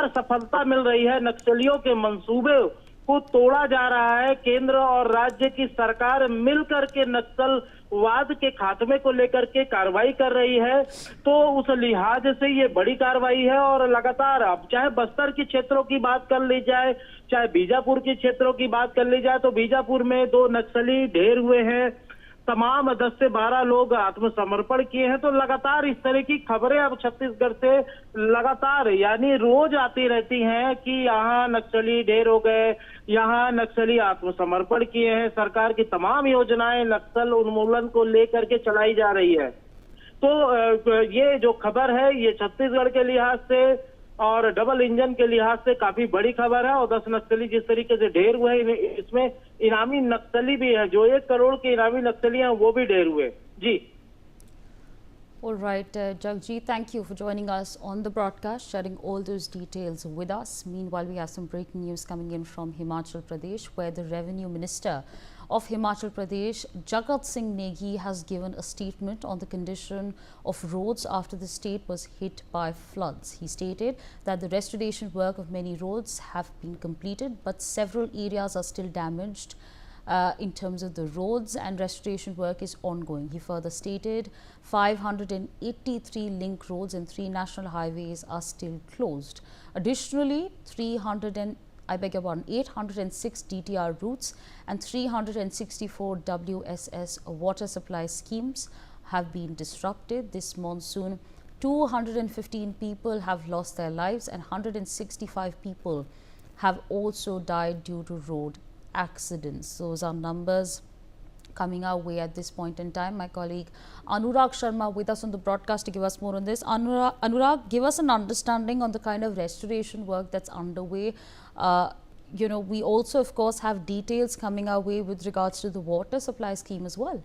लगातार सफलता मिल रही है। नक्सलियों के मंसूबे को तोड़ा जा रहा है। केंद्र और राज्य की सरकार मिलकर के नक्सलवाद के खात्मे को लेकर के कार्रवाई कर रही है। तो उस लिहाज से ये बड़ी कार्रवाई है और लगातार अब चाहे बस्तर के क्षेत्रों की बात कर ली जाए, चाहे बीजापुर के क्षेत्रों की बात कर ली जाए, तो बीजापुर में 2 नक्सली ढेर हुए हैं। तमाम 10 से 12 लोग आत्मसमर्पण किए हैं। तो लगातार इस तरह की खबरें अब छत्तीसगढ़ से लगातार यानी रोज आती रहती हैं कि यहाँ नक्सली ढेर हो गए, यहाँ नक्सली आत्मसमर्पण किए हैं। सरकार की तमाम योजनाएं नक्सल उन्मूलन को लेकर के चलाई जा रही है। तो ये जो खबर है ये छत्तीसगढ़ के लिहाज से और डबल इंजन के लिहाज से काफी बड़ी खबर है। और 10 नक्सली जिस तरीके से ढेर हुए, इसमें इनामी नक्सली भी है, जो 1 करोड़ के इनामी नक्सली हैं वो भी ढेर हुए। जी। All right, Jagjit, thank you for joining us on the broadcast, sharing all those details with us. Meanwhile, we have some breaking news coming in from Himachal Pradesh, where the Revenue Minister of Himachal Pradesh, Jagat Singh Negi, has given a statement on the condition of roads after the state was hit by floods. He stated that the restoration work of many roads have been completed, but several areas are still damaged in terms of the roads, and restoration work is ongoing. He further stated 583 link roads and 3 national highways are still closed. Additionally, 806 DTR routes and 364 WSS water supply schemes have been disrupted. This monsoon, 215 people have lost their lives and 165 people have also died due to road accidents. Those are numbers coming our way at this point in time. My colleague Anurag Sharma with us on the broadcast to give us more on this. Anurag, give us an understanding on the kind of restoration work that's underway. We also of course have details coming our way with regards to the water supply scheme as well.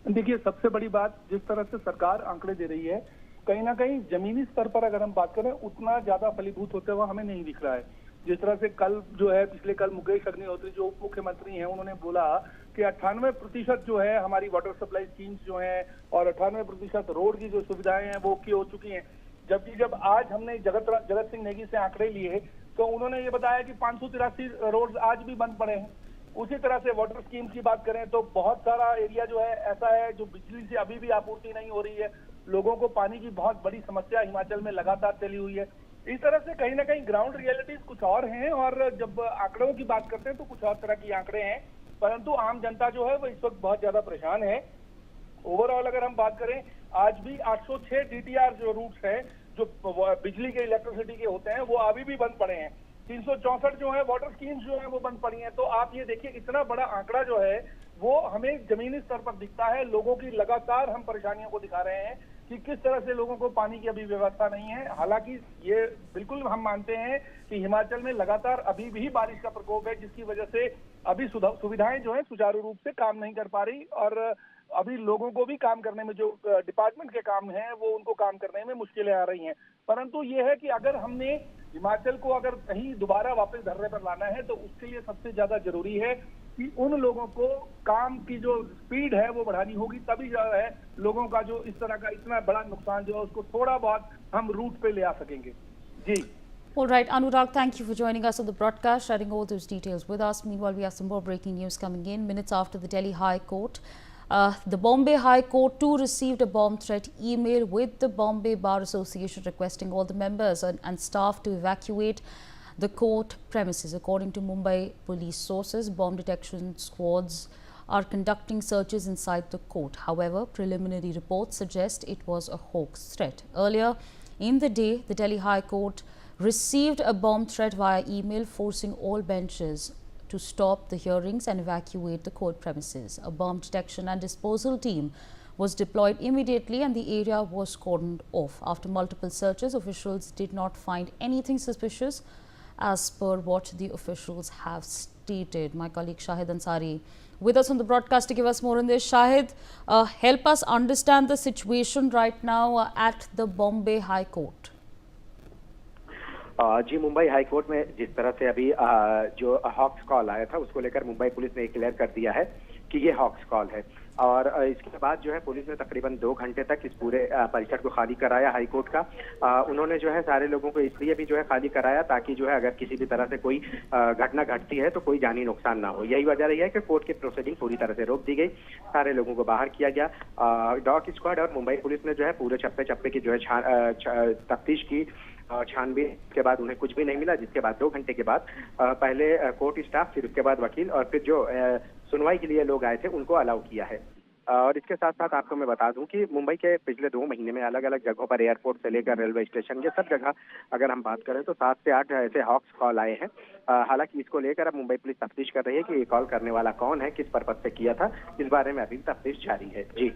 देखिए, सबसे बड़ी बात, जिस तरह से सरकार आंकड़े दे रही है, कहीं ना कहीं जमीनी स्तर पर अगर हम बात करें उतना ज्यादा फलीभूत होते हुए हमें नहीं दिख रहा है। जिस तरह से कल जो है, पिछले कल मुकेश अग्निहोत्री जो उप मुख्यमंत्री हैं, उन्होंने बोला कि 98% जो है हमारी वाटर सप्लाई स्कीम्स जो हैं और 98% रोड की जो सुविधाएं हैं वो की हो चुकी हैं। जबकि जब आज हमने जगत सिंह नेगी से आंकड़े लिए तो उन्होंने ये बताया कि 583 रोड आज भी बंद पड़े हैं। उसी तरह से वाटर स्कीम की बात करें तो बहुत सारा एरिया जो है ऐसा है जो बिजली से अभी भी आपूर्ति नहीं हो रही है। लोगों को पानी की बहुत बड़ी समस्या हिमाचल में लगातार चली हुई है। इस तरह से कहीं ना कहीं ग्राउंड रियलिटीज कुछ और हैं और जब आंकड़ों की बात करते हैं तो कुछ और तरह के आंकड़े हैं, परंतु आम जनता जो है वो इस वक्त बहुत ज्यादा परेशान है। ओवरऑल अगर हम बात करें, आज भी 806 डीटीआर जो रूट्स हैं जो बिजली के इलेक्ट्रिसिटी के होते हैं वो अभी भी बंद पड़े हैं। 364 जो है वाटर स्कीम्स जो है वो बंद पड़ी हैं। तो आप ये देखिए, इतना बड़ा आंकड़ा जो है वो हमें जमीनी स्तर पर दिखता है। लोगों की लगातार हम परेशानियों को दिखा रहे हैं कि किस तरह से लोगों को पानी की अभी व्यवस्था नहीं है। हालांकि ये बिल्कुल हम मानते हैं कि हिमाचल में लगातार अभी भी बारिश का प्रकोप है, जिसकी वजह से अभी सुविधाएं जो है सुचारू रूप से काम नहीं कर पा रही और अभी लोगों को भी काम करने में, जो डिपार्टमेंट के काम हैं वो उनको काम करने में मुश्किलें आ रही हैं। परंतु ये है कि अगर हमने हिमाचल को अगर कहीं दोबारा वापस धरने पर लाना है तो उसके लिए सबसे ज्यादा जरूरी है कि उन लोगों को काम की जो स्पीड है वो बढ़ानी होगी। तभी जो है लोगों का जो इस तरह का इतना बड़ा नुकसान जो है उसको थोड़ा बहुत हम रूट पे ले आ सकेंगे। जी। All right, Anurag, thank you for joining us on the broadcast, sharing all those details with us. Meanwhile, we have some more breaking news coming in. Minutes after the Delhi High Court, the Bombay High Court too received a bomb threat email with the Bombay Bar Association requesting all the members and staff to evacuate the court premises. According to Mumbai police sources, bomb detection squads are conducting searches inside the court. However, preliminary reports suggest it was a hoax threat. Earlier in the day, the Delhi High Court received a bomb threat via email forcing all benches to stop the hearings and evacuate the court premises. A bomb detection and disposal team was deployed immediately and the area was cordoned off. After multiple searches, officials did not find anything suspicious as per what the officials have stated. My colleague Shahid Ansari with us on the broadcast to give us more on this. Shahid, help us understand the situation right now at the Bombay High Court. जी, Mumbai high court में जिस तरह से अभी जो hawks call आया था उसको लेकर मुंबई पुलिस ने क्लियर कर दिया है कि ये हॉक्स कॉल है। और इसके बाद जो है पुलिस ने तकरीबन 2 घंटे तक इस पूरे परिसर को खाली कराया हाईकोर्ट का। उन्होंने जो है सारे लोगों को इसलिए भी जो है खाली कराया ताकि जो है अगर किसी भी तरह से कोई घटना घटती है तो कोई जानी नुकसान ना हो। यही वजह रही है कि कोर्ट की प्रोसीडिंग पूरी तरह से रोक दी गई, सारे लोगों को बाहर किया गया। डॉग स्क्वाड और मुंबई पुलिस ने जो है पूरे चप्पे चप्पे की जो है तफ्तीश की। छानबीन के बाद उन्हें कुछ भी नहीं मिला, जिसके बाद 2 घंटे के बाद पहले कोर्ट स्टाफ, फिर उसके बाद वकील और फिर जो सुनवाई के लिए लोग आए थे उनको अलाउ किया है। और इसके साथ साथ आपको मैं बता दूं कि मुंबई के पिछले 2 महीने में अलग अलग जगहों पर एयरपोर्ट से लेकर रेलवे स्टेशन ये सब जगह अगर हम बात करें तो 7 से 8 ऐसे हॉक्स कॉल आए हैं। हालांकि इसको लेकर अब मुंबई पुलिस तफ्तीश कर रही है कि ये कॉल करने वाला कौन है, किस पर्पज से किया था, इस बारे में अभी तफ्तीश जारी है। जी।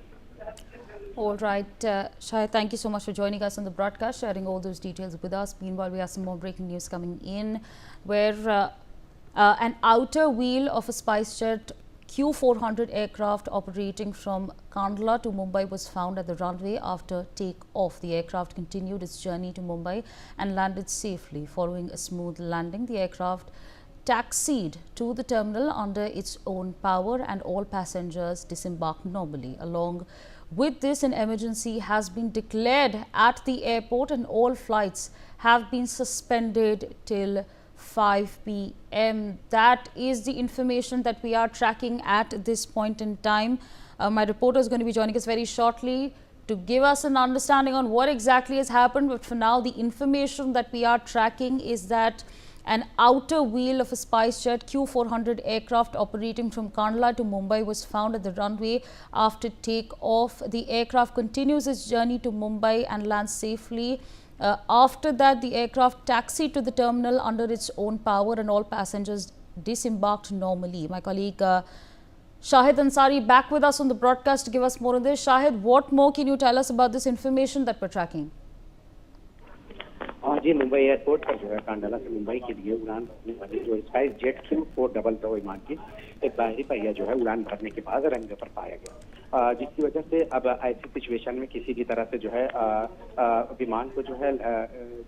All right, Shahid, thank you so much for joining us on the broadcast, sharing all those details with us. Meanwhile, we have some more breaking news coming in, where an outer wheel of a SpiceJet Q400 aircraft operating from Kandla to Mumbai was found at the runway after take-off. The aircraft continued its journey to Mumbai and landed safely. Following a smooth landing, the aircraft taxied to the terminal under its own power and all passengers disembarked normally. Along with this, an emergency has been declared at the airport and all flights have been suspended till 5 p.m. That is the information that we are tracking at this point in time. My reporter is going to be joining us very shortly to give us an understanding on what exactly has happened. But for now, the information that we are tracking is that an outer wheel of a SpiceJet Q400 aircraft operating from Kandla to Mumbai was found at the runway after take-off. The aircraft continues its journey to Mumbai and lands safely. After that, the aircraft taxied to the terminal under its own power and all passengers disembarked normally. My colleague Shahid Ansari back with us on the broadcast to give us more on this. Shahid, what more can you tell us about this information that we're tracking? जी, Mumbai airport पर जो है कांडला से मुंबई के लिए उड़ान भरने वाली जो स्पाइस जेट Q400 विमान की एक बाहरी पहिया जो है उड़ान भरने के बाद रनवे पर पाया गया, जिसकी वजह से अब ऐसी सिचुएशन में किसी भी तरह से जो है विमान को जो है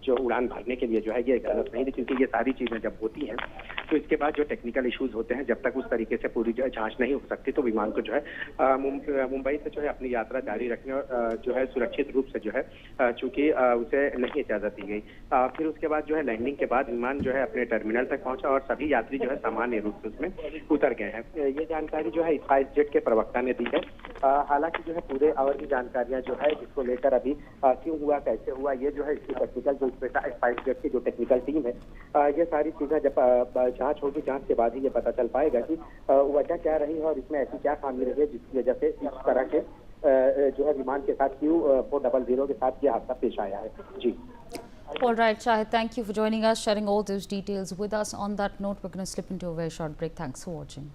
जो उड़ान भरने के लिए जो है ये इजाजत नहीं थी, क्योंकि ये सारी चीजें जब होती हैं तो इसके बाद जो टेक्निकल इश्यूज होते हैं जब तक उस तरीके से पूरी जांच नहीं हो सकती तो विमान को जो है मुंबई से जो है अपनी यात्रा जारी रखने और जो है सुरक्षित रूप से जो है चूंकि उसे नहीं इजाजत दी गई। फिर उसके बाद जो है लैंडिंग के बाद विमान जो है अपने टर्मिनल तक पहुंचा और सभी यात्री जो है सामान्य रूप से उसमें उतर गए हैं। ये जानकारी जो है स्पाइस जेट के प्रवक्ता ने दी है। हालांकि जो है पूरे और भी जानकारियां जो है जिसको लेकर अभी क्यों हुआ, कैसे हुआ, ये जो है इसकी टेक्निकल जो स्पाइस जेट की जो टेक्निकल टीम है ये सारी चीजें जब जांच होगी, जांच के बाद ही ये पता चल पाएगा कि वजह क्या रही है और इसमें ऐसी क्या खामी रही है जिसकी वजह से इस तरह के जो है विमान के साथ Q400 के साथ ये हादसा पेश आया है। जी। All right, Shahid, thank you for joining us, sharing all those details with us. On that note, we're going to slip into a very short break. Thanks for watching.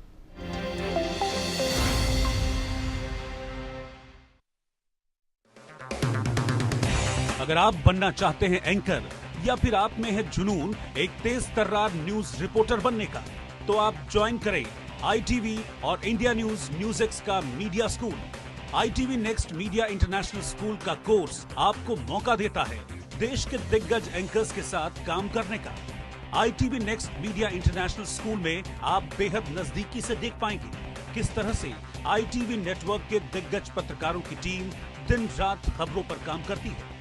अगर आप बनना चाहते हैं एंकर या फिर आप में है जुनून एक तेज तर्रार न्यूज रिपोर्टर बनने का, तो आप ज्वाइन करें ITV और इंडिया NewsX का media school. ITV next media international school का कोर्स आपको मौका देता है देश के दिग्गज एंकर्स के साथ काम करने का। ITV next media international school में आप बेहद नजदीकी से देख पाएंगे किस तरह से ITV नेटवर्क के दिग्गज पत्रकारों की टीम दिन रात खबरों पर काम करती है।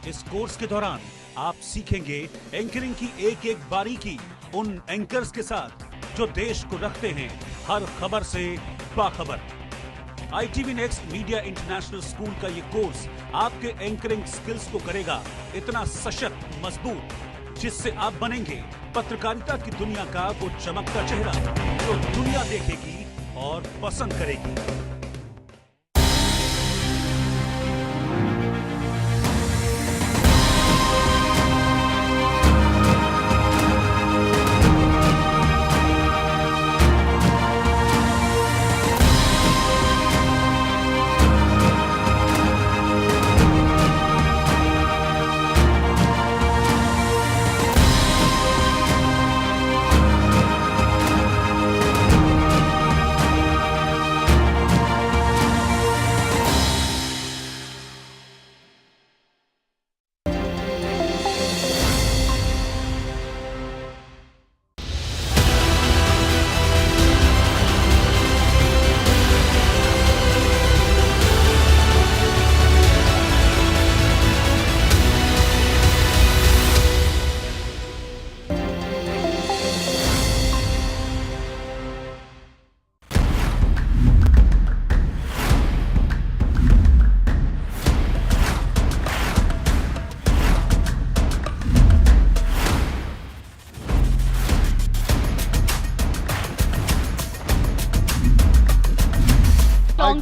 इस कोर्स के दौरान आप सीखेंगे एंकरिंग की एक एक बारीकी उन एंकर्स के साथ जो देश को रखते हैं हर खबर से बाखबर। ITV next media international school का ये कोर्स आपके एंकरिंग स्किल्स को करेगा इतना सशक्त, मजबूत, जिससे आप बनेंगे पत्रकारिता की दुनिया का वो चमकता चेहरा जो दुनिया देखेगी और पसंद करेगी।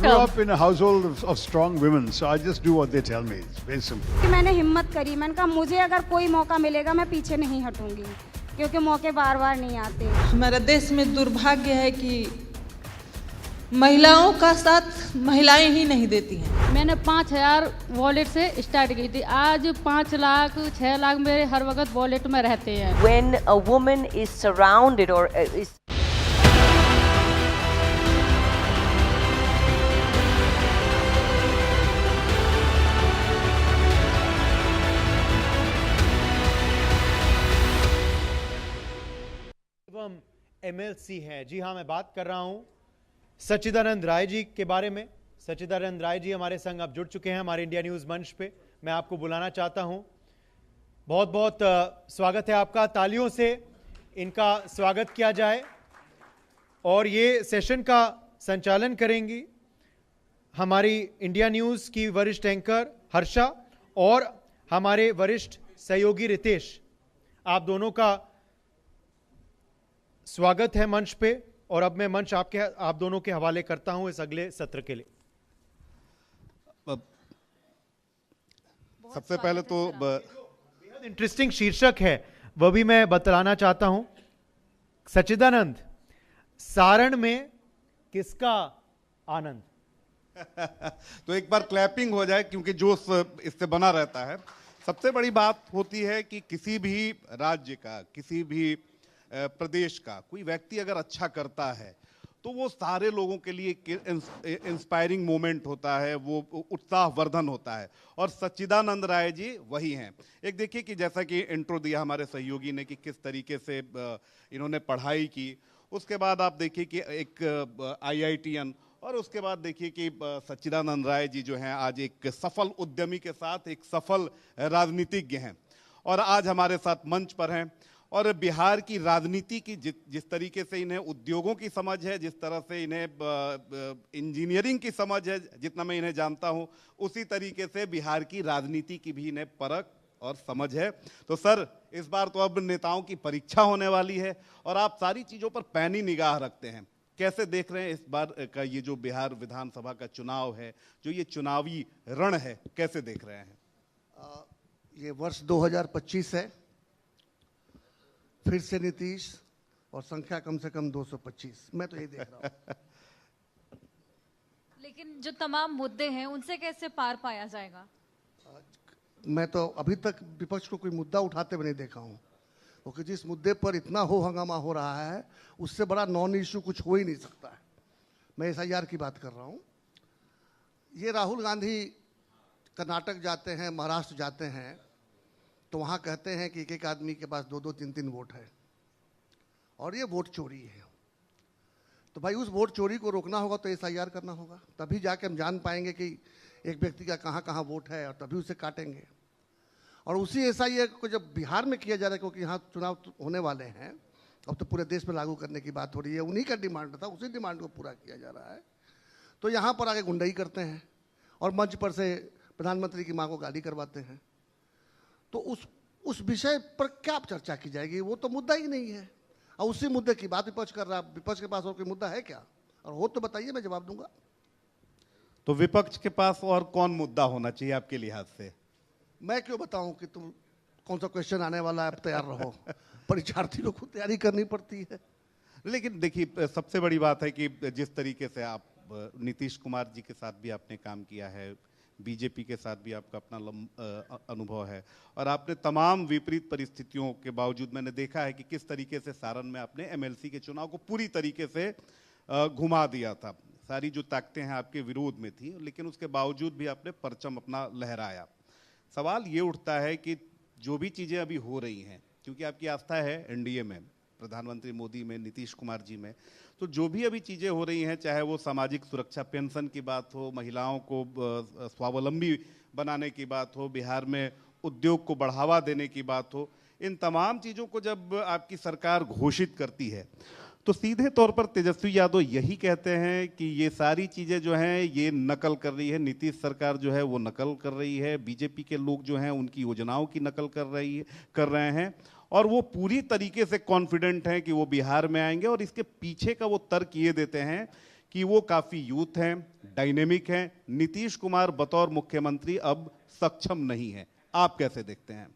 welcome. up in a household of strong women, so I just do what they tell me. It's very simple. कि मैंने हिम्मत करी, मैंने कहा मुझे अगर कोई मौका मिलेगा मैं पीछे नहीं हटूंगी, क्योंकि मौके बार बार नहीं आते। हमारे देश में दुर्भाग्य है कि महिलाओं का साथ महिलाएं ही नहीं देती हैं। मैंने 5000 वॉलेट से स्टार्ट की थी, आज 5 लाख 6 लाख मेरे हर वक्त वॉलेट में रहते हैं। When a woman is surrounded or is MLC है। जी हाँ, मैं बात कर रहा हूं सच्चिदानंद राय जी के बारे में। सच्चिदानंद राय जी हमारे संग अब जुड़ चुके हैं हमारे इंडिया न्यूज मंच पे। मैं आपको बुलाना चाहता हूं। बहुत बहुत स्वागत है आपका, तालियों से इनका स्वागत किया जाए। और ये सेशन का संचालन करेंगी हमारी इंडिया न्यूज की वरिष्ठ एंकर हर्षा और हमारे वरिष्ठ सहयोगी रितेश। आप दोनों का स्वागत है मंच पे। और अब मैं मंच आप दोनों के हवाले करता हूं इस अगले सत्र के लिए। सबसे पहले तो बेहद इंटरेस्टिंग शीर्षक है वह भी मैं बतलाना चाहता हूं। सच्चिदानंद, सारण में किसका आनंद? तो एक बार क्लैपिंग हो जाए क्योंकि जोश इससे बना रहता है। सबसे बड़ी बात होती है कि किसी भी राज्य का, किसी भी प्रदेश का कोई व्यक्ति अगर अच्छा करता है तो वो सारे लोगों के लिए इंस्पायरिंग मोमेंट होता है, वो उत्साहवर्धन होता है। और सच्चिदानंद राय जी वही हैं। एक देखिए कि जैसा कि इंट्रो दिया हमारे सहयोगी ने कि किस तरीके से इन्होंने पढ़ाई की, उसके बाद आप देखिए कि एक IITN, और उसके बाद देखिए कि सच्चिदानंद राय जी जो हैं आज एक सफल उद्यमी के साथ एक सफल राजनीतिज्ञ हैं और आज हमारे साथ मंच पर हैं। और बिहार की राजनीति की जिस तरीके से इन्हें उद्योगों की समझ है, जिस तरह से इन्हें इंजीनियरिंग की समझ है, जितना मैं इन्हें जानता हूं, उसी तरीके से बिहार की राजनीति की भी इन्हें परख और समझ है। तो सर, इस बार तो अब नेताओं की परीक्षा होने वाली है और आप सारी चीज़ों पर पैनी निगाह रखते हैं। कैसे देख रहे हैं इस बार का ये जो बिहार विधानसभा का चुनाव है, जो ये चुनावी रण है, कैसे देख रहे हैं? ये वर्ष 2025 है, फिर से नीतीश और संख्या कम से कम 225। मैं तो यही देख रहा हूँ। लेकिन जो तमाम मुद्दे हैं उनसे कैसे पार पाया जाएगा? मैं तो अभी तक विपक्ष को कोई मुद्दा उठाते हुए नहीं देखा हूँ, क्योंकि जिस मुद्दे पर इतना हो हंगामा हो रहा है उससे बड़ा नॉन इश्यू कुछ हो ही नहीं सकता है। मैं SIR की बात कर रहा हूँ। ये राहुल गांधी कर्नाटक जाते हैं, महाराष्ट्र जाते हैं, तो वहाँ कहते हैं कि एक एक आदमी के पास 2-2, 3-3 वोट है और ये वोट चोरी है। तो भाई उस वोट चोरी को रोकना होगा तो SIR करना होगा, तभी जाके हम जान पाएंगे कि एक व्यक्ति का कहाँ कहाँ वोट है और तभी उसे काटेंगे। और उसी SIR को जब बिहार में किया जा रहा है, क्योंकि यहाँ चुनाव होने वाले हैं, अब तो पूरे देश में लागू करने की बात हो रही है, उन्हीं का डिमांड था, उसी डिमांड को पूरा किया जा रहा है। तो यहाँ पर आगे गुंडाई करते हैं और मंच पर से प्रधानमंत्री की माँ को गाली करवाते हैं। तो उस विषय पर क्या चर्चा की जाएगी? वो तो मुद्दा ही नहीं है और उसी मुद्दे की बात विपक्ष कर रहा है। विपक्ष के पास और कोई मुद्दा है क्या? और हो तो बताइए, मैं जवाब दूंगा। तो विपक्ष के पास और कौन मुद्दा होना चाहिए आपके लिहाज से? मैं क्यों बताऊं कि तुम कौन सा क्वेश्चन आने वाला है, आप तैयार रहो। परीक्षार्थी को खुद तैयारी करनी पड़ती है। लेकिन देखिए, सबसे बड़ी बात है कि जिस तरीके से आप नीतीश कुमार जी के साथ भी आपने काम किया है, बीजेपी के साथ भी आपका अपना अनुभव है और आपने तमाम विपरीत परिस्थितियों के बावजूद मैंने देखा है कि किस तरीके से सारण में आपने MLC के चुनाव को पूरी तरीके से घुमा दिया था। सारी जो ताकतें हैं आपके विरोध में थी, लेकिन उसके बावजूद भी आपने परचम अपना लहराया। सवाल ये उठता है कि जो भी चीज़ें अभी हो रही हैं, क्योंकि आपकी आस्था है NDA में, प्रधानमंत्री मोदी में, नीतीश कुमार जी में, तो जो भी अभी चीज़ें हो रही हैं, चाहे वो सामाजिक सुरक्षा पेंशन की बात हो, महिलाओं को स्वावलंबी बनाने की बात हो, बिहार में उद्योग को बढ़ावा देने की बात हो, इन तमाम चीज़ों को जब आपकी सरकार घोषित करती है तो सीधे तौर पर तेजस्वी यादव यही कहते हैं कि ये सारी चीज़ें जो हैं ये नकल कर रही है, नीतीश सरकार जो है वो नकल कर रही है, बीजेपी के लोग जो हैं उनकी योजनाओं की नकल कर रहे हैं और वो पूरी तरीके से कॉन्फिडेंट हैं कि वो बिहार में आएंगे। और इसके पीछे का वो तर्क ये देते हैं कि वो काफी यूथ हैं, डायनेमिक हैं। नीतीश कुमार बतौर मुख्यमंत्री अब सक्षम नहीं है, आप कैसे देखते हैं?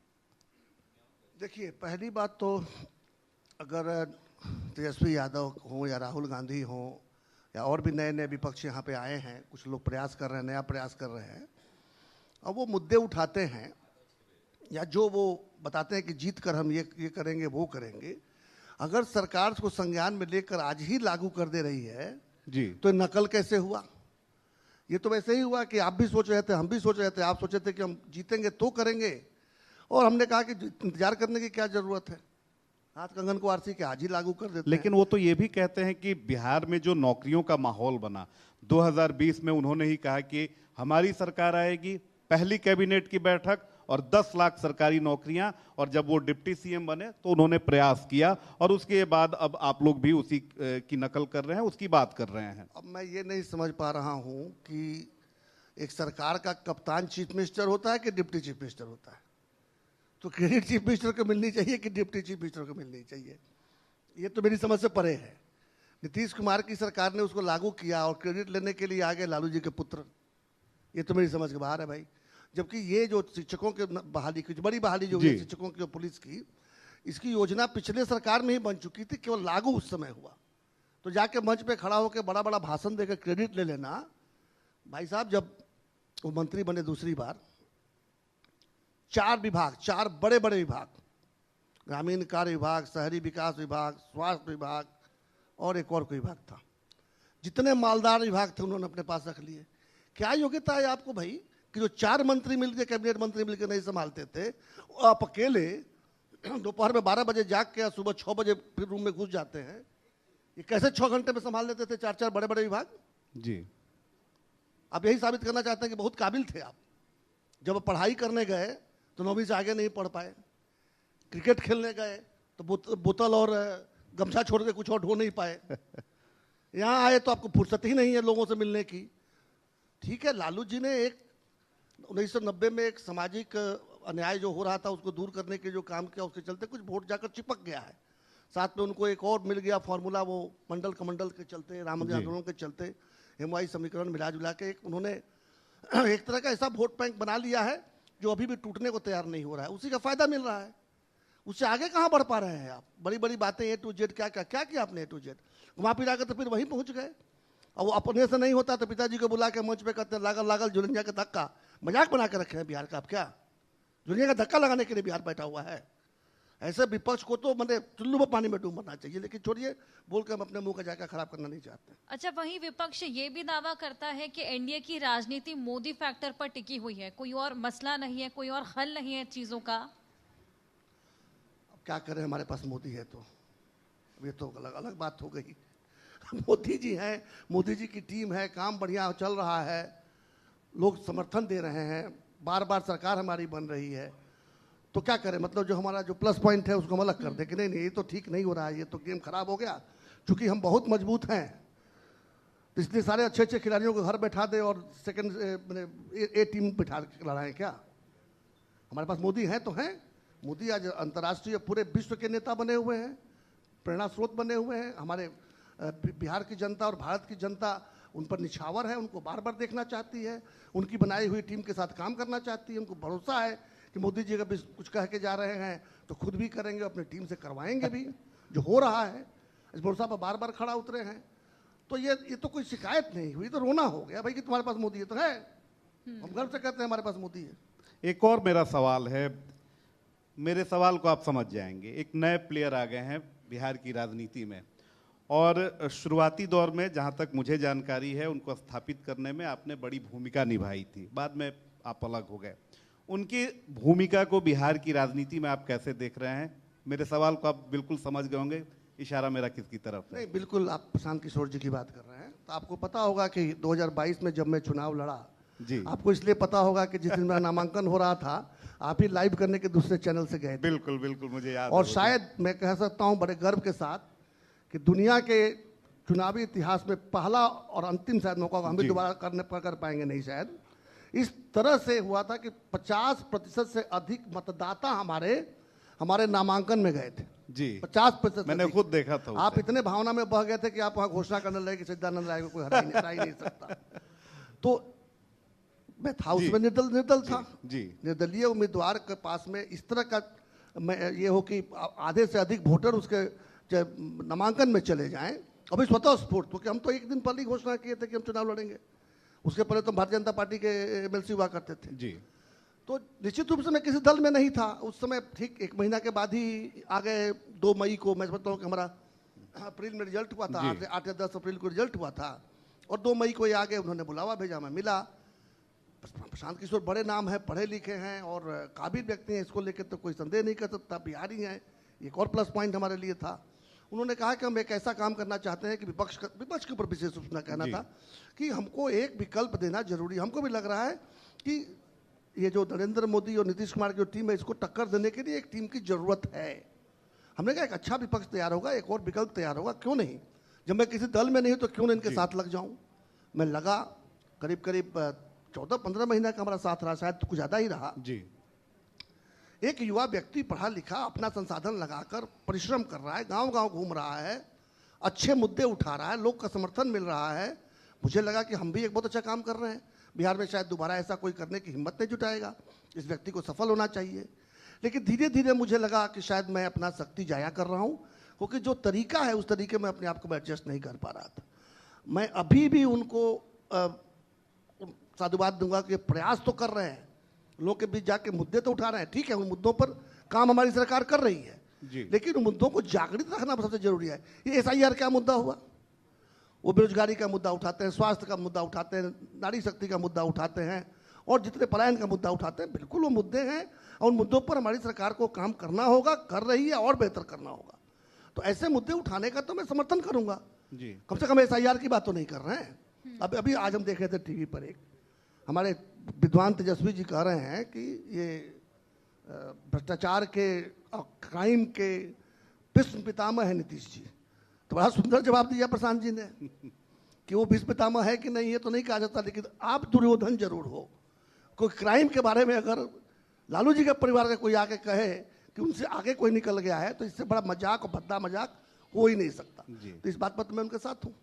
देखिए, पहली बात तो अगर तेजस्वी यादव हो या राहुल गांधी हो या और भी नए नए विपक्ष यहाँ पे आए हैं, कुछ लोग प्रयास कर रहे हैं, नया प्रयास कर रहे हैं, अब वो मुद्दे उठाते हैं या जो वो बताते हैं कि जीत कर हम ये करेंगे वो करेंगे, अगर सरकार उसको संज्ञान में लेकर आज ही लागू कर दे रही है जी, तो नकल कैसे हुआ? ये तो वैसे ही हुआ कि आप भी सोच रहे थे, हम भी सोच रहे थे, आप सोचे थे कि हम जीतेंगे तो करेंगे, और हमने कहा कि इंतजार करने की क्या जरूरत है, आज कंगन को आरसी के आज ही लागू कर देते लेकिन वो तो ये भी कहते हैं कि बिहार में जो नौकरियों का माहौल बना 2020 में, उन्होंने ही कहा कि हमारी सरकार आएगी, पहली कैबिनेट की बैठक और 10 लाख सरकारी नौकरियां, और जब वो डिप्टी सीएम बने तो उन्होंने प्रयास किया, और उसके बाद अब आप लोग भी उसी की नकल कर रहे हैं, उसकी बात कर रहे हैं। अब मैं ये नहीं समझ पा रहा हूं कि एक सरकार का कप्तान चीफ मिनिस्टर होता है कि डिप्टी चीफ मिनिस्टर होता है, तो क्रेडिट चीफ मिनिस्टर को मिलनी चाहिए कि डिप्टी चीफ मिनिस्टर को मिलनी चाहिए? ये तो मेरी समझ से परे है। नीतीश कुमार की सरकार ने उसको लागू किया और क्रेडिट लेने के लिए आ गए लालू जी के पुत्र, ये तो मेरी समझ के बाहर है भाई। जबकि ये जो शिक्षकों के बहाली की बड़ी बहाली जो है शिक्षकों की, पुलिस की, इसकी योजना पिछले सरकार में ही बन चुकी थी, केवल लागू उस समय हुआ। तो जाके मंच पे खड़ा होकर बड़ा बड़ा भाषण देकर क्रेडिट ले लेना, भाई साहब जब वो मंत्री बने दूसरी बार, 4 विभाग, 4 बड़े बड़े विभाग, ग्रामीण कार्य विभाग, शहरी विकास विभाग, स्वास्थ्य विभाग और एक और कोई विभाग था, जितने मालदार विभाग थे उन्होंने अपने पास रख लिए। क्या योग्यता है आपको भाई कि जो 4 मंत्री मिलकर, कैबिनेट मंत्री मिलकर नहीं संभालते थे, आप अकेले दोपहर में 12 बजे जाग के सुबह 6 बजे फिर रूम में घुस जाते हैं? ये कैसे 6 घंटे में संभाल लेते थे 4 बड़े बड़े विभाग? जी, आप यही साबित करना चाहते हैं कि बहुत काबिल थे आप। जब पढ़ाई करने गए तो 9वीं से आगे नहीं पढ़ पाए, क्रिकेट खेलने गए तो बोतल और गमछा छोड़ के कुछ और ढो नहीं पाए, यहाँ आए तो आपको फुर्सत ही नहीं है लोगों से मिलने की। ठीक है, लालू जी ने एक 1990 में एक सामाजिक अन्याय जो हो रहा था उसको दूर करने के जो काम किया, उसके चलते कुछ वोट जाकर चिपक गया है। साथ में उनको एक और मिल गया फॉर्मूला, वो मंडल कमंडल के चलते, राम मंदिर आंदोलन के चलते, एमवाई समीकरण मिला जुला के उन्होंने एक तरह का ऐसा वोट बैंक बना लिया है जो अभी भी टूटने को तैयार नहीं हो रहा है। उसी का फायदा मिल रहा है, उससे आगे कहाँ बढ़ पा रहे हैं आप? बड़ी बड़ी बातें A to Z, क्या किया आपने A to Z? घुमा फिरा कर तो फिर वहीं पहुंच गए। और वो अपने से नहीं होता तो पिताजी को बुला के मंच पे कहते लागल जुलंजिया का धक्का, मजाक बना के रखे हैं बिहार का। आप क्या जुलंजिया का धक्का लगाने के लिए बिहार बैठा हुआ है? ऐसे विपक्ष को तो मैंने चुल्लू में पानी में डूब मरना चाहिए, लेकिन छोड़िए, बोल के हम अपने मुंह का जायका खराब करना नहीं चाहते। अच्छा, वहीं विपक्ष ये भी दावा करता है कि एनडीए की राजनीति मोदी फैक्टर पर टिकी हुई है, कोई और मसला नहीं है, कोई और हल नहीं है चीजों का। अब क्या करें, हमारे पास मोदी है तो अब ये तो अलग बात हो गई। मोदी जी हैं, मोदी जी की टीम है, काम बढ़िया चल रहा है, लोग समर्थन दे रहे हैं, बार बार सरकार हमारी बन रही है, तो क्या करें? मतलब जो हमारा जो प्लस पॉइंट है उसको हम अलग कर दें कि नहीं ये तो ठीक नहीं हो रहा है, ये तो गेम खराब हो गया। चूंकि हम बहुत मजबूत हैं तो इसलिए सारे अच्छे अच्छे खिलाड़ियों को घर बैठा दे और सेकंड ए टीम बैठा के लड़ाएं क्या? हमारे पास मोदी हैं तो हैं। मोदी आज अंतर्राष्ट्रीय पूरे विश्व के नेता बने हुए हैं, प्रेरणा स्रोत बने हुए हैं। हमारे बिहार की जनता और भारत की जनता उन पर निछावर है, उनको बार बार देखना चाहती है, उनकी बनाई हुई टीम के साथ काम करना चाहती है। उनको भरोसा है कि मोदी जी अगर कुछ कह के जा रहे हैं तो खुद भी करेंगे, अपनी टीम से करवाएंगे भी। जो हो रहा है इस भरोसा पर बार बार खड़ा उतरे हैं, तो ये तो कोई शिकायत नहीं हुई, तो रोना हो गया भाई कि तुम्हारे पास मोदी है तो है। हम गर्व से कहते हैं हमारे पास मोदी है। एक और मेरा सवाल है, मेरे सवाल को आप समझ जाएंगे। एक नए प्लेयर आ गए हैं बिहार की राजनीति में, और शुरुआती दौर में जहां तक मुझे जानकारी है उनको स्थापित करने में आपने बड़ी भूमिका निभाई थी, बाद में आप अलग हो गए। उनकी भूमिका को बिहार की राजनीति में आप कैसे देख रहे हैं? मेरे सवाल को आप बिल्कुल समझ गए होंगे, इशारा मेरा किसकी तरफ है? नहीं, बिल्कुल आप प्रशांत किशोर जी की बात कर रहे हैं। तो आपको पता होगा कि 2022 में जब मैं चुनाव लड़ा जी, आपको इसलिए पता होगा कि जिस दिन मेरा नामांकन हो रहा था आप ही लाइव करने के दूसरे चैनल से गए। बिल्कुल बिल्कुल मुझे याद और शायद मैं कह सकता हूं बड़े गर्व के साथ कि दुनिया के चुनावी इतिहास में पहला और अंतिम शायद मौका हम भी दोबारा कर पाएंगे नहीं शायद। इस तरह से हुआ था कि 50% से अधिक मतदाता हमारे नामांकन में गए थे जी 50%। मैंने खुद देखा था आप इतने भावना में बह गए थे कि आप वहां घोषणा करने लगे कि सच्चिदानंद राय को कोई हरा ही नहीं सकता। तो मैं था उसमें निर्दल था जी। निर्दलीय उम्मीदवार के पास में इस तरह का ये हो कि आधे से अधिक वोटर उसके नामांकन में चले जाएं, अभी स्वतः स्फूर्त, क्योंकि हम तो एक दिन पहले ही घोषणा किए थे कि हम चुनाव लड़ेंगे। उसके पहले तो भारतीय जनता पार्टी के एमएलसी हुआ करते थे जी। तो निश्चित रूप से मैं किसी दल में नहीं था उस समय। ठीक 1 महीना के बाद ही आ गए 2 मई को, मैं समझता हूँ कि हमारा अप्रैल में रिजल्ट हुआ था, 8 या 10 अप्रैल को रिजल्ट हुआ था, और 2 मई को ये आ गए, उन्होंने बुलावा भेजा, मैं मिला। प्रशांत किशोर बड़े नाम है, पढ़े लिखे हैं और काबिल व्यक्ति हैं, इसको लेकर तो कोई संदेह नहीं कर सकता, बिहारी हैं, एक और प्लस पॉइंट हमारे लिए था। उन्होंने कहा कि हम एक ऐसा काम करना चाहते हैं कि विपक्ष के ऊपर विशेष रूप से कहना था कि हमको एक विकल्प देना जरूरी। हमको भी लग रहा है कि ये जो नरेंद्र मोदी और नीतीश कुमार की जो टीम है, इसको टक्कर देने के लिए एक टीम की जरूरत है। हमने कहा एक अच्छा विपक्ष तैयार होगा, एक और विकल्प तैयार होगा, क्यों नहीं, जब मैं किसी दल में नहीं तो क्यों नहीं इनके साथ लग जाऊं। मैं लगा, करीब करीब 14-15 महीना का हमारा साथ रहा, शायद तो कुछ ज्यादा ही रहा जी। एक युवा व्यक्ति पढ़ा लिखा अपना संसाधन लगाकर परिश्रम कर रहा है, गांव गांव घूम रहा है, अच्छे मुद्दे उठा रहा है, लोग का समर्थन मिल रहा है। मुझे लगा कि हम भी एक बहुत अच्छा काम कर रहे हैं, बिहार में शायद दोबारा ऐसा कोई करने की हिम्मत नहीं जुटाएगा, इस व्यक्ति को सफल होना चाहिए। लेकिन धीरे धीरे मुझे लगा कि शायद मैं अपना शक्ति जाया कर रहा हूँ, क्योंकि जो तरीका है उस तरीके में अपने आप को मैं एडजस्ट नहीं कर पा रहा था। मैं अभी भी उनको साधुवाद दूंगा कि प्रयास तो कर रहे हैं, लोग के बीच जाके मुद्दे तो उठा रहे हैं, ठीक है, उन मुद्दों पर काम हमारी सरकार कर रही है, लेकिन उन मुद्दों को जागृत रखना सबसे जरूरी है। ये SIR क्या मुद्दा हुआ, वो बेरोजगारी का मुद्दा उठाते हैं, स्वास्थ्य का मुद्दा उठाते हैं, नारी शक्ति का मुद्दा उठाते हैं, और जितने पलायन का मुद्दा उठाते हैं, बिल्कुल वो मुद्दे हैं और उन मुद्दों पर हमारी सरकार को काम करना होगा, कर रही है और बेहतर करना होगा। तो ऐसे मुद्दे उठाने का तो मैं समर्थन करूंगा, कम से कम SIR की बात तो नहीं कर रहे हैं। अभी आज हम देख रहे थे टीवी पर, एक हमारे विद्वान तेजस्वी जी कह रहे हैं कि ये भ्रष्टाचार के और क्राइम के विश्व पितामह है नीतीश जी। तो बड़ा सुंदर जवाब दिया प्रशांत जी ने कि वो विश्व पितामह है कि नहीं ये तो नहीं कहा जाता, लेकिन आप दुर्योधन जरूर हो। कोई क्राइम के बारे में अगर लालू जी के परिवार का कोई आके कहे कि उनसे आगे कोई निकल गया है, तो इससे बड़ा मजाक और भद्दा मजाक हो ही नहीं सकता। तो इस बात पर तो मैं उनके साथ हूँ।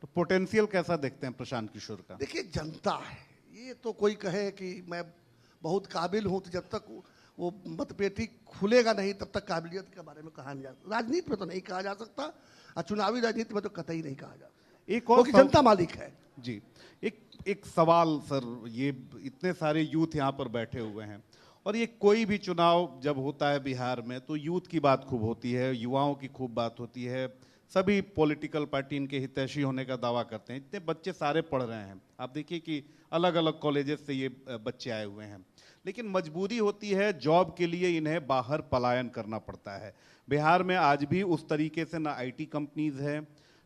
तो पोटेंशियल कैसा देखते हैं प्रशांत किशोर का? देखिए, जनता है, ये तो कोई कहे कि मैं बहुत काबिल हूं, तो जब तक वो मतपेटी खुलेगा नहीं तब तक काबिलियत के बारे में कहा नहीं जा सकता। राजनीति में तो नहीं कहा जा सकता, और चुनावी राजनीति में तो कतई नहीं कहा जा सकता, एक और जनता मालिक है जी। एक सवाल सर, ये इतने सारे यूथ यहाँ पर बैठे हुए हैं, और ये कोई भी चुनाव जब होता है बिहार में तो यूथ की बात खूब होती है, युवाओं की खूब बात होती है, सभी पॉलिटिकल पार्टी इनके हितैषी होने का दावा करते हैं। इतने बच्चे सारे पढ़ रहे हैं, आप देखिए कि अलग अलग कॉलेजेस से ये बच्चे आए हुए हैं, लेकिन मजबूरी होती है, जॉब के लिए इन्हें बाहर पलायन करना पड़ता है। बिहार में आज भी उस तरीके से ना IT कंपनीज है,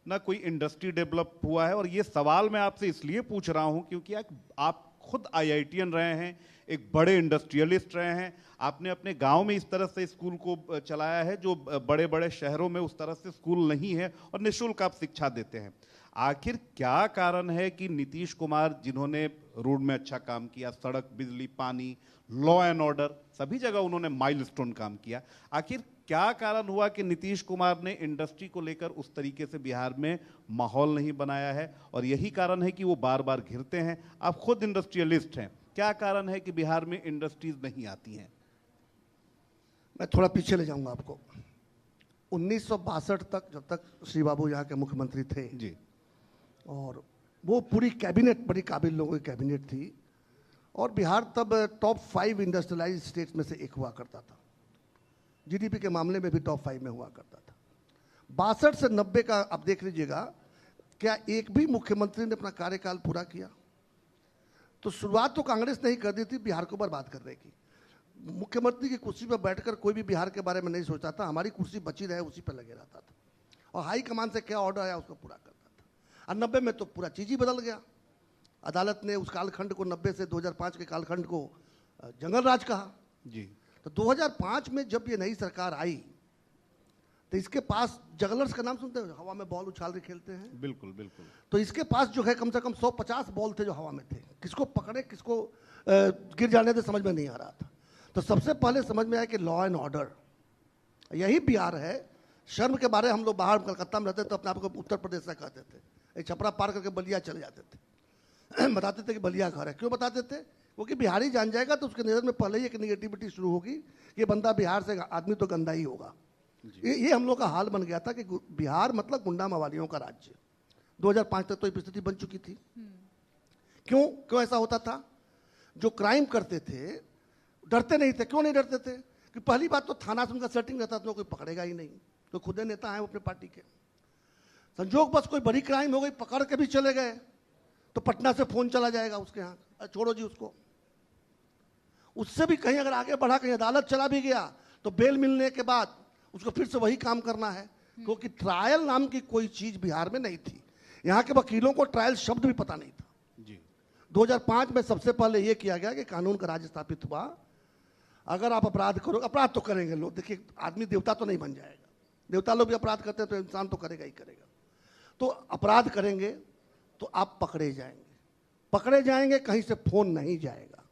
ना कोई इंडस्ट्री डेवलप हुआ है। और ये सवाल मैं आपसे इसलिए पूछ रहा हूँ क्योंकि आप खुद IITian रहे हैं, एक बड़े इंडस्ट्रियलिस्ट रहे हैं, आपने अपने गांव में इस तरह से स्कूल को चलाया है जो बड़े बड़े शहरों में उस तरह से स्कूल नहीं है, और निःशुल्क आप शिक्षा देते हैं। आखिर क्या कारण है कि नीतीश कुमार, जिन्होंने रोड में अच्छा काम किया, सड़क, बिजली, पानी, लॉ एंड ऑर्डर, सभी जगह उन्होंने माइलस्टोन काम किया, आखिर क्या कारण हुआ कि नीतीश कुमार ने इंडस्ट्री को लेकर उस तरीके से बिहार में माहौल नहीं बनाया है? और यही कारण है कि वो बार बार घिरते हैं। आप खुद इंडस्ट्रियलिस्ट हैं, क्या कारण है कि बिहार में इंडस्ट्रीज नहीं आती हैं? मैं थोड़ा पीछे ले जाऊंगा आपको। 1962 तक, जब तक श्री बाबू यहाँ के मुख्यमंत्री थे जी, और वो पूरी कैबिनेट बड़ी काबिल लोगों की कैबिनेट थी, और बिहार तब टॉप 5 इंडस्ट्रियलाइज स्टेट्स में से एक हुआ करता था, GDP के मामले में भी टॉप 5 में हुआ करता था। 62 से 90 का आप देख लीजिएगा, क्या एक भी मुख्यमंत्री ने अपना कार्यकाल पूरा किया? तो शुरुआत तो कांग्रेस ने ही कर दी थी बिहार को बर्बाद करने की। मुख्यमंत्री की कुर्सी पर बैठकर कोई भी बिहार के बारे में नहीं सोचता था, हमारी कुर्सी बची रहे उसी पर लगे रहता था, और हाई कमान से क्या ऑर्डर आया उसको पूरा करता था। और 90 में तो पूरा चीज ही बदल गया। अदालत ने उस कालखंड को, 90 से 2005 के कालखंड को जंगल राज कहा जी। तो 2005 में जब ये नई सरकार आई तो इसके पास, जगलर्स का नाम सुनते हो, हवा में बॉल उछाल के खेलते हैं, बिल्कुल बिल्कुल, तो इसके पास जो है कम से कम 150 बॉल थे जो हवा में थे, किसको पकड़े किसको गिर जाने से समझ में नहीं आ रहा था। तो सबसे पहले समझ में आया कि लॉ एंड ऑर्डर यही बिहार है। शर्म के बारे हम लोग बाहर कलकत्ता में रहते तो अपने आप को उत्तर प्रदेश से कहते थे, एक छपरा पार करके बलिया चले जाते थे बताते थे कि बलिया घर है। क्यों बताते थे? क्योंकि बिहारी जान जाएगा तो उसके नज़र में पहले ही एक निगेटिविटी शुरू होगी, ये बंदा बिहार से आदमी तो गंदा ही होगा। ये हम लोग का हाल बन गया था कि बिहार मतलब गुंडा मवालियों का राज्य। 2005 तक तो ये स्थिति बन चुकी थी। क्यों ऐसा होता था? जो क्राइम करते थे डरते नहीं थे। क्यों नहीं डरते थे? कि पहली बात तो थाना से उनका सेटिंग रहता था, कोई पकड़ेगा ही नहीं, तो खुद नेता हैं अपने पार्टी के। संजोग बस कोई बड़ी क्राइम हो गई, पकड़ के भी चले गए तो पटना से फोन चला जाएगा उसके यहाँ, छोड़ो जी उसको। उससे भी कहीं अगर आगे बढ़ा, कहीं अदालत चला भी गया तो बेल मिलने के बाद उसको फिर से वही काम करना है, क्योंकि ट्रायल नाम की कोई चीज बिहार में नहीं थी। यहाँ के वकीलों को ट्रायल शब्द भी पता नहीं था। 2005 में सबसे पहले यह किया गया कि कानून का राज स्थापित हुआ। अगर आप अपराध करो, अपराध तो करेंगे लोग, देखिए आदमी देवता तो नहीं बन जाएगा, देवता लोग भी अपराध करते हैं तो इंसान तो करेगा ही करेगा। तो अपराध करेंगे तो आप पकड़े जाएंगे, कहीं से फोन नहीं जाएगा।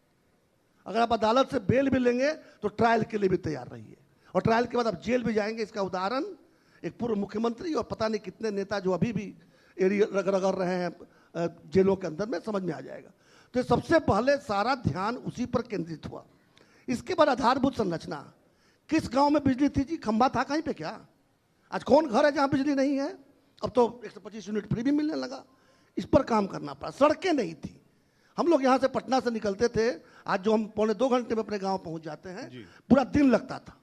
अगर आप अदालत से बेल भी लेंगे तो ट्रायल के लिए भी तैयार रहिए, और ट्रायल के बाद आप जेल भी जाएंगे। इसका उदाहरण एक पूर्व मुख्यमंत्री और पता नहीं कितने नेता जो अभी भी रगड़ रहे हैं जेलों के अंदर में, समझ में आ जाएगा। तो सबसे पहले सारा ध्यान उसी पर केंद्रित हुआ। इसके बाद आधारभूत संरचना। किस गांव में बिजली थी जी? खंभा था कहीं पे क्या? आज कौन घर है जहां बिजली नहीं है? अब तो 125 यूनिट फ्री भी मिलने लगा। इस पर काम करना पड़ा। सड़कें नहीं थी। हम लोग यहाँ से पटना से निकलते थे, आज जो हम 1.25 घंटे में अपने गांव पहुंच जाते हैं, पूरा दिन लगता था।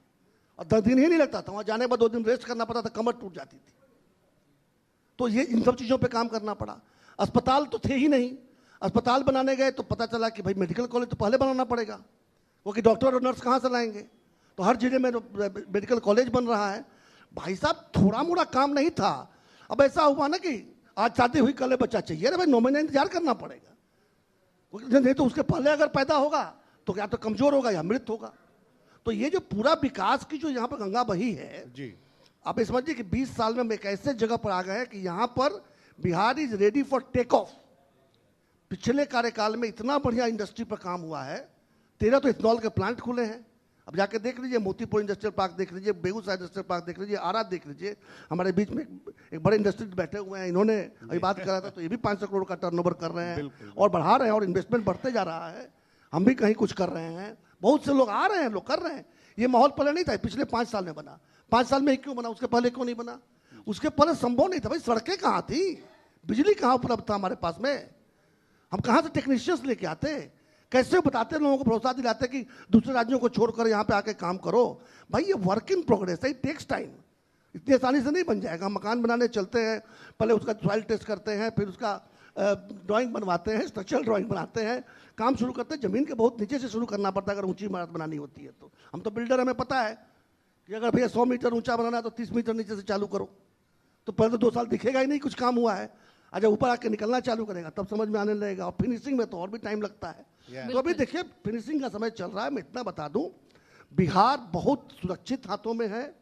और 10 दिन ही नहीं लगता था, वहां जाने के बाद 2 दिन रेस्ट करना पड़ता था, कमर टूट जाती थी। तो ये इन सब चीजों पे काम करना पड़ा। अस्पताल तो थे ही नहीं। अस्पताल बनाने गए तो पता चला कि भाई मेडिकल कॉलेज तो पहले बनाना पड़ेगा, क्योंकि डॉक्टर और नर्स कहाँ से लाएंगे? तो हर जिले में मेडिकल कॉलेज बन रहा है। भाई साहब थोड़ा मोड़ा काम नहीं था। अब ऐसा हुआ ना कि आज शादी हुई, कल बच्चा चाहिए, अरे भाई 9 महीने इंतजार करना पड़ेगा, नहीं तो उसके पहले अगर पैदा होगा तो या तो कमजोर होगा या मृत होगा। तो ये जो पूरा विकास की जो यहाँ पर गंगा बही है जी, आप ये समझिए कि 20 साल में हम एक ऐसे जगह पर आ गए हैं कि यहाँ पर Bihar is ready for take off. पिछले कार्यकाल में इतना बढ़िया इंडस्ट्री पर काम हुआ है। 13 तो इथेनॉल के प्लांट खुले हैं। अब जाके देख लीजिए, मोतीपुर इंडस्ट्रियल पार्क देख लीजिए, बेगूसराय इंडस्ट्रियल पार्क देख लीजिए, आरा देख लीजिए। हमारे बीच में एक बड़े इंडस्ट्री बैठे हुए हैं, इन्होंने अभी बात करा था, तो ये भी 500 करोड़ का टर्नओवर कर रहे हैं और बढ़ा रहे हैं, और इन्वेस्टमेंट बढ़ते जा रहा है। हम भी कहीं कुछ कर रहे हैं, बहुत से लोग आ रहे हैं, लोग कर रहे हैं। ये माहौल पहले नहीं था, पिछले 5 साल में बना। 5 साल में क्यों बना? उसके पहले क्यों नहीं बना? उसके पहले संभव नहीं था भाई। सड़कें कहाँ थी? बिजली कहाँ उपलब्ध था हमारे पास में? हम कहाँ से टेक्नीशियंस लेके आते? कैसे बताते लोगों को, भरोसा दिलाते कि दूसरे राज्यों को छोड़कर यहाँ पे आके काम करो? भाई ये वर्क इन प्रोग्रेस है, टेक्स टाइम। इतनी आसानी से नहीं बन जाएगा। मकान बनाने चलते हैं, पहले उसका सॉइल टेस्ट करते हैं, फिर उसका ड्राइंग बनवाते हैं, स्ट्रक्चरल ड्राइंग बनाते हैं, काम शुरू करते हैं। जमीन के बहुत नीचे से शुरू करना पड़ता है अगर ऊंची इमारत बनानी होती है तो। हम तो बिल्डर, हमें पता है कि अगर भैया 100 मीटर ऊंचा बनाना है तो 30 मीटर नीचे से चालू करो। तो पहले तो 2 साल दिखेगा ही नहीं कुछ काम हुआ है। अच्छा ऊपर आके निकलना चालू करेगा तब समझ में आने लगेगा। और फिनिशिंग में तो और भी टाइम लगता है। तो अभी देखिए फिनिशिंग का समय चल रहा है। मैं इतना बता दूं, बिहार बहुत सुरक्षित हाथों में है,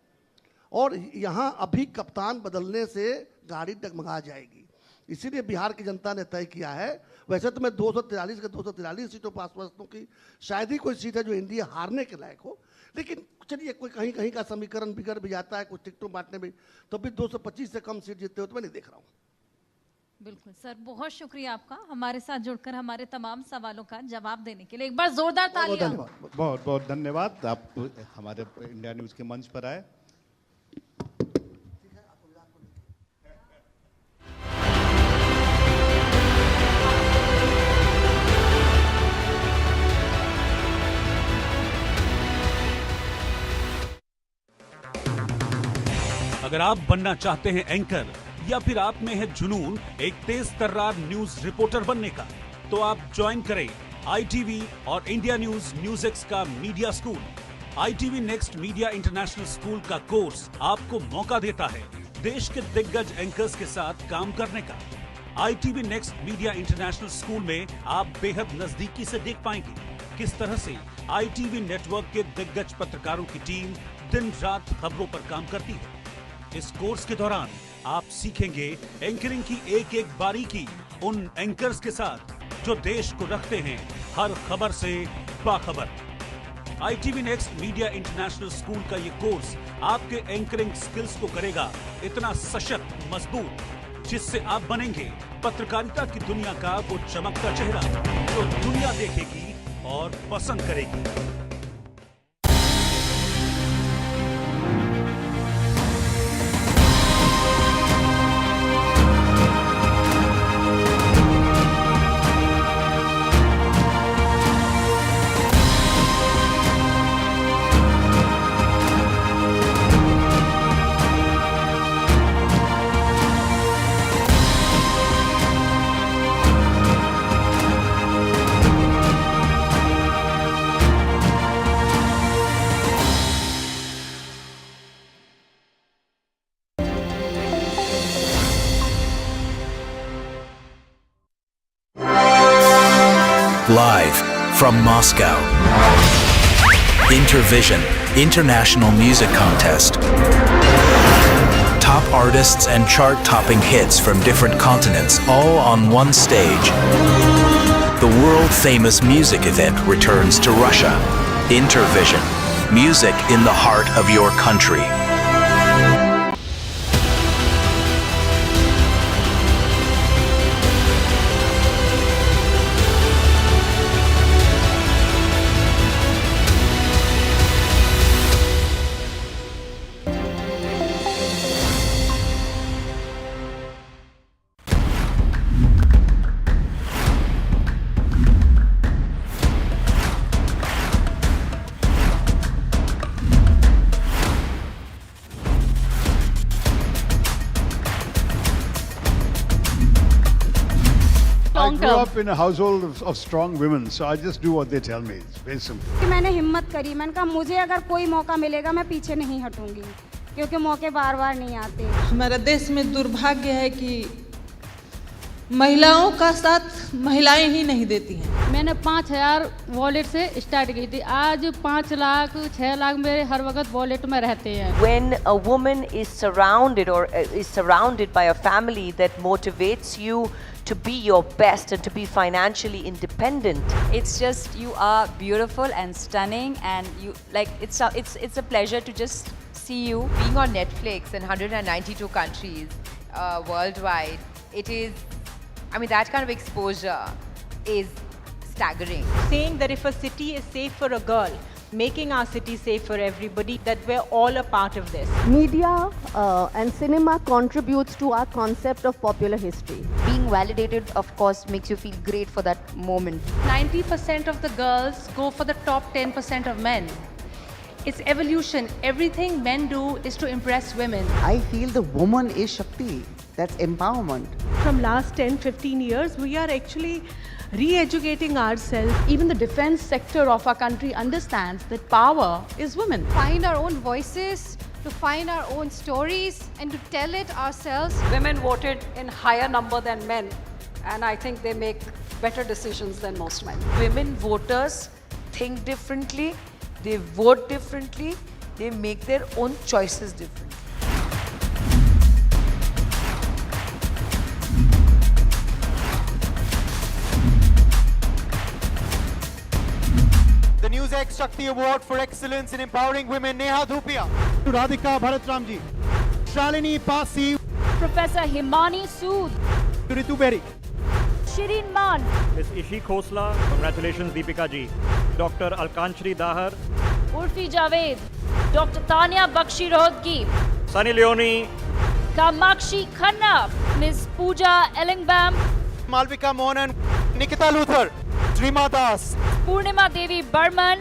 और यहाँ अभी कप्तान बदलने से गाड़ी डगमगा जाएगी। इसीलिए बिहार की जनता ने तय किया है। वैसे तो मैं 243 के 243 सीटों पर आश्वस्त हूँ कि शायद ही कोई सीट है जो एनडीए हारने के लायक हो, लेकिन चलिए कोई कहीं कहीं का समीकरण बिगड़ भी जाता है, कुछ टिकटों बांटने में, तो भी 225 से कम सीट जीतते हो तो मैं नहीं देख रहा हूँ। बिल्कुल सर, बहुत शुक्रिया आपका हमारे साथ जुड़कर हमारे तमाम सवालों का जवाब देने के लिए। एक बार जोरदार तालियां। बहुत बहुत धन्यवाद, आप हमारे इंडिया न्यूज के मंच पर आए। अगर आप बनना चाहते हैं एंकर, या फिर आप में है जुनून एक तेज तर्रार न्यूज रिपोर्टर बनने का, तो आप ज्वाइन करें ITV और इंडिया NewsX का media school. ITV next media international school का कोर्स आपको मौका देता है देश के दिग्गज एंकर्स के साथ काम करने का। ITV next media international school में आप बेहद नजदीकी से देख पाएंगे किस तरह से ITV नेटवर्क के दिग्गज पत्रकारों की टीम दिन रात खबरों पर काम करती है। इस कोर्स के दौरान आप सीखेंगे एंकरिंग की एक एक बारीकी उन एंकर्स के साथ जो देश को रखते हैं हर खबर से बाखबर। ITV next media international school का ये कोर्स आपके एंकरिंग स्किल्स को करेगा इतना सशक्त, मजबूत, जिससे आप बनेंगे पत्रकारिता की दुनिया का वो चमकता चेहरा जो दुनिया देखेगी और पसंद करेगी। Live from Moscow, Intervision International Music Contest. Top artists and chart-topping hits from different continents, all on one stage. The world-famous music event returns to Russia. Intervision, music in the heart of your country. I grew up in a household of strong women, so I just do what they tell me. It's very simple. मैंने हिम्मत करी, मैंने कहा मुझे अगर कोई मौका मिलेगा मैं पीछे नहीं हटूंगी, क्योंकि मौके बार बार नहीं आते। हमारे देश में दुर्भाग्य है कि महिलाओं का साथ महिलाएं ही नहीं देती हैं। मैंने 5,000 वॉलेट से स्टार्ट की थी, आज 5 लाख 6 लाख मेरे हर वक्त वॉलेट में रहते हैं। When a woman is surrounded by a family that motivates you to be your best and to be financially independent. It's just you are beautiful and stunning, and you like it's a pleasure to just see you. Being on Netflix in 192 countries worldwide, it is, I mean, that kind of exposure is staggering. Saying that if a city is safe for a girl, making our city safe for everybody, that we're all a part of this. Media and cinema contributes to our concept of popular history. Being validated, of course, makes you feel great for that moment. 90% of the girls go for the top 10% of men. It's evolution. Everything men do is to impress women. I feel the woman is Shakti. That's empowerment. From last 10-15 years, we are actually re-educating ourselves. Even the defense sector of our country understands that power is women. Find our own voices, to find our own stories and to tell it ourselves. Women voted in higher number than men, and I think they make better decisions than most men. Women voters think differently, they vote differently, they make their own choices differently. The NewsX Shakti Award for Excellence in Empowering Women, Neha Dhupia. To Radhika Bharatramji. Shalini Pasi. Professor Himani Sood. To Ritu Berry. Shireen Man. Ms. Ishi Khosla. Congratulations, Deepika ji. Dr. Alkanchri Dahar. Urfi Javed. Dr. Tanya Bakshi Rohadgi. Sunny Leone. Kamakshi Khanna. Ms. Pooja Ellingbam. Malvika Mohanan. Nikita Luther. Srima Das. Purnima Devi Burman.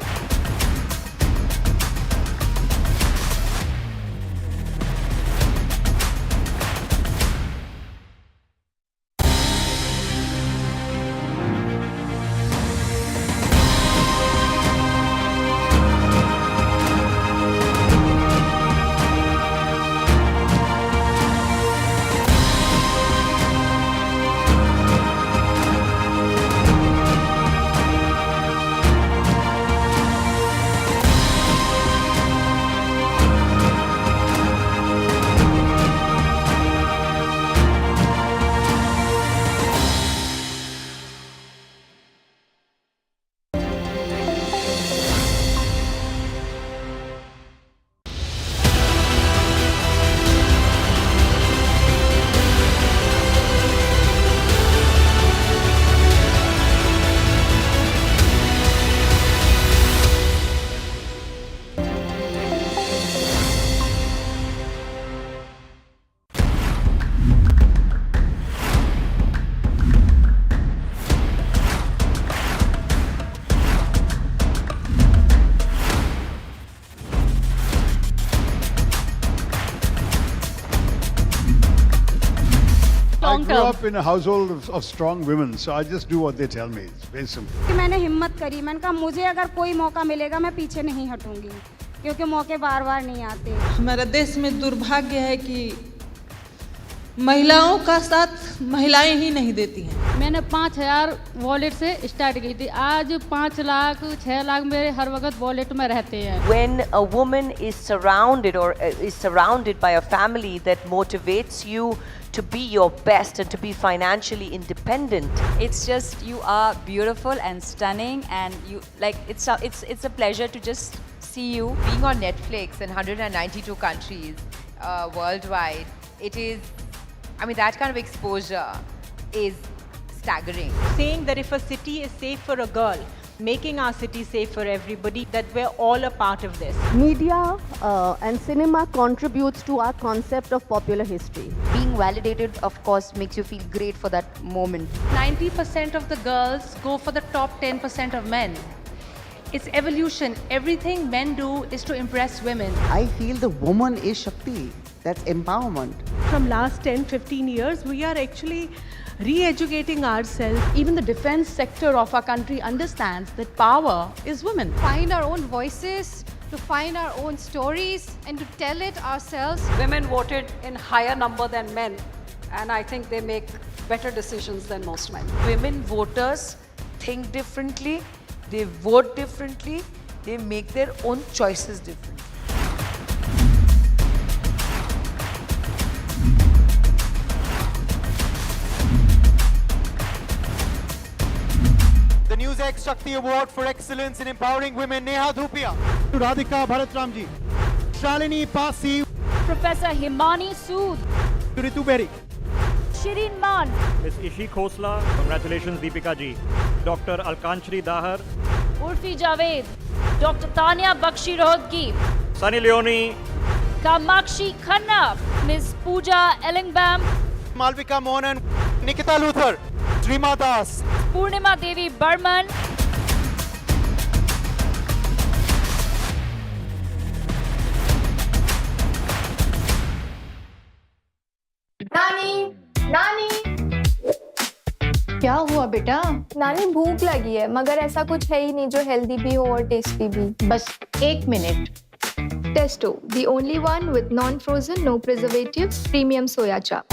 long I grew term. up in a household of strong women, so I just do what they tell me. It's very simple. कि मैंने हिम्मत करी, मैंने कहा मुझे अगर कोई मौका मिलेगा मैं पीछे नहीं हटूंगी क्योंकि मौके बार बार नहीं आते। हमारे देश में दुर्भाग्य है कि महिलाओं का साथ महिलाएं ही नहीं देती हैं। मैंने 5,000 वॉलेट से स्टार्ट की थी, आज 5 लाख 6 लाख मेरे हर वक्त वॉलेट में रहते हैं। When a woman is surrounded by a family that motivates you to be your best and to be financially independent, It's just you are beautiful and stunning, and you like it's a pleasure to just see you. Being on Netflix in 192 countries worldwide, it is, I mean, that kind of exposure is staggering. Saying that if a city is safe for a girl, making our city safe for everybody, that we're all a part of this. Media and cinema contributes to our concept of popular history. Being validated, of course, makes you feel great for that moment. 90% of the girls go for the top 10% of men. It's evolution. Everything men do is to impress women. I feel the woman is Shakti. That's empowerment. From last 10-15 years, we are actually re-educating ourselves. Even the defense sector of our country understands that power is women. Find our own voices, to find our own stories and to tell it ourselves. Women voted in higher number than men, and I think they make better decisions than most men. Women voters think differently, they vote differently, they make their own choices differently. The NewsX Shakti Award for Excellence in Empowering Women, Neha Dhupia, to Radhika Bharatramji, Shalini Pasi, Professor Himani Sood, to Ritu Berry, Shireen Man, Miss Ishi Khosla, congratulations Deepika ji. Dr. Alkanchri Dahar, Urfi Javed, Dr. Tanya Bakshi Rohadki, Sunny Leone, Kamakshi Khanna, Ms. Pooja Ellingbam, Malvika Mohanan, Nikita Luther, Srima Das, Purnima Devi Burman, नानी नानी क्या हुआ बेटा? नानी भूख लगी है मगर ऐसा कुछ है ही नहीं जो हेल्दी भी हो और टेस्टी भी। बस 1 minute. Testo, the only one with non-frozen, no preservatives, premium soya chap.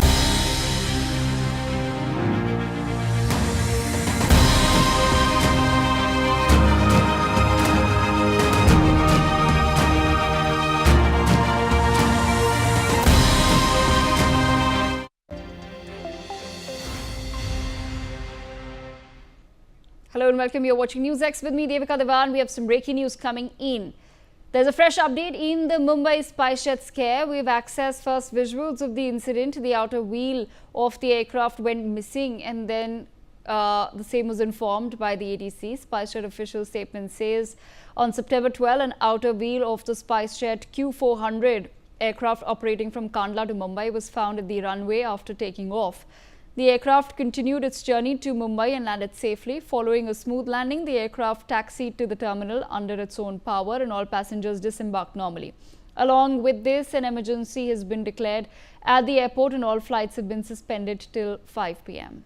Hello and welcome. You're watching NewsX with me, Devika Devan. We have some breaking news coming in. There's a fresh update in the Mumbai SpiceJet scare. We've accessed first visuals of the incident. The outer wheel of the aircraft went missing, and then the same was informed by the ATC. SpiceJet official statement says on September 12, an outer wheel of the SpiceJet Q400 aircraft operating from Kandla to Mumbai was found at the runway after taking off. The aircraft continued its journey to Mumbai and landed safely. Following a smooth landing, the aircraft taxied to the terminal under its own power and all passengers disembarked normally. Along with this, an emergency has been declared at the airport and all flights have been suspended till 5 p.m.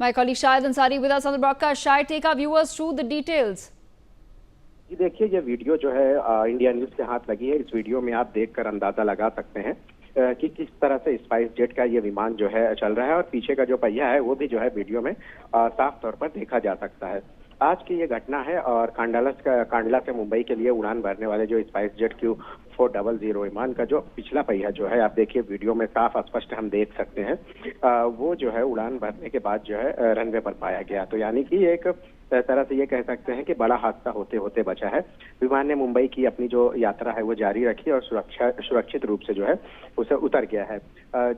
My colleague Shahid Ansari with us on the broadcast. Shahid, take our viewers through the details. जी देखिए, ये video जो है India news के हाथ लगी है। इस video में आप देखकर अंदाजा लगा सकते हैं कि किस तरह से स्पाइस जेट का ये विमान जो है चल रहा है और पीछे का जो पहिया है वो भी जो है वीडियो में साफ तौर पर देखा जा सकता है। आज की ये घटना है और कांडला से मुंबई के लिए उड़ान भरने वाले जो स्पाइस जेट Q400 विमान का जो पिछला पहिया जो है आप देखिए वीडियो में साफ स्पष्ट हम देख सकते हैं, वो जो है उड़ान भरने के बाद जो है रनवे पर पाया गया। तो यानी कि एक तरह से ये कह सकते हैं कि बड़ा हादसा होते होते बचा है। विमान ने मुंबई की अपनी जो यात्रा है वो जारी रखी और सुरक्षित रूप से जो है उसे उतर गया है,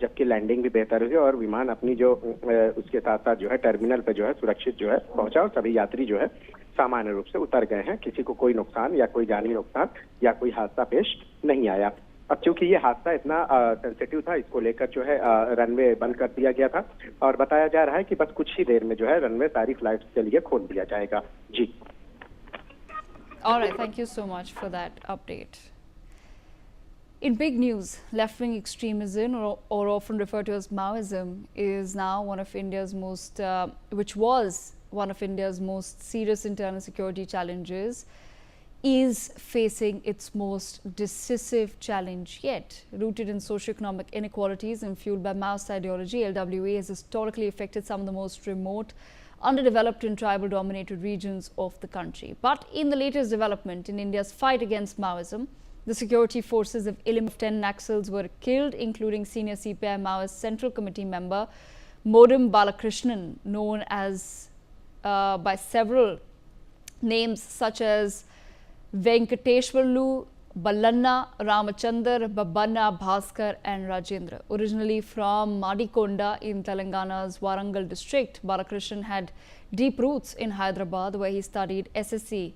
जबकि लैंडिंग भी बेहतर हुई और विमान अपनी जो उसके साथ साथ जो है टर्मिनल पे जो है सुरक्षित जो है पहुंचा और सभी यात्री जो है सामान्य रूप से उतर गए हैं। किसी को कोई नुकसान या कोई जानी नुकसान या कोई हादसा पेश नहीं आया। अब चूंकि ये हादसा इतना सेंसिटिव था, इसको लेकर जो है रनवे बंद कर दिया गया था और बताया जा रहा है कि बस कुछ ही देर में जो है रनवे सारी फ्लाइट्स के लिए खोल दिया जाएगा। जी। All right, thank you so much for that update. In big news, left-wing extremism, or often referred to as Maoism, is now one of India's most, which was one of India's most serious internal security challenges, is facing its most decisive challenge yet. Rooted in socioeconomic inequalities and fueled by Maoist ideology, LWA has historically affected some of the most remote, underdeveloped and tribal-dominated regions of the country. But in the latest development in India's fight against Maoism, the security forces of 10 Naxals were killed, including senior CPI Maoist Central Committee member Modem Balakrishnan, known as by several names such as Venkateshwarlu, Ballanna, Ramachandar, Babbanna, Bhaskar and Rajendra. Originally from Madikonda in Telangana's Warangal district, Balakrishnan had deep roots in Hyderabad, where he studied SSC.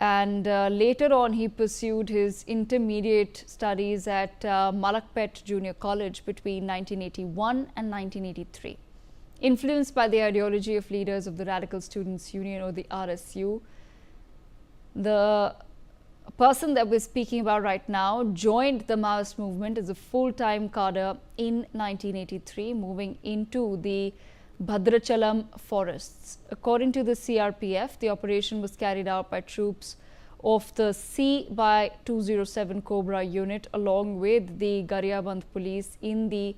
And later on, he pursued his intermediate studies at Malakpet Junior College between 1981 and 1983. Influenced by the ideology of leaders of the Radical Students' Union, or the RSU, the person that we're speaking about right now joined the Maoist movement as a full-time cadre in 1983, moving into the Bhadrachalam forests. According to the CRPF, the operation was carried out by troops of the C by 207 Cobra unit along with the Gariaband police in the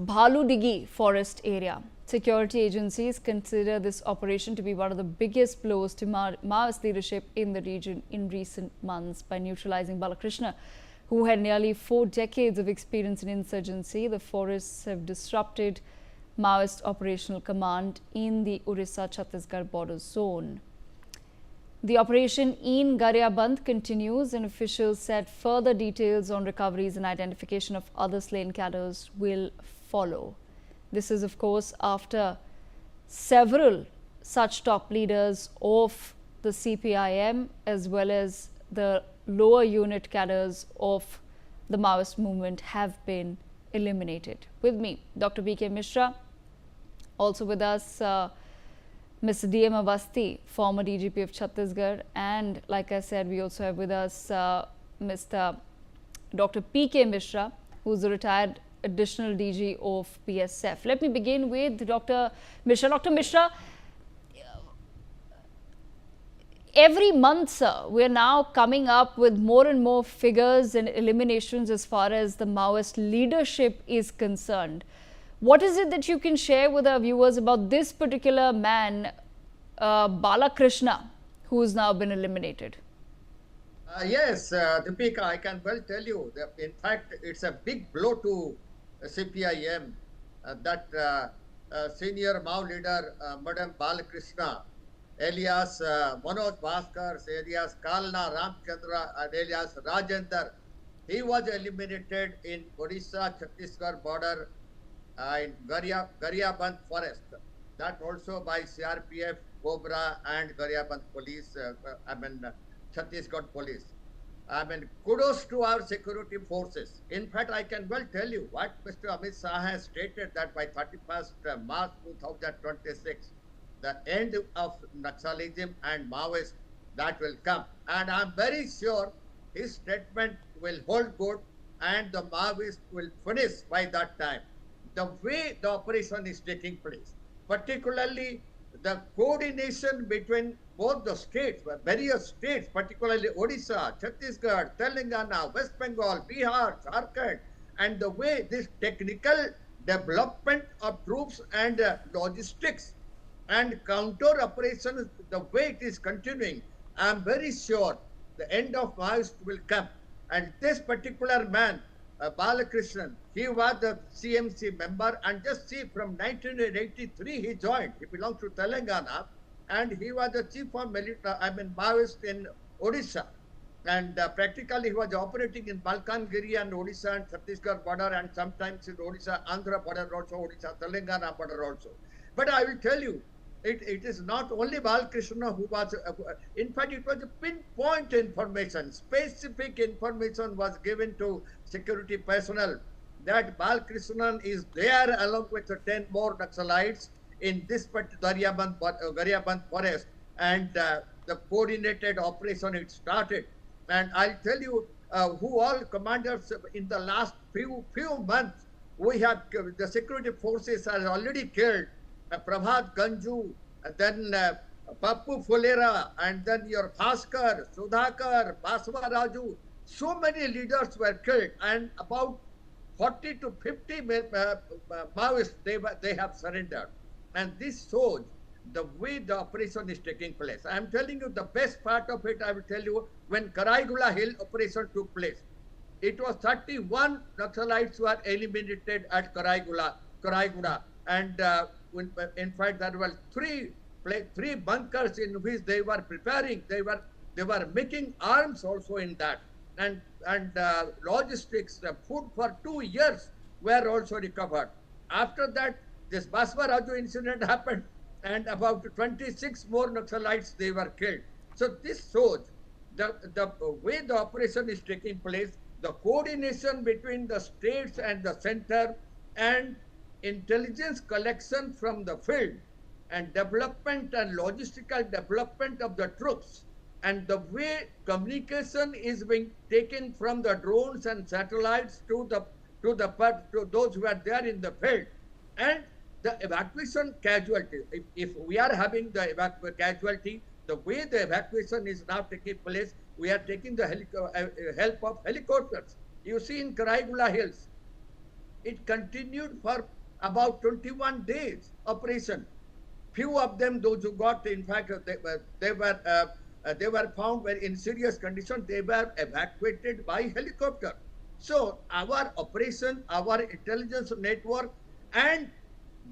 Bhaludigi forest area. Security agencies consider this operation to be one of the biggest blows to Maoist leadership in the region in recent months. By neutralizing Balakrishna, who had nearly 4 decades of experience in insurgency, the forests have disrupted Maoist operational command in the Orissa-Chhattisgarh border zone. The operation in Gariaband continues, and officials said further details on recoveries and identification of other slain cadres will follow. This is, of course, after several such top leaders of the CPIM as well as the lower unit cadres of the Maoist movement have been eliminated. With me, Dr. B.K. Mishra. Also with us, Mr. D.M. Awasthi, former DGP of Chhattisgarh, and like I said, we also have with us Mr. Dr. P.K. Mishra, who's a retired additional DG of PSF. Let me begin with Dr. Mishra. Dr. Mishra, every month, sir, we are now coming up with more and more figures and eliminations as far as the Maoist leadership is concerned. What is it that you can share with our viewers about this particular man, Balakrishna, who has now been eliminated? Yes, Deepika, I can well tell you that in fact it's a big blow to CPIM that senior Mao leader Madam Balakrishna, alias Manoj Bhaskar, alias Kalna Ramchandra, and alias Rajendra, he was eliminated in Orissa-Chhattisgarh border in Gariaband forest. That also by CRPF, Cobra and Gariaband police, Chhattisgarh police. Kudos to our security forces. In fact, I can well tell you what Mr. Amit Shah has stated, that by 31st March 2026, the end of Naxalism and Maoist, that will come. And I'm very sure his statement will hold good and the Maoists will finish by that time. The way the operation is taking place, particularly the coordination between both the states, various states, particularly Odisha, Chhattisgarh, Telangana, West Bengal, Bihar, Jharkhand, and the way this technical development of troops and logistics and counter operations, the way it is continuing, I am very sure the end of Maoist will come. And this particular man, Balakrishnan, he was the CMC member, and just see, from 1983 he joined. He belongs to Telangana, and he was the chief of Maoist in Odisha. And practically he was operating in Malkangiri and Odisha and Chhattisgarh border, and sometimes in Odisha, Andhra border also, Odisha, Telangana border also. But I will tell you, it is not only Balakrishna who was, in fact, it was a pinpoint information, specific information was given to security personnel that Balakrishnan is there along with 10 more Naxalites in this Gariaband forest, and the coordinated operation it started. And I'll tell you, who all commanders in the last few months, we have, the security forces have already killed Prabhat Ganju, then Pappu Fulera, and then your Bhaskar, Sudhakar, Baswa Raju. So many leaders were killed, and about 40 to 50 Maoists, they have surrendered. And this shows the way the operation is taking place. I am telling you the best part of it, I will tell you, when Karaigula Hill operation took place, it was 31 Naxalites were eliminated at Karaigula, and in fact there were three bunkers in which they were preparing. They were making arms also in that, and logistics, food for 2 years were also recovered. After that, this Baswa Raju incident happened, and about 26 more Naxalites, they were killed. So this shows the way the operation is taking place, the coordination between the states and the center, and intelligence collection from the field, and development and logistical development of the troops, and the way communication is being taken from the drones and satellites to those who are there in the field, and the evacuation casualty. If we are having the casualty, the way the evacuation is now taking place, we are taking the help of helicopters. You see in Karaigula Hills, it continued for about 21 days operation. Few of them, those who got, in fact, they were found were in serious condition. They were evacuated by helicopter. So our operation, our intelligence network, and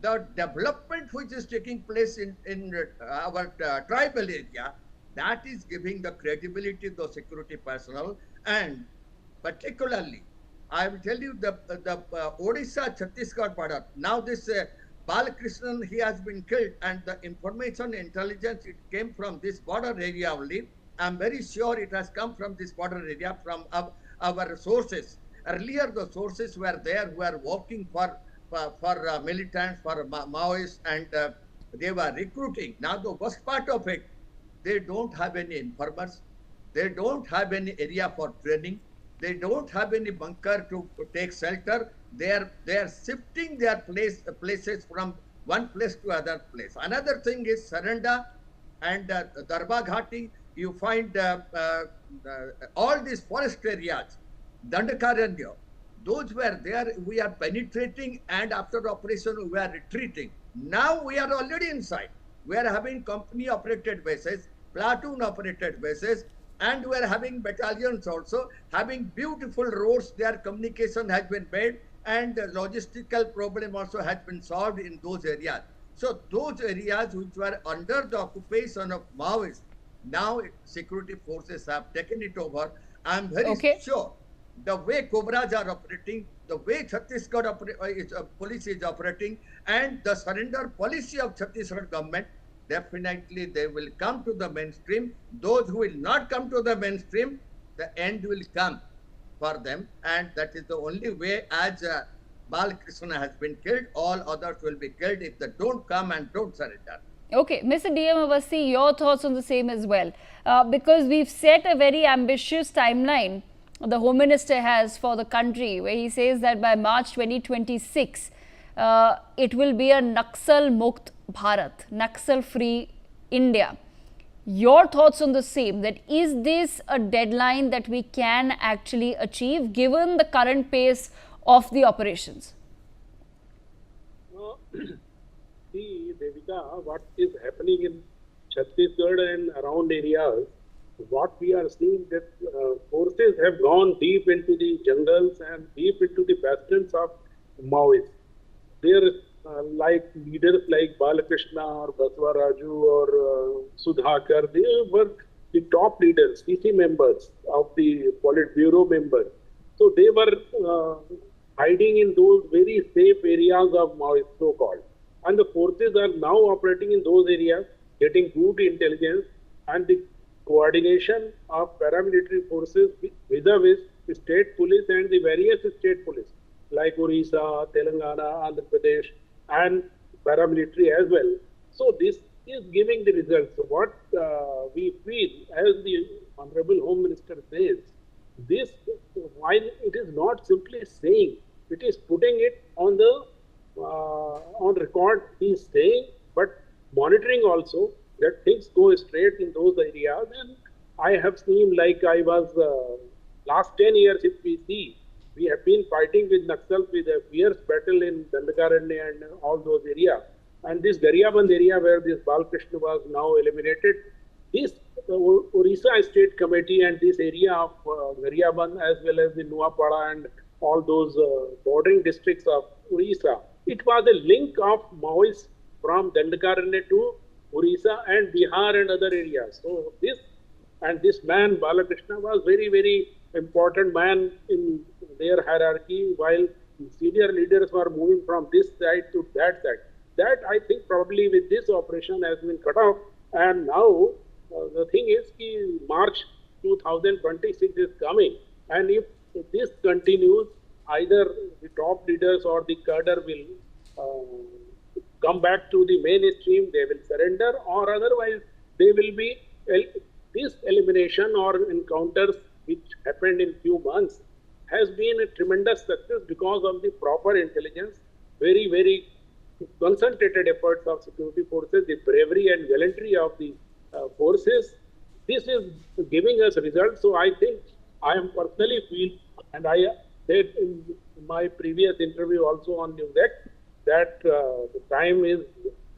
the development which is taking place in our tribal area, that is giving the credibility to the security personnel. And particularly, I will tell you the Odisha Chhattisgarh border. Now this Balakrishnan, he has been killed, and the information intelligence, it came from this border area only. I'm very sure it has come from this border area, from our sources. Earlier, the sources were there who were working for militants, for Maoists, and they were recruiting. Now the worst part of it, they don't have any informers, they don't have any area for training, they don't have any bunker to take shelter. They are shifting their places from one place to other place. Another thing is Saranda and Darba Ghati. You find all these forest areas, Dandakaranya, those were there. We are penetrating, and after operation we are retreating. Now we are already inside. We are having company operated bases, platoon operated bases, and we are having battalions also, having beautiful roads. Their communication has been made, and the logistical problem also has been solved in those areas. So those areas which were under the occupation of Maoists, now security forces have taken it over. I am very sure the way Cobras are operating, the way Chhattisgarh police is operating, and the surrender policy of Chhattisgarh government, definitely they will come to the mainstream. Those who will not come to the mainstream, the end will come for them, and that is the only way. As Balakrishna has been killed, all others will be killed if they don't come and don't surrender. Okay, Mr. DM Awasthi, your thoughts on the same as well, because we've set a very ambitious timeline the Home Minister has for the country, where he says that by March 2026, it will be a Naxal Mukt Bharat, Naxal free India. Your thoughts on the same, that is this a deadline that we can actually achieve given the current pace of the operations? See, Devika, what is happening in Chhattisgarh and around areas, what we are seeing that forces have gone deep into the jungles and deep into the bastions of Maoists. There like leaders like Balakrishna or Baswa Raju or Sudhakar, they were the top leaders, CC members of the Politburo members. So they were hiding in those very safe areas of Maoist, so-called. And the forces are now operating in those areas, getting good intelligence, and the coordination of paramilitary forces vis-a-vis the state police and the various state police like Orissa, Telangana, Andhra Pradesh, and paramilitary as well. So this is giving the results. What we feel, as the Honorable Home Minister says, this, while it is not simply saying, it is putting it on the on record. He is saying, but monitoring also that things go straight in those areas. And I have seen, like I was last 10 years, if we see, we have been fighting with Naxal with a fierce battle in Dandakaranya and all those areas. And this Gariaband area where this Balkrishna was now eliminated, this Orissa State Committee and this area of Gariaband as well as the Nuapada and all those bordering districts of Orissa, it was a link of Maoists from Dandakaranya to Orissa and Bihar and other areas. So this man Balakrishna was very, very important man in their hierarchy, while senior leaders were moving from this side to that side. That I think probably with this operation has been cut off, and now the thing is March 2026 is coming, and if this continues, either the top leaders or the cadre will come back to the mainstream, they will surrender, or otherwise they will be this elimination or encounters which happened in few months has been a tremendous success because of the proper intelligence, very, very concentrated efforts of security forces, the bravery and gallantry of the forces. This is giving us results. So I think I am personally feel, and I said in my previous interview also on NewsX, that the time is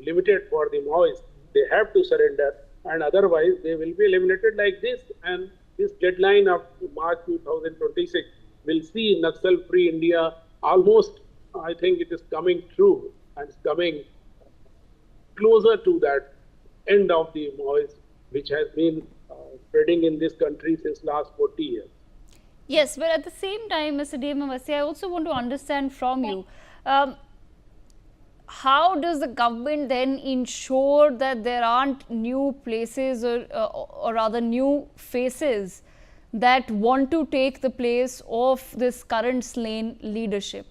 limited for the Maoists. They have to surrender, and otherwise they will be eliminated like this. And this deadline of March 2026 will see Naxal-free India almost, I think it is coming true and it's coming closer to that end of the Maoist, which has been spreading in this country since last 40 years. Yes, but at the same time, Mr. Devamasi, I also want to understand from you, how does the government then ensure that there aren't new places or rather new faces that want to take the place of this current slain leadership?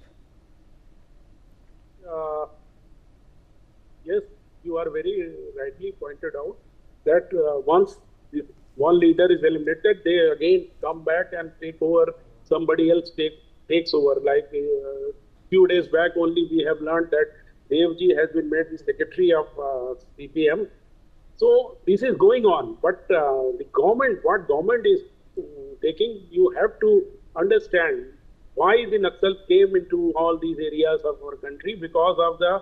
Yes, you are very rightly pointed out that once this one leader is eliminated, they again come back and take over, somebody else takes over. Like few days back only we have learned that Devji has been made the secretary of CPM. So this is going on, but the government, what government is taking, you have to understand why the Naxal came into all these areas of our country, because of the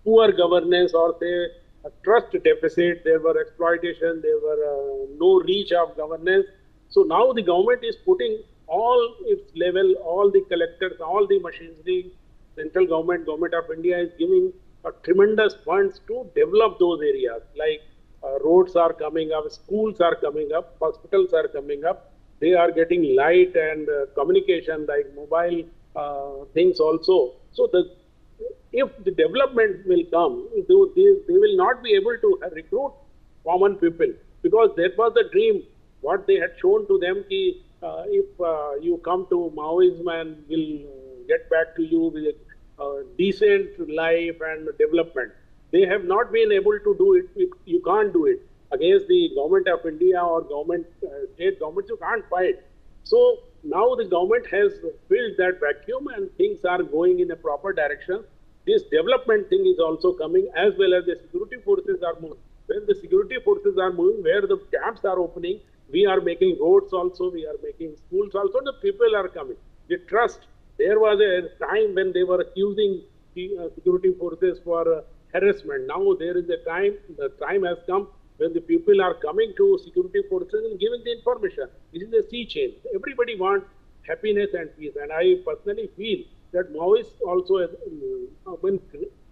poor governance, or say a trust deficit. There were exploitation, there were no reach of governance. So now the government is putting all its level, all the collectors, all the machinery, central government, government of India is giving a tremendous funds to develop those areas. Like roads are coming up, schools are coming up, hospitals are coming up. They are getting light and communication, like mobile things also. So if the development will come, they will not be able to recruit common people, because that was the dream, what they had shown to them, ki, if you come to Maoism and will get back to you with a decent life and development. They have not been able to do it. You can't do it against the government of India or government, state governments. You can't fight. So now the government has filled that vacuum and things are going in a proper direction. This development thing is also coming, as well as the security forces are moving. When the security forces are moving, where the camps are opening, we are making roads also, we are making schools also, the people are coming. The trust. There was a time when they were accusing the security forces for harassment. Now there is a time, the time has come when the people are coming to security forces and giving the information. This is a sea change. Everybody wants happiness and peace. And I personally feel that Maoists also, when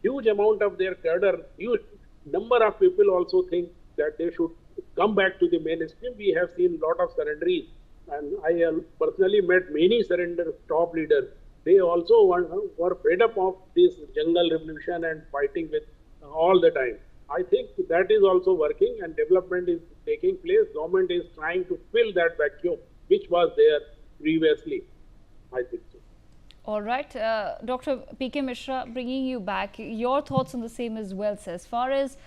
huge amount of their cadre, huge number of people also think that they should come back to the mainstream. We have seen a lot of surrenderies, and I personally met many surrender top leaders. They also were fed up of this jungle revolution and fighting with all the time. I think that is also working, and development is taking place. Government is trying to fill that vacuum which was there previously. I think so. All right, Dr. P.K. Mishra, bringing you back, your thoughts on the same as well, sir. As far as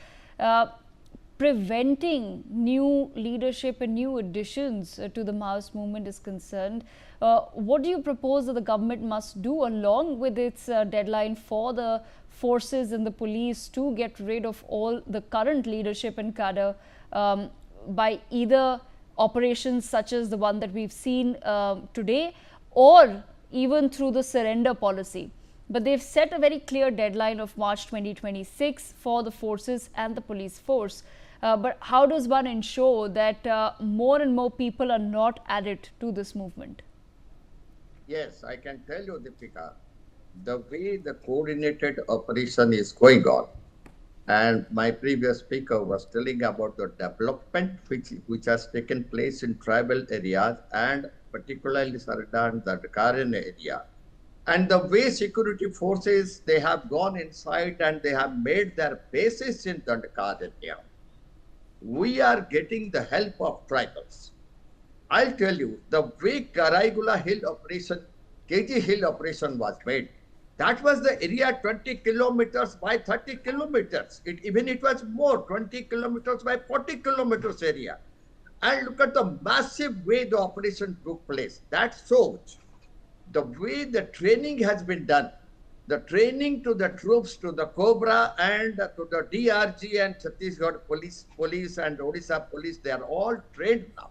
preventing new leadership and new additions to the Maoist movement is concerned, what do you propose that the government must do along with its deadline for the forces and the police to get rid of all the current leadership and cadre by either operations such as the one that we've seen today, or even through the surrender policy? But they've set a very clear deadline of March 2026 for the forces and the police force. But how does one ensure that more and more people are not added to this movement? Yes, I can tell you, Deepika, the way the coordinated operation is going on, and my previous speaker was telling about the development which has taken place in tribal areas and particularly Sardar the Karen area. And the way security forces, they have gone inside and they have made their bases in Dandakar area. We are getting the help of tribals. I'll tell you, the way Karaigula Hill operation, KG Hill operation was made, that was the area 20 kilometers by 30 kilometers. Even it was more, 20 kilometers by 40 kilometers area. And look at the massive way the operation took place. That shows the way the training has been done. The training to the troops, to the Cobra and to the DRG and Chhattisgarh police and Odisha police, they are all trained now.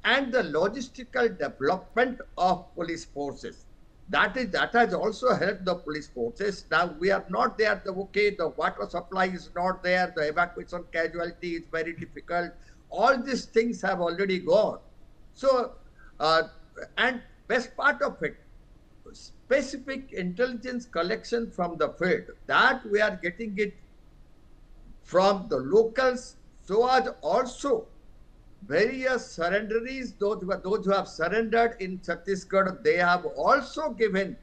And the logistical development of police forces, that has also helped the police forces. Now we are not there, the water supply is not there, the evacuation casualty is very difficult. All these things have already gone. So, and best part of it, specific intelligence collection from the field, that we are getting it from the locals, so as also various surrenderies, those who have surrendered in Chhattisgarh, they have also given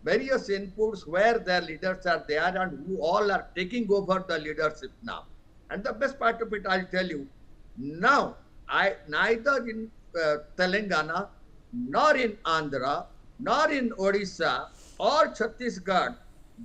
various inputs where their leaders are there and who all are taking over the leadership now. And the best part of it, I'll tell you, now, neither in Telangana, nor in Andhra, nor in Odisha or Chhattisgarh,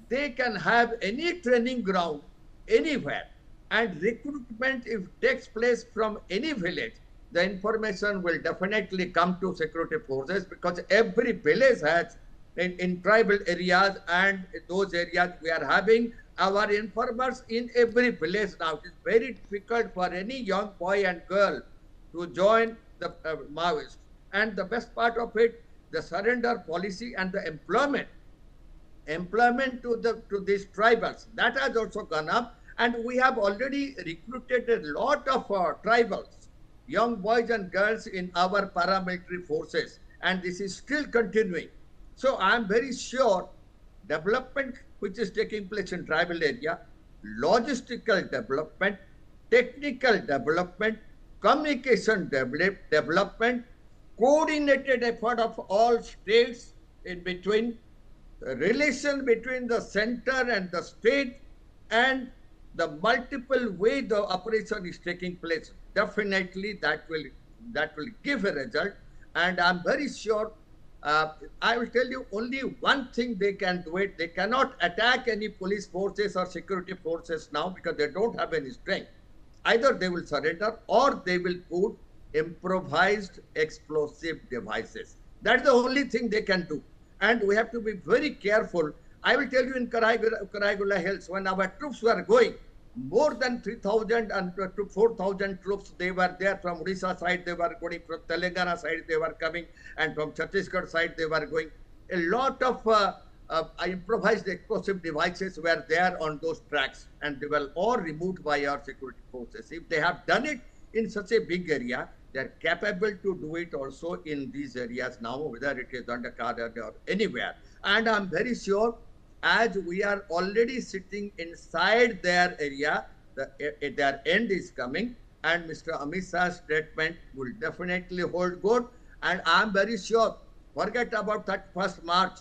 they can have any training ground anywhere. And recruitment, if takes place from any village, the information will definitely come to security forces, because every village has, in tribal areas and those areas, we are having our informers in every village now. It is very difficult for any young boy and girl to join the Maoists. And the best part of it, the surrender policy and the employment to these tribals, that has also gone up. And we have already recruited a lot of tribals, young boys and girls in our paramilitary forces. And this is still continuing. So I am very sure development which is taking place in tribal area, logistical development, technical development, communication development, coordinated effort of all states in between, relation between the center and the state, and the multiple way the operation is taking place. Definitely that will give a result. And I'm very sure, I will tell you only one thing they can do it. They cannot attack any police forces or security forces now, because they don't have any strength. Either they will surrender or they will put improvised explosive devices. That's the only thing they can do. And we have to be very careful. I will tell you, in Karaigula Hills, when our troops were going, more than 3,000 and 4,000 troops, they were there from Odisha side, they were going from Telangana side, they were coming, and from Chhattisgarh side, they were going. A lot of improvised explosive devices were there on those tracks, and they were all removed by our security forces. If they have done it in such a big area, they are capable to do it also in these areas now, whether it is Dandakar or anywhere. And I'm very sure, as we are already sitting inside their area, their end is coming, and Mr. Amit Shah's statement will definitely hold good. And I'm very sure, forget about 31st March,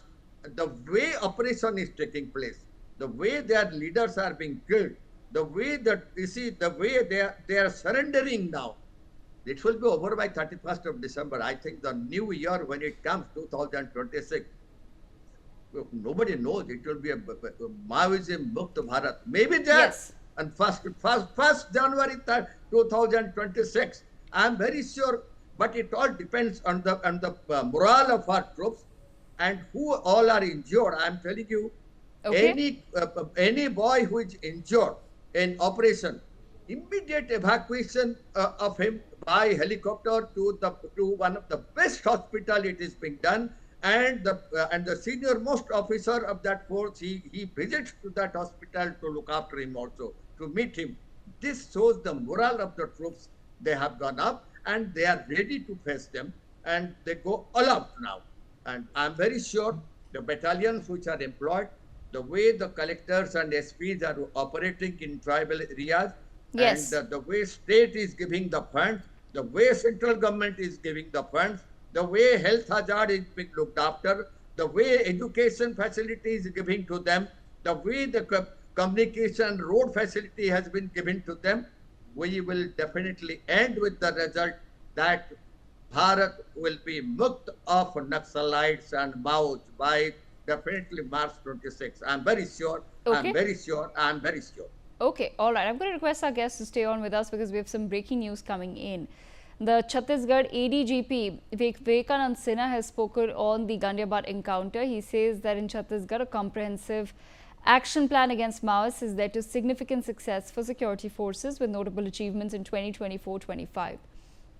the way operation is taking place, the way their leaders are being killed, the way that you see, the way they are surrendering now, it will be over by 31st of December. I think the new year, when it comes, 2026, nobody knows. It will be a Maoism Mukta Bharat. Maybe there and 1st January 2026. I am very sure, but it all depends on the morale of our troops and who all are injured. I am telling you, any boy who is injured in operation, immediate evacuation of him by helicopter to one of the best hospital. It is being done, and the senior most officer of that force, he visits to that hospital to look after him also, to meet him. This shows the morale of the troops. They have gone up and they are ready to face them, and they go all out now. And I'm very sure the battalions which are employed, the way the collectors and SPs are operating in tribal areas, yes, and the way state is giving the funds, the way central government is giving the funds, the way health hazard is being looked after, the way education facility is giving to them, the way the communication road facility has been given to them, we will definitely end with the result that Bharat will be mukt of Naxalites and Maoists by definitely March 26. I'm very sure. I'm very sure. I'm very sure. Okay, all right. I'm going to request our guests to stay on with us because we have some breaking news coming in. The Chhattisgarh ADGP Vivekanand Sinha has spoken on the Gandhiabad encounter. He says that in Chhattisgarh, a comprehensive action plan against Maoists has led to significant success for security forces with notable achievements in 2024-25.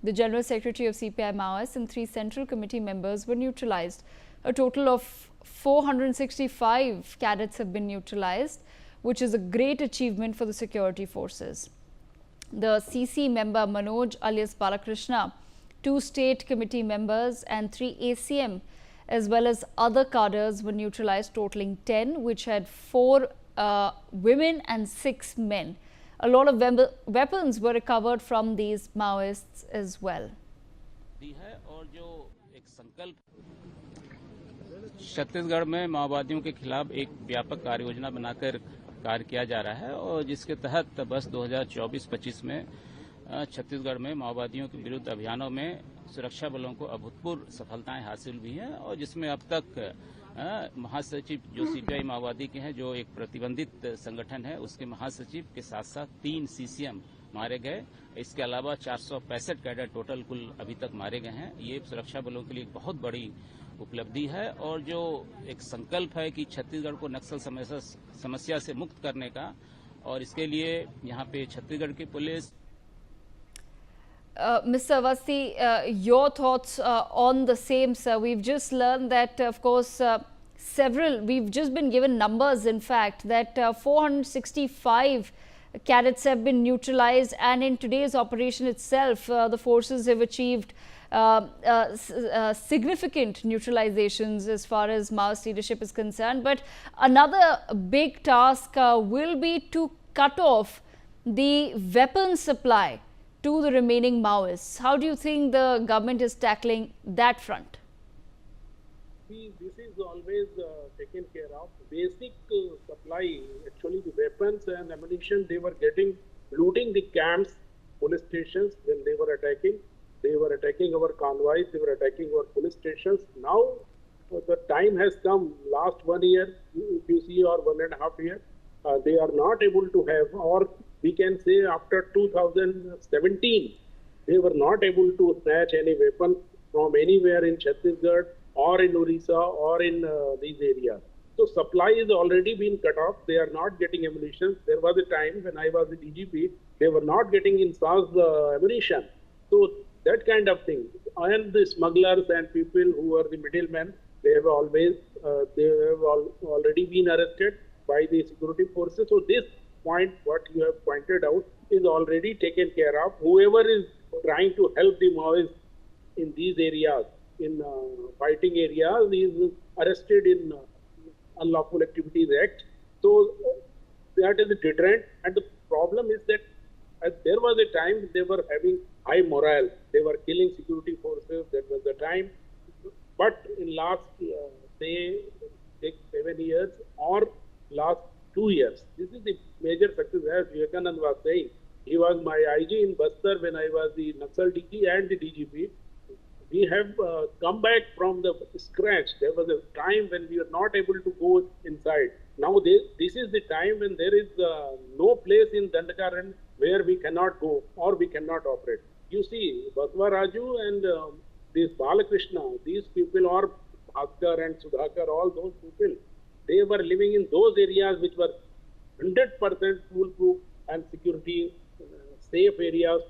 The General Secretary of CPI Maoists and 3 Central Committee members were neutralized. A total of 465 cadets have been neutralized, which is a great achievement for the security forces. The CC member Manoj alias Balakrishna, 2 state committee members and 3 ACM as well as other cadres were neutralized, totaling 10, which had 4 women and 6 men. A lot of weapons were recovered from these Maoists as well. Chhattisgarh में माओवादियों के खिलाफ एक व्यापक कार्य योजना बनाकर कार्य किया जा रहा है और जिसके तहत वर्ष 2024-25 में छत्तीसगढ़ में माओवादियों के विरुद्ध अभियानों में सुरक्षा बलों को अभूतपूर्व सफलताएं हासिल हुई हैं और जिसमें अब तक महासचिव जो सीपीआई माओवादी के हैं, जो एक प्रतिबंधित संगठन है, उसके महासचिव के साथ साथ 3 सीसीएम मारे गए। इसके अलावा 465 कैडर टोटल कुल अभी तक मारे गए हैं। ये सुरक्षा बलों के लिए एक बहुत बड़ी उपलब्धि है और जो एक संकल्प है कि छत्तीसगढ़ को नक्सल समस्या से मुक्त करने का, और इसके लिए यहाँ पे छत्तीसगढ़ की police. Mr. Awasthi, your thoughts on the same, sir. We've just learned that, of course, we've just been given numbers, in fact, that 465 cadets have been neutralized, and in today's operation itself, the forces have achieved significant neutralizations as far as Maoist leadership is concerned. But another big task will be to cut off the weapons supply to the remaining Maoists. How do you think the government is tackling that front? This is always taken care of. Basic supply, actually the weapons and ammunition they were getting, looting the camps, police stations when they were attacking. They were attacking our convoys, they were attacking our police stations. Now the time has come, last 1 year, if you see, or 1.5 years, they are not able to have, or we can say after 2017, they were not able to snatch any weapon from anywhere in Chhattisgarh or in Orissa or in these areas. So supply is already been cut off. They are not getting ammunition. There was a time when I was the DGP, they were not getting in SARS ammunition. So that kind of thing. And the smugglers and people who are the middlemen, they have already been arrested by the security forces. So this point, what you have pointed out, is already taken care of. Whoever is trying to help the Maoists in these areas, in fighting areas, is arrested in Unlawful Activities Act. So that is a deterrent. And the problem is that there was a time they were having high morale. They were killing security forces. That was the time. But in last, say, 6-7 years or last 2 years, this is the major success, as Vivekanand was saying. He was my IG in Bastar when I was the Naxal DG and the DGP. we have come back from the scratch. There was a time when we were not able to go inside. Now this is the time when there is no place in Dandakaran where we cannot go or we cannot operate. You see, Baswa Raju and this Balakrishna, these people, or Bhaskar and Sudhakar, all those people, they were living in those areas which were 100% foolproof and security safe areas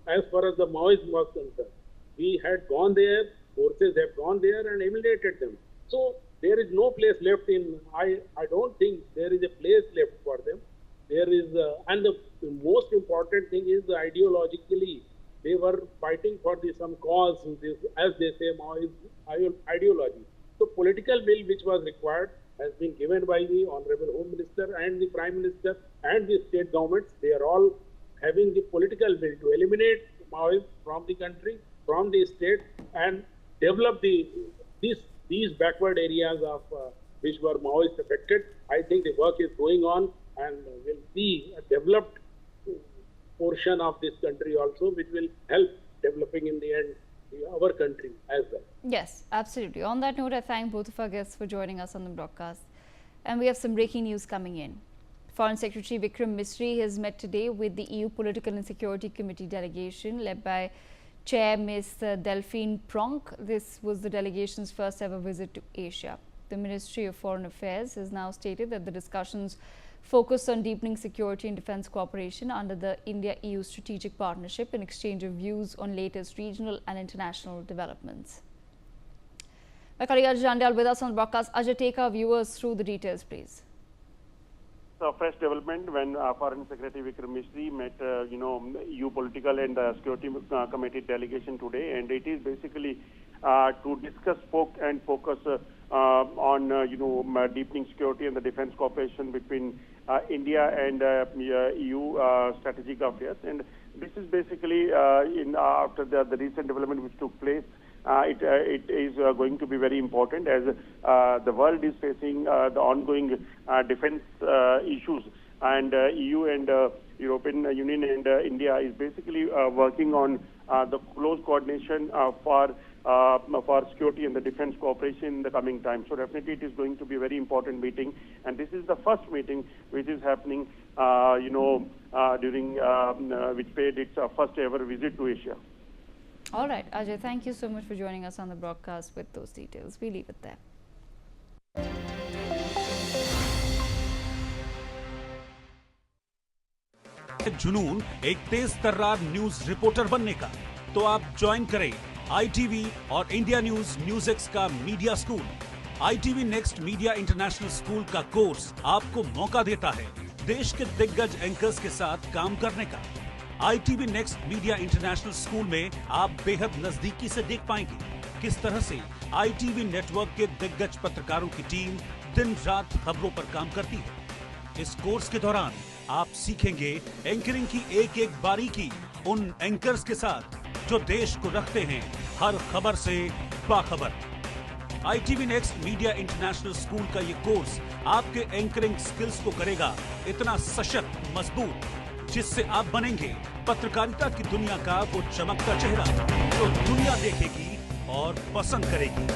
as far as the Maoism was concerned. We had gone there, forces have gone there and eliminated them. So there is no place left in, I don't think there is a place left for them. There is, and the most important thing is ideologically, they were fighting for some cause, as they say, Maoist ideology. So political will which was required has been given by the Honorable Home Minister and the Prime Minister and the state governments. They are all having the political will to eliminate Maoism from the country, from the state, and develop these backward areas of which were Maoist affected. I think the work is going on, and we'll see a developed portion of this country also, which will help developing in the end our country as well. Yes, absolutely. On that note, I thank both of our guests for joining us on the broadcast. And we have some breaking news coming in. Foreign Secretary Vikram Misri has met today with the EU Political and Security Committee delegation led by Chair Ms. Delphine Pronk. This was the delegation's first ever visit to Asia. The Ministry of Foreign Affairs has now stated that the discussions focus on deepening security and defence cooperation under the India-EU strategic partnership and exchange of views on latest regional and international developments. My colleague Ajay Jandal with us on the broadcast. Ajay, take our viewers through the details, please. So, fresh development when Foreign Secretary Vikram Misri met, EU Political and Security Committee delegation today, and it is basically to discuss and focus on deepening security and the defence cooperation between India and EU strategic affairs. And this is basically after the recent development which took place. It is going to be very important as the world is facing the ongoing defense issues, and EU and European Union and India is basically working on the close coordination for security and the defense cooperation in the coming time. So definitely it is going to be a very important meeting, and this is the first meeting which is happening during which paid its first ever visit to Asia. All right, Ajay, thank you so much for joining us on the broadcast with those details. We leave it there. जुनून एक तेज तर्रार news reporter बनने का, तो आप join करें ITV और India news NewsX का media school. ITV next media international school का कोर्स आपको मौका देता है देश के दिग्गज एंकर्स के साथ काम करने का। ITV next media international school में आप बेहद नजदीकी से देख पाएंगे किस तरह से ITV नेटवर्क के दिग्गज पत्रकारों की टीम दिन रात खबरों पर काम करती है। इस कोर्स के दौरान आप सीखेंगे एंकरिंग की एक एक बारीकी उन एंकर्स के साथ जो देश को रखते हैं हर खबर से बाखबर। ITV next media international school का ये कोर्स आपके एंकरिंग स्किल्स को करेगा इतना सशक्त, मजबूत, जिससे आप बनेंगे पत्रकारिता की दुनिया का वो चमकता चेहरा जो दुनिया देखेगी और पसंद करेगी।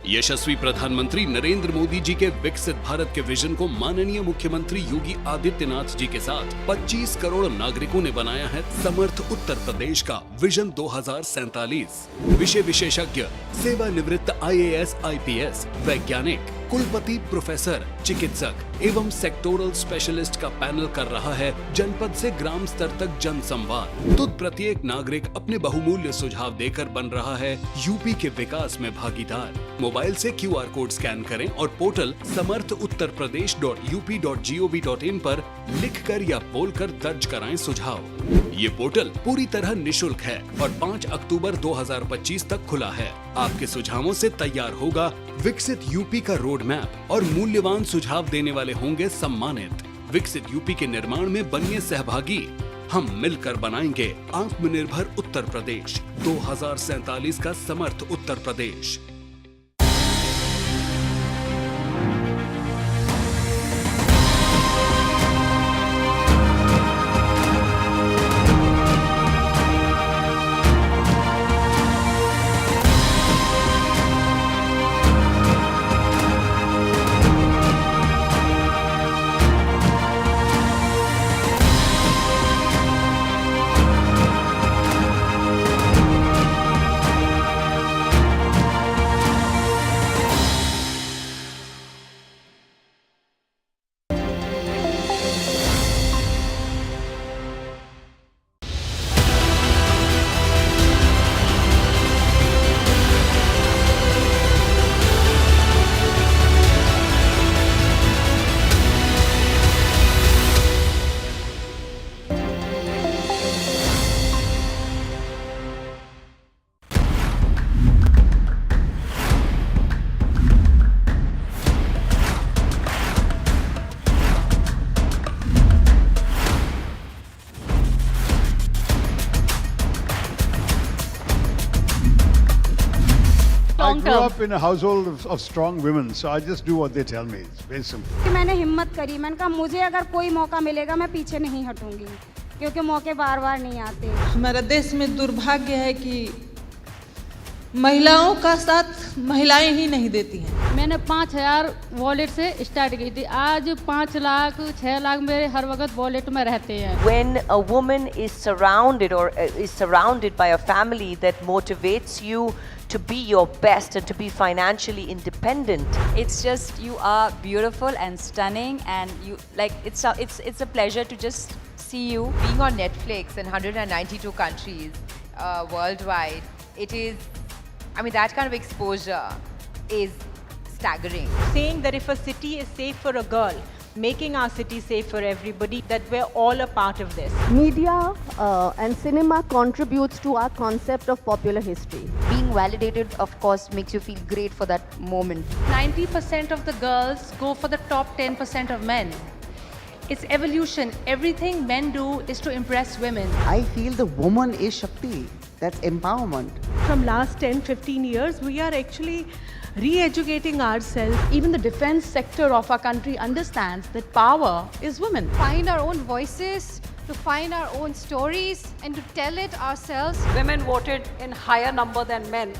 यशस्वी प्रधानमंत्री नरेंद्र मोदी जी के विकसित भारत के विजन को माननीय मुख्यमंत्री योगी आदित्यनाथ जी के साथ 25 करोड़ नागरिकों ने बनाया है समर्थ उत्तर प्रदेश का विजन 2047। विषय विशेषज्ञ, सेवानिवृत्त IAS, IPS, वैज्ञानिक, कुलपति, प्रोफेसर, चिकित्सक एवं सेक्टोरल स्पेशलिस्ट का पैनल कर रहा है जनपद से ग्राम स्तर तक जन संवाद। तो प्रत्येक नागरिक अपने बहुमूल्य सुझाव देकर बन रहा है यूपी के विकास में भागीदार। मोबाइल से QR कोड स्कैन करें और पोर्टल samarthuttarpradesh.up.gov.in पर लिखकर या बोलकर दर्ज कराएं सुझाव। ये पोर्टल पूरी तरह निशुल्क है और 5 अक्टूबर 2025 तक खुला है। आपके सुझावों से तैयार होगा विकसित यूपी का रोड मैप और मूल्यवान सुझाव देने वाले होंगे सम्मानित। विकसित यूपी के निर्माण में बनिए सहभागी। हम मिलकर बनाएंगे आत्मनिर्भर उत्तर प्रदेश 2047 का समर्थ Uttar Pradesh. long grew term. up in a household of strong women, so I just do what they tell me. It's very simple. कि मैंने हिम्मत करी, मैंने कहा मुझे अगर कोई मौका मिलेगा मैं पीछे नहीं हटूंगी क्योंकि मौके बार बार नहीं आते। हमारे देश में दुर्भाग्य है कि महिलाओं का साथ महिलाएं ही नहीं देती हैं। मैंने 5,000 वॉलेट से स्टार्ट की थी, आज 5 लाख 6 लाख मेरे हर वक्त वॉलेट में रहते हैं। When a woman is surrounded by a family that motivates you to be your best and to be financially independent. It's just you are beautiful and stunning, and you like it's a pleasure to just see you. Being on Netflix in 192 countries worldwide, it is, I mean, that kind of exposure is staggering. Saying that if a city is safe for a girl, making our city safe for everybody, that we're all a part of this. Media and cinema contributes to our concept of popular history. Being validated, of course, makes you feel great for that moment. 90% of the girls go for the top 10% of men. It's evolution. Everything men do is to impress women. I feel the woman is Shakti. That's empowerment. From last 10-15 years, we are actually re-educating ourselves. Even the defense sector of our country understands that power is women. Find our own voices, to find our own stories and to tell it ourselves. Women voted in higher number than men.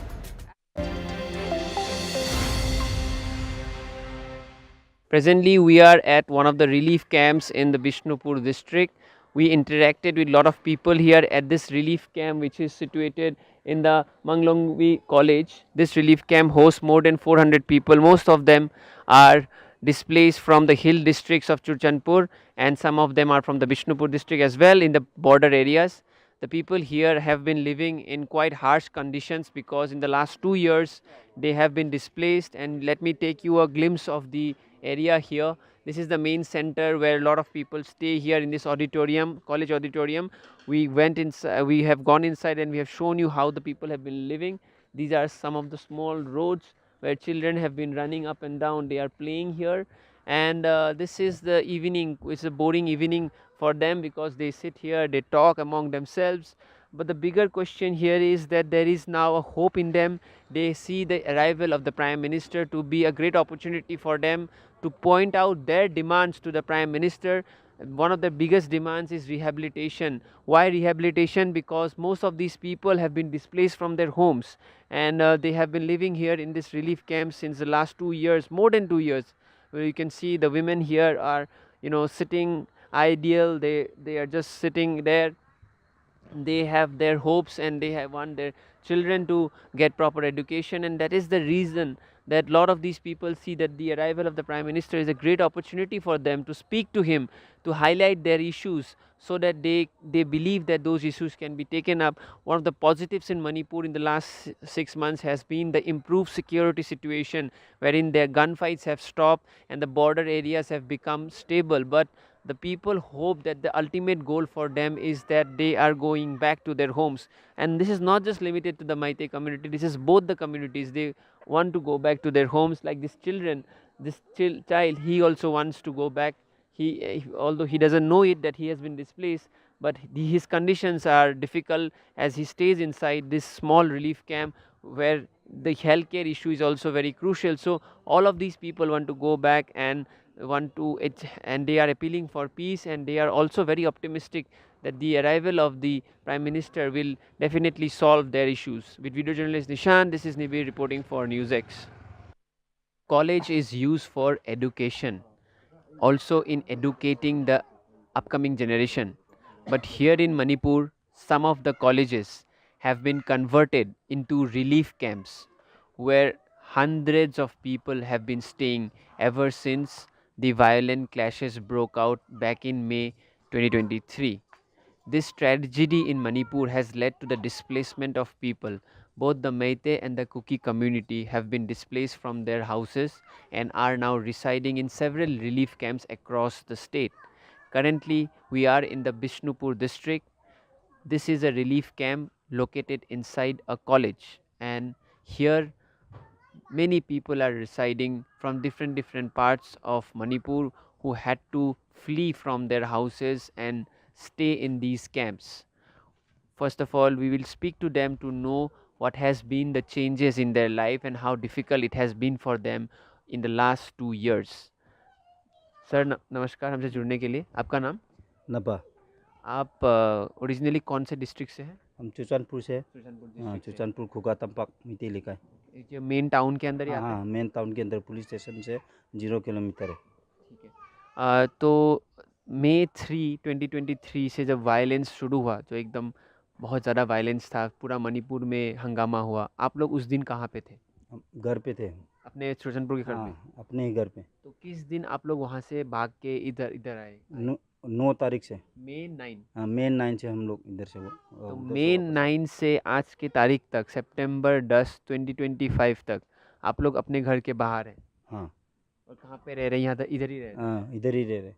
Presently, we are at one of the relief camps in the Bishnupur district. We interacted with a lot of people here at this relief camp, which is situated in the Manglongwi College. This relief camp hosts more than 400 people. Most of them are displaced from the hill districts of Churchandpur, and some of them are from the Bishnupur district as well, in the border areas. The people here have been living in quite harsh conditions because in the last 2 years they have been displaced. And let me take you a glimpse of the area here. This is the main center where a lot of people stay here in this auditorium, college auditorium. We went inside, we have gone inside and we have shown you how the people have been living. These are some of the small roads where children have been running up and down. They are playing here, and this is the evening. It's a boring evening for them because they sit here, they talk among themselves. But the bigger question here is that there is now a hope in them. They see the arrival of the Prime Minister to be a great opportunity for them to point out their demands to the Prime Minister. One of the biggest demands is rehabilitation. Why rehabilitation? Because most of these people have been displaced from their homes, and they have been living here in this relief camp since the last 2 years, more than 2 years. Where you can see the women here are, sitting ideal. They are just sitting there. They have their hopes and they have want their children to get proper education, and that is the reason that a lot of these people see that the arrival of the Prime Minister is a great opportunity for them to speak to him, to highlight their issues, so that they believe that those issues can be taken up. One of the positives in Manipur in the last 6 months has been the improved security situation, wherein their gunfights have stopped and the border areas have become stable. But the people hope that the ultimate goal for them is that they are going back to their homes. And this is not just limited to the Meitei community, this is both the communities. They want to go back to their homes. Like this child, he also wants to go back. Although he doesn't know it that he has been displaced, but his conditions are difficult as he stays inside this small relief camp where the healthcare issue is also very crucial. So all of these people want to go back and and they are appealing for peace, and they are also very optimistic that the arrival of the Prime Minister will definitely solve their issues. With video journalist Nishan, this is Nibir reporting for NewsX. College is used for education, also in educating the upcoming generation. But here in Manipur, some of the colleges have been converted into relief camps where hundreds of people have been staying ever since the violent clashes broke out back in May 2023. This tragedy in Manipur has led to the displacement of people. Both the Meitei and the Kuki community have been displaced from their houses and are now residing in several relief camps across the state. Currently, we are in the Bishnupur district. This is a relief camp located inside a college, and here many people are residing from different parts of Manipur who had to flee from their houses and stay in these camps. First of all, we will speak to them to know what has been the changes in their life and how difficult it has been for them in the last 2 years. Sir नमस्कार हमसे जुड़ने के लिए. आपका नाम? नबा. आप originally कौन से डिस्ट्रिक्ट से हैं? हम चुचानपुर से. हाँ, चुचानपुर खुगा तंपाक मिट्टी लिखा है. ये मेन टाउन के अंदर ही आता है? हाँ, मेन टाउन के अंदर पुलिस स्टेशन से 0 किलोमीटर है. ठीक है. तो मई 3, 2023 से जब वायलेंस शुरू हुआ, जो एकदम बहुत ज़्यादा वायलेंस था, पूरा मणिपुर में हंगामा हुआ, आप लोग उस दिन कहाँ पे थे? हम घर पे थे. अपने चुचानपुर के घर पे? हाँ, अपने ही घर पे. तो किस दिन आप लोग वहाँ से भाग के इधर आए? 9 तारीख से. मई 9. हाँ, मई 9 से हम लोग इधर से तो मई 9 से आज की तारीख तक, सितंबर 10, 2025 तक आप लोग अपने घर के बाहर हैं? हाँ. और कहाँ पे रह रहे हैं? यहाँ इधर ही रह रहे हैं? हाँ, इधर ही रह रहे.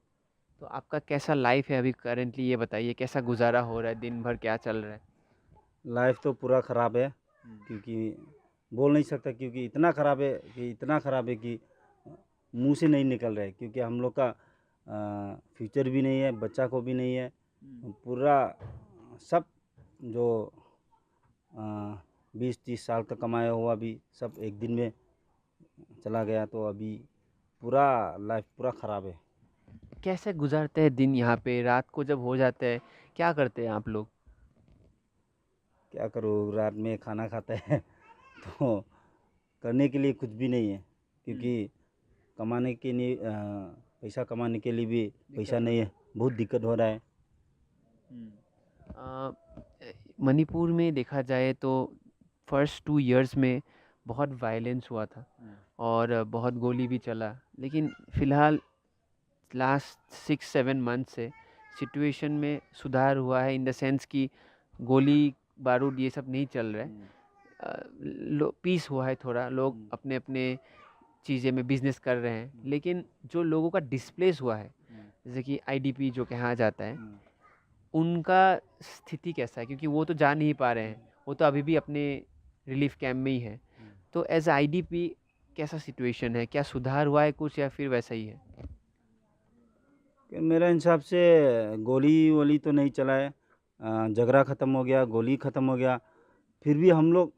तो आपका कैसा लाइफ है अभी करेंटली, ये बताइए, कैसा गुजारा हो रहा है, दिन भर क्या चल रहा है? लाइफ तो पूरा ख़राब है, क्योंकि बोल नहीं सकता, क्योंकि इतना ख़राब है कि मुंह से नहीं निकल रहा है, क्योंकि हम लोग का फ्यूचर भी नहीं है, बच्चा को भी नहीं है. पूरा सब जो 20-30 साल का कमाया हुआ भी सब एक दिन में चला गया. तो अभी पूरा लाइफ पूरा ख़राब है. कैसे गुजारते हैं दिन यहाँ पे? रात को जब हो जाता है क्या करते हैं आप लोग? क्या करूँ, रात में खाना खाता है तो करने के लिए कुछ भी नहीं है, क्योंकि कमाने के लिए पैसा कमाने के लिए भी पैसा नहीं है. बहुत दिक्कत हो रहा है. मणिपुर में देखा जाए तो फर्स्ट 2 इयर्स में बहुत वायलेंस हुआ था और बहुत गोली भी चला, लेकिन फ़िलहाल लास्ट 6-7 मंथ से सिचुएशन में सुधार हुआ है, इन द सेंस कि गोली बारूद ये सब नहीं चल रहा है. पीस हुआ है थोड़ा, लोग अपने अपने चीज़ें में बिजनेस कर रहे हैं. लेकिन जो लोगों का डिस्प्लेस हुआ है, जैसे कि आईडीपी जो कहा जाता है, उनका स्थिति कैसा है? क्योंकि वो तो जा नहीं पा रहे हैं, वो तो अभी भी अपने रिलीफ कैंप में ही है. तो एज आईडीपी कैसा सिचुएशन है? क्या सुधार हुआ है कुछ या फिर वैसा ही है? मेरे हिसाब से गोली वोली तो नहीं चला है. झगड़ा ख़त्म हो गया, गोली ख़त्म हो गया. फिर भी हम लोग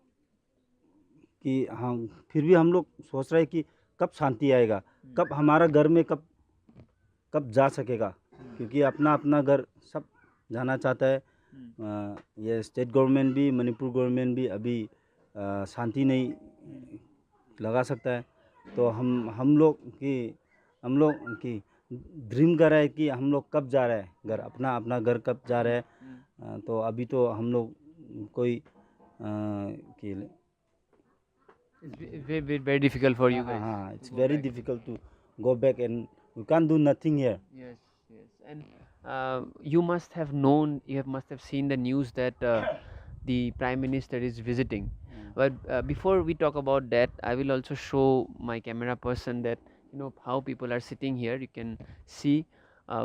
सोच रहे हैं कि कब शांति आएगा, कब हमारा घर में कब जा सकेगा, क्योंकि अपना अपना घर सब जाना चाहता है. ये स्टेट गवर्नमेंट भी, मणिपुर गवर्नमेंट भी अभी शांति नहीं लगा सकता है. तो हम लोग की ड्रीम कर रहा है कि हम लोग कब जा रहे हैं घर, अपना घर कब जा रहे हैं. तो अभी तो हम लोग कोई It's very difficult for you guys. हाँ, it's very difficult to go back and we can't do nothing here. Yes. And you must have known, must have seen the news that the Prime Minister is visiting. But before we talk about that, I will also show my camera person that how people are sitting here. You can see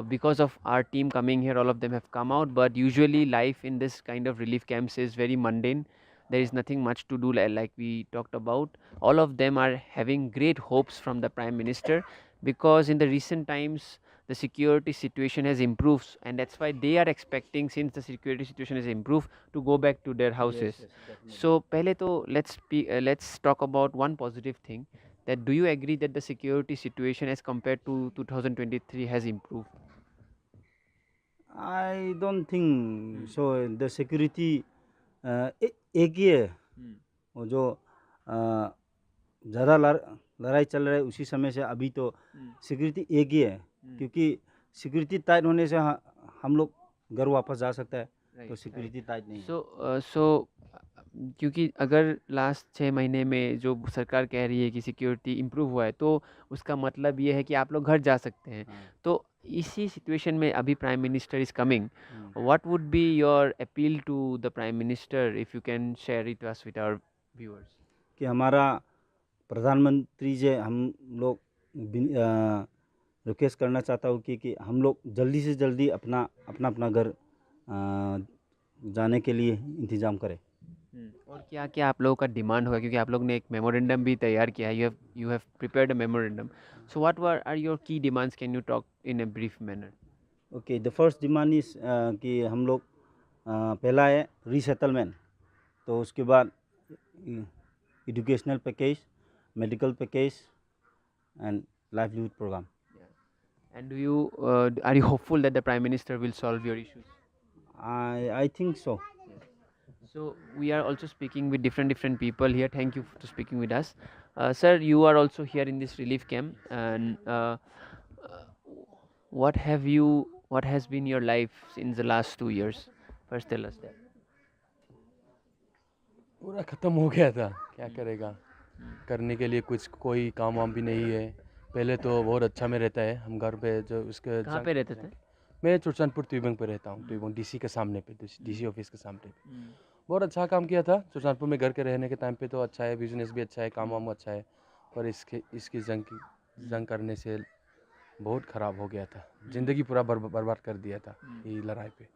because of our team coming here, all of them have come out. But usually life in this kind of relief camps is very mundane. There is nothing much to do, like we talked about. All of them are having great hopes from the Prime Minister, because in the recent times the security situation has improved, and that's why they are expecting, since the security situation has improved, to go back to their houses. Yes, So pehle to let's talk about one positive thing, that do you agree that the security situation as compared to 2023 has improved? I don't think so. The security एक ही है. वो जो ज़्यादा लड़ाई चल रहा है उसी समय से अभी तो सिक्योरिटी एक ही है, क्योंकि सिक्योरिटी टाइट होने से हम लोग घर वापस जा सकता है. तो सिक्योरिटी टाइट नहीं. सो क्योंकि अगर लास्ट 6 महीने में जो सरकार कह रही है कि सिक्योरिटी इम्प्रूव हुआ है, तो उसका मतलब ये है कि आप लोग घर जा सकते हैं. तो इसी सिचुएशन में अभी prime minister is coming. What would be your appeal to the prime minister, if you can share it us with our viewers? कि हमारा प्रधानमंत्री जी हम लोग रिक्वेस्ट करना चाहता हूँ कि हम लोग जल्दी से जल्दी अपना घर जाने के लिए इंतज़ाम करें. और क्या क्या आप लोगों का डिमांड होगा, क्योंकि आप लोग ने एक मेमोरेंडम भी तैयार किया है, you have prepared a memorandum. So what are your key demands? Can you talk in a brief manner? Okay, the first demand is कि हम लोग पहला है रीसेटलमेंट. तो उसके बाद educational package, medical package, and livelihood program. And are you hopeful that the Prime Minister will solve your issues? I think so. So we are also speaking with different people here. Thank you for speaking with us, sir. You are also here in this relief camp, and what has been your life in the last 2 years? First, tell us that. पूरा ख़त्म हो गया था, क्या करेगा, करने के लिए कुछ कोई काम वाम भी नहीं है। पहले तो बहुत अच्छा में रहता है, हम घर पे जो उसके कहाँ पे रहते थे? मैं चुरचानपुर ट्यूबंग पे रहता हूँ, ट्यूबंग डीसी के सामने पे, डीसी ऑफिस के सामने पे। बहुत अच्छा काम किया था चुरचानपुर में, घर के रहने के टाइम पे तो अच्छा है, बिजनेस भी अच्छा है, काम वाम अच्छा है, पर इसकी जंग करने से बहुत ख़राब हो गया था, ज़िंदगी पूरा बर्बाद कर दिया था ये लड़ाई पे,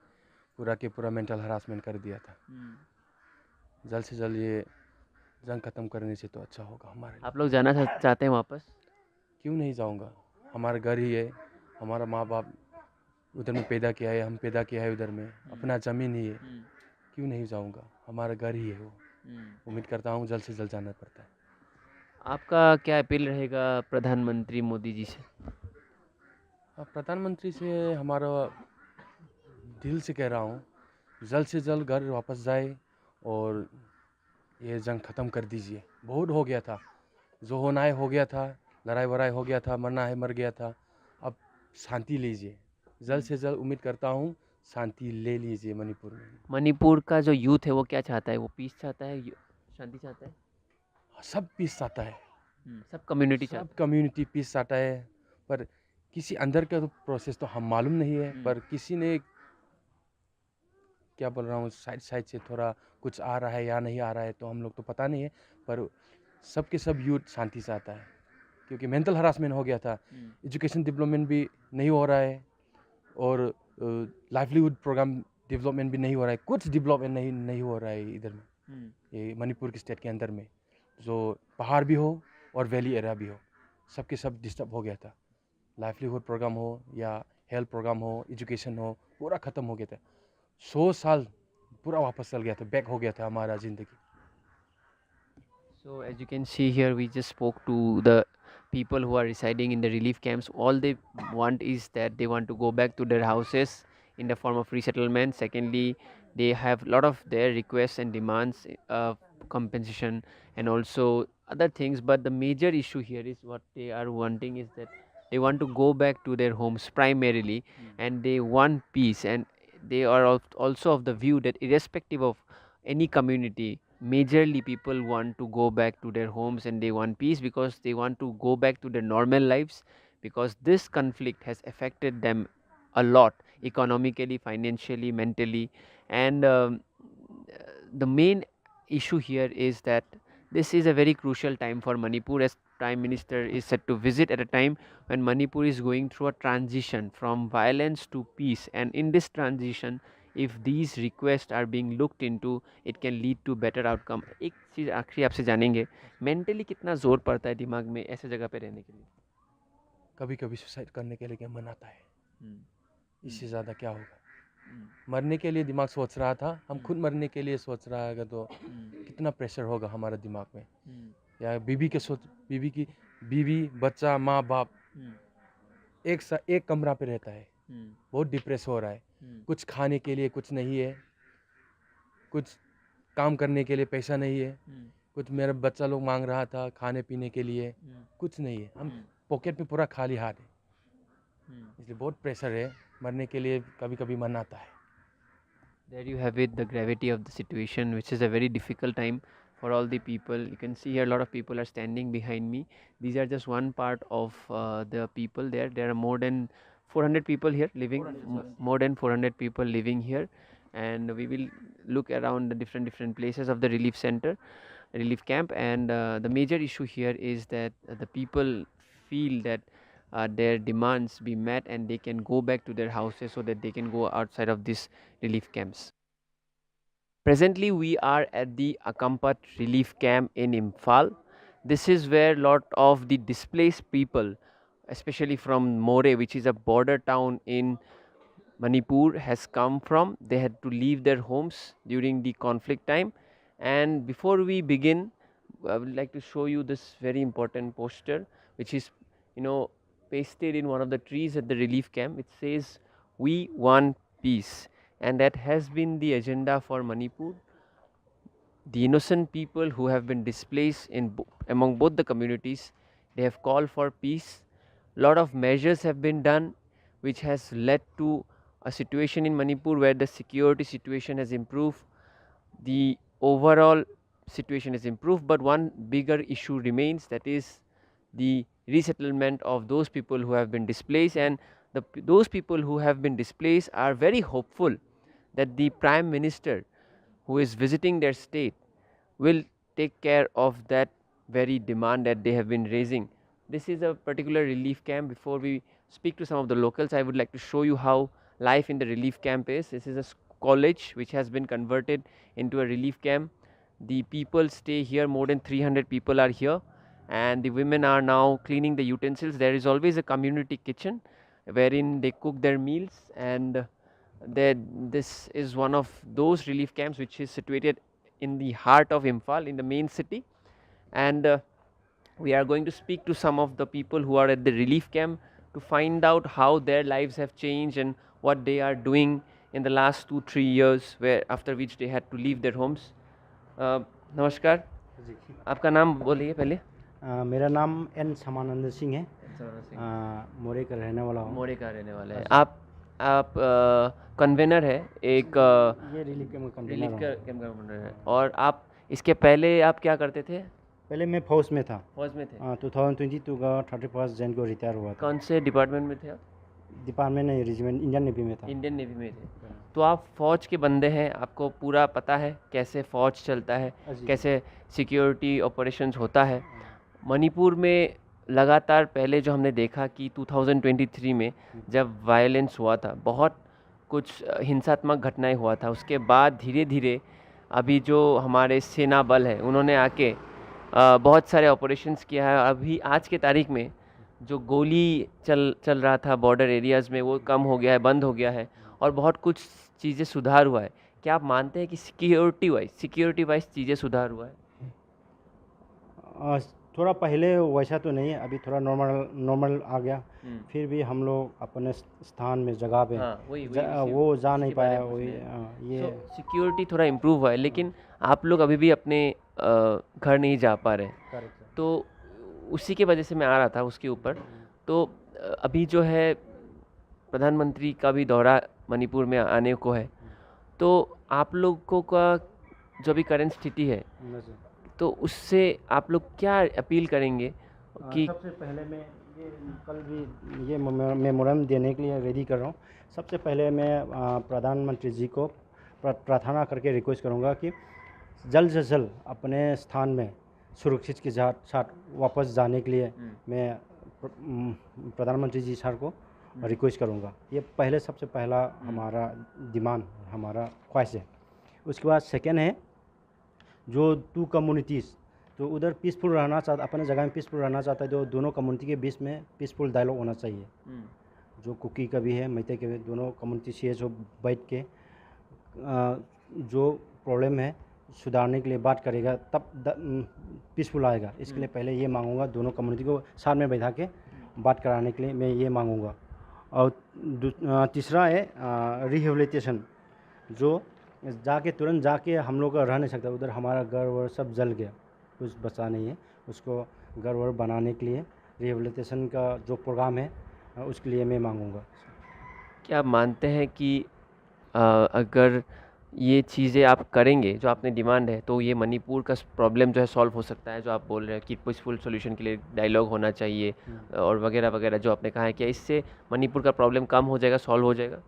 पूरा के पूरा मेंटल हरासमेंट कर दिया था। जल्द से जल्द ये जंग ख़त्म करने से तो अच्छा होगा हमारे लिए। आप लोग जाना चाहते हैं वापस? क्यों नहीं जाऊंगा, हमारा घर ही है, हमारा माँ बाप उधर में पैदा किया है, हम पैदा किया है उधर में, अपना ज़मीन ही है, क्यों नहीं जाऊंगा, हमारा घर ही है वो। उम्मीद करता हूँ जल्द से जल्द जाना पड़ता है। आपका क्या अपील रहेगा प्रधानमंत्री मोदी जी से? प्रधानमंत्री से हमारा दिल से कह रहा हूँ, जल्द से जल्द घर वापस जाए और ये जंग ख़त्म कर दीजिए। बहुत हो गया था, जो होना है हो गया था, लड़ाई वड़ाई हो गया था, मरना है मर गया था, अब शांति लीजिए। जल्द से जल्द उम्मीद करता हूँ शांति ले लीजिए मणिपुर में। मणिपुर का जो यूथ है वो क्या चाहता है? वो पीस चाहता है, शांति चाहता है? सब पीस चाहता है, सब कम्युनिटी पीस चाहता है, पर किसी अंदर का तो प्रोसेस तो हम मालूम नहीं है, पर किसी ने क्या बोल रहा हूँ साइड से थोड़ा कुछ आ रहा है या नहीं आ रहा है तो हम लोग तो पता नहीं है, पर सबके सब यूथ शांति चाहता है, क्योंकि मेंटल हरासमेंट हो गया था, एजुकेशन डेवलपमेंट भी नहीं हो रहा है और लाइवलीहुड प्रोग्राम डेवलपमेंट भी नहीं हो रहा है, कुछ डेवलपमेंट नहीं हो रहा है इधर में, ये मणिपुर के स्टेट के अंदर में, जो पहाड़ भी हो और वैली एरिया भी हो, सबके सब डिस्टर्ब हो गया था। लाइवलीहुड प्रोग्राम हो या हेल्थ प्रोग्राम हो, एजुकेशन हो, पूरा ख़त्म हो गया था। 100 साल पूरा वापस चल गया था, बैक हो गया था हमारा ज़िंदगी। So as you can see here, we just spoke to the people who are residing in the relief camps. All they want is that they want to go back to their houses in the form of resettlement. Secondly, they have a lot of their requests and demands, compensation and also other things. But the major issue here is what they are wanting is that they want to go back to their homes primarily, and they want peace, and they are also of the view that irrespective of any community, majorly people want to go back to their homes and they want peace because they want to go back to their normal lives, because this conflict has affected them a lot economically, financially, mentally, and the main issue here is that this is a very crucial time for Manipur, as Prime Minister is set to visit at a time when Manipur is going through a transition from violence to peace, and in this transition if these requests are being looked into, it can lead to better outcome. एक चीज़ आखिरी आपसे जानेंगे, mentally कितना जोर पड़ता है दिमाग में ऐसे जगह पे रहने के लिए? कभी कभी सुसाइड करने के लिए मन आता है, इससे ज़्यादा क्या होगा। मरने के लिए दिमाग सोच रहा था, हम खुद मरने के लिए सोच रहा है तो कितना प्रेशर होगा हमारे दिमाग में, या बीवी बच्चा माँ बाप एक कमरा पे रहता है, बहुत डिप्रेस हो रहा है, कुछ खाने के लिए कुछ नहीं है, कुछ काम करने के लिए पैसा नहीं है, कुछ मेरा बच्चा लोग मांग रहा था खाने पीने के लिए, कुछ नहीं है, हम पॉकेट में पूरा खाली हाथ है, इसलिए बहुत प्रेशर है, मरने के लिए कभी कभी मन आता है। There you have it, the gravity of the situation, which is a very difficult time for all the people. You can see here a lot of people are standing behind me. These are just one part of the people there. There are more than 400 people here living, more than 400 people living here, and we will look around the different places of the relief center, relief camp, and the major issue here is that the people feel that their demands be met and they can go back to their houses so that they can go outside of these relief camps. Presently, we are at the Akampat relief camp in Imphal. This is where lot of the displaced people, especially from More, which is a border town in Manipur, has come from. They had to leave their homes during the conflict time, And before we begin, I would like to show you this very important poster which is pasted in one of the trees at the relief camp. It says, "We want peace," and that has been the agenda for Manipur. The innocent people who have been displaced among both the communities, they have called for peace. Lot of measures have been done which has led to a situation in Manipur where the security situation has improved. The overall situation is improved, but one bigger issue remains, that is the resettlement of those people who have been displaced. And those people who have been displaced are very hopeful that the Prime Minister who is visiting their state will take care of that very demand that they have been raising. This is a particular relief camp. Before we speak to some of the locals, I would like to show you how life in the relief camp is. This is a college which has been converted into a relief camp. The people stay here, more than 300 people are here, and the women are now cleaning the utensils. There is always a community kitchen wherein they cook their meals, and this is one of those relief camps which is situated in the heart of Imphal, in the main city. And we are going to speak to some of the people who are at the relief camp to find out how their lives have changed and what they are doing in the last 2-3 years, where after which they had to leave their homes. नमस्कार, आपका नाम बोलिए पहले। मेरा नाम N Samanand Singh है, मोरे का रहने वाला हूँ। मोरे का रहने वाला है आप कन्वेनर है एक ये रिलीफ कैंप कन्वेनर है। और आप इसके पहले आप क्या करते थे? पहले मैं फौज में था। फौज में थे? 2022 का 31 जन को रिटायर हुआ था। कौन से डिपार्टमेंट में थे आप? डिपार्टमेंट नहीं, रेजिमेंट इंडियन नेवी में था। इंडियन नेवी में थे। तो आप फ़ौज के बंदे हैं, आपको पूरा पता है कैसे फ़ौज चलता है, कैसे सिक्योरिटी ऑपरेशंस होता है। मणिपुर में लगातार पहले जो हमने देखा कि 2023 में जब वायलेंस हुआ था, बहुत कुछ हिंसात्मक घटनाएं हुआ था, उसके बाद धीरे धीरे अभी जो हमारे सेना बल है उन्होंने आके बहुत सारे ऑपरेशंस किया है। अभी आज के तारीख में जो गोली चल रहा था बॉर्डर एरियाज़ में, वो कम हो गया है, बंद हो गया है, और बहुत कुछ चीज़ें सुधार हुआ है। क्या आप मानते हैं कि सिक्योरिटी वाइज चीज़ें सुधार हुआ है? थोड़ा पहले वैसा तो नहीं है, अभी थोड़ा नॉर्मल आ गया। फिर भी हम लोग अपने स्थान में जगह पे वो जा नहीं पाया। ये सिक्योरिटी थोड़ा इम्प्रूव हुआ है, लेकिन आप लोग अभी भी अपने घर नहीं जा पा रहे। तो उसी के वजह से मैं आ रहा था उसके ऊपर। तो अभी जो है प्रधानमंत्री का भी दौरा मणिपुर में आने को है, तो आप लोगों का जो भी करंट स्थिति है, तो उससे आप लोग क्या अपील करेंगे? कि सबसे पहले मैं ये कल भी ये मेमोरेंडम देने के लिए रेडी कर रहा हूँ। सबसे पहले मैं प्रधानमंत्री जी को प्रार्थना करके रिक्वेस्ट करूँगा कि जल्द से जल्द अपने स्थान में सुरक्षित के साथ वापस जाने के लिए मैं प्रधानमंत्री जी सर को रिक्वेस्ट करूँगा। ये पहले सबसे पहला हमारा डिमांड, हमारा ख्वाहिश है। उसके बाद सेकेंड है जो 2 कम्युनिटीज़ तो उधर पीसफुल रहना चाहता, अपने जगह में पीसफुल रहना चाहता है, जो दोनों कम्युनिटी के बीच में पीसफुल डायलॉग होना चाहिए। जो कुकी का भी है, मैते के भी, दोनों कम्युनिटी से जो बैठ के जो प्रॉब्लम है सुधारने के लिए बात करेगा, तब पीसफुल आएगा। इसके लिए पहले ये मांगूंगा, दोनों कम्युनिटी को साथ में बैठा के बात कराने के लिए मैं ये मांगूंगा। और तीसरा है रिहेबिलिटेशन, जो तुरंत जाके हम लोग रह नहीं सकता। उधर हमारा घर वर सब जल गया, कुछ बचा नहीं है। उसको घर वर बनाने के लिए रिहेबिलिटेशन का जो प्रोग्राम है उसके लिए मैं मांगूंगा। क्या आप मानते हैं कि अगर ये चीज़ें आप करेंगे, जो आपने डिमांड है, तो ये मणिपुर का प्रॉब्लम जो है सॉल्व हो सकता है? जो आप बोल रहे हैं कि पीसफुल सॉल्यूशन के लिए डायलॉग होना चाहिए और वगैरह वगैरह जो आपने कहा है, क्या इससे मणिपुर का प्रॉब्लम कम हो जाएगा, सॉल्व हो जाएगा?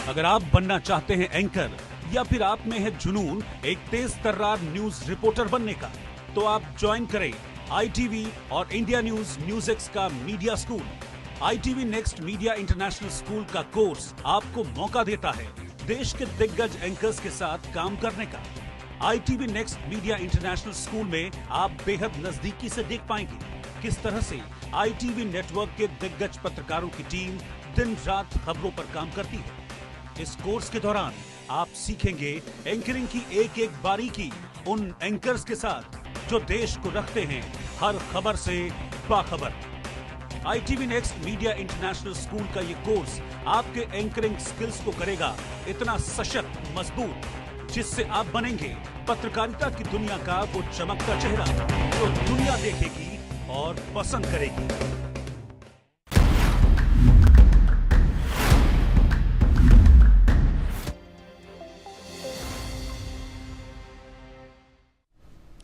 अगर आप बनना चाहते हैं एंकर, या फिर आप में है जुनून एक तेज तर्रार न्यूज रिपोर्टर बनने का, तो आप ज्वाइन करें ITV और इंडिया NewsX का media school. ITV next media international school का कोर्स आपको मौका देता है देश के दिग्गज एंकर्स के साथ काम करने का। ITV next media international school में आप बेहद नजदीकी से देख पाएंगे किस तरह से ITV नेटवर्क के दिग्गज पत्रकारों की टीम दिन रात खबरों पर काम करती है। इस कोर्स के दौरान आप सीखेंगे एंकरिंग की एक एक बारीकी उन एंकर्स के साथ जो देश को रखते हैं हर खबर से बाखबर। ITV next media international school का ये कोर्स आपके एंकरिंग स्किल्स को करेगा इतना सशक्त, मजबूत, जिससे आप बनेंगे पत्रकारिता की दुनिया का वो चमकता चेहरा जो दुनिया देखेगी और पसंद करेगी।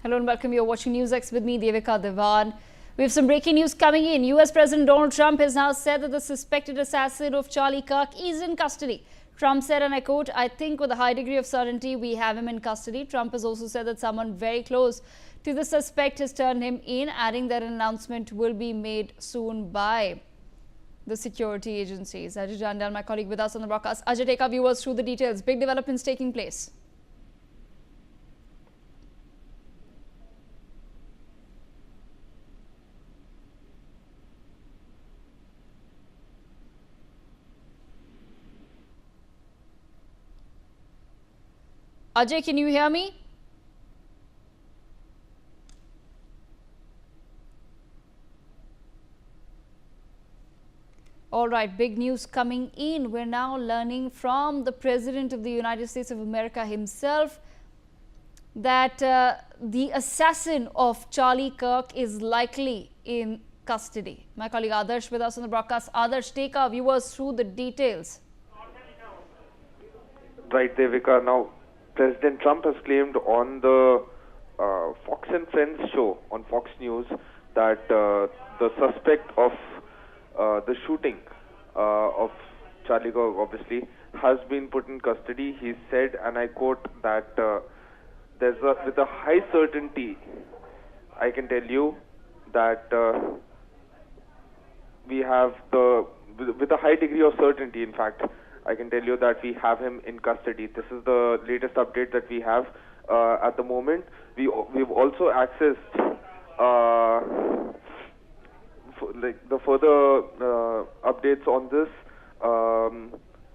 Hello and welcome. You're watching NewsX with me, Devika Devan. We have some breaking news coming in. US President Donald Trump has now said that the suspected assassin of Charlie Kirk is in custody. Trump said, and I quote, "I think with a high degree of certainty we have him in custody." Trump has also said that someone very close to the suspect has turned him in, adding that an announcement will be made soon by the security agencies. Ajay Jandal, my colleague with us on the broadcast. Ajay, take our viewers through the details. Big developments taking place. Ajay, can you hear me? All right, big news coming in. We're now learning from the President of the United States of America himself that the assassin of Charlie Kirk is likely in custody. My colleague Adarsh with us on the broadcast. Adarsh, take our viewers through the details. Right, Devika. Now, President Trump has claimed on the Fox and Friends show on Fox News that the suspect of the shooting of Charlie Kirk, obviously, has been put in custody. He said, and I quote, that with a high certainty, I can tell you that we have with a high degree of certainty, in fact, I can tell you that we have him in custody. This is the latest update that we have at the moment. We've also accessed the further updates on this.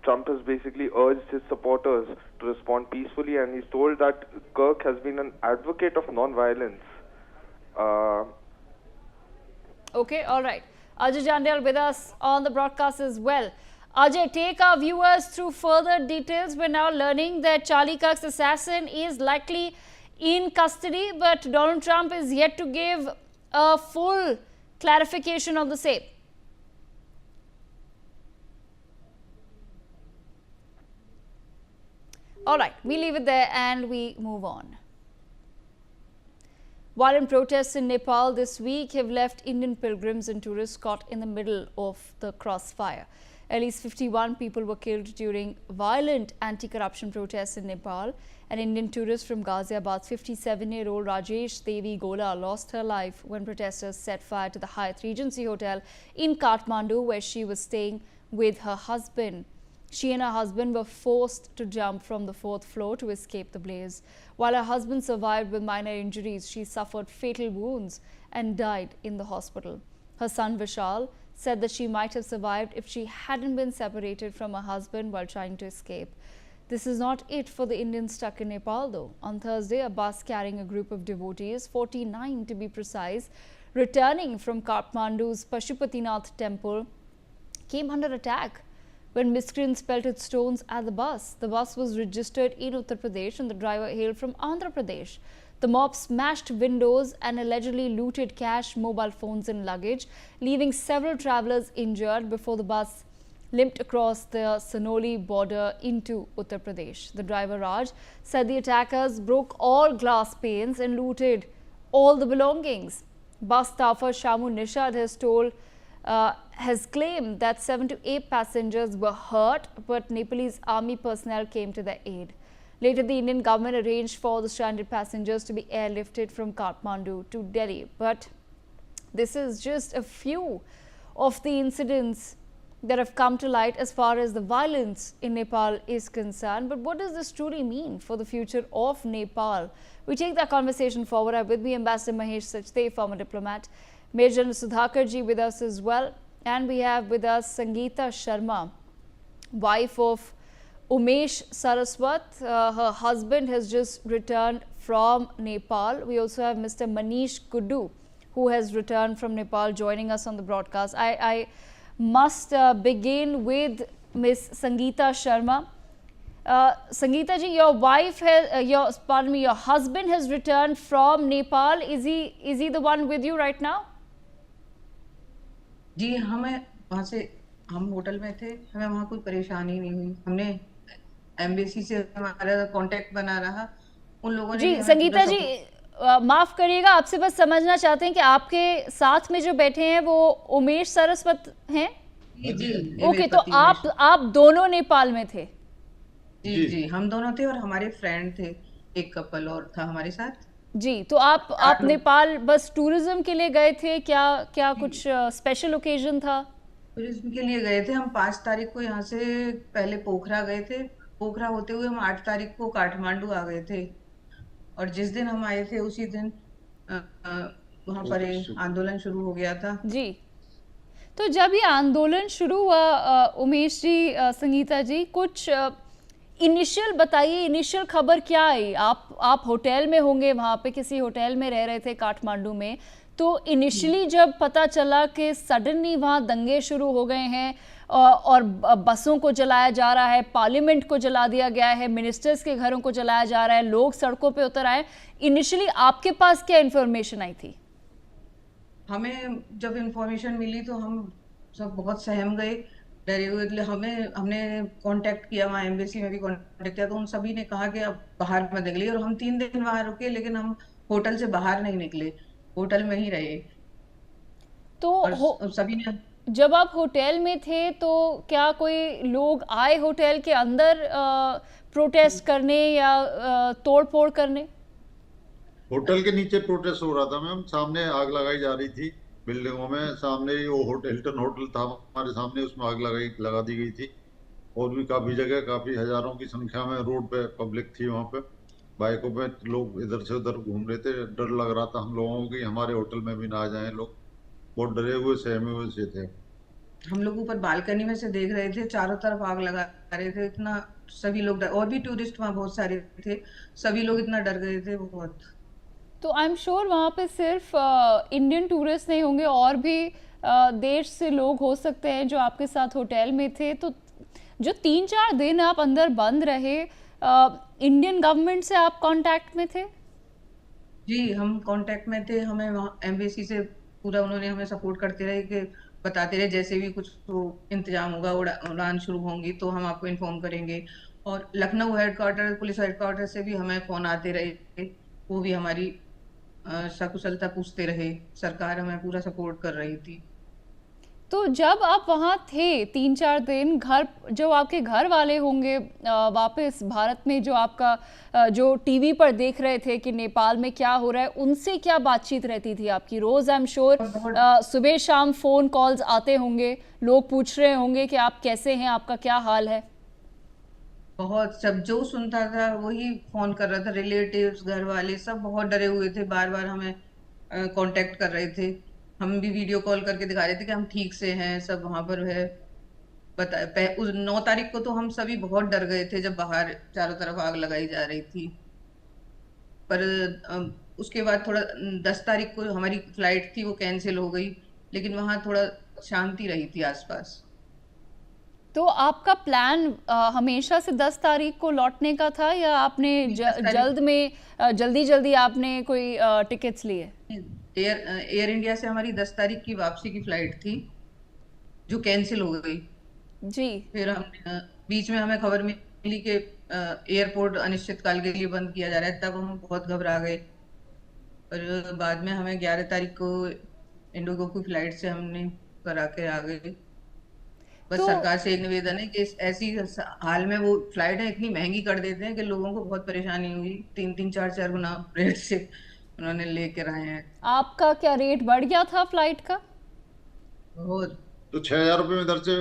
Trump has basically urged his supporters to respond peacefully, and he's told that Kirk has been an advocate of non-violence. Okay, all right. Ajay Jandal with us on the broadcast as well. Ajay, take our viewers through further details. We're now learning that Charlie Kirk's assassin is likely in custody, but Donald Trump is yet to give a full clarification of the same. All right, we leave it there and we move on. Violent protests in Nepal this week have left Indian pilgrims and tourists caught in the middle of the crossfire. At least 51 people were killed during violent anti-corruption protests in Nepal. An Indian tourist from Ghaziabad, 57-year-old Rajesh Devi Gola, lost her life when protesters set fire to the Hyatt Regency Hotel in Kathmandu, where she was staying with her husband. She and her husband were forced to jump from the 4th floor to escape the blaze. While her husband survived with minor injuries, she suffered fatal wounds and died in the hospital. Her son Vishal said that she might have survived if she hadn't been separated from her husband while trying to escape. This is not it for the Indians stuck in Nepal, though. On Thursday, a bus carrying a group of devotees, 49 to be precise, returning from Kathmandu's Pashupatinath temple, came under attack when miscreants pelted stones at the bus. The bus was registered in Uttar Pradesh and the driver hailed from Andhra Pradesh. The mob smashed windows and allegedly looted cash, mobile phones and luggage, leaving several travellers injured before the bus limped across the Sanoli border into Uttar Pradesh. The driver Raj said the attackers broke all glass panes and looted all the belongings. Bus staffer Shamu Nishad has claimed that 7 to 8 passengers were hurt, but Nepalese army personnel came to their aid. Later, the Indian government arranged for the stranded passengers to be airlifted from Kathmandu to Delhi. But this is just a few of the incidents that have come to light as far as the violence in Nepal is concerned. But what does this truly mean for the future of Nepal? We take that conversation forward. I have with me Ambassador Mahesh Sachdev, former diplomat. Major General Sudhakar ji with us as well. And we have with us Sangeeta Sharma, wife of Umesh Saraswat. Her husband has just returned from Nepal. We also have Mr. Manish Kuddu, who has returned from Nepal, joining us on the broadcast. I must begin with Miss Sangeeta Sharma. Sangeeta ji, your wife has, your husband has returned from Nepal. Is he the one with you right now? जी हमें वहाँ से हम hotel में थे, हमें वहाँ कोई परेशानी नहीं हुई। हमने एम्बेसी से हमारा कांटेक्ट बना रहा, उन लोगों ने जी संगीता जी माफ करिएगा, आपसे बस समझना चाहते हैं कि आपके साथ में जो बैठे हैं वो उमेश सरस्वत हैं? जी ओके, तो आप दोनों नेपाल में थे? जी जी हम दोनों थे और हमारे फ्रेंड थे, एक कपल और था हमारे साथ। जी, तो आप नेपाल बस टूरिज्म के लिए गए थे? क्या कुछ स्पेशल ओकेजन था? टूरिज्म के लिए गए थे हम। 5 तारीख को यहाँ से पहले पोखरा गए थे, पोखरा होते हुए हम 8 तारीख को काठमांडू आ गए थे, और जिस दिन हम आए थे उसी दिन वहाँ पर आंदोलन शुरू हो गया था। जी, तो जब ये आंदोलन शुरू हुआ उमेश जी, संगीता जी, कुछ इनिशियल बताइए, इनिशियल खबर क्या आई? आप होटल में होंगे, वहाँ पे किसी होटल में रह रहे थे काठमांडू में, तो इनिशियली जब पता चला कि सडनली वहाँ दंगे शुरू हो गए हैं और बसों को जलाया जा रहा है, पार्लियामेंट को जला दिया गया है, मिनिस्टर्स के घरों को जलाया जा रहा है, लोग सड़कों पे उतर आए, इनिशियली आपके पास क्या इन्फॉर्मेशन आई थी? हमें जब इन्फॉर्मेशन मिली तो हम सब बहुत सहम गए, डरे हुए थे। हमने कांटेक्ट किया, वहाँ एम्बेसी में भी कांटेक्ट किया, तो उन सभी ने कहा कि अब बाहर मत निकलिए, और हम 3 दिन वहाँ रुके, लेकिन हम होटल से बाहर नहीं निकले, होटल में ही रहे। तो सभी ने, जब आप होटल में थे तो क्या कोई लोग आए होटल के अंदर प्रोटेस्ट करने या तोड़-फोड़ करने? होटल के नीचे प्रोटेस्ट हो रहा था मैम, सामने आग लगाई जा रही थी बिल्डिंगों में, सामने ही वो हिल्टन होटल था हमारे सामने, उसमें आग लगा दी गई थी। और भी काफी जगह, काफी हजारों की संख्या में रोड पे पब्लिक थी, वहाँ पे बाइकों पे लोग इधर से उधर घूम रहे थे। डर लग रहा था हम लोगों को कि हमारे होटल में भी ना आ जाएं लोग, बहुत डरे हुए सहमे हुए से थे। हम लोग ऊपर बालकनी में से देख रहे थे, चारों तरफ आग लगा रहे थे, इतना सभी लोग और भी टूरिस्ट वहाँ बहुत सारे थे, सभी लोग इतना डर गए थे बहुत। तो आई एम श्योर वहाँ पे सिर्फ इंडियन टूरिस्ट नहीं होंगे, और भी देश से लोग हो सकते हैं जो आपके साथ होटल में थे। तो जो 3-4 दिन आप अंदर बंद रहे, इंडियन गवर्नमेंट से आप कांटेक्ट में थे? जी हम कांटेक्ट में थे, हमें वहाँ एम्बेसी से पूरा उन्होंने हमें सपोर्ट करते रहे कि बताते रहे जैसे भी कुछ तो इंतजाम होगा, उड़ान शुरू होंगी तो हम आपको इन्फॉर्म करेंगे। और लखनऊ हेडक्वार्टर, पुलिस हेडक्वार्टर से भी हमें फ़ोन आते रहे, वो भी हमारी सकुशलता पूछते रहे, सरकार हमें पूरा सपोर्ट कर रही थी। तो जब आप वहाँ थे 3-4 दिन, घर जो आपके घर वाले होंगे वापस भारत में, जो आपका जो टीवी पर देख रहे थे कि नेपाल में क्या हो रहा है, उनसे क्या बातचीत रहती थी आपकी? रोज आई एम श्योर सुबह शाम फोन कॉल्स आते होंगे, लोग पूछ रहे होंगे कि आप कैसे हैं, आपका क्या हाल है? बहुत, सब जो सुनता था वही फोन कर रहा था, रिलेटिव्स, घर वाले सब बहुत डरे हुए थे, बार बार हमें कांटेक्ट कर रहे थे। हम भी वीडियो कॉल करके दिखा रहे थे कि हम ठीक से हैं, सब वहां पर है। उस 9 तारीख को तो हम सभी बहुत डर गए थे जब बाहर चारों तरफ आग लगाई जा रही थी। पर उसके बाद थोड़ा 10 तारीख को हमारी फ्लाइट थी, वो कैंसिल हो गई, लेकिन वहाँ थोड़ा शांति रही थी आसपास। तो आपका प्लान हमेशा से 10 तारीख को लौटने का था, या आपने जल्दी आपने कोई टिकट्स लिए? एयर इंडिया से हमारी 10 तारीख की वापसी की फ्लाइट थी जो कैंसिल हो गई। जी, फिर हम बीच में हमें खबर मिली कि एयरपोर्ट अनिश्चितकाल के लिए बंद किया जा रहा है, तब हम बहुत घबरा गए। पर बाद में हमें 11 तारीख को इंडिगो की फ्लाइट से हमने करा के आ गए। बस तो सरकार से एक निवेदन है कि ऐसी हाल में वो फ्लाइटें इतनी महंगी कर देते हैं कि लोगों को बहुत परेशानी हुई, 3-3, 4-4 गुना रेट से उन्होंने लेकर आए हैं। आपका क्या रेट बढ़ गया था फ्लाइट का? बहुत। तो 6,000 रुपये में इधर से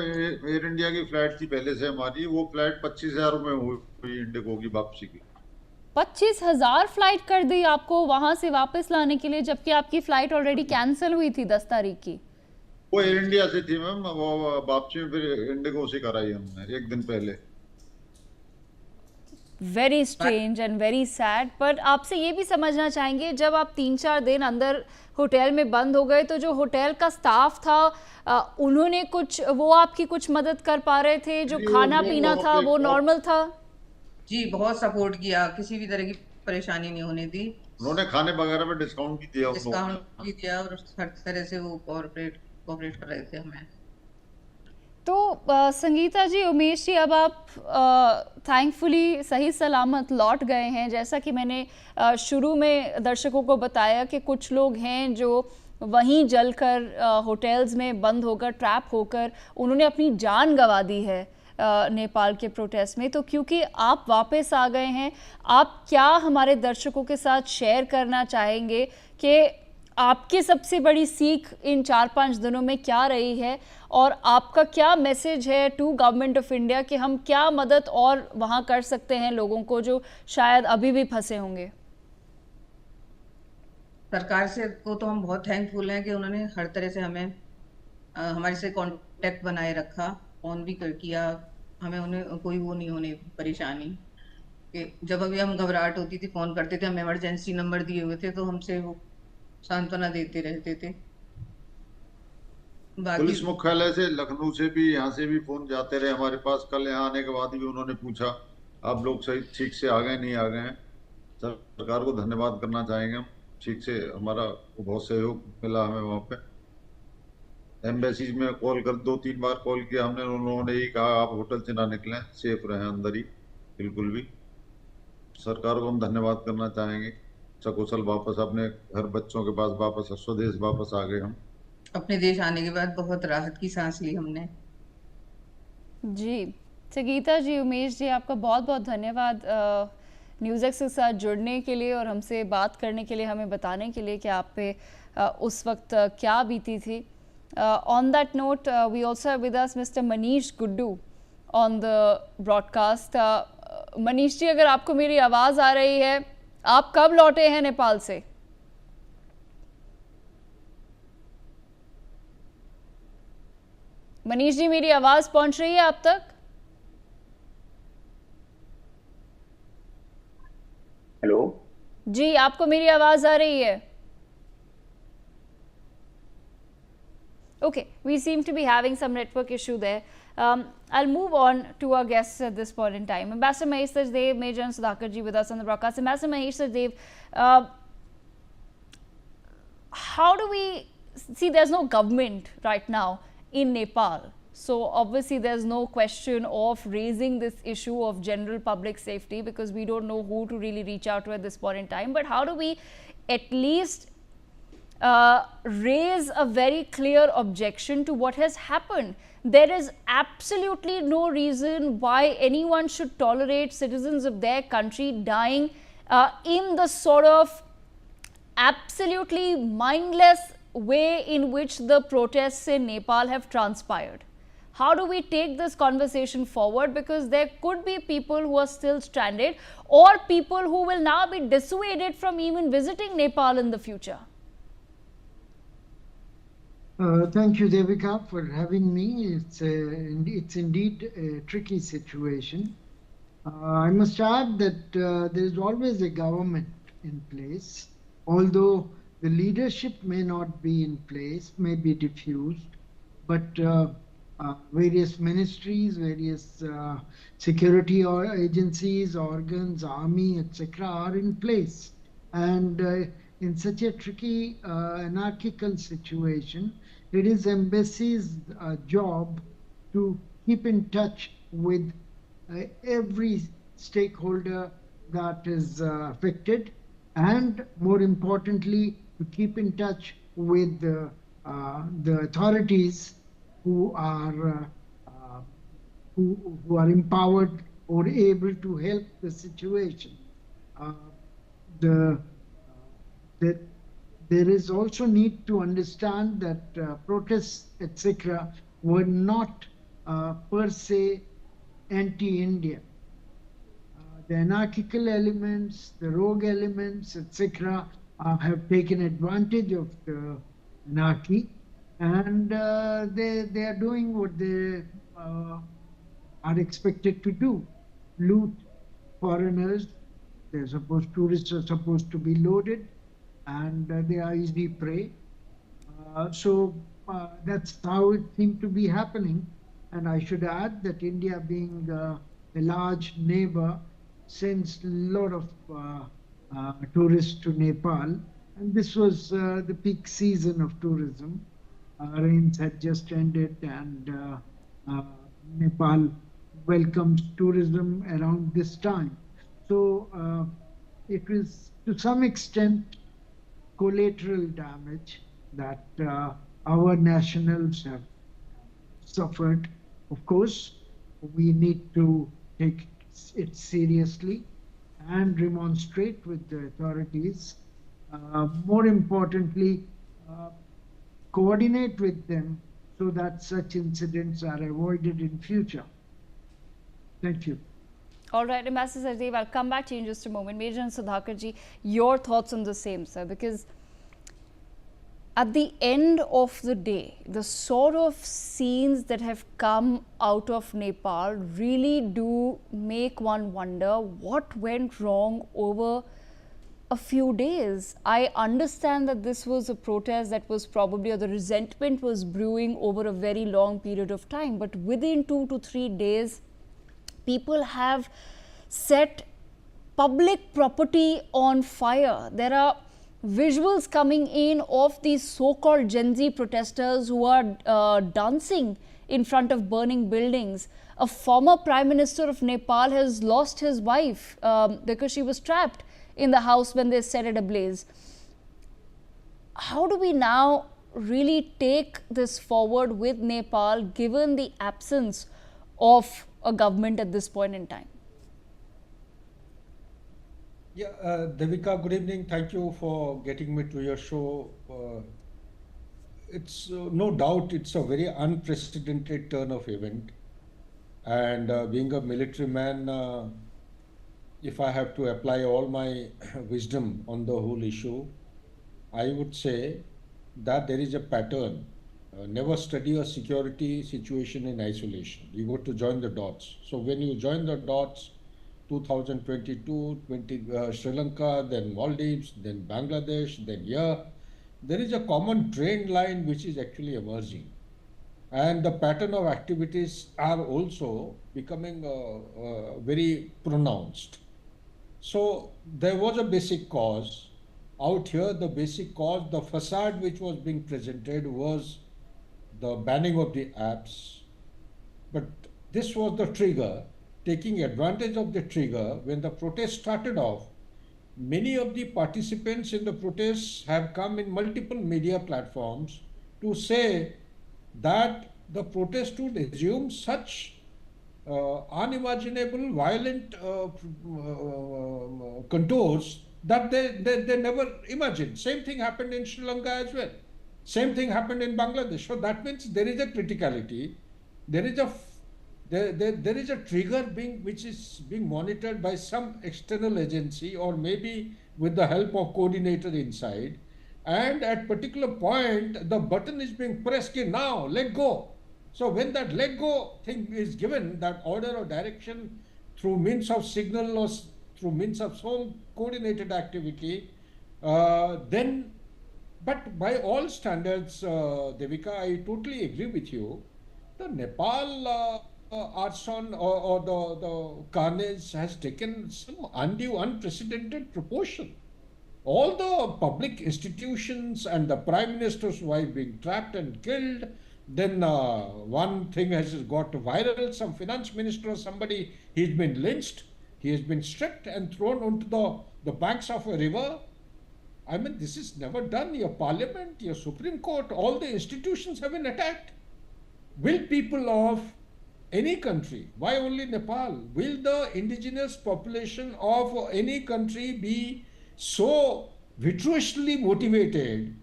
एयर इंडिया की फ्लाइट थी पहले से हमारी, वो फ्लाइट 25,000 रुपये हुई इंडिगो की वापसी की। 25,000 फ्लाइट कर दी आपको वहां से वापस लाने के लिए, जबकि आपकी फ्लाइट ऑलरेडी कैंसिल हुई थी 10 तारीख की। वो एयर इंडिया से थी मैम, वो वापसी में फिर इंडिगो से कराई हमने एक दिन पहले। Very strange and very sad. पर आपसे ये भी समझना चाहेंगे, जब आप 3-4 दिन अंदर होटल में बंद हो गए तो जो होटल का स्टाफ था उन्होंने वो आपकी कुछ मदद कर पा रहे थे? जो खाना पीना था वो नॉर्मल था? जी बहुत सपोर्ट किया, किसी भी तरह की परेशानी नहीं होने दी। उन्होंने खाने वगैरह में डिस्काउंट भी दिया, डिस्काउंट भी दिया और हर तरह से वो कोऑपरेट कर रहे थे हमें। तो संगीता जी, उमेश जी, अब आप थैंकफुली सही सलामत लौट गए हैं। जैसा कि मैंने शुरू में दर्शकों को बताया कि कुछ लोग हैं जो वहीं जलकर होटल्स में बंद होकर, ट्रैप होकर उन्होंने अपनी जान गंवा दी है नेपाल के प्रोटेस्ट में। तो क्योंकि आप वापस आ गए हैं, आप क्या हमारे दर्शकों के साथ शेयर करना चाहेंगे कि आपकी सबसे बड़ी सीख इन 4-5 दिनों में क्या रही है, और आपका क्या मैसेज है टू गवर्नमेंट ऑफ इंडिया कि हम क्या मदद और वहां कर सकते हैं लोगों को जो शायद अभी भी फंसे होंगे? सरकार से तो हम बहुत थैंकफुल हैं कि उन्होंने हर तरह से हमें हमारे से कांटेक्ट बनाए रखा, फोन भी किया हमें, उन्हें कोई वो नहीं होने परेशानी कि जब अभी हम घबराहट होती थी फोन करते थे, हम इमरजेंसी नंबर दिए हुए थे तो हमसे वो सांत्वना देते रहते थे। पुलिस मुख्यालय से, लखनऊ से भी, यहाँ से भी फोन जाते रहे हमारे पास। कल यहाँ आने के बाद भी उन्होंने पूछा आप लोग सही ठीक से आ गए नहीं आ गए हैं। सरकार को धन्यवाद करना चाहेंगे हम, ठीक से हमारा बहुत सहयोग मिला हमें वहाँ पे। एम्बेसी में कॉल कर 2-3 बार कॉल किया हमने, उन्होंने यही कहा आप होटल से ना निकलें, सेफ रहें अंदर ही। बिल्कुल भी सरकार को हम धन्यवाद करना चाहेंगे। सकुशल वापस अपने घर बच्चों के पास वापस स्वदेश वापस आ गए हम। अपने देश आने के बाद बहुत राहत की सांस ली हमने। जी संगीता जी, उमेश जी, आपका बहुत बहुत धन्यवाद न्यूज़ एक्स के साथ जुड़ने के लिए और हमसे बात करने के लिए, हमें बताने के लिए कि आप पे उस वक्त क्या बीती थी। On that note we also have with us mister Manish Guddu on the broadcast. Manish ji, अगर आपको मेरी आवाज़ आ रही है, आप कब लौटे हैं नेपाल से? मनीष जी, मेरी आवाज पहुंच रही है आप तक? हेलो जी, आपको मेरी आवाज आ रही है? Okay, we seem to be having some network issue there. I'll move on to our guests at this point in time. Ambassador Mahesh Sachdev, Major and Sudhakar ji with us on the broadcast. Ambassador Mahesh Sachdev, how do we see, there's no government right now in Nepal. So obviously there's no question of raising this issue of general public safety because we don't know who to really reach out to at this point in time. But how do we at least raise a very clear objection to what has happened? There is absolutely no reason why anyone should tolerate citizens of their country dying in the sort of absolutely mindless way in which the protests in Nepal have transpired. How do we take this conversation forward? Because there could be people who are still stranded or people who will now be dissuaded from even visiting Nepal in the future. Thank you, Devika, for having me. It's indeed a tricky situation. I must add that there is always a government in place, although the leadership may not be in place, may be diffused, but various ministries, various security agencies, organs, army, etc. are in place. And in such a tricky anarchical situation, it is embassy's job to keep in touch with every stakeholder that is affected, and more importantly, to keep in touch with the authorities who are empowered or able to help the situation. There is also need to understand that protests, etc., were not per se anti-India. the anarchical elements, the rogue elements, etc., have taken advantage of the anarchy, and they are doing what they are expected to do: loot foreigners. Tourists are supposed to be loaded, and they are easy prey. So that's how it seemed to be happening. And I should add that India, being a large neighbor, sends a lot of tourists to Nepal. And this was the peak season of tourism. Rains had just ended, and Nepal welcomes tourism around this time. So it was to some extent collateral damage that our nationals have suffered. Of course, we need to take it seriously and remonstrate with the authorities. More importantly, coordinate with them so that such incidents are avoided in future. Thank you. All right, Ambassador Sajdev, I'll come back to you in just a moment. Major and Sudhakarji, your thoughts on the same, sir, because at the end of the day, the sort of scenes that have come out of Nepal really do make one wonder what went wrong over a few days. I understand that this was a protest that was probably, or the resentment was brewing over a very long period of time, but within 2 to 3 days, people have set public property on fire. There are visuals coming in of these so-called Gen Z protesters who are dancing in front of burning buildings. A former Prime Minister of Nepal has lost his wife because she was trapped in the house when they set it ablaze. How do we now really take this forward with Nepal, given the absence of a government at this point in time? Yeah, Devika, good evening. Thank you for getting me to your show. It's no doubt it's a very unprecedented turn of event. And being a military man, if I have to apply all my wisdom on the whole issue, I would say that there is a pattern. Never study a security situation in isolation. You got to join the dots. So when you join the dots, 2022, Sri Lanka, then Maldives, then Bangladesh, then here, there is a common trend line which is actually emerging. And the pattern of activities are also becoming very pronounced. So there was a basic cause. Out here, the basic cause, the facade which was being presented was the banning of the apps. But this was the trigger. Taking advantage of the trigger, when the protest started off, many of the participants in the protests have come in multiple media platforms to say that the protest would assume such unimaginable violent contours that they never imagined. Same thing happened in Sri Lanka as well. Same thing happened in Bangladesh. So that means there is a criticality, there is a trigger which is being monitored by some external agency, or maybe with the help of coordinator inside, and at particular point the button is being pressed, now let go. So when that let go thing is given, that order or direction through means of signal or through means of some coordinated activity, then, but by all standards, Devika, I totally agree with you. The Nepal arson or the carnage has taken some undue, unprecedented proportion. All the public institutions and the Prime Minister's wife being trapped and killed. Then one thing has got viral, some finance minister or somebody, he's been lynched, he has been stripped and thrown onto the banks of a river. I mean, this is never done. Your parliament, your Supreme Court, all the institutions have been attacked. Will people of any country, why only Nepal, will the indigenous population of any country be so virtuously motivated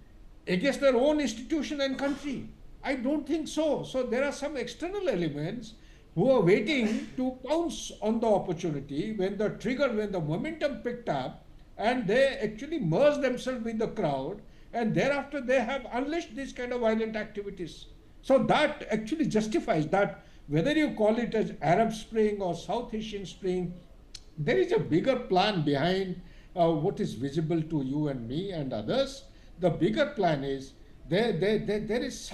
against their own institution and country? I don't think so. So there are some external elements who were waiting to pounce on the opportunity when the momentum picked up, and they actually merged themselves with the crowd, and thereafter they have unleashed these kind of violent activities. So that actually justifies that, whether you call it as Arab Spring or South Asian Spring, there is a bigger plan behind what is visible to you and me and others. The bigger plan is there is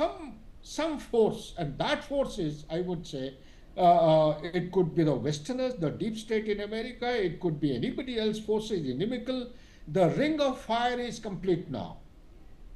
some force, and that force is, I would say, it could be the Westerners, the deep state in America, it could be anybody else, forces inimical. The ring of fire is complete now.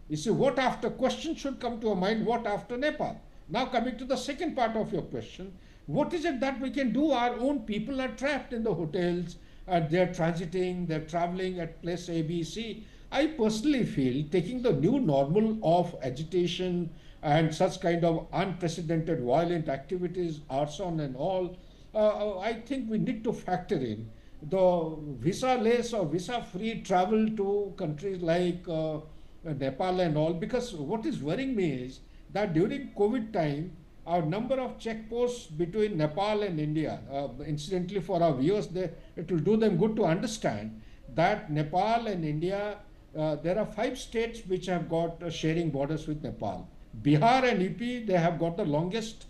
You see, what after? Question should come to our mind, what after Nepal? Now coming to the second part of your question, what is it that we can do? Our own people are trapped in the hotels, and they're transiting, they're traveling at place A, B, C. I personally feel taking the new normal of agitation and such kind of unprecedented violent activities, arson and all, I think we need to factor in the visa-less or visa-free travel to countries like Nepal and all, because what is worrying me is that during COVID time, our number of checkposts between Nepal and India, incidentally for our viewers, it will do them good to understand that Nepal and India, there are 5 states which have got sharing borders with Nepal. Bihar and UP, they have got the longest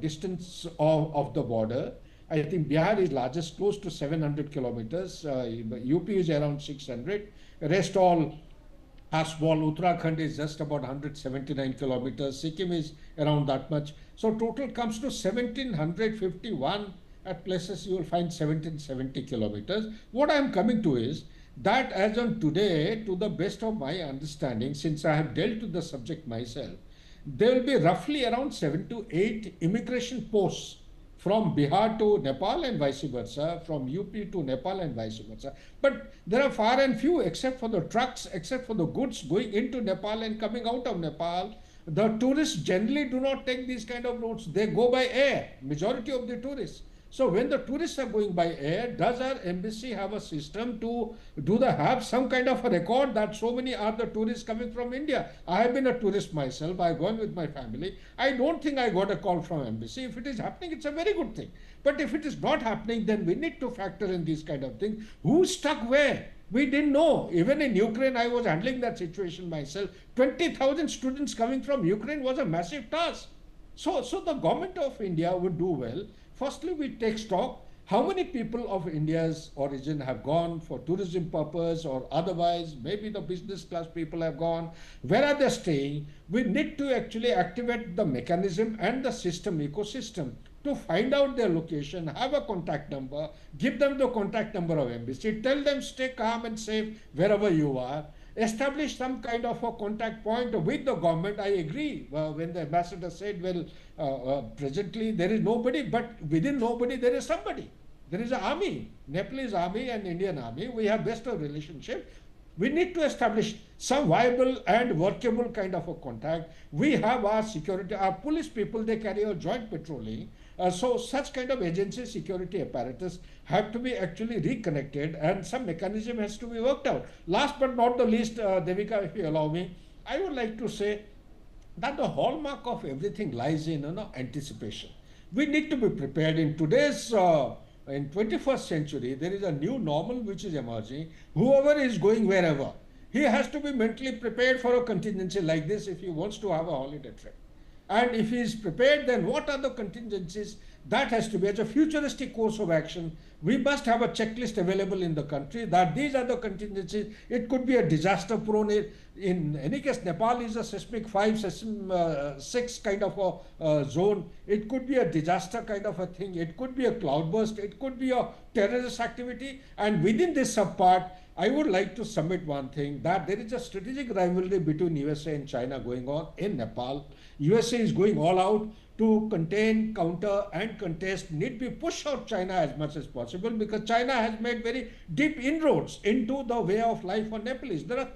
distance of the border. I think Bihar is largest, close to 700 kilometers. UP is around 600. Rest all are small. Uttarakhand is just about 179 kilometers. Sikkim is around that much. So total comes to 1751. At places you will find 1770 kilometers. What I am coming to is that as on today, to the best of my understanding, since I have dealt with the subject myself, there will be roughly around 7 to 8 immigration posts from Bihar to Nepal and vice versa, from UP to Nepal and vice versa. But there are far and few, except for the trucks, except for the goods going into Nepal and coming out of Nepal. The tourists generally do not take these kind of routes. They go by air, majority of the tourists. So when the tourists are going by air, does our embassy have a system to have some kind of a record that so many are the tourists coming from India? I have been a tourist myself. I've gone with my family. I don't think I got a call from embassy. If it is happening, it's a very good thing. But if it is not happening, then we need to factor in these kind of things. Who stuck where? We didn't know. Even in Ukraine, I was handling that situation myself. 20,000 students coming from Ukraine was a massive task. So the government of India would do well. Firstly, we take stock. How many people of India's origin have gone for tourism purpose or otherwise? Maybe the business class people have gone. Where are they staying? We need to actually activate the mechanism and the system, ecosystem, to find out their location, have a contact number, give them the contact number of embassy, tell them stay calm and safe wherever you are. Establish some kind of a contact point with the government. I agree when the ambassador said, well, presently there is nobody, but within nobody there is somebody. There is an army, Nepalese army and Indian army. We have best of relationship. We need to establish some viable and workable kind of a contact. We have our security, our police people, they carry a joint patrolling. So such kind of agency security apparatus have to be actually reconnected, and some mechanism has to be worked out. Last but not the least, Devika, if you allow me, I would like to say that the hallmark of everything lies in anticipation. We need to be prepared. In today's in 21st century, there is a new normal which is emerging. Whoever is going wherever, he has to be mentally prepared for a contingency like this if he wants to have a holiday trip. And if he is prepared, then what are the contingencies? That has to be as a futuristic course of action. We must have a checklist available in the country that these are the contingencies. It could be a disaster prone. In any case, Nepal is a seismic 5, seismic 6 kind of a zone. It could be a disaster kind of a thing. It could be a cloudburst. It could be a terrorist activity. And within this subpart, I would like to submit one thing, that there is a strategic rivalry between USA and China going on in Nepal. USA is going all out to contain, counter and contest, need be push out China as much as possible, because China has made very deep inroads into the way of life for Nepalese. There are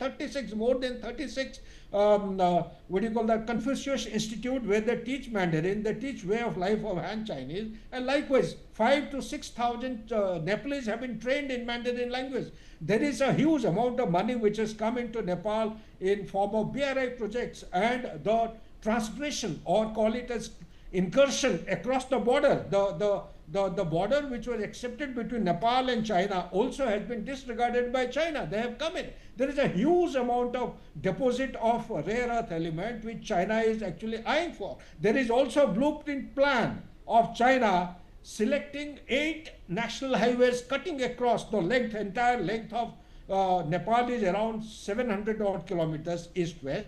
more than 36 Confucius Institute where they teach Mandarin, they teach way of life of Han Chinese, and likewise 5,000 to 6,000 Nepalese have been trained in Mandarin language. There is a huge amount of money which has come into Nepal in form of BRI projects, and the transgression, or call it as incursion across the border. The border which was accepted between Nepal and China also has been disregarded by China. They have come in. There is a huge amount of deposit of rare earth element which China is actually eyeing for. There is also a blueprint plan of China selecting 8 national highways cutting across the entire length of Nepal is around 700 odd kilometers east-west,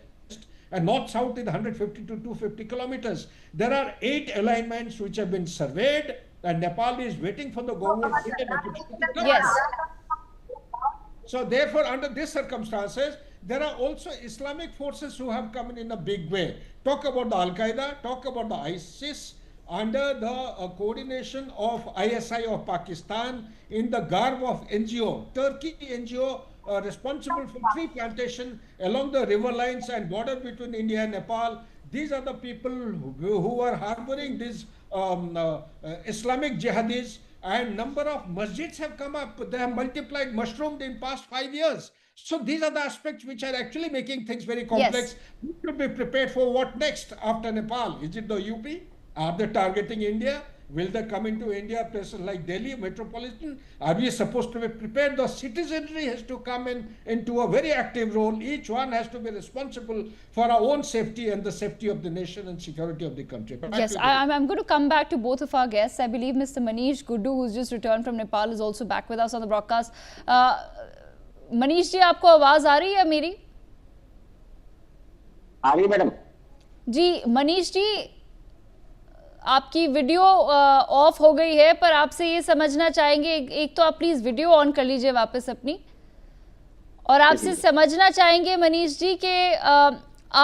and north-south is 150 to 250 kilometers. There are 8 alignments which have been surveyed, and Nepal is waiting for the government to get an opportunity to come. Yes. So therefore, under these circumstances, there are also Islamic forces who have come in a big way. Talk about the Al-Qaeda, talk about the ISIS, under the coordination of ISI of Pakistan in the garb of NGO, Turkey NGO responsible for tree plantation along the river lines and border between India and Nepal. These are the people who are harboring these Islamic jihadis, and number of masjids have come up. They have multiplied, mushroomed in past 5 years. So these are the aspects which are actually making things very complex. We should be prepared for what next after Nepal. Is it the UP? Are they targeting India? Will they come into India, places like Delhi, metropolitan? Are we supposed to be prepared? The citizenry has to come into a very active role. Each one has to be responsible for our own safety and the safety of the nation and security of the country. Yes, I'm going to come back to both of our guests. I believe Mr. Manish Guddu, who's just returned from Nepal, is also back with us on the broadcast. Manish ji, आपको आवाज आ रही है मेरी? आ रही है madam जी, मनीष जी, आपकी video of हो गई है, पर आपसे ये समझना चाहेंगे, एक तो आप प्लीज वीडियो ऑन कर लीजिए वापस अपनी, और आपसे समझना चाहेंगे मनीष जी कि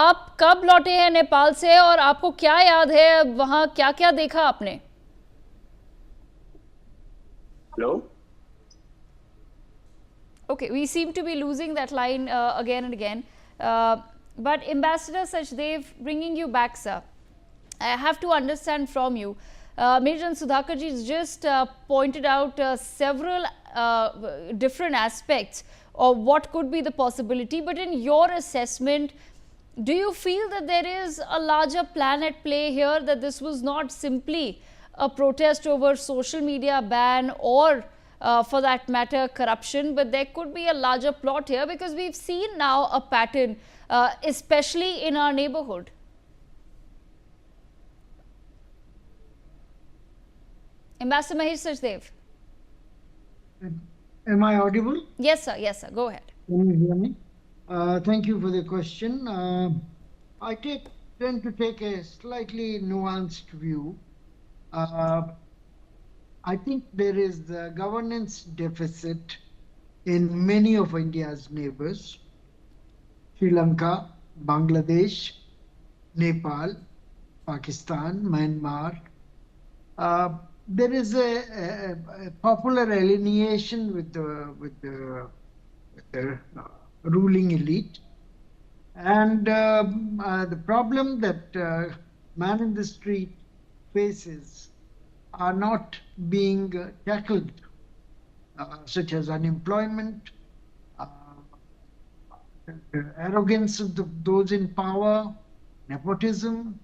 आप कब लौटे हैं नेपाल से और आपको क्या याद है, वहां क्या क्या देखा आपने? Hello. Okay, we seem to be losing that line again and again. But Ambassador Sachdev, bringing you back, sir, I have to understand from you. Major Sudhakar ji just pointed out several different aspects of what could be the possibility. But in your assessment, do you feel that there is a larger plan at play here, that this was not simply a protest over social media ban or for that matter corruption, but there could be a larger plot here, because we've seen now a pattern, especially in our neighborhood? Ambassador Mahesh Sachdev. Am I audible? Yes, sir. Yes, sir. Go ahead. Can you hear me? Thank you for the question. I tend to take a slightly nuanced view. I think there is a governance deficit in many of India's neighbors: Sri Lanka, Bangladesh, Nepal, Pakistan, Myanmar. There is a popular alienation with the ruling elite, and the problem that man in the street faces are not being tackled, such as unemployment, the arrogance of those in power, nepotism,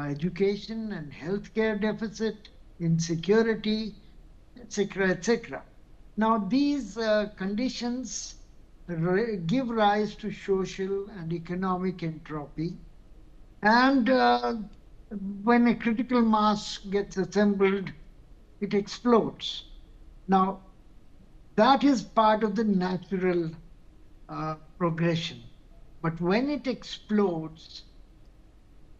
education and healthcare deficit, insecurity, etc., etc. Now, these conditions give rise to social and economic entropy, and when a critical mass gets assembled, it explodes. Now, that is part of the natural progression. But when it explodes,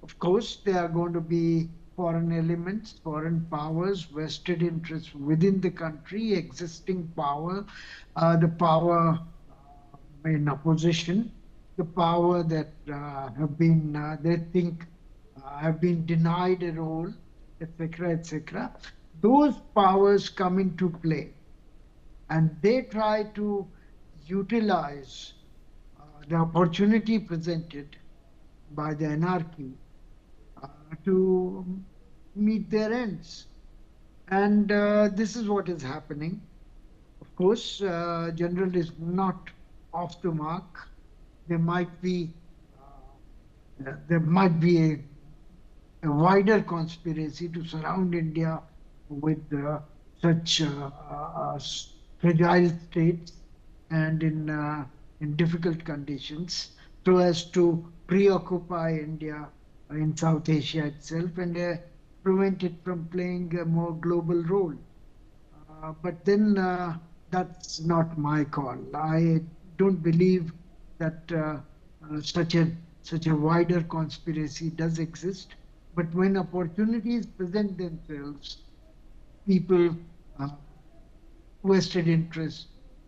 of course, there are going to be foreign elements, foreign powers, vested interests within the country, existing power, the power in opposition, the power that have been, they think, have been denied a role, etc., etc. Those powers come into play, and they try to utilize the opportunity presented by the anarchy to meet their ends. And this is what is happening. Of course, General is not off the mark. There might be a wider conspiracy to surround India with such fragile states and in difficult conditions, so as to preoccupy India in South Asia itself and prevent it from playing a more global role. But then that's not my call. I don't believe that such a wider conspiracy does exist. But when opportunities present themselves, people vested interest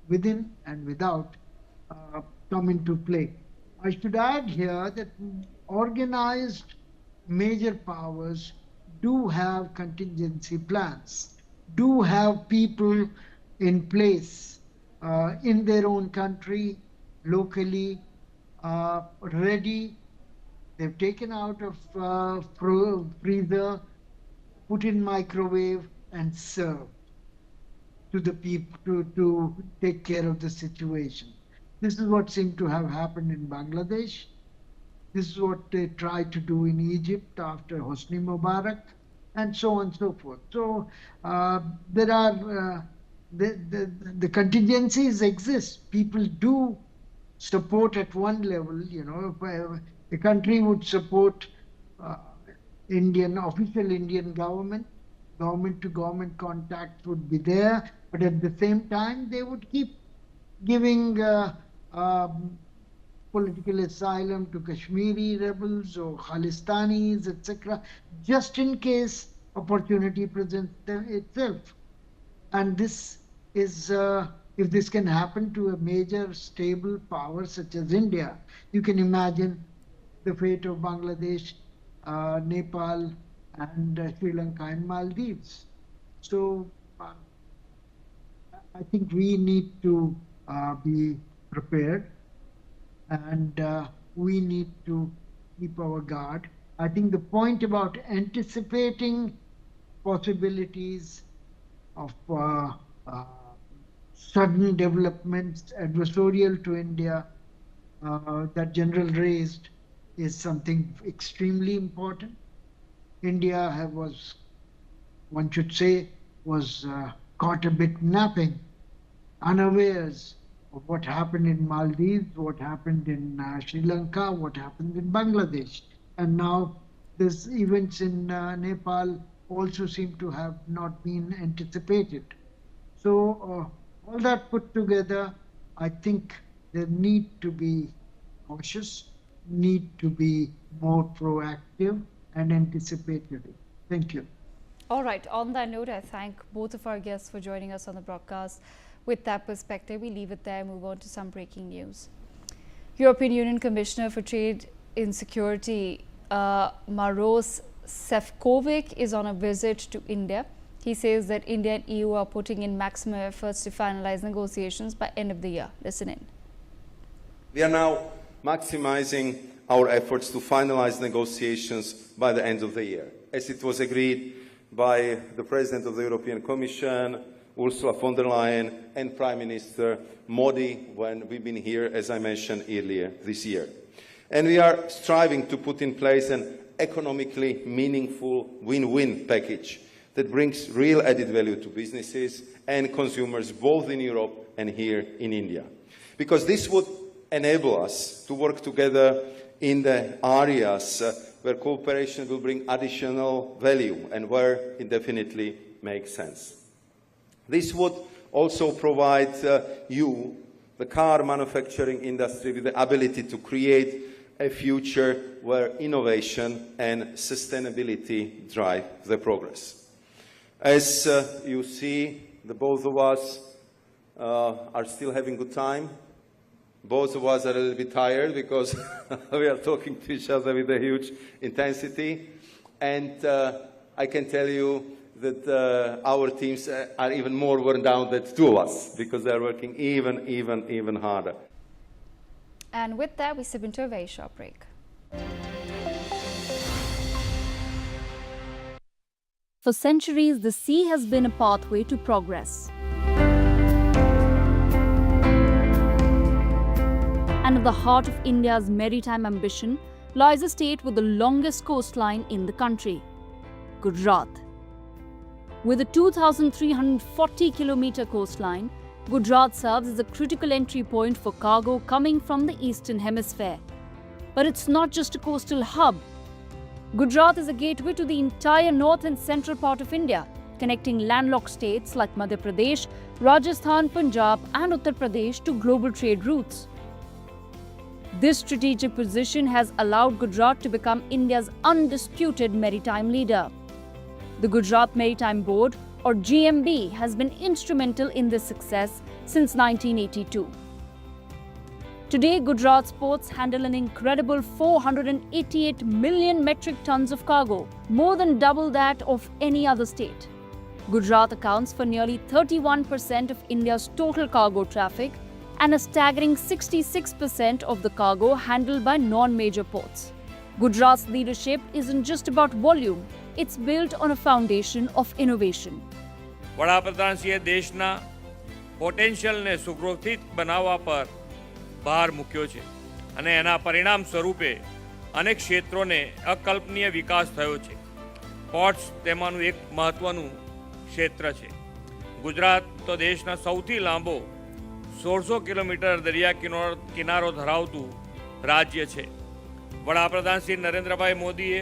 within and without come into play. I should add here that organized major powers do have contingency plans, do have people in place in their own country, locally, ready. They've taken out of freezer, put in microwave, and served to the people to take care of the situation. This is what seemed to have happened in Bangladesh. This is what they tried to do in Egypt after Hosni Mubarak, and so on and so forth. So there are the contingencies exist. People do support at one level. You know, if a country would support official Indian government to government contacts would be there, but at the same time they would keep giving political asylum to Kashmiri rebels or Khalistanis, etc., just in case opportunity presents itself. And this is, if this can happen to a major stable power such as India, you can imagine the fate of Bangladesh, Nepal, and Sri Lanka and Maldives. So I think we need to be prepared, and we need to keep our guard. I think the point about anticipating possibilities of sudden developments adversarial to India that General raised is something extremely important. India was, one should say, was caught a bit napping, unawares of what happened in Maldives, what happened in Sri Lanka, what happened in Bangladesh. And now these events in Nepal also seem to have not been anticipated. So all that put together, I think there need to be cautious, need to be more proactive and anticipatory. Thank you. All right. On that note, I thank both of our guests for joining us on the broadcast. With that perspective, we leave it there and move on to some breaking news. European Union Commissioner for Trade and Security, Maros Sefcovic, is on a visit to India. He says that India and EU are putting in maximum efforts to finalize negotiations by end of the year. Listen in. We are now maximizing our efforts to finalize negotiations by the end of the year, as it was agreed by the President of the European Commission, Ursula von der Leyen, and Prime Minister Modi when we've been here, as I mentioned earlier this year. And we are striving to put in place an economically meaningful win-win package that brings real added value to businesses and consumers both in Europe and here in India. Because this would enable us to work together in the areas where cooperation will bring additional value and where it definitely makes sense. This would also provide you, the car manufacturing industry, with the ability to create a future where innovation and sustainability drive the progress. As you see, the both of us are still having a good time. Both of us are a little bit tired because we are talking to each other with a huge intensity. And I can tell you that our teams are even more worn down than two of us because they are working even harder. And with that, we step into a very short break. For centuries, the sea has been a pathway to progress. And at the heart of India's maritime ambition lies a state with the longest coastline in the country, Gujarat. With a 2,340-kilometer coastline, Gujarat serves as a critical entry point for cargo coming from the Eastern Hemisphere. But it's not just a coastal hub. Gujarat is a gateway to the entire north and central part of India, connecting landlocked states like Madhya Pradesh, Rajasthan, Punjab and Uttar Pradesh to global trade routes. This strategic position has allowed Gujarat to become India's undisputed maritime leader. The Gujarat Maritime Board, or GMB, has been instrumental in this success since 1982. Today, Gujarat's ports handle an incredible 488 million metric tons of cargo, more than double that of any other state. Gujarat accounts for nearly 31% of India's total cargo traffic and a staggering 66% of the cargo handled by non-major ports. Gujarat's leadership isn't just about volume, it's built on a foundation of innovation. વડાપ્રધાનશ્રીએ દેશના પોટેન્શિયલને સુગ્રોથિત બનાવવા પર ભાર મૂક્યો છે અને એના પરિણામ સ્વરૂપે અનેક ક્ષેત્રોને અકલ્પનીય વિકાસ થયો છે. પોર્ટ્સ તેમાંનું એક મહત્વનું ક્ષેત્ર છે. ગુજરાત તો દેશના સૌથી લાંબો 1600 કિલોમીટર દરિયા કિનારો ધરાવતું રાજ્ય છે. વડાપ્રધાન શ્રી નરેન્દ્રભાઈ મોદીએ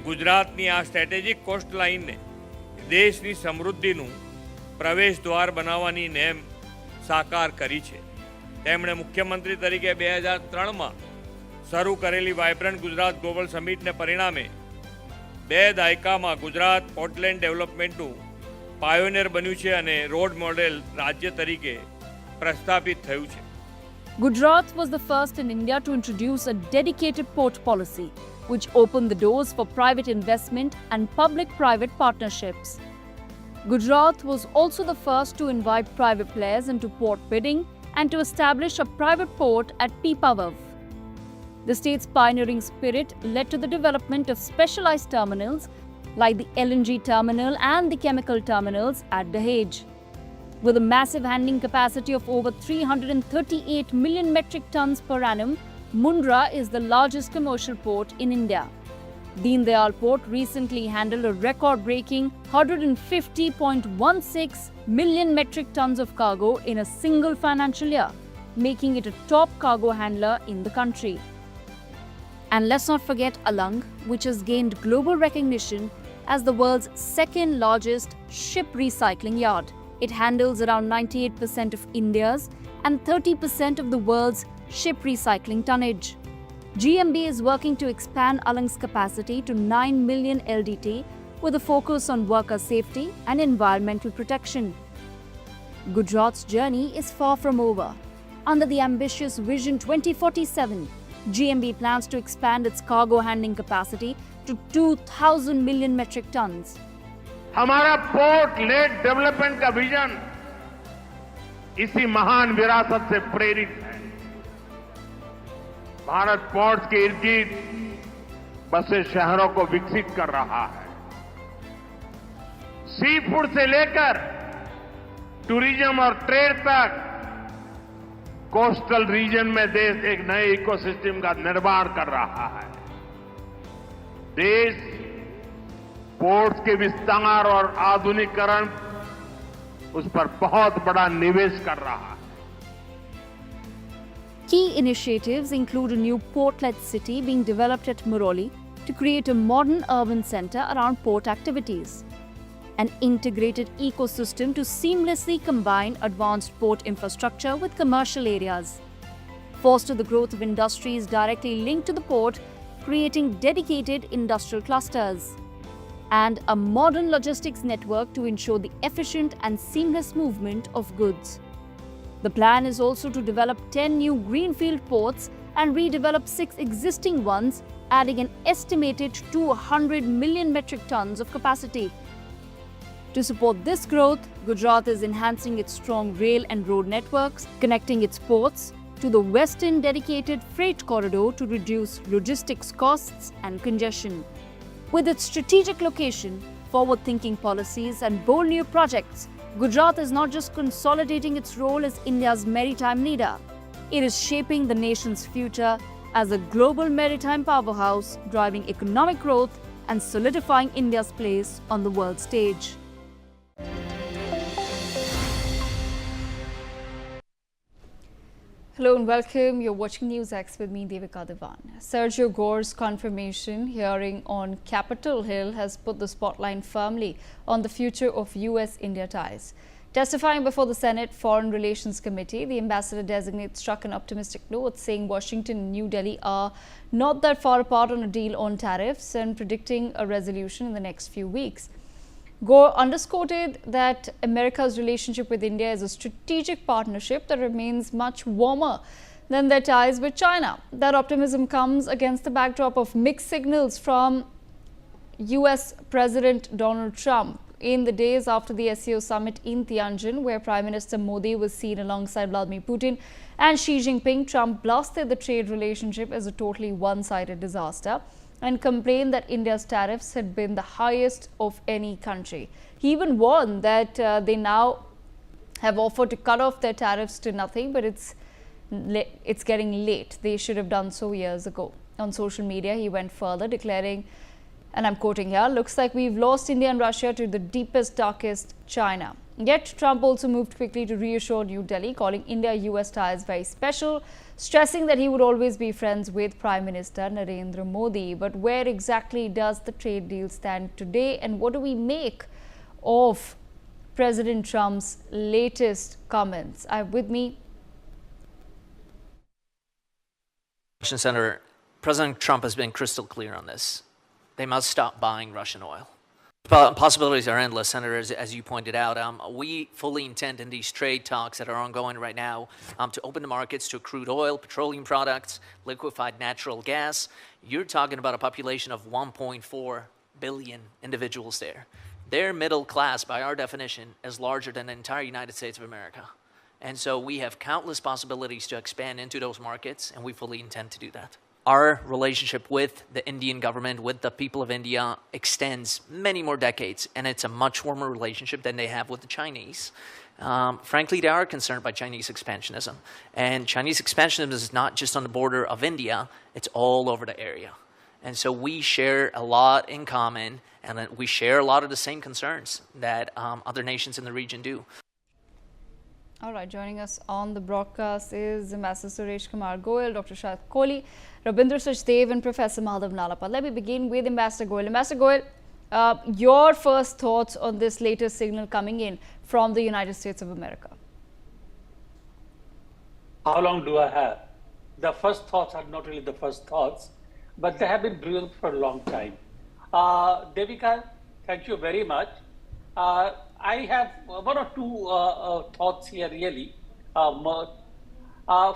ગુજરાતની આ સ્ટ્રેટેજિક કોસ્ટ લાઇનને દેશની સમૃદ્ધિનું પ્રવેશ દ્વાર બનાવવાની નેમ સાકાર કરી છે. તેમણે મુખ્યમંત્રી તરીકે 2003માં શરૂ કરેલી વાઇબ્રન્ટ ગુજરાત ગ્લોબલ સમિટને પરિણામે 2 દાયકામાં ગુજરાત પોર્ટલેન્ડ ડેવલપમેન્ટનું પાયોનિયર બન્યું છે અને રોડ મોડેલ રાજ્ય તરીકે પ્રસ્થાપિત થયું છે. Gujarat was the first in India to introduce a dedicated port policy, which opened the doors for private investment and public-private partnerships. Gujarat was also the first to invite private players into port bidding and to establish a private port at Pipavav. The state's pioneering spirit led to the development of specialized terminals like the LNG terminal and the chemical terminals at Dahej. With a massive handling capacity of over 338 million metric tons per annum, Mundra is the largest commercial port in India. Deen Dayal Port recently handled a record-breaking 150.16 million metric tons of cargo in a single financial year, making it a top cargo handler in the country. And let's not forget Alang, which has gained global recognition as the world's second largest ship recycling yard. It handles around 98% of India's and 30% of the world's ship recycling tonnage. GMB is working to expand Alang's capacity to 9 million LDT with a focus on worker safety and environmental protection. Gujarat's journey is far from over. Under the ambitious Vision 2047, GMB plans to expand its cargo handling capacity to 2,000 million metric tons. हमारा port lead development का vision इसी महान विरासत से प्रेरित है. Bharat ports के इर्द-गिर्द बसे शहरों को विकसित कर रहा है. सी फूड से लेकर टूरिज्म और ट्रेड तक कोस्टल रीजन में देश एक नए इकोसिस्टम का निर्माण कर रहा है. देश पोर्ट्स के विस्तार और आधुनिकीकरण उस पर बहुत बड़ा निवेश कर रहा है. Key initiatives include a new port-led city being developed at Muroli to create a modern urban center around port activities, an integrated ecosystem to seamlessly combine advanced port infrastructure with commercial areas, foster the growth of industries directly linked to the port, creating dedicated industrial clusters, and a modern logistics network to ensure the efficient and seamless movement of goods. The plan is also to develop 10 new greenfield ports and redevelop 6 existing ones, adding an estimated 200 million metric tons of capacity. To support this growth, Gujarat is enhancing its strong rail and road networks, connecting its ports to the western dedicated freight corridor to reduce logistics costs and congestion. With its strategic location, forward-thinking policies and bold new projects, Gujarat is not just consolidating its role as India's maritime leader, it is shaping the nation's future, as a global maritime powerhouse, driving economic growth and solidifying India's place on the world stage. Hello and welcome. You're watching NewsX with me, Devika Devan. Sergio Gore's confirmation hearing on Capitol Hill has put the spotlight firmly on the future of US-India ties. Testifying before the Senate Foreign Relations Committee, the ambassador-designate struck an optimistic note, saying Washington and New Delhi are not that far apart on a deal on tariffs and predicting a resolution in the next few weeks. Gore underscored that America's relationship with India is a strategic partnership that remains much warmer than their ties with China. That optimism comes against the backdrop of mixed signals from US President Donald Trump in the days after the SCO summit in Tianjin, where Prime Minister Modi was seen alongside Vladimir Putin and Xi Jinping. Trump blasted the trade relationship as a totally one-sided disaster and complained that India's tariffs had been the highest of any country. He even warned that they now have offered to cut off their tariffs to nothing, but it's getting late. They should have done so years ago. On social media, he went further, declaring, and I'm quoting here, "Looks like we've lost India and Russia to the deepest, darkest China." Yet Trump also moved quickly to reassure New Delhi, calling India-US ties very special, stressing that he would always be friends with Prime Minister Narendra Modi. But where exactly does the trade deal stand today, and what do we make of President Trump's latest comments? I have with me Senator, President Trump has been crystal clear on this. They must stop buying Russian oil. Possibilities are endless, Senator, as you pointed out. We fully intend in these trade talks that are ongoing right now to open the markets to crude oil, petroleum products, liquefied natural gas. You're talking about a population of 1.4 billion individuals there. Their middle class, by our definition, is larger than the entire United States of America. And so we have countless possibilities to expand into those markets, and we fully intend to do that. Our relationship with the Indian government, with the people of India, extends many more decades, and it's a much warmer relationship than they have with the Chinese. Frankly, they are concerned by Chinese expansionism. And Chinese expansionism is not just on the border of India, it's all over the area. And so we share a lot in common, and we share a lot of the same concerns that other nations in the region do. All right, joining us on the broadcast is Ambassador Suresh Kumar Goyal, Dr. Shahid Kohli, Rabindra Sachdev and Professor Madhav Nalapal. Let me begin with Ambassador Goyal. Ambassador Goyal, your first thoughts on this latest signal coming in from the United States of America? How long do I have? The first thoughts are not really the first thoughts, but they have been brewing for a long time. Devika, thank you very much. I have one or two thoughts here really.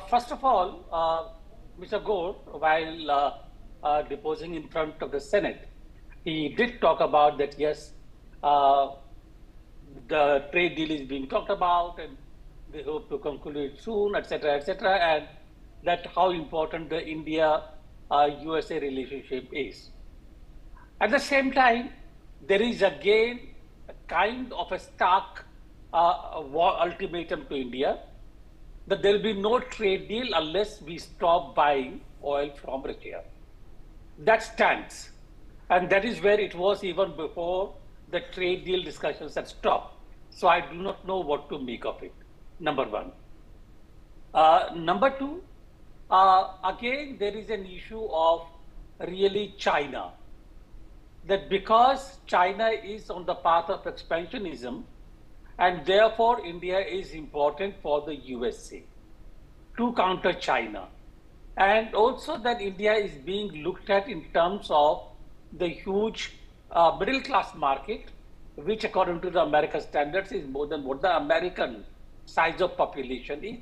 First of all, Mr. Gore, while deposing in front of the Senate, he did talk about that, yes, the trade deal is being talked about and they hope to conclude it soon, etc., and that how important the India-USA relationship is. At the same time, there is again a kind of a stark ultimatum to India that there will be no trade deal unless we stop buying oil from Russia. That stands. And that is where it was even before the trade deal discussions had stopped. So I do not know what to make of it, number one. Number two, again, there is an issue of really China. That because China is on the path of expansionism, and therefore India is important for the USA to counter China. And also that India is being looked at in terms of the huge middle class market, which according to the American standards is more than what the American size of population is.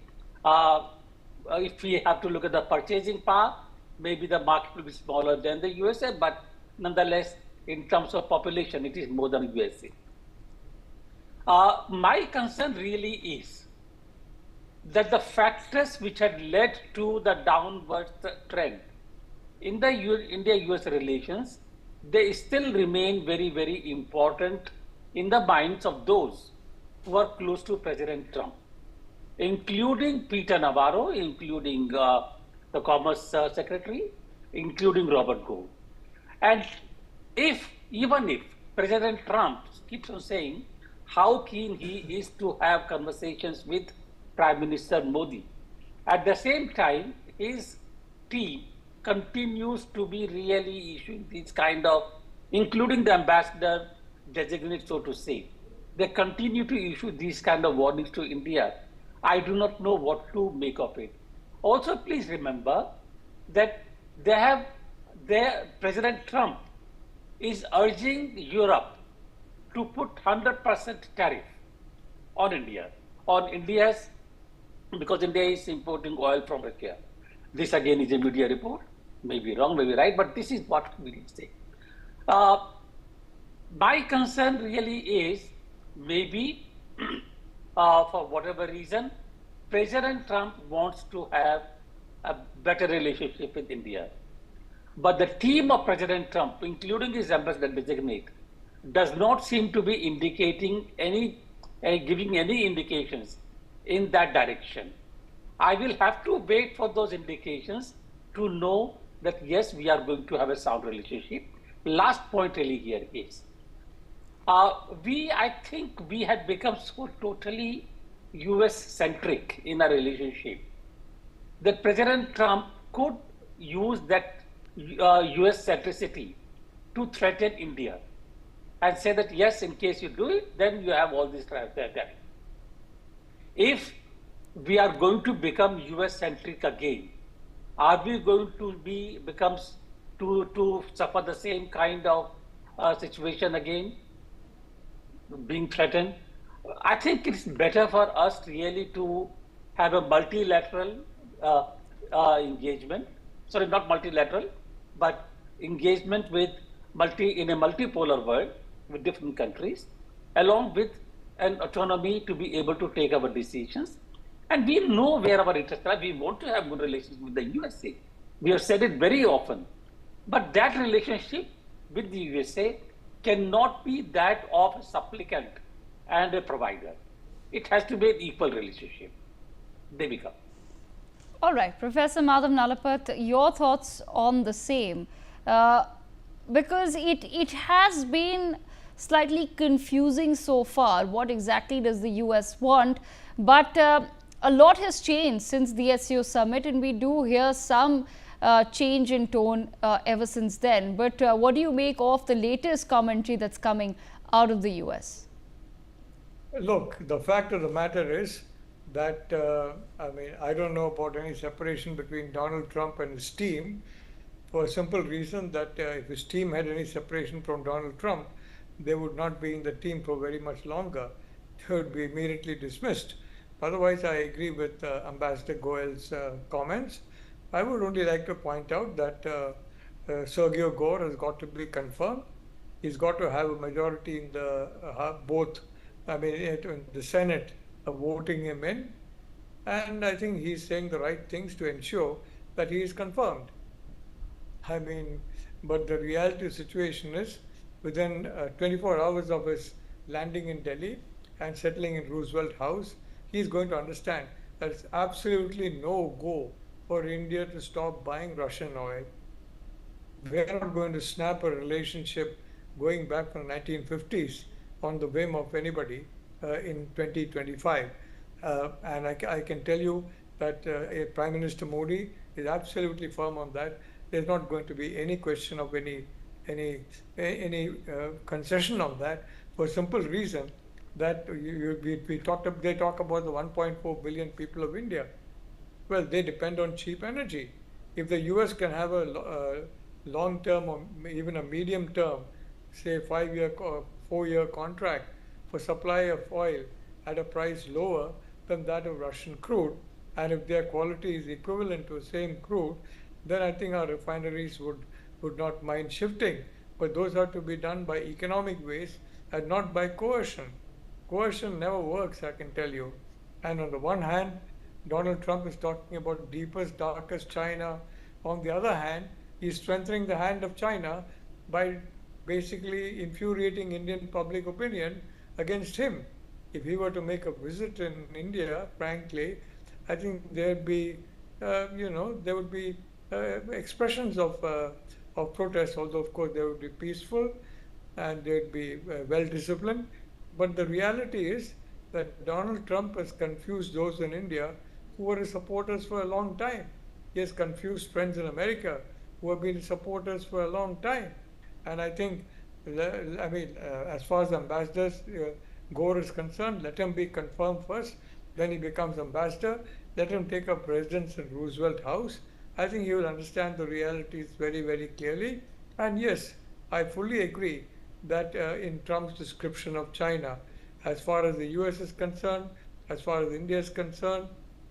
If we have to look at the purchasing power, maybe the market will be smaller than the USA, but nonetheless, in terms of population, it is more than USA. My concern really is that the factors which had led to the downward trend in the India-US relations, they still remain very, very important in the minds of those who are close to President Trump, including Peter Navarro, including the Commerce Secretary, including Robert Gore. And even if President Trump keeps on saying how keen he is to have conversations with Prime Minister Modi, at the same time, his team continues to be really issuing these kind of, including the ambassador designate, so to say. They continue to issue these kind of warnings to India. I do not know what to make of it. Also, please remember that President Trump is urging Europe to put 100% tariff on India, because India is importing oil from Russia. This again is a media report, maybe wrong, maybe right, but this is what we say. My concern really is maybe for whatever reason, President Trump wants to have a better relationship with India. But the team of President Trump, including his ambassador designate, does not seem to be indicating giving any indications in that direction. I will have to wait for those indications to know that yes, we are going to have a sound relationship. Last point really here is, I think we had become so totally US-centric in our relationship that President Trump could use that US centricity to threaten India and say that yes, in case you do it, then you have all this tariff. If we are going to become US-centric again, are we going to suffer the same kind of situation again, being threatened? I think it's better for us really to have a multilateral engagement. Sorry, not multilateral, but engagement in a multipolar world with different countries, along with an autonomy to be able to take our decisions. And we know where our interests are. We want to have good relations with the USA. We have said it very often. But that relationship with the USA cannot be that of a supplicant and a provider. It has to be an equal relationship. Devika. All right, Professor Madhav Nalapat, your thoughts on the same, because it has been slightly confusing so far. What exactly does the US want? But a lot has changed since the SCO summit, and we do hear some change in tone ever since then. But what do you make of the latest commentary that's coming out of the US? Look, the fact of the matter is that, I don't know about any separation between Donald Trump and his team, for a simple reason that if his team had any separation from Donald Trump, they would not be in the team for very much longer. They would be immediately dismissed. Otherwise, I agree with Ambassador Goel's comments. I would only like to point out that Sergio Gore has got to be confirmed. He's got to have a majority in the in the Senate voting him in. And I think he's saying the right things to ensure that he is confirmed. But the reality situation is, within 24 hours of his landing in Delhi and settling in Roosevelt House, he's going to understand that it's absolutely no go for India to stop buying Russian oil. We're not going to snap a relationship going back from the 1950s on the whim of anybody in 2025. And I can tell you that Prime Minister Modi is absolutely firm on that. There's not going to be any question of any concession on that, for a simple reason that they talk about the 1.4 billion people of India. Well, they depend on cheap energy. If the US can have a long-term or even a medium-term, say 5-year or 4-year contract for supply of oil at a price lower than that of Russian crude, and if their quality is equivalent to the same crude, then I think our refineries would not mind shifting. But those are to be done by economic ways and not by coercion. Coercion never works, I can tell you. And on the one hand, Donald Trump is talking about deepest, darkest China. On the other hand, he's strengthening the hand of China by basically infuriating Indian public opinion against him. If he were to make a visit in India, frankly, I think there'd be there would be expressions of protest, although of course they would be peaceful and they would be well disciplined. But the reality is that Donald Trump has confused those in India who were his supporters for a long time. He has confused friends in America who have been supporters for a long time. And I think, as far as ambassadors Gore is concerned, let him be confirmed first, then he becomes ambassador. Let him take up residence in Roosevelt House. I think he will understand the realities very, very clearly. And yes, I fully agree that in Trump's description of China, as far as the US is concerned, as far as India is concerned,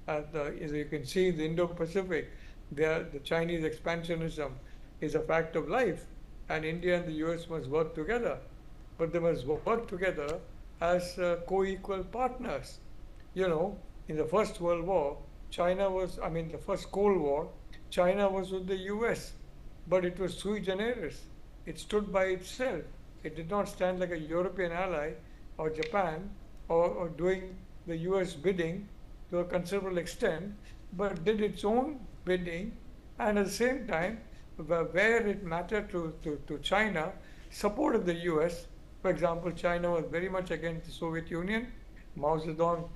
as you can see in the Indo-Pacific, the Chinese expansionism is a fact of life, and India and the US must work together. But they must work together as co-equal partners. In the First World War, the First Cold War, China was with the US, but it was sui generis. It stood by itself. It did not stand like a European ally or Japan or doing the US bidding to a considerable extent, but did its own bidding, and at the same time, where it mattered to China, supported the US. For example, China was very much against the Soviet Union. Mao Zedong,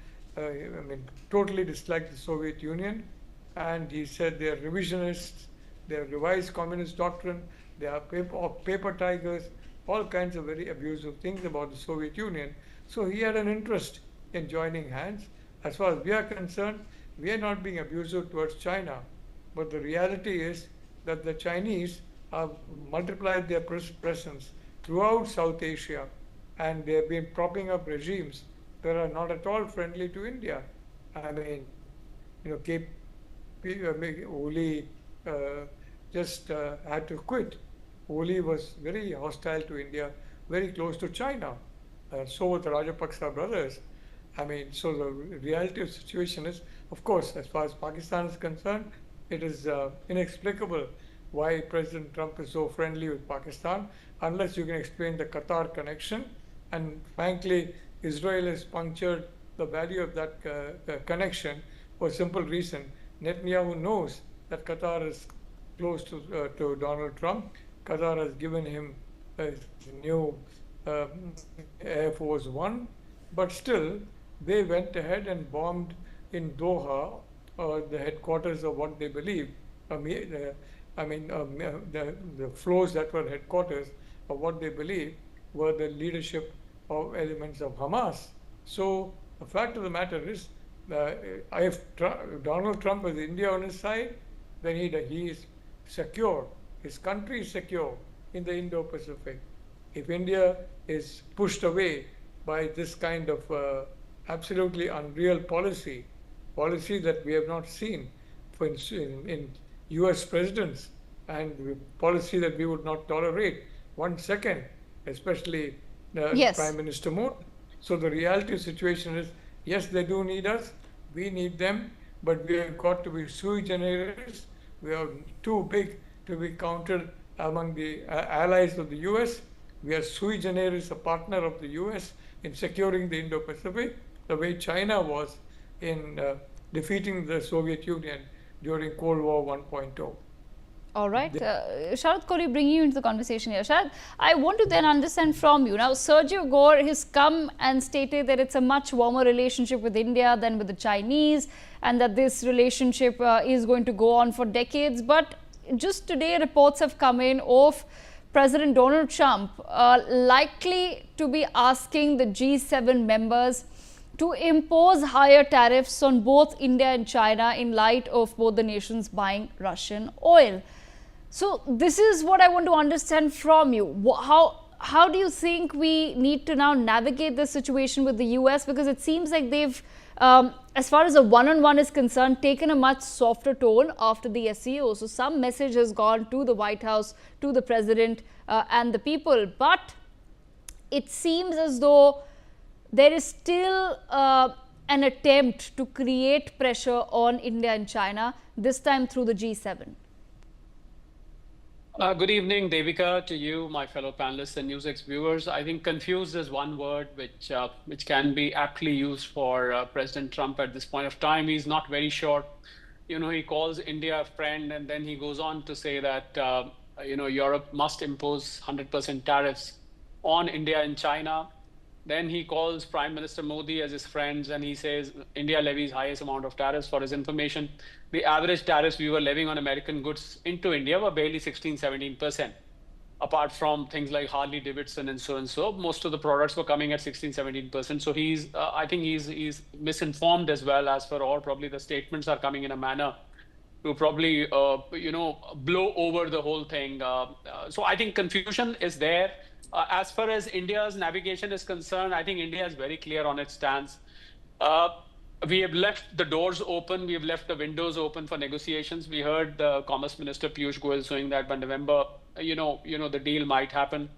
totally disliked the Soviet Union, and he said they are revisionists, they have revised communist doctrine, they are paper tigers, all kinds of very abusive things about the Soviet Union. So he had an interest in joining hands. As far as we are concerned, we are not being abusive towards China, but the reality is that the Chinese have multiplied their presence throughout South Asia, and they have been propping up regimes that are not at all friendly to India. Oli just had to quit. Oli was very hostile to India, very close to China. So were the Rajapaksa brothers. So the reality of the situation is, of course, as far as Pakistan is concerned, it is inexplicable why President Trump is so friendly with Pakistan, unless you can explain the Qatar connection. And frankly, Israel has punctured the value of that connection for a simple reason. Netanyahu knows that Qatar is close to Donald Trump. Qatar has given him a new Air Force One, but still they went ahead and bombed in Doha, the headquarters of what they believe. The floors that were headquarters of what they believe were the leadership of elements of Hamas. So the fact of the matter is, if Donald Trump has India on his side, then he is secure. His country is secure in the Indo-Pacific. If India is pushed away by this kind of absolutely unreal policy that we have not seen in US presidents, and policy that we would not tolerate 1 second, especially Prime Minister Modi. So the reality of the situation is, yes, they do need us, we need them, but we have got to be sui generis. We are too big to be counted among the allies of the US. We are sui generis, a partner of the US in securing the Indo-Pacific, the way China was in defeating the Soviet Union during Cold War 1.0. All right. Sharad Kohli, bringing you into the conversation here. Sharad, I want to then understand from you. Now, Sergio Gore has come and stated that it's a much warmer relationship with India than with the Chinese, and that this relationship is going to go on for decades. But just today, reports have come in of President Donald Trump likely to be asking the G7 members to impose higher tariffs on both India and China in light of both the nations buying Russian oil. So this is what I want to understand from you. How do you think we need to now navigate this situation with the US? Because it seems like they've, as far as a one-on-one is concerned, taken a much softer tone after the SEO. So some message has gone to the White House, to the president and the people. But it seems as though there is still an attempt to create pressure on India and China, this time through the G7. Good evening, Devika, to you, my fellow panelists and NewsX viewers. I think confused is one word which can be aptly used for President Trump at this point of time. He's not very sure he calls India a friend, and then he goes on to say that, Europe must impose 100% tariffs on India and China. Then he calls Prime Minister Modi as his friends, and he says India levies highest amount of tariffs. For his information, the average tariffs we were levying on American goods into India were barely 16-17%. Apart from things like Harley Davidson and so, most of the products were coming at 16-17%. So I think he's misinformed as well, as for all probably the statements are coming in a manner to probably blow over the whole thing. So I think confusion is there. As far as India's navigation is concerned, I think India is very clear on its stance. We have left the doors open. We have left the windows open for negotiations. We heard the Commerce Minister Piyush Goyal saying that by November, the deal might happen.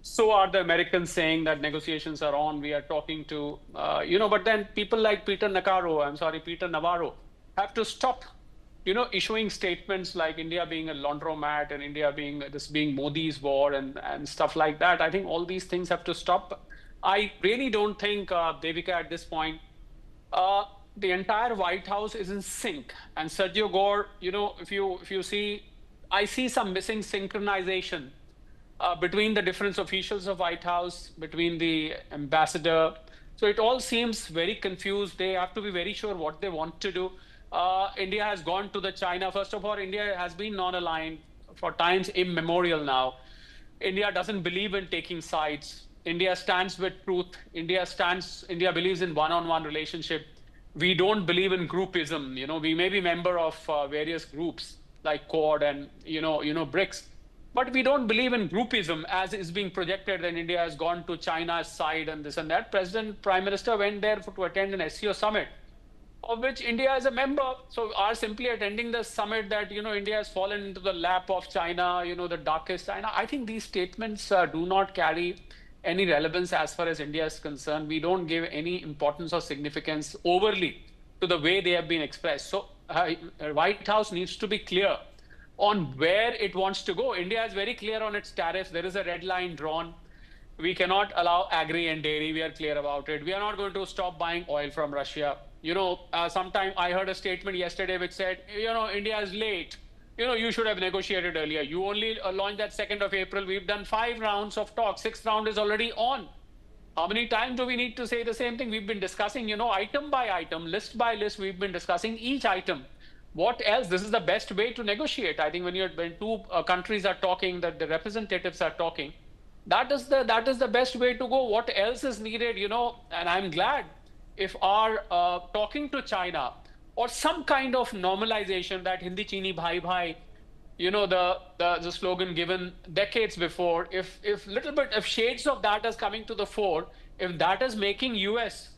So are the Americans saying that negotiations are on. We are talking to, but then people like Peter Navarro have to stop, issuing statements like India being a laundromat and India being Modi's war and stuff like that. I think all these things have to stop. I really don't think, Devika, at this point, the entire White House is in sync. And Sergio Gore, if you see, I see some missing synchronization between the different officials of White House, between the ambassador. So it all seems very confused. They have to be very sure what they want to do. India has gone to the China. First of all, India has been non-aligned for times immemorial now. India doesn't believe in taking sides. India stands with truth. India believes in one-on-one relationship. We don't believe in groupism. We may be member of various groups like Quad and BRICS, but we don't believe in groupism as is being projected. And India has gone to China's side and this and that. Prime Minister went there to attend an SCO summit, of which India is a member. So are simply attending the summit that, India has fallen into the lap of China, the darkest China. I think these statements do not carry any relevance as far as India is concerned. We don't give any importance or significance overly to the way they have been expressed. So White House needs to be clear on where it wants to go. India is very clear on its tariffs. There is a red line drawn. We cannot allow agri and dairy. We are clear about it. We are not going to stop buying oil from Russia. Sometime I heard a statement yesterday which said, India is late. You should have negotiated earlier. You only launched that 2nd of April. We've done 5 rounds of talk. 6th round is already on. How many times do we need to say the same thing? We've been discussing, item by item, list by list. We've been discussing each item. What else? This is the best way to negotiate. I think when two countries are talking, that the representatives are talking, that is the best way to go. What else is needed? And I'm glad if our talking to China or some kind of normalization, that Hindi Chini Bhai Bhai, the slogan given decades before, if shades of that is coming to the fore, if that is making US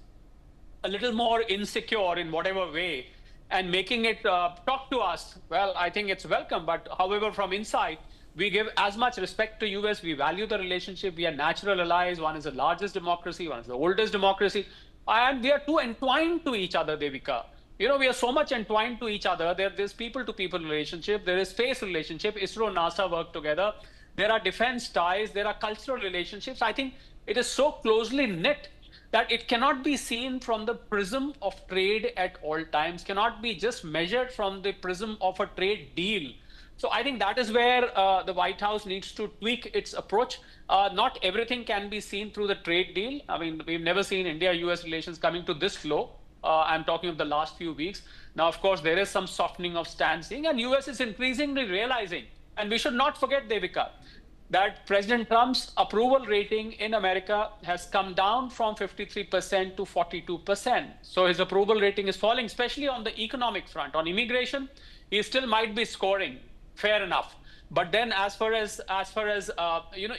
a little more insecure in whatever way and making it talk to us, well, I think it's welcome. But however, from inside, we give as much respect to US. We value the relationship. We are natural allies. One is the largest democracy. One is the oldest democracy. And we are too entwined to each other, Devika. We are so much entwined to each other. There's people-to-people relationship. There is space relationship. ISRO, NASA work together. There are defense ties. There are cultural relationships. I think it is so closely knit that it cannot be seen from the prism of trade at all times, cannot be just measured from the prism of a trade deal. So I think that is where the White House needs to tweak its approach. Not everything can be seen through the trade deal. I mean, we've never seen India-US relations coming to this low. I'm talking of the last few weeks. Now, of course, there is some softening of stancing, and US is increasingly realizing, and we should not forget, Devika, that President Trump's approval rating in America has come down from 53% to 42%. So his approval rating is falling, especially on the economic front. On immigration, he still might be scoring, fair enough. But then as far as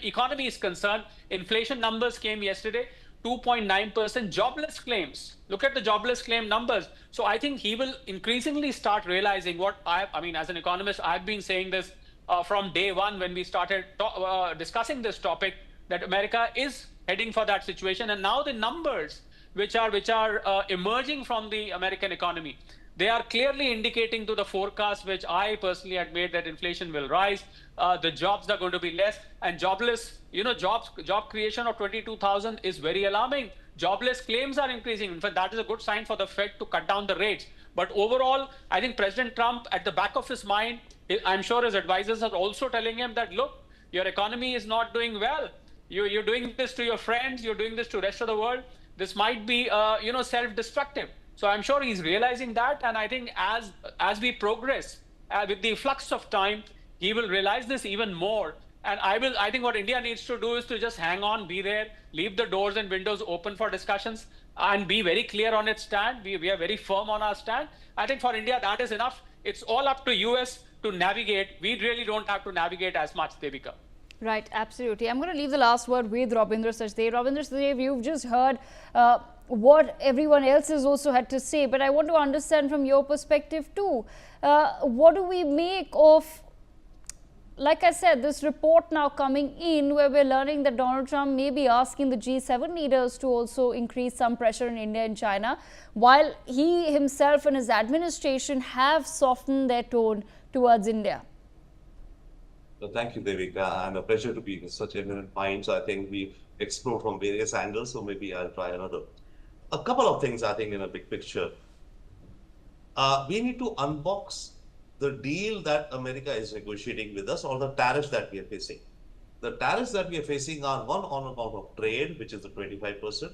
economy is concerned, inflation numbers came yesterday, 2.9%. Jobless claims. Look at the jobless claim numbers. So I think he will increasingly start realizing what I mean, as an economist, I've been saying this from day one when we started discussing this topic, that America is heading for that situation. And now the numbers which are emerging from the American economy, they are clearly indicating to the forecast, which I personally had made, that inflation will rise, the jobs are going to be less, and jobless, job creation of 22,000 is very alarming. Jobless claims are increasing. In fact, that is a good sign for the Fed to cut down the rates. But overall, I think President Trump, at the back of his mind, I'm sure his advisors are also telling him that, look, your economy is not doing well. You're doing this to your friends. You're doing this to the rest of the world. This might be, self-destructive. So I'm sure he's realizing that. And I think as we progress with the flux of time, he will realize this even more. And I think what India needs to do is to just hang on, be there, leave the doors and windows open for discussions, and be very clear on its stand. We are very firm on our stand. I think for India, that is enough. It's all up to US to navigate. We really don't have to navigate as much, Devika. Right, absolutely. I'm going to leave the last word with Rabindra Sachdev. Rabindra Sachdev, you've just heard what everyone else has also had to say, but I want to understand from your perspective too. What do we make of, like I said, this report now coming in where we're learning that Donald Trump may be asking the G7 leaders to also increase some pressure in India and China, while he himself and his administration have softened their tone towards India? Well, thank you, Devika, and a pleasure to be with such eminent minds. I think we've explored from various angles, so maybe I'll try another. A couple of things, I think, in a big picture. We need to unbox the deal that America is negotiating with us, or the tariffs that we are facing. The tariffs that we are facing are one on account of trade, which is the 25%,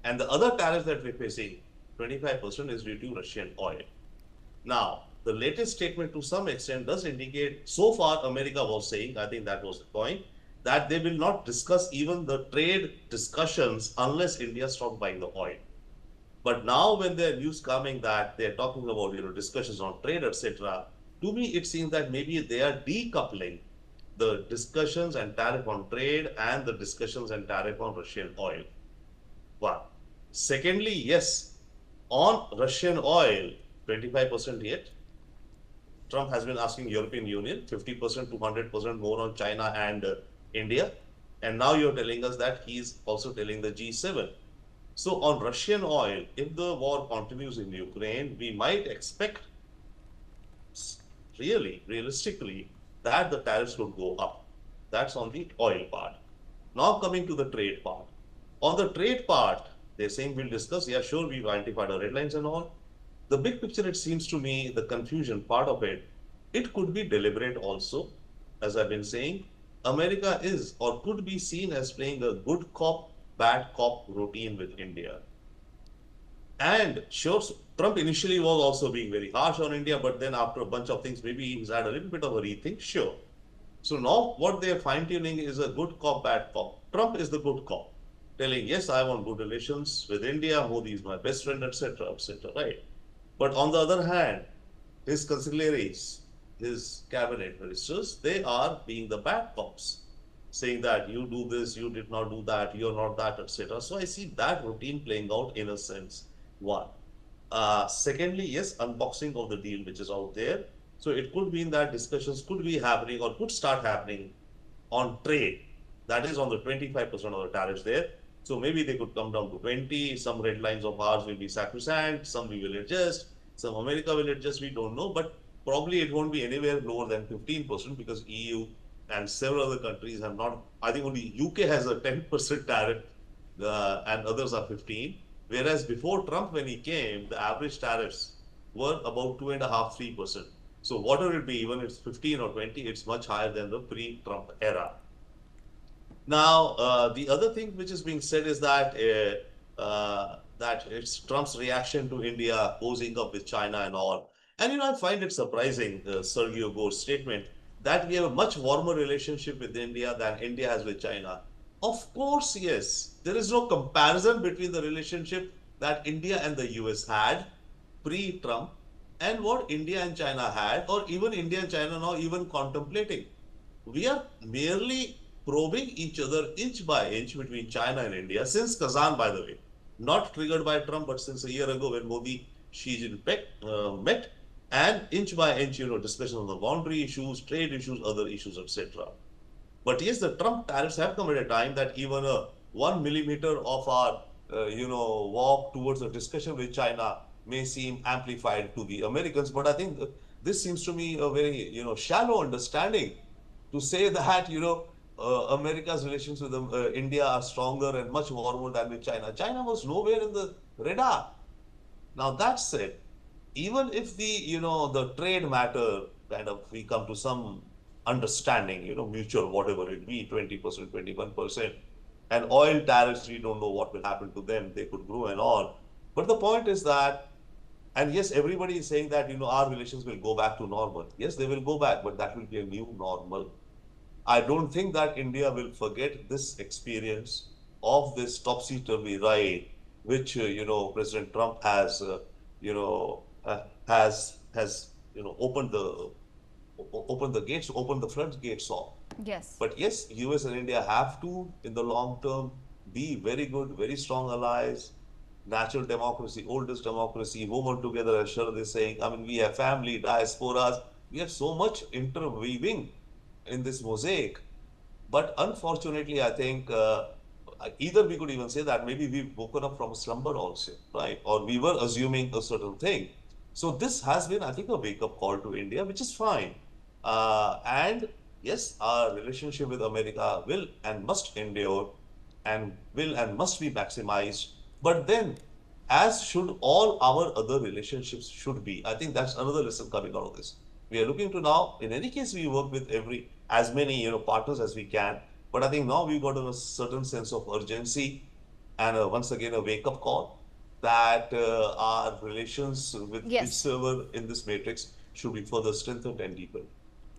and the other tariffs that we're facing, 25%, is due to Russian oil. Now, the latest statement to some extent does indicate, so far America was saying, I think that was the point, that they will not discuss even the trade discussions unless India stops buying the oil. But now when there are news coming that they're talking about discussions on trade, etc., to me it seems that maybe they are decoupling the discussions and tariff on trade and the discussions and tariff on Russian oil. One. Secondly, yes, on Russian oil, 25% yet. Trump has been asking European Union 50% to 100% more on China and India. And now you're telling us that he's also telling the G7. So on Russian oil, if the war continues in Ukraine, we might expect realistically, that the tariffs would go up. That's on the oil part. Now coming to the trade part. On the trade part, they're saying we'll discuss. Yeah, sure, we've identified our red lines and all. The big picture, it seems to me, the confusion part of it, it could be deliberate also. As I've been saying, America is or could be seen as playing a good cop, bad cop routine with India. And sure, Trump initially was also being very harsh on India, but then after a bunch of things, maybe he's had a little bit of a rethink, sure. So now what they're fine-tuning is a good cop, bad cop. Trump is the good cop, telling, yes, I want good relations with India, Modi is my best friend, etc., right? But on the other hand, his consigliaries, his cabinet ministers, they are being the bad cops, saying that you do this, you did not do that, you're not that, etc. So I see that routine playing out in a sense, one. Secondly, yes, unboxing of the deal which is out there. So it could mean that discussions could be happening or could start happening on trade. That is on the 25% of the tariffs there. So maybe they could come down to 20. Some red lines of ours will be sacrosanct. Some we will adjust. Some America will adjust. We don't know. But probably it won't be anywhere lower than 15% because EU and several other countries have not. I think only UK has a 10% tariff and others are 15. Whereas before Trump, when he came, the average tariffs were about 2.5%, 3%. So whatever it be, even if it's 15 or 20, it's much higher than the pre-Trump era. Now, the other thing which is being said is that that it's Trump's reaction to India posing up with China and all. And I find it surprising, Sergio Gore's statement, that we have a much warmer relationship with India than India has with China. Of course, yes. There is no comparison between the relationship that India and the US had pre-Trump and what India and China had, or even India and China now even contemplating. We are merely probing each other inch by inch between China and India since Kazan, by the way. Not triggered by Trump, but since a year ago when Modi, Xi Jinping met, and inch by inch, discussion on the boundary issues, trade issues, other issues, etc. But yes, the Trump tariffs have come at a time that even a 1 millimeter of our, walk towards a discussion with China may seem amplified to the Americans. But I think this seems to me a very, shallow understanding to say that, America's relations with India are stronger and much warmer than with China. China was nowhere in the radar. Now that said, even if the trade matter kind of we come to some understanding, mutual, whatever it be, 20%, 21%, and oil tariffs, we don't know what will happen to them. They could grow and all. But the point is that, and yes, everybody is saying that, our relations will go back to normal. Yes, they will go back, but that will be a new normal. I don't think that India will forget this experience of this topsy-turvy ride, which President Trump has opened the gates, opened the floodgates of. Yes. But yes, US and India have to, in the long term, be very good, very strong allies. Natural democracy, oldest democracy, woven together, as Sharad is saying. I mean, we have family, diasporas, we have so much interweaving in this mosaic. But unfortunately, I think either we could even say that maybe we've woken up from a slumber also, right? Or we were assuming a certain thing. So this has been, I think, a wake-up call to India, which is fine. And yes, our relationship with America will and must endure and will and must be maximized. But then, as should all our other relationships should be. I think that's another lesson coming out of this. We are looking to now, in any case, we work with as many partners as we can. But I think now we've got a certain sense of urgency and once again a wake-up call that our relations with whichever in this matrix should be further strengthened and deepened.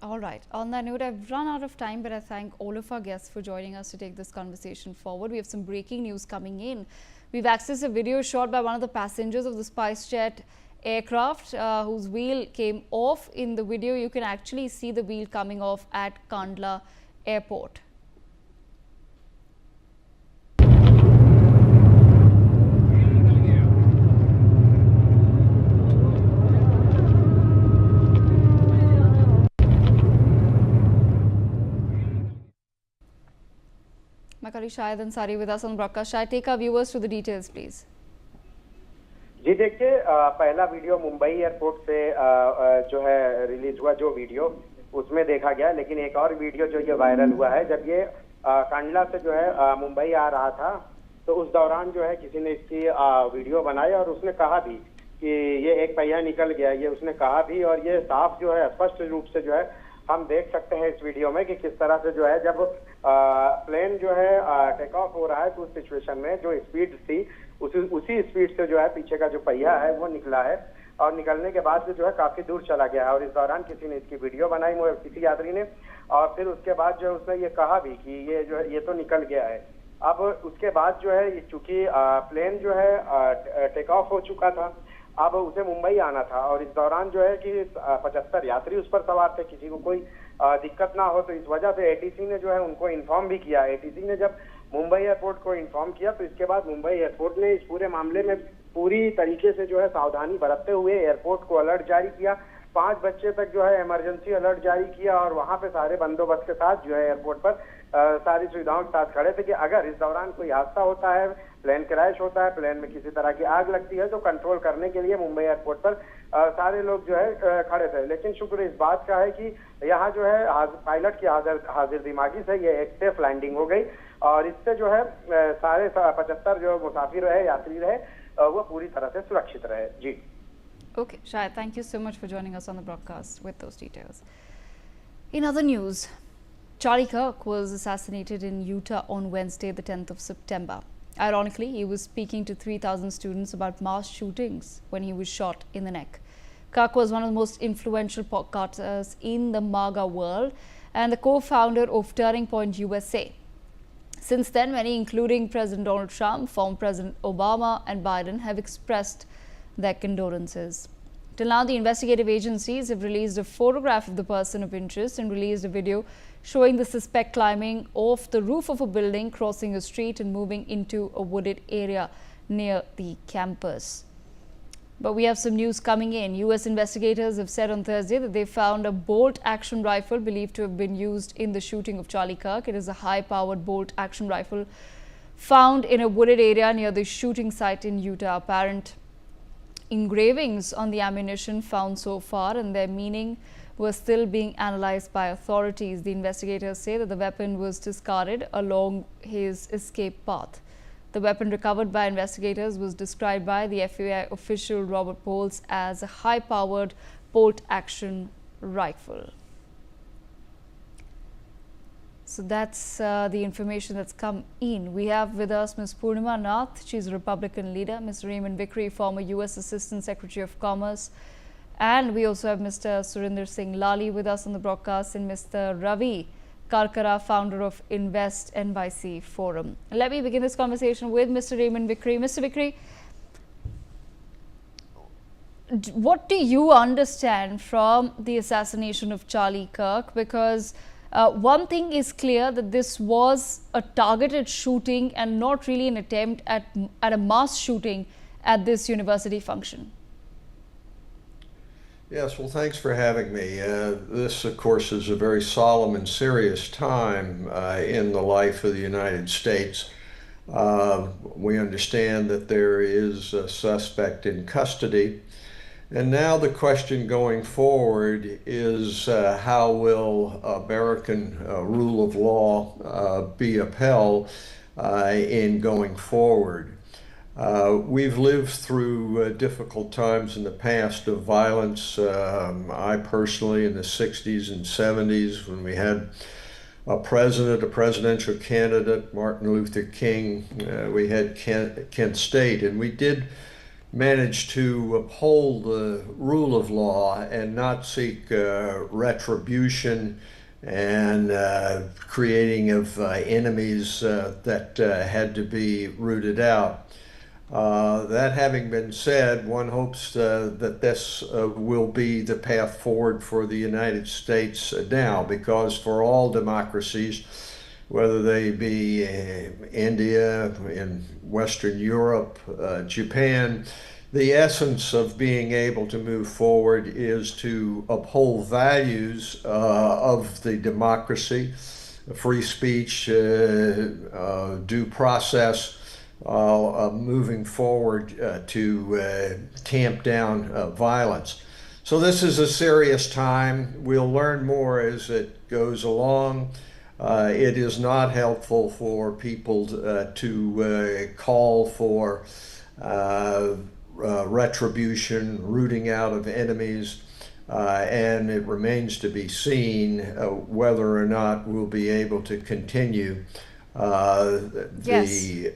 All right. On that note, I've run out of time, but I thank all of our guests for joining us to take this conversation forward. We have some breaking news coming in. We've accessed a video shot by one of the passengers of the SpiceJet aircraft whose wheel came off. In the video, you can actually see the wheel coming off at Kandla Airport. My colleague Shahid Ansari with us on broadcast. Shahid, take our viewers to the details, please. जी देखिए, पहला video Mumbai airport से जो है release हुआ, जो video उसमें देखा गया, लेकिन एक और वीडियो जो ये वायरल हुआ है जब ये कांडला से जो है मुंबई आ रहा था, तो उस दौरान जो है किसी ने इसकी वीडियो बनाई और उसने कहा भी कि ये एक पहिया निकल गया, ये उसने कहा भी। और ये साफ जो है स्पष्ट रूप से जो है हम देख सकते हैं इस वीडियो में कि किस तरह से जो है जब प्लेन जो है टेक ऑफ हो रहा है तो उस सिचुएशन में जो स्पीड थी उसी स्पीड से जो है पीछे का जो पहिया है वो निकला है और निकलने के बाद जो है काफी दूर चला गया है। और इस दौरान किसी ने इसकी वीडियो बनाई, किसी यात्री ने, और फिर उसके बाद जो है उसने ये कहा भी कि ये जो है ये तो निकल गया है। अब उसके बाद जो है चूंकि प्लेन जो है टेक ऑफ हो चुका था, अब उसे मुंबई आना था और इस दौरान जो है कि 75 यात्री उस पर सवार थे, किसी को कोई दिक्कत ना हो, तो इस वजह से एटीसी ने जो है उनको इन्फॉर्म भी किया। एटीसी ने जब मुंबई एयरपोर्ट को इन्फॉर्म किया तो इसके बाद मुंबई एयरपोर्ट ने इस पूरे मामले में पूरी तरीके से जो है सावधानी बरतते हुए एयरपोर्ट को अलर्ट जारी किया। 5 बजे तक जो है इमरजेंसी अलर्ट जारी किया और वहां पे सारे बंदोबस्त के साथ जो है एयरपोर्ट पर सारी सुविधाओं के साथ खड़े थे कि अगर इस दौरान कोई हादसा होता है, प्लेन क्रैश होता है, प्लेन में किसी तरह की आग लगती है, तो कंट्रोल करने के लिए मुंबई एयरपोर्ट पर सारे लोग जो है खड़े थे। लेकिन शुक्र इस बात का है कि यहाँ जो है पायलट की हाजिर दिमागी से ये एक सेफ लैंडिंग हो गई और इससे जो है सारे 75 जो मुसाफिर रहे, यात्री रहे, वो पूरी तरह से सुरक्षित रहे। जी। Okay, Shahid, thank you so much for joining us on the broadcast with those details. In other news, Charlie Kirk was assassinated in Utah on Wednesday, the 10th of September. Ironically, he was speaking to 3,000 students about mass shootings when he was shot in the neck. Kirk was one of the most influential podcasters in the MAGA world and the co-founder of Turning Point USA. Since then, many, including President Donald Trump, former President Obama and Biden, have expressed their condolences. Till now, the investigative agencies have released a photograph of the person of interest and released a video showing the suspect climbing off the roof of a building, crossing a street and moving into a wooded area near the campus. But we have some news coming in. US investigators have said on Thursday that they found a bolt-action rifle believed to have been used in the shooting of Charlie Kirk. It is a high-powered bolt-action rifle found in a wooded area near the shooting site in Utah. Apparent engravings on the ammunition found so far and their meaning were still being analyzed by authorities. The investigators say that the weapon was discarded along his escape path. The weapon recovered by investigators was described by the FBI official Robert Bowles as a high-powered bolt-action rifle. So that's the information that's come in. We have with us Ms. Purnima Nath. She's a Republican leader. Ms. Raymond Vikri, former U.S. Assistant Secretary of Commerce. And we also have Mr. Surinder Singh Lali with us on the broadcast, and Mr. Ravi Karkara, founder of Invest NYC Forum. Let me begin this conversation with Mr. Raymond Vikri. Mr. Vikri, what do you understand from the assassination of Charlie Kirk? Because one thing is clear, that this was a targeted shooting and not really an attempt at a mass shooting at this university function. Yes, well, thanks for having me. This, of course, is a very solemn and serious time in the life of the United States. We understand that there is a suspect in custody. And now the question going forward is how will American rule of law be upheld in going forward? We've lived through difficult times in the past of violence. I personally, in the 60s and 70s, when we had a presidential candidate, Martin Luther King, we had Kent State, and we did manage to uphold the rule of law and not seek retribution and creating of enemies that had to be rooted out. That having been said, one hopes that this will be the path forward for the United States now, because for all democracies, whether they be India, in Western Europe, Japan, the essence of being able to move forward is to uphold values of the democracy, free speech, due process, moving forward to tamp down violence. So this is a serious time. We'll learn more as it goes along. It is not helpful for people to call for retribution, rooting out of enemies, and it remains to be seen whether or not we'll be able to continue the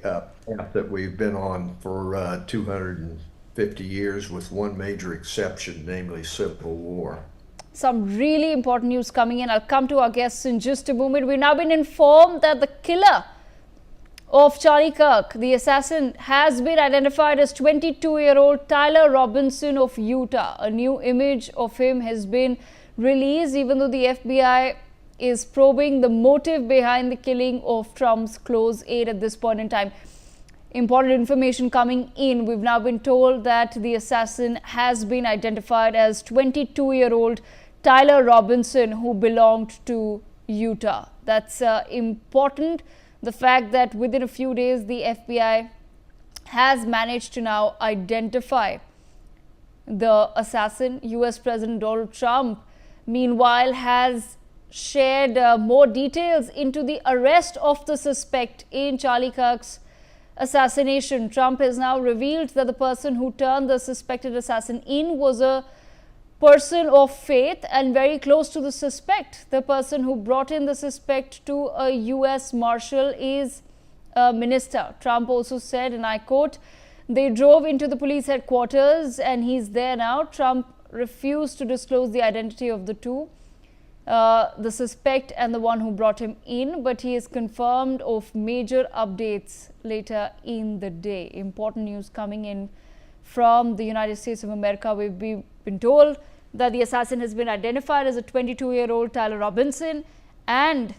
path that we've been on for 250 years, with one major exception, namely civil war. Some really important news coming in. I'll come to our guests in just a moment. We've now been informed that the killer of Charlie Kirk, the assassin, has been identified as 22-year-old Tyler Robinson of Utah. A new image of him has been released, even though the FBI is probing the motive behind the killing of Trump's close aide at this point in time. Important information coming in. We've now been told that the assassin has been identified as 22-year-old Tyler Robinson, who belonged to Utah. That's important. The fact that within a few days the FBI has managed to now identify the assassin. US President Donald Trump, meanwhile, has shared more details into the arrest of the suspect in Charlie Kirk's assassination. Trump has now revealed that the person who turned the suspected assassin in was a person of faith and very close to the suspect. The person who brought in the suspect to a US Marshal is a minister. Trump also said, and I quote, "They drove into the police headquarters and he's there now." Trump refused to disclose the identity of the two, the suspect and the one who brought him in, but he is confirmed of major updates later in the day. Important news coming in from the United States of America. We've been told that the assassin has been identified as a 22-year-old Tyler Robinson, and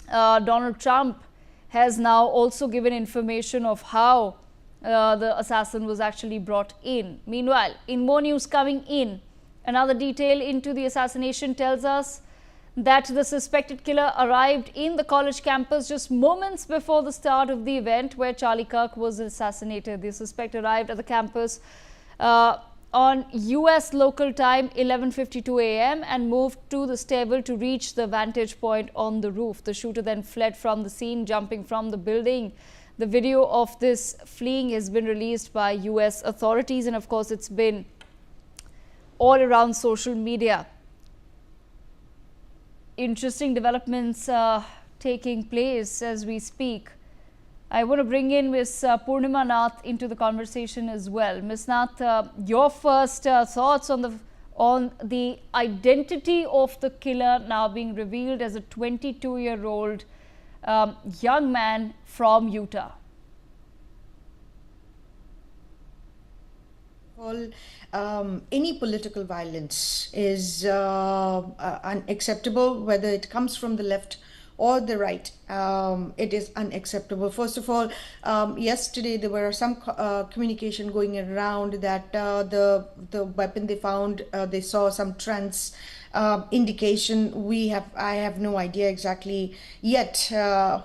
Donald Trump has now also given information of how the assassin was actually brought in. Meanwhile, in more news coming in, another detail into the assassination tells us that the suspected killer arrived in the college campus just moments before the start of the event where Charlie Kirk was assassinated. The suspect arrived at the campus on US local time 11:52 a.m. and moved to the stairwell to reach the vantage point on the roof. The shooter then fled from the scene, jumping from the building. The video of this fleeing has been released by US authorities, and of course it's been all around social media. Interesting developments taking place as we speak. I want to bring in Ms. Purnima Nath into the conversation as well. Ms. Nath, your first thoughts on the identity of the killer now being revealed as a 22-year-old young man from Utah. Any political violence is unacceptable, whether it comes from the left or the right. It is unacceptable. First of all, yesterday there were some communication going around that the weapon they found, they saw some trends indication. I have no idea exactly yet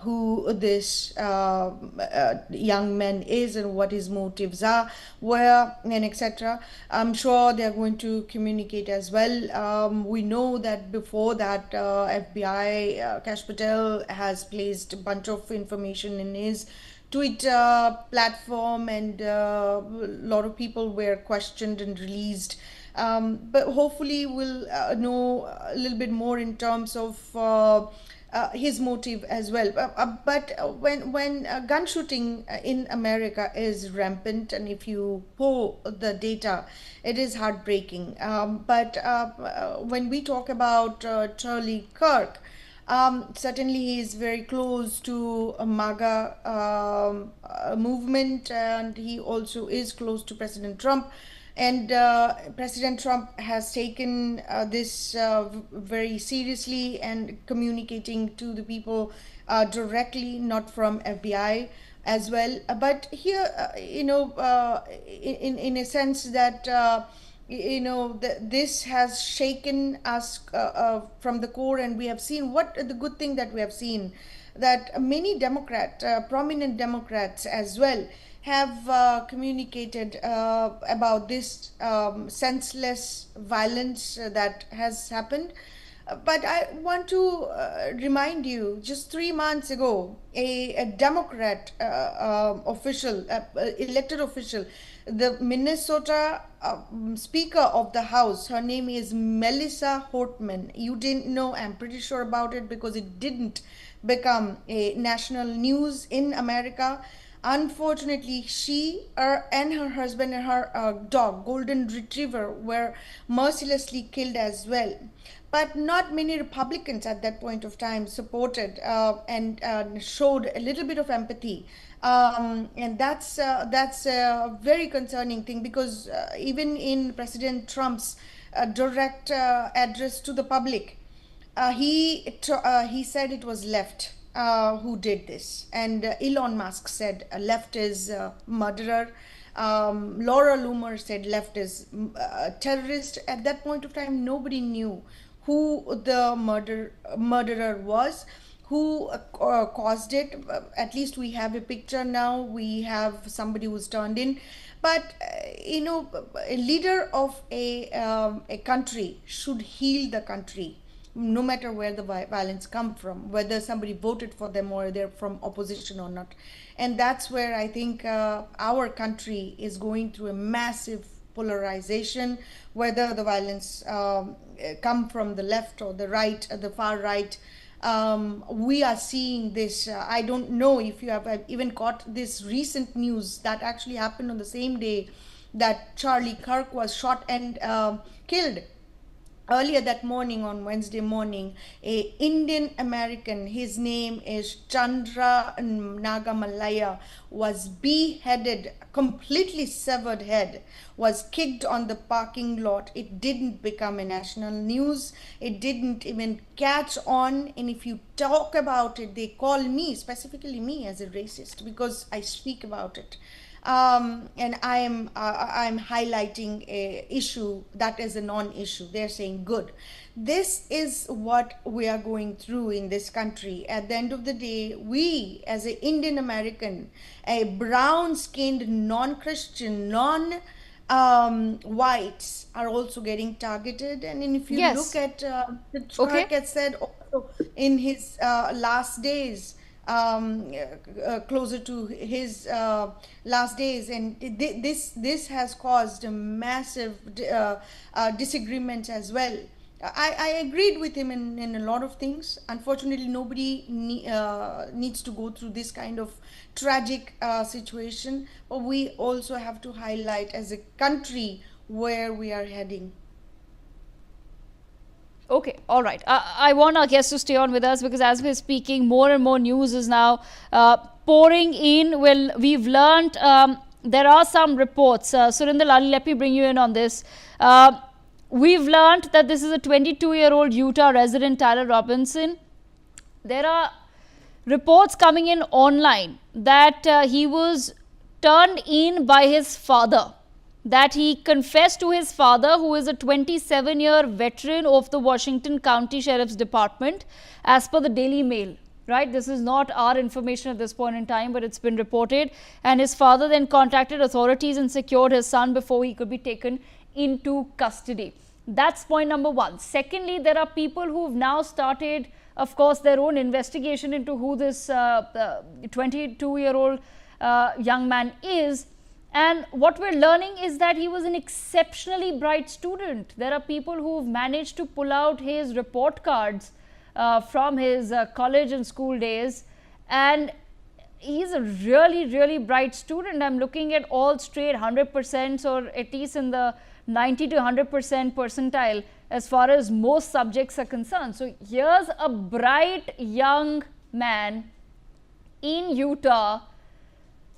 who this young man is and what his motives are, where, and etc. I'm sure they are going to communicate as well. We know that before that FBI Kash Patel has placed a bunch of information in his Twitter platform, and a lot of people were questioned and released. But hopefully we'll know a little bit more in terms of his motive as well. But when gun shooting in America is rampant, and if you pull the data, it is heartbreaking. But when we talk about Charlie Kirk, certainly he is very close to a MAGA movement, and he also is close to President Trump. And President Trump has taken this very seriously and communicating to the people directly, not from FBI as well. But here, in a sense that, this has shaken us from the core, and we have seen what the good thing that we have seen, that many prominent Democrats as well, have communicated about this senseless violence that has happened. But I want to remind you, just 3 months ago, a Democrat official, elected official, the Minnesota Speaker of the House, her name is Melissa Hortman. You didn't know, I'm pretty sure about it, because it didn't become a national news in America. Unfortunately, she and her husband and her dog, golden retriever, were mercilessly killed as well. But not many Republicans at that point of time supported and showed a little bit of empathy. And that's a very concerning thing, because even in President Trump's direct address to the public, he said it was left who did this, and Elon Musk said left is murderer. Laura Loomer said left is terrorist. At that point of time, nobody knew who the murderer was, who caused it. At least we have a picture now. We have somebody who's turned in. But a leader of a country should heal the country, no matter where the violence come from, whether somebody voted for them or they're from opposition or not. And that's where I think our country is going through a massive polarization, whether the violence come from the left or the right, the far right. We are seeing this. I don't know if you have even caught this recent news that actually happened on the same day that Charlie Kirk was shot and killed. Earlier that morning, on Wednesday morning, a Indian American, his name is Chandra Nagamalaya, was beheaded, completely severed head, was kicked on the parking lot. It didn't become a national news. It didn't even catch on. And if you talk about it, they call me, specifically me, as a racist because I speak about it. And I'm highlighting a issue that is a non-issue. They're saying good. This is what we are going through in this country. At the end of the day, we as an Indian American, a brown-skinned, non-Christian, whites are also getting targeted. And then if you Yes. look at the Okay. Clark had said also in his last days, closer to his last days, and this has caused a massive disagreement as well. I agreed with him in a lot of things. Unfortunately, nobody needs to go through this kind of tragic situation, but we also have to highlight as a country where we are heading. Okay, all right. I want our guests to stay on with us because as we're speaking, more and more news is now pouring in. Well, we've learned there are some reports. Surinder Lali, let me bring you in on this. We've learned that this is a 22-year-old Utah resident, Tyler Robinson. There are reports coming in online that he was turned in by his father, that he confessed to his father, who is a 27-year veteran of the Washington County Sheriff's Department, as per the Daily Mail. Right, this is not our information at this point in time, but it's been reported. And his father then contacted authorities and secured his son before he could be taken into custody. That's point number one. Secondly, there are people who've now started, of course, their own investigation into who this 22-year-old young man is. And what we're learning is that he was an exceptionally bright student. There are people who've managed to pull out his report cards from his college and school days, and he's a really, really bright student. I'm looking at all straight 100% or at least in the 90 to 100% percentile as far as most subjects are concerned. So here's a bright young man in Utah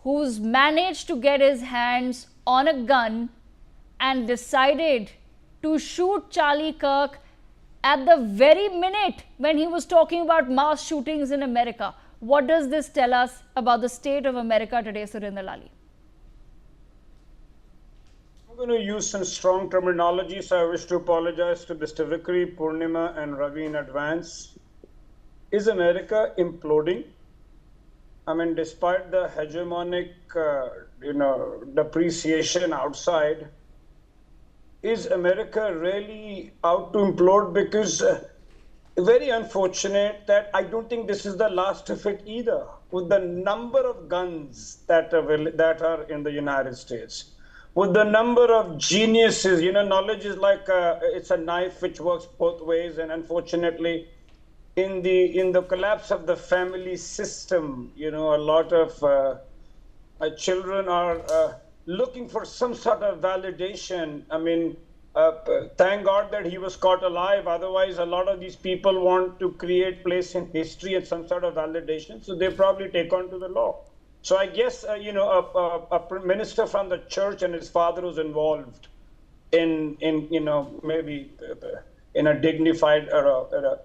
who's managed to get his hands on a gun and decided to shoot Charlie Kirk at the very minute when he was talking about mass shootings in America. What does this tell us about the state of America today, Surinder Lali? I'm going to use some strong terminology, so I wish to apologize to Mr. Vikri, Purnima, and Ravi in advance. Is America imploding? I mean, despite the hegemonic, depreciation outside, is America really out to implode? Because very unfortunate that I don't think this is the last of it either. With the number of guns that are in the United States, with the number of geniuses, knowledge is like it's a knife which works both ways, and unfortunately, in the collapse of the family system, a lot of children are looking for some sort of validation. I mean, thank God that he was caught alive. Otherwise, a lot of these people want to create place in history and some sort of validation. So they probably take on to the law. So I guess, a minister from the church and his father was involved in maybe in a dignified or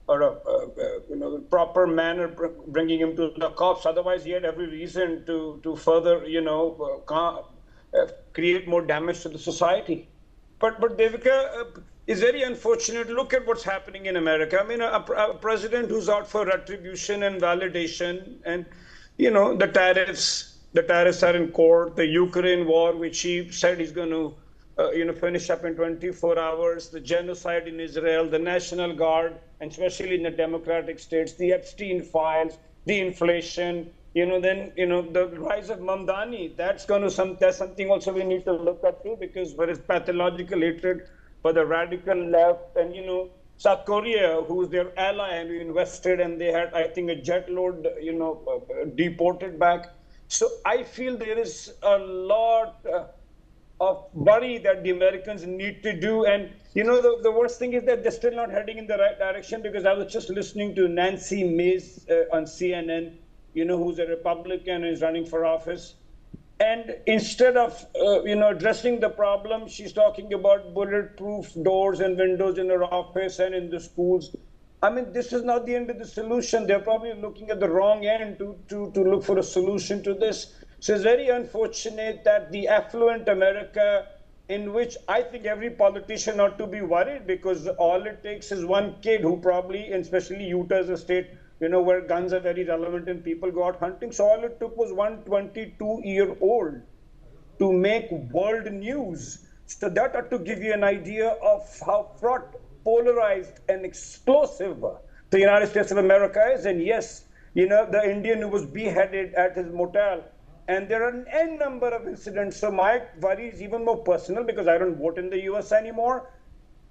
a proper manner, bringing him to the cops. Otherwise, he had every reason to further, create more damage to the society. But Devika, is very unfortunate. Look at what's happening in America. I mean, a president who's out for retribution and validation, and the tariffs are in court. The Ukraine war, which he said he's going to finish up in 24 hours, the genocide in Israel, the National Guard, and especially in the democratic states, the Epstein files, the inflation, then, the rise of Mamdani, that's something also we need to look at too, because there is pathological hatred for the radical left, and, South Korea, who's their ally and we invested, and they had, I think, a jet load, deported back. So I feel there is a lot of worry that the Americans need to do. And, the worst thing is that they're still not heading in the right direction, because I was just listening to Nancy Mace on CNN, who's a Republican and is running for office. And instead of, addressing the problem, she's talking about bulletproof doors and windows in her office and in the schools. I mean, this is not the end of the solution. They're probably looking at the wrong end to look for a solution to this. So it's very unfortunate that the affluent America, in which I think every politician ought to be worried, because all it takes is one kid who probably, and especially Utah as a state, where guns are very relevant and people go out hunting. So all it took was one 22-year-old to make world news. So that ought to give you an idea of how fraught, polarized, and explosive the United States of America is. And yes, the Indian who was beheaded at his motel. And there are an N number of incidents. So my worry is even more personal because I don't vote in the US anymore.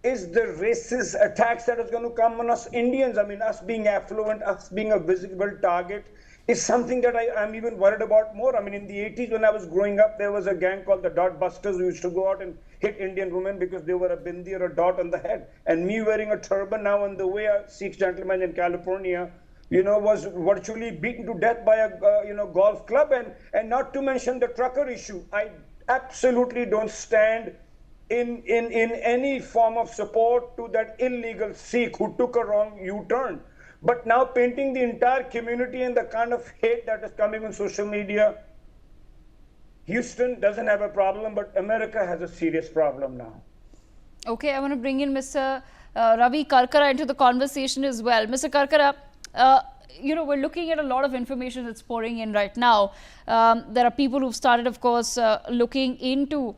Is the racist attacks that is going to come on us Indians? I mean, us being affluent, us being a visible target is something that I'm even worried about more. I mean, in the 80s when I was growing up, there was a gang called the Dot Busters who used to go out and hit Indian women because they were a bindi or a dot on the head. And me wearing a turban now, and the way a Sikh gentleman in California, was virtually beaten to death by a, golf club. And not to mention the trucker issue. I absolutely don't stand in any form of support to that illegal Sikh who took a wrong U-turn. But now painting the entire community and the kind of hate that is coming on social media, Houston doesn't have a problem, but America has a serious problem now. Okay, I want to bring in Mr. Ravi Karkara into the conversation as well. Mr. Karkara, we're looking at a lot of information that's pouring in right now. There are people who've started, of course, looking into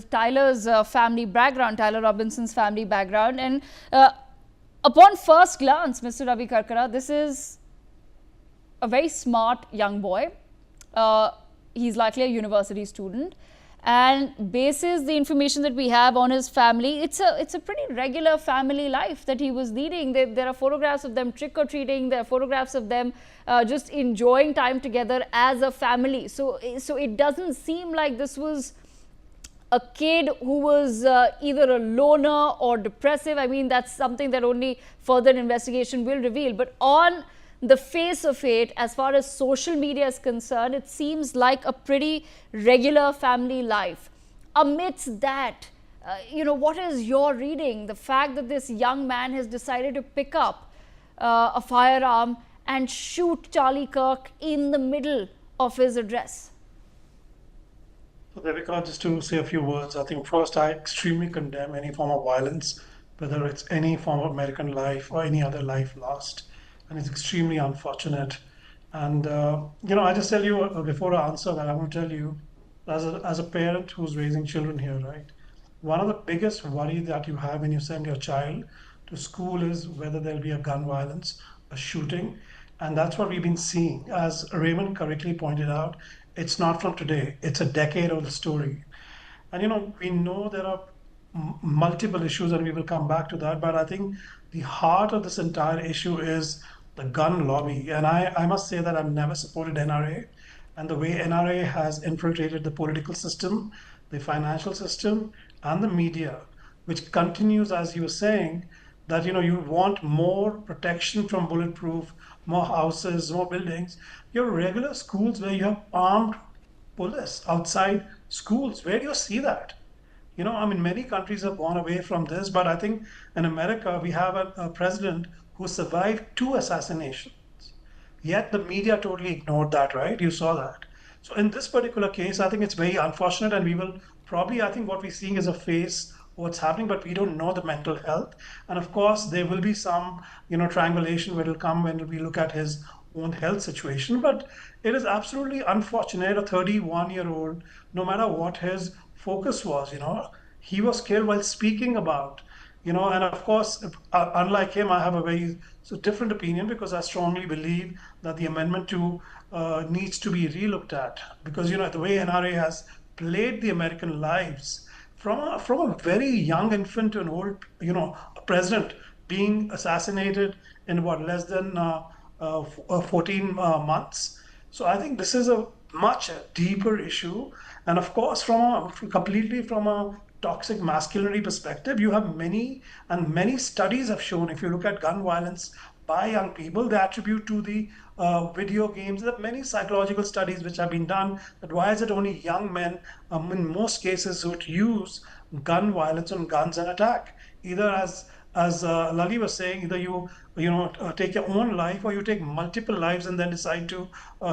Tyler's family background, Tyler Robinson's family background. And upon first glance, Mr. Ravi Karkara, this is a very smart young boy. He's likely a university student. And basis the information that we have on his family, it's a pretty regular family life that he was leading. There are photographs of them trick-or-treating. There are photographs of them just enjoying time together as a family. So it doesn't seem like this was a kid who was either a loner or depressive. I mean, that's something that only further investigation will reveal. But on the face of it, as far as social media is concerned, it seems like a pretty regular family life. Amidst that, what is your reading? The fact that this young man has decided to pick up a firearm and shoot Charlie Kirk in the middle of his address. So Devika, just to say a few words, I think first I extremely condemn any form of violence, whether it's any form of American life or any other life lost. And it's extremely unfortunate. And, I just tell you, before I answer that, I want to tell you, as a parent who's raising children here, right? One of the biggest worry that you have when you send your child to school is whether there'll be a gun violence, a shooting. And that's what we've been seeing. As Raymond correctly pointed out, it's not from today. It's a decade-old story. And, we know there are multiple issues, and we will come back to that. But I think the heart of this entire issue is the gun lobby. And I must say that I've never supported NRA. And the way NRA has infiltrated the political system, the financial system, and the media, which continues, as you were saying, that you want more protection from bulletproof, more houses, more buildings. Your regular schools where you have armed police outside schools, where do you see that? Many countries have gone away from this, but I think in America, we have a president who survived 2 assassinations. Yet the media totally ignored that, right? You saw that. So in this particular case, I think it's very unfortunate, and we will probably, I think what we're seeing is a face of what's happening, but we don't know the mental health. And of course, there will be some, triangulation where it'll come when we look at his own health situation. But it is absolutely unfortunate, a 31-year-old, no matter what his focus was, he was killed while speaking about, and of course, unlike him, I have a very different opinion, because I strongly believe that the Amendment 2 needs to be relooked at, because, the way NRA has played the American lives from a very young infant to an old, a president being assassinated in less than 14 months. So I think this is a much deeper issue. And of course, completely from a toxic masculinity perspective, you have many studies have shown, if you look at gun violence by young people, they attribute to the video games. There are many psychological studies which have been done, that why is it only young men, in most cases, would use gun violence on guns and attack, either as Lali was saying, either you take your own life, or you take multiple lives and then decide to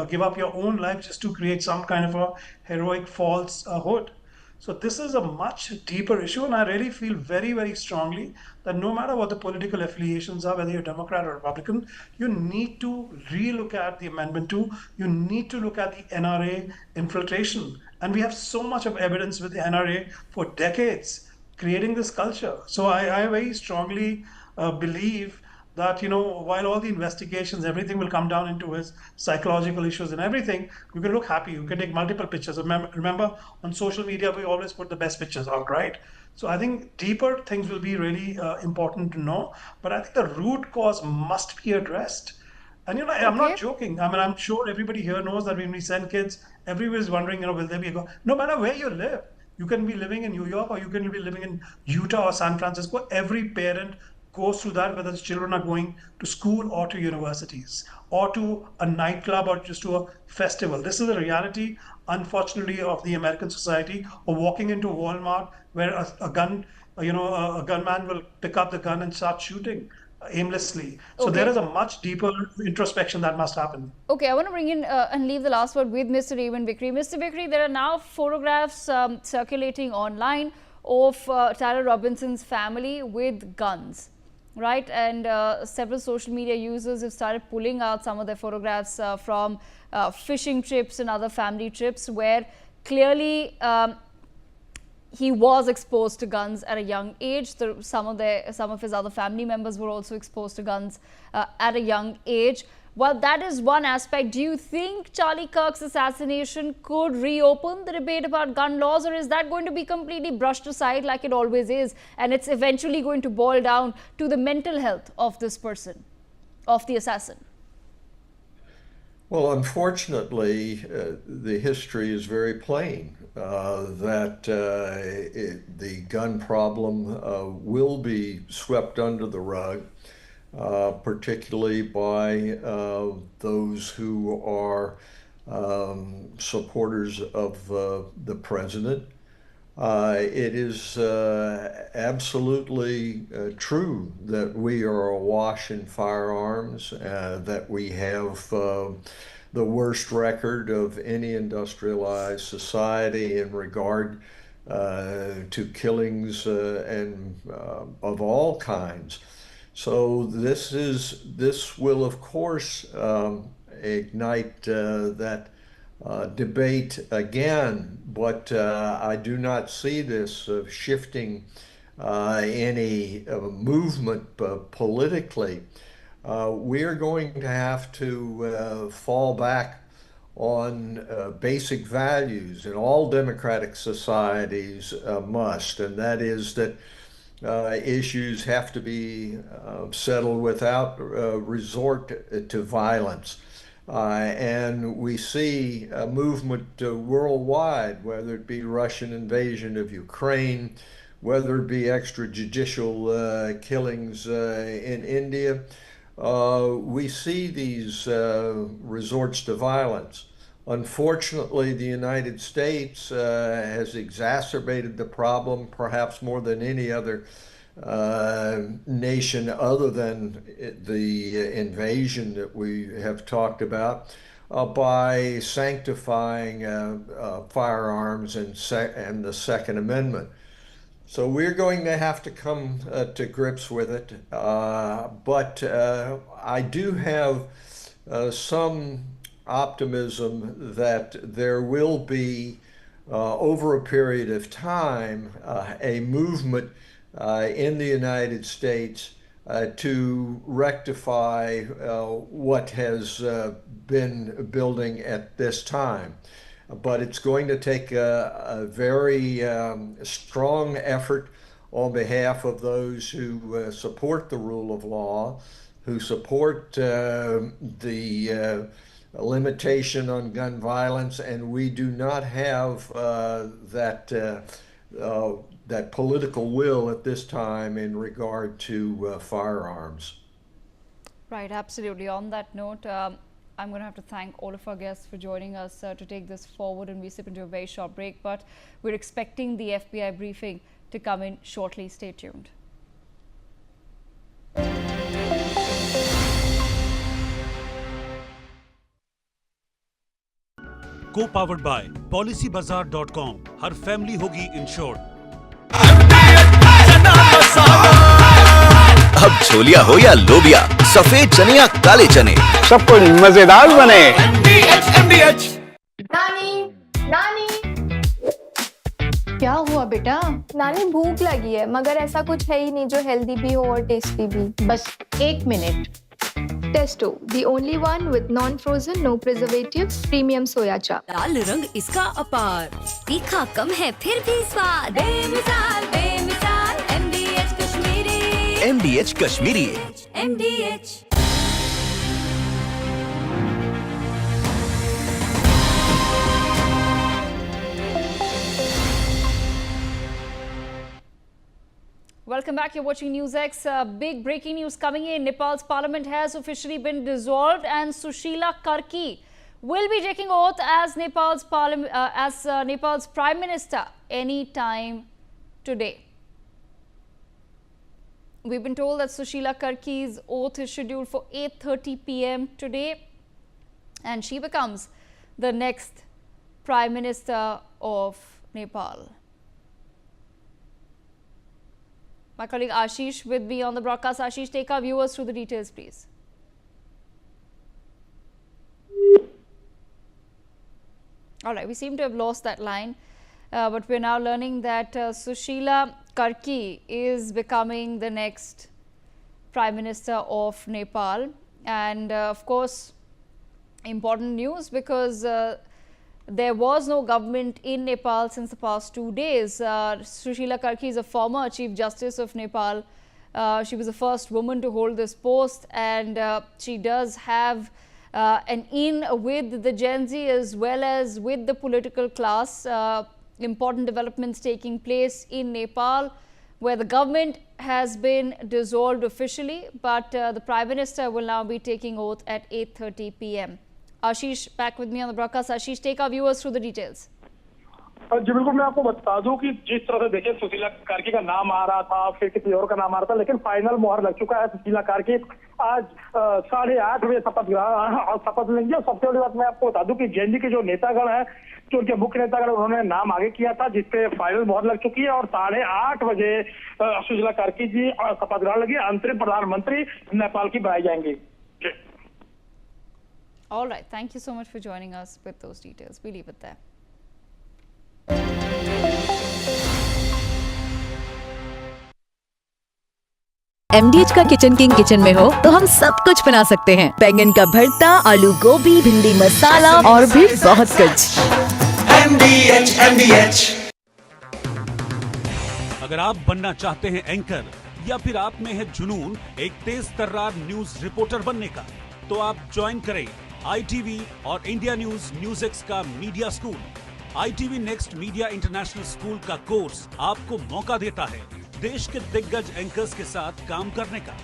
give up your own life just to create some kind of a heroic falsehood. So this is a much deeper issue, and I really feel very, very strongly that no matter what the political affiliations are, whether you're Democrat or Republican, you need to relook at the Amendment 2. You need to look at the NRA infiltration. And we have so much of evidence with the NRA for decades creating this culture. So I very strongly believe that, while all the investigations, everything will come down into his psychological issues and everything, you can look happy. You can take multiple pictures. Remember, on social media, we always put the best pictures out, right? So I think deeper things will be really important to know. But I think the root cause must be addressed. And I'm not joking. I mean, I'm sure everybody here knows that when we send kids, everybody is wondering, will there be a no matter where you live, you can be living in New York or you can be living in Utah or San Francisco. Every parent goes through that, whether the children are going to school or to universities or to a nightclub or just to a festival. This is a reality, unfortunately, of the American society. Or walking into Walmart where a gunman will pick up the gun and start shooting aimlessly. So there is a much deeper introspection that must happen. Okay, I want to bring in and leave the last word with Mr. Raymond Vikri. Mr. Vikri, there are now photographs circulating online of Tara Robinson's family with guns, right? And several social media users have started pulling out some of their photographs from fishing trips and other family trips where clearly he was exposed to guns at a young age. Some of his other family members were also exposed to guns at a young age. Well, that is one aspect. Do you think Charlie Kirk's assassination could reopen the debate about gun laws, or is that going to be completely brushed aside like it always is, and it's eventually going to boil down to the mental health of this person, of the assassin? Well, unfortunately, the history is very plain that the gun problem will be swept under the rug, particularly by those who are supporters of the president. It is absolutely true that we are awash in firearms, that we have the worst record of any industrialized society in regard to killings and of all kinds. So this will of course ignite that debate again, but I do not see this shifting any movement politically. We're going to have to fall back on basic values, and all democratic societies must, and that is that issues have to be settled without resort to violence. And we see a movement worldwide, whether it be Russian invasion of Ukraine, whether it be extrajudicial killings in India. We see these resorts to violence. Unfortunately, the United States has exacerbated the problem perhaps more than any other nation other than the invasion that we have talked about by sanctifying firearms and the Second Amendment. So we're going to have to come to grips with it, but I do have some optimism that there will be, over a period of time, a movement in the United States to rectify what has been building at this time. But it's going to take a very strong effort on behalf of those who support the rule of law, who support the limitation on gun violence, and we do not have that political will at this time in regard to firearms. Right, absolutely. On that note, I'm going to have to thank all of our guests for joining us to take this forward, and we slip into a very short break, but we're expecting the FBI briefing to come in shortly. Stay tuned. Co-powered by PolicyBazaar.com. Her family होगी insured. अब छोलिया हो या लोबिया, सफेद चने या काले चने, सब कुछ मजेदार बने। नानी, नानी, क्या हुआ बेटा? नानी भूख लगी है मगर ऐसा कुछ है ही नहीं जो हेल्दी भी हो और टेस्टी भी। बस 1 minute. Testo, the only one with non-frozen, no preservatives, premium soya chap. लाल रंग इसका अपार, तीखा कम है फिर भी स्वाद। बेमिसाल, बेमिसाल, MDH Kashmiri. MDH Kashmiri. MDH। Welcome back. You're watching NewsX. Big breaking news coming in. Nepal's parliament has officially been dissolved, and Sushila Karki will be taking oath as Nepal's prime minister any time today. We've been told that Sushila Karki's oath is scheduled for 8:30 p.m. today, and she becomes the next prime minister of Nepal. My colleague Ashish with me on the broadcast. Ashish, take our viewers through the details, please. All right, we seem to have lost that line, but we're now learning that Sushila Karki is becoming the next Prime Minister of Nepal. And of course, important news because there was no government in Nepal since the past 2 days. Sushila Karki is a former Chief Justice of Nepal. She was the first woman to hold this post, and she does have an in with the Gen Z as well as with the political class. Important developments taking place in Nepal, where the government has been dissolved officially, but the Prime Minister will now be taking oath at 8:30 p.m. Ashish, back with me on the broadcast. Ashish, take our viewers through the details. जी बिल्कुल, मैं आपको बता दूं कि जिस तरह से देखिए सुशीला कार्की का नाम आ रहा था, फिर किसी और का नाम आ रहा था, लेकिन फाइनल मोहर लग चुका है। सुशीला कार्की आज 8:30 बजे शपथ लेंगे। और सबसे बड़ी बात मैं आपको बता दूं कि जेएनयू के जो नेतागण है, जो उनके मुख्य नेतागण, उन्होंने नाम आगे किया था जिसपे फाइनल मोहर लग चुकी है। और 8:30 बजे सुशीला कार्की जी शपथ ग्रहण लगी, अंतरिम प्रधानमंत्री नेपाल की बनाई जाएंगी। All right, thank you so much for joining us with those details. We leave it there. MDH का किचन किंग किचन में हो तो हम सब कुछ बना सकते हैं। बैंगन का भरता, आलू गोभी, भिंडी मसाला और भी बहुत कुछ। MDH। अगर आप बनना चाहते हैं एंकर या फिर आप में है जुनून एक तेज तर्रार न्यूज रिपोर्टर बनने का, तो आप ज्वाइन करें ITV और इंडिया NewsX का media school. ITV next media international school का कोर्स आपको मौका देता है देश के दिग्गज एंकर्स के साथ काम करने का।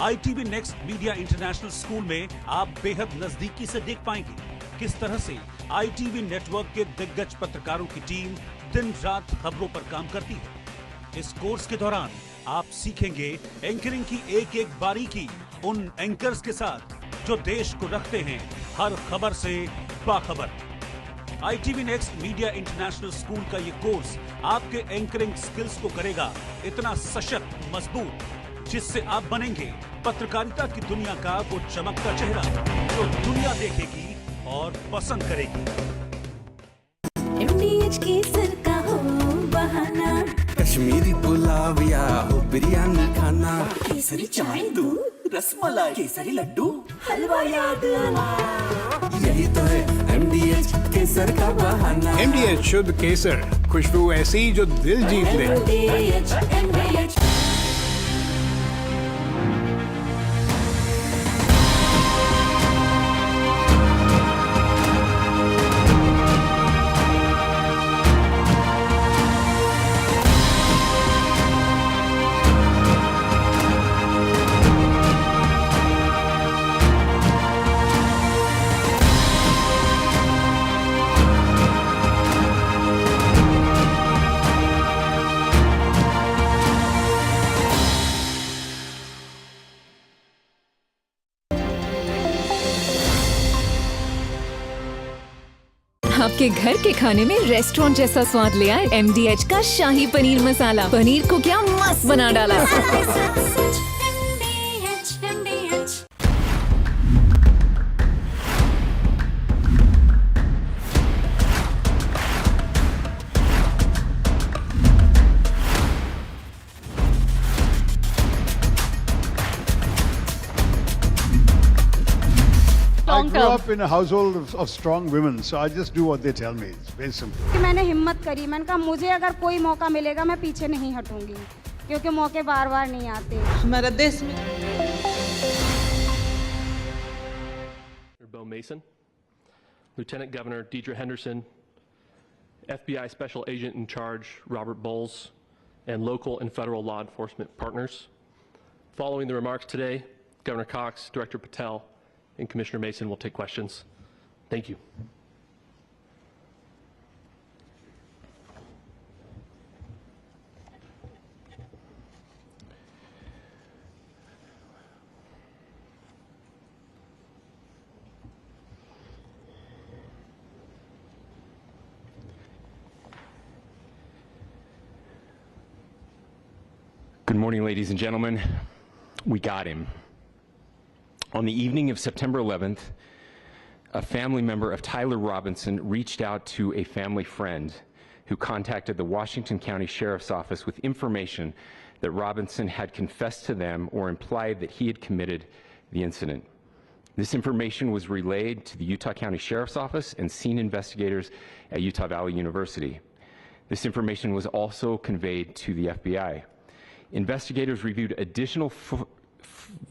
ITV next media international school में आप बेहद नजदीकी से देख पाएंगे किस तरह से ITV नेटवर्क के दिग्गज पत्रकारों की टीम दिन रात खबरों पर काम करती है। इस कोर्स के दौरान आप सीखेंगे एंकरिंग की एक एक बारीकी उन एंकर्स के साथ जो देश को रखते हैं हर खबर से बाखबर। ITV next media international school का ये कोर्स आपके एंकरिंग स्किल्स को करेगा इतना सशक्त, मजबूत, जिससे आप बनेंगे पत्रकारिता की दुनिया का वो चमकता चेहरा जो दुनिया देखेगी और पसंद करेगी। MDH केसर का हो बहाना, कश्मीरी पुलाव या हो बिरयानी खाना, केसरी चाय दूध, रसमलाई, केसरी लड्डू, हलवा याद आना, यही तो है MDH केसर का बहाना। MDH शुद्ध केसर, खुशबू ऐसी जो दिल जीत ले। MDH। आपके घर के खाने में रेस्टोरेंट जैसा स्वाद ले आए MDH का शाही पनीर मसाला। पनीर को क्या मस्त बना डाला। I grew up in a household of strong women, so I just do what they tell me. It's very simple. कि मैंने हिम्मत करी, मैंने कहा मुझे अगर कोई मौका मिलेगा मैं पीछे नहीं हटूंगी, क्योंकि मौके बार बार नहीं आते हमारे देश में। Bill Mason, Lieutenant Governor Deidre Henderson, FBI Special Agent in Charge Robert Bowles, and local and federal law enforcement partners. Following the remarks today, Governor Cox, Director Patel, and Commissioner Mason will take questions. Thank you. Good morning, ladies and gentlemen. We got him. On the evening of September 11th, a family member of Tyler Robinson reached out to a family friend who contacted the Washington County Sheriff's Office with information that Robinson had confessed to them or implied that he had committed the incident. This information was relayed to the Utah County Sheriff's Office and scene investigators at Utah Valley University. This information was also conveyed to the FBI. Investigators reviewed additional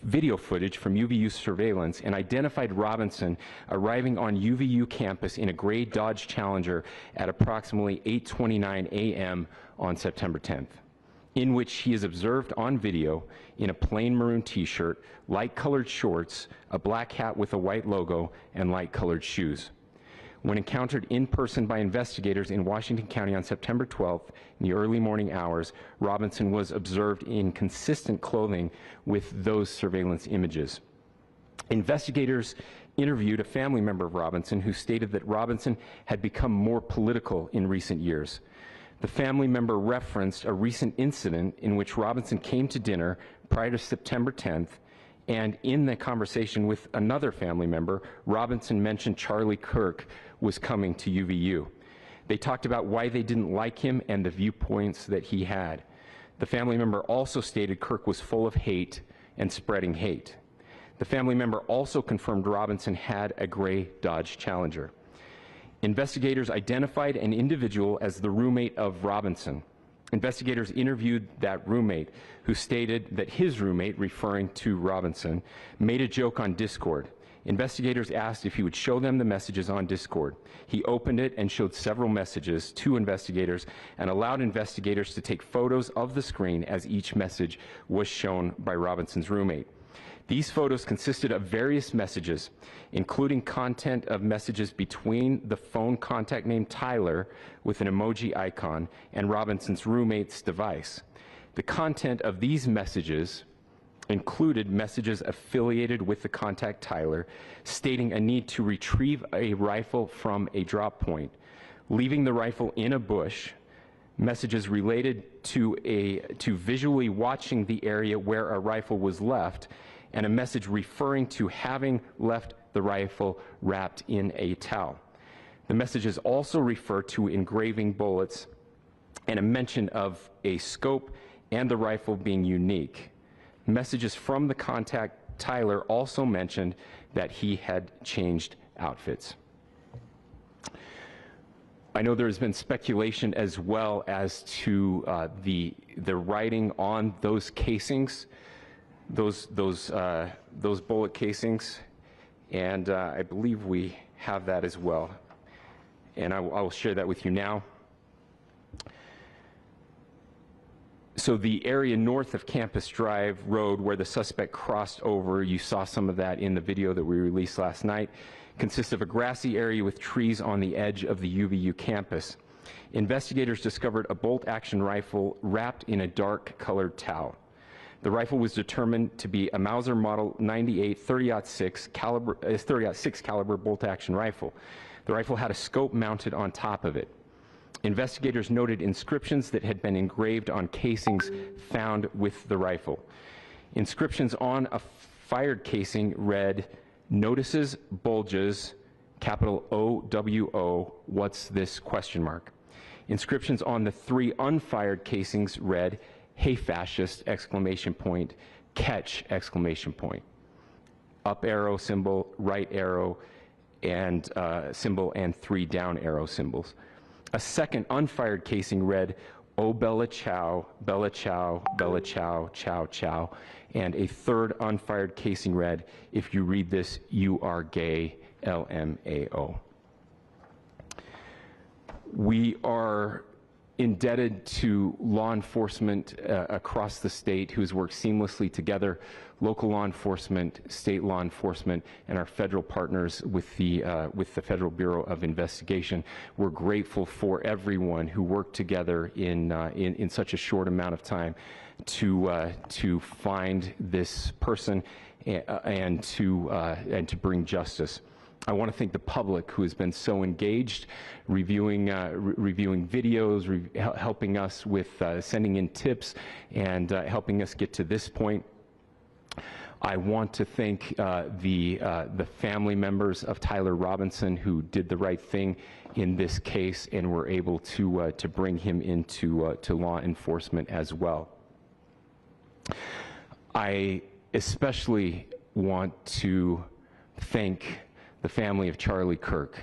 video footage from UVU surveillance and identified Robinson arriving on UVU campus in a gray Dodge Challenger at approximately 8:29 a.m. on September 10th, in which he is observed on video in a plain maroon t-shirt, light-colored shorts, a black hat with a white logo, and light-colored shoes. When encountered in person by investigators in Washington County on September 12th in the early morning hours, Robinson was observed in consistent clothing with those surveillance images. Investigators interviewed a family member of Robinson who stated that Robinson had become more political in recent years. The family member referenced a recent incident in which Robinson came to dinner prior to September 10th, and in the conversation with another family member, Robinson mentioned Charlie Kirk was coming to UVU. They talked about why they didn't like him and the viewpoints that he had. The family member also stated Kirk was full of hate and spreading hate. The family member also confirmed Robinson had a gray Dodge Challenger. Investigators identified an individual as the roommate of Robinson. Investigators interviewed that roommate, who stated that his roommate, referring to Robinson, made a joke on Discord. Investigators asked if he would show them the messages on Discord. He opened it and showed several messages to investigators and allowed investigators to take photos of the screen as each message was shown by Robinson's roommate. These photos consisted of various messages, including content of messages between the phone contact named Tyler with an emoji icon and Robinson's roommate's device. The content of these messages included messages affiliated with the contact Tyler, stating a need to retrieve a rifle from a drop point, leaving the rifle in a bush, messages related to visually watching the area where a rifle was left, and a message referring to having left the rifle wrapped in a towel. The messages also refer to engraving bullets and a mention of a scope and the rifle being unique. Messages from the contact Tyler also mentioned that he had changed outfits. I know there has been speculation as well as to the writing on those casings, those bullet casings, and I believe we have that as well, and I will share that with you now. So the area north of Campus Drive Road where the suspect crossed over, you saw some of that in the video that we released last night, consists of a grassy area with trees on the edge of the UVU campus. Investigators discovered a bolt-action rifle wrapped in a dark-colored towel. The rifle was determined to be a Mauser Model 98 30-06 caliber bolt-action rifle. The rifle had a scope mounted on top of it. Investigators noted inscriptions that had been engraved on casings found with the rifle. Inscriptions on a fired casing read, "Notices bulges, capital OWO, what's this, question mark." Inscriptions on the 3 unfired casings read, "Hey fascist, exclamation point, catch, exclamation point." Up arrow symbol, right arrow and symbol, and 3 down arrow symbols. A second unfired casing read, "Oh Bella Chow, Bella Chow, Bella Chow, Chow Chow." And a third unfired casing read, "If you read this, you are gay, LMAO." We are indebted to law enforcement across the state who has worked seamlessly together, local law enforcement, state law enforcement, and our federal partners with the Federal Bureau of Investigation. We're grateful for everyone who worked together in such a short amount of time to find this person and to bring justice. I want to thank the public who has been so engaged, reviewing videos, helping us with sending in tips, and helping us get to this point. I want to thank the family members of Tyler Robinson who did the right thing in this case and were able to bring him into to law enforcement as well. I especially want to thank the family of Charlie Kirk,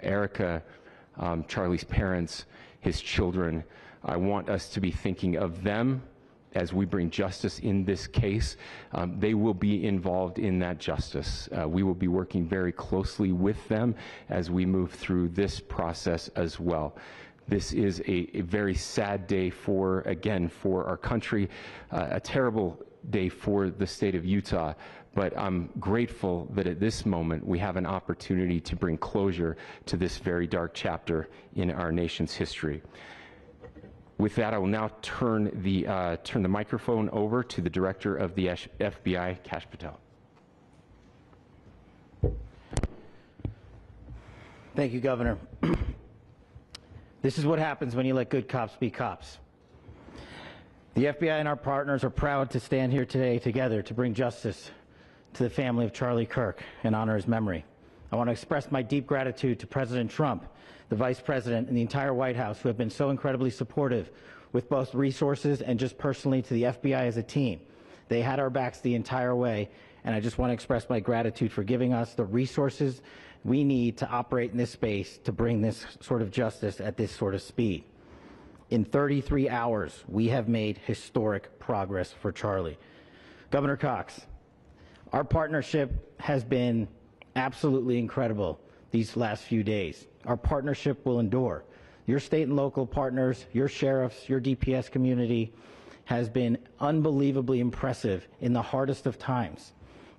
Erica, Charlie's parents, his children. I want us to be thinking of them as we bring justice in this case. They will be involved in that justice. We will be working very closely with them as we move through this process as well. This is a very sad day for our country, a terrible day for the state of Utah. But I'm grateful that at this moment we have an opportunity to bring closure to this very dark chapter in our nation's history. With that, I will now turn the microphone over to the Director of the FBI, Kash Patel. Thank you, Governor. This is what happens when you let good cops be cops. The FBI and our partners are proud to stand here today together to bring justice to the family of Charlie Kirk and honor his memory. I want to express my deep gratitude to President Trump, the Vice President, and the entire White House who have been so incredibly supportive with both resources and just personally to the FBI as a team. They had our backs the entire way, and I just want to express my gratitude for giving us the resources we need to operate in this space to bring this sort of justice at this sort of speed. In 33 hours, we have made historic progress for Charlie. Governor Cox, our partnership has been absolutely incredible these last few days. Our partnership will endure. Your state and local partners, your sheriffs, your DPS community has been unbelievably impressive in the hardest of times.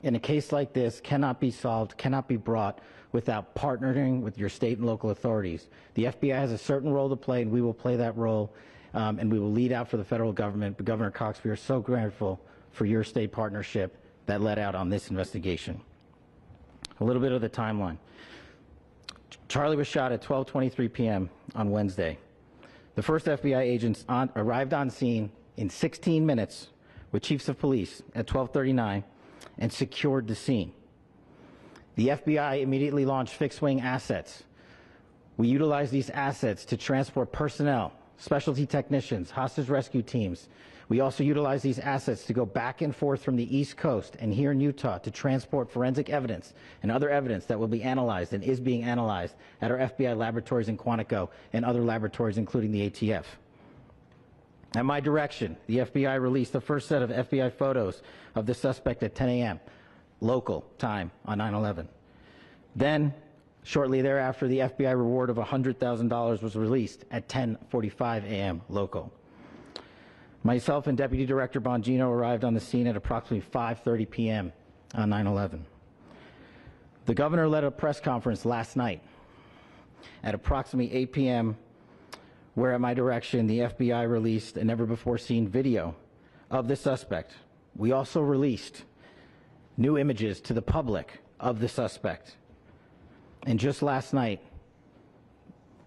And a case like this cannot be solved, cannot be brought without partnering with your state and local authorities. The FBI has a certain role to play, and we will play that role, and we will lead out for the federal government. But Governor Cox, we are so grateful for your state partnership that led out on this investigation. A little bit of the timeline. Charlie was shot at 12:23 p.m. on Wednesday. The first FBI agents arrived on scene in 16 minutes with chiefs of police at 12:39 and secured the scene. The FBI immediately launched fixed-wing assets. We utilized these assets to transport personnel, specialty technicians, hostage rescue teams. We also utilize these assets to go back and forth from the East Coast and here in Utah to transport forensic evidence and other evidence that will be analyzed and is being analyzed at our FBI laboratories in Quantico and other laboratories, including the ATF. At my direction, the FBI released the first set of FBI photos of the suspect at 10 a.m. local time on 9/11. Then, shortly thereafter, the FBI reward of $100,000 was released at 10:45 a.m. local. Myself and Deputy Director Bongino arrived on the scene at approximately 5:30 p.m. on 9/11. The governor led a press conference last night at approximately 8 p.m., where at my direction, the FBI released a never-before-seen video of the suspect. We also released new images to the public of the suspect. And just last night,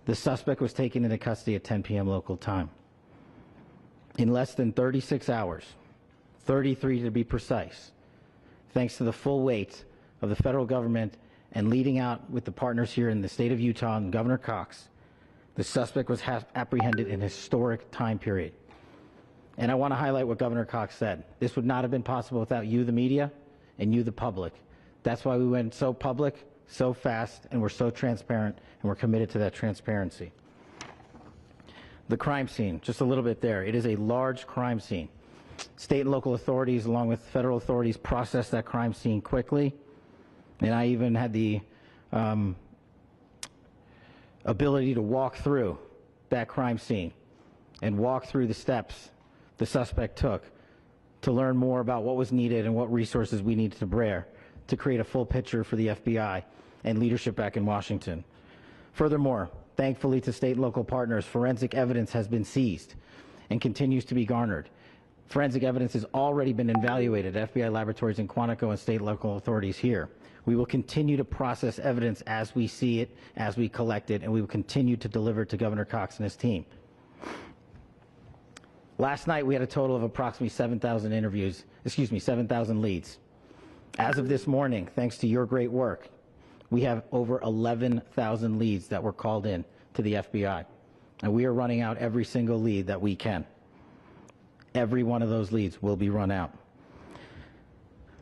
The suspect was taken into custody at 10 p.m. local time. In less than 36 hours, 33 to be precise, thanks to the full weight of the federal government and leading out with the partners here in the state of Utah and Governor Cox, the suspect was apprehended in a historic time period. And I want to highlight what Governor Cox said. This would not have been possible without you, the media, and you, the public. That's why we went so public, so fast, and we're so transparent, and we're committed to that transparency. The crime scene, just a little bit there. It is a large crime scene. State and local authorities, along with federal authorities, processed that crime scene quickly. And I even had the ability to walk through that crime scene and walk through the steps the suspect took to learn more about what was needed and what resources we needed to bear to create a full picture for the FBI and leadership back in Washington. Furthermore, thankfully to state and local partners, forensic evidence has been seized and continues to be garnered. Forensic evidence has already been evaluated at FBI laboratories in Quantico and state and local authorities here. We will continue to process evidence as we see it, as we collect it, and we will continue to deliver to Governor Cox and his team. Last night, we had a total of approximately 7,000 leads. As of this morning, thanks to your great work, we have over 11,000 leads that were called in to the FBI. And we are running out every single lead that we can. Every one of those leads will be run out.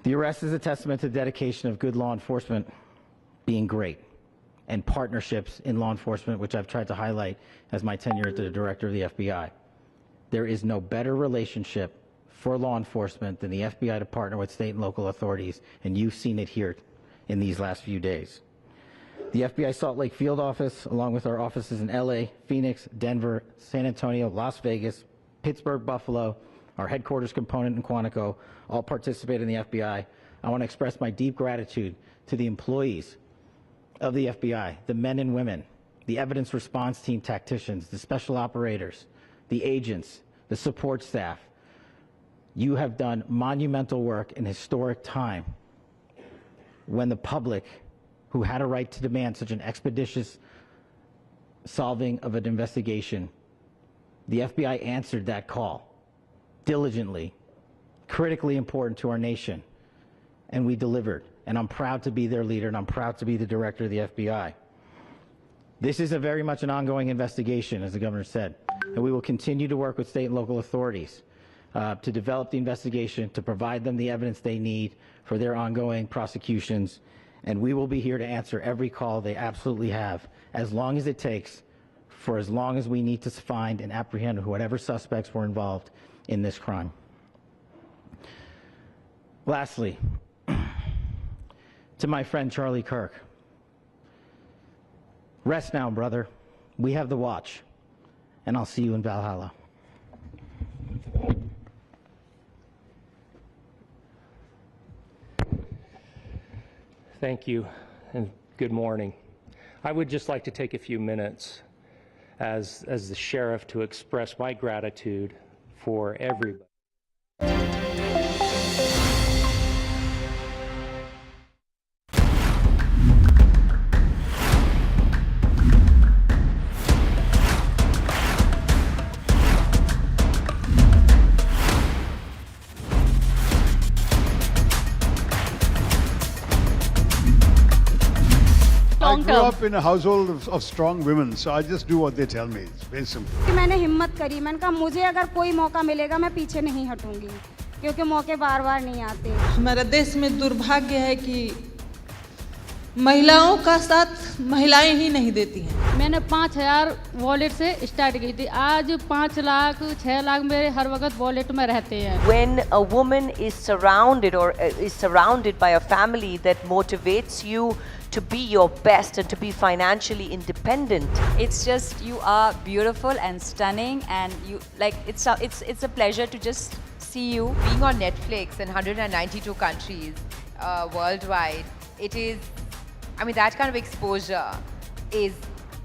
The arrest is a testament to the dedication of good law enforcement being great, and partnerships in law enforcement, which I've tried to highlight as my tenure as the director of the FBI. There is no better relationship for law enforcement than the FBI to partner with state and local authorities, and you've seen it here in these last few days. The FBI Salt Lake Field Office, along with our offices in LA, Phoenix, Denver, San Antonio, Las Vegas, Pittsburgh, Buffalo, our headquarters component in Quantico, all participate in the FBI. I want to express my deep gratitude to the employees of the FBI, the men and women, the evidence response team tacticians, the special operators, the agents, the support staff. You have done monumental work in historic time when the public, who had a right to demand such an expeditious solving of an investigation, the FBI answered that call diligently, critically important to our nation, and we delivered. And I'm proud to be their leader, and I'm proud to be the director of the FBI. This is a very much an ongoing investigation, as the governor said, and we will continue to work with state and local authorities to develop the investigation, to provide them the evidence they need for their ongoing prosecutions, and we will be here to answer every call they absolutely have, as long as it takes, for as long as we need to find and apprehend whatever suspects were involved in this crime. Lastly, to my friend Charlie Kirk, rest now, brother. We have the watch, and I'll see you in Valhalla. Thank you, and good morning. I would just like to take a few minutes as the sheriff to express my gratitude for everybody. I grew up in a household of strong women, so I just do what they tell me. It's very simple. कि मैंने हिम्मत करी, मैंने कहा मुझे अगर कोई मौका मिलेगा मैं पीछे नहीं हटूंगी, क्योंकि मौके बार-बार नहीं आते। हमारे देश में दुर्भाग्य है कि महिलाओं का साथ महिलाएं ही नहीं देती हैं। मैंने 5,000 वॉलेट से स्टार्ट की थी, आज 5 लाख 6 लाख मेरे हर वक्त वॉलेट में रहते हैं। When a woman is surrounded or is surrounded by a family that motivates you to be your best and to be financially independent. It's just you are beautiful and stunning, and you like it's a pleasure to just see you. Being on Netflix in 192 countries worldwide, it is, I mean, that kind of exposure is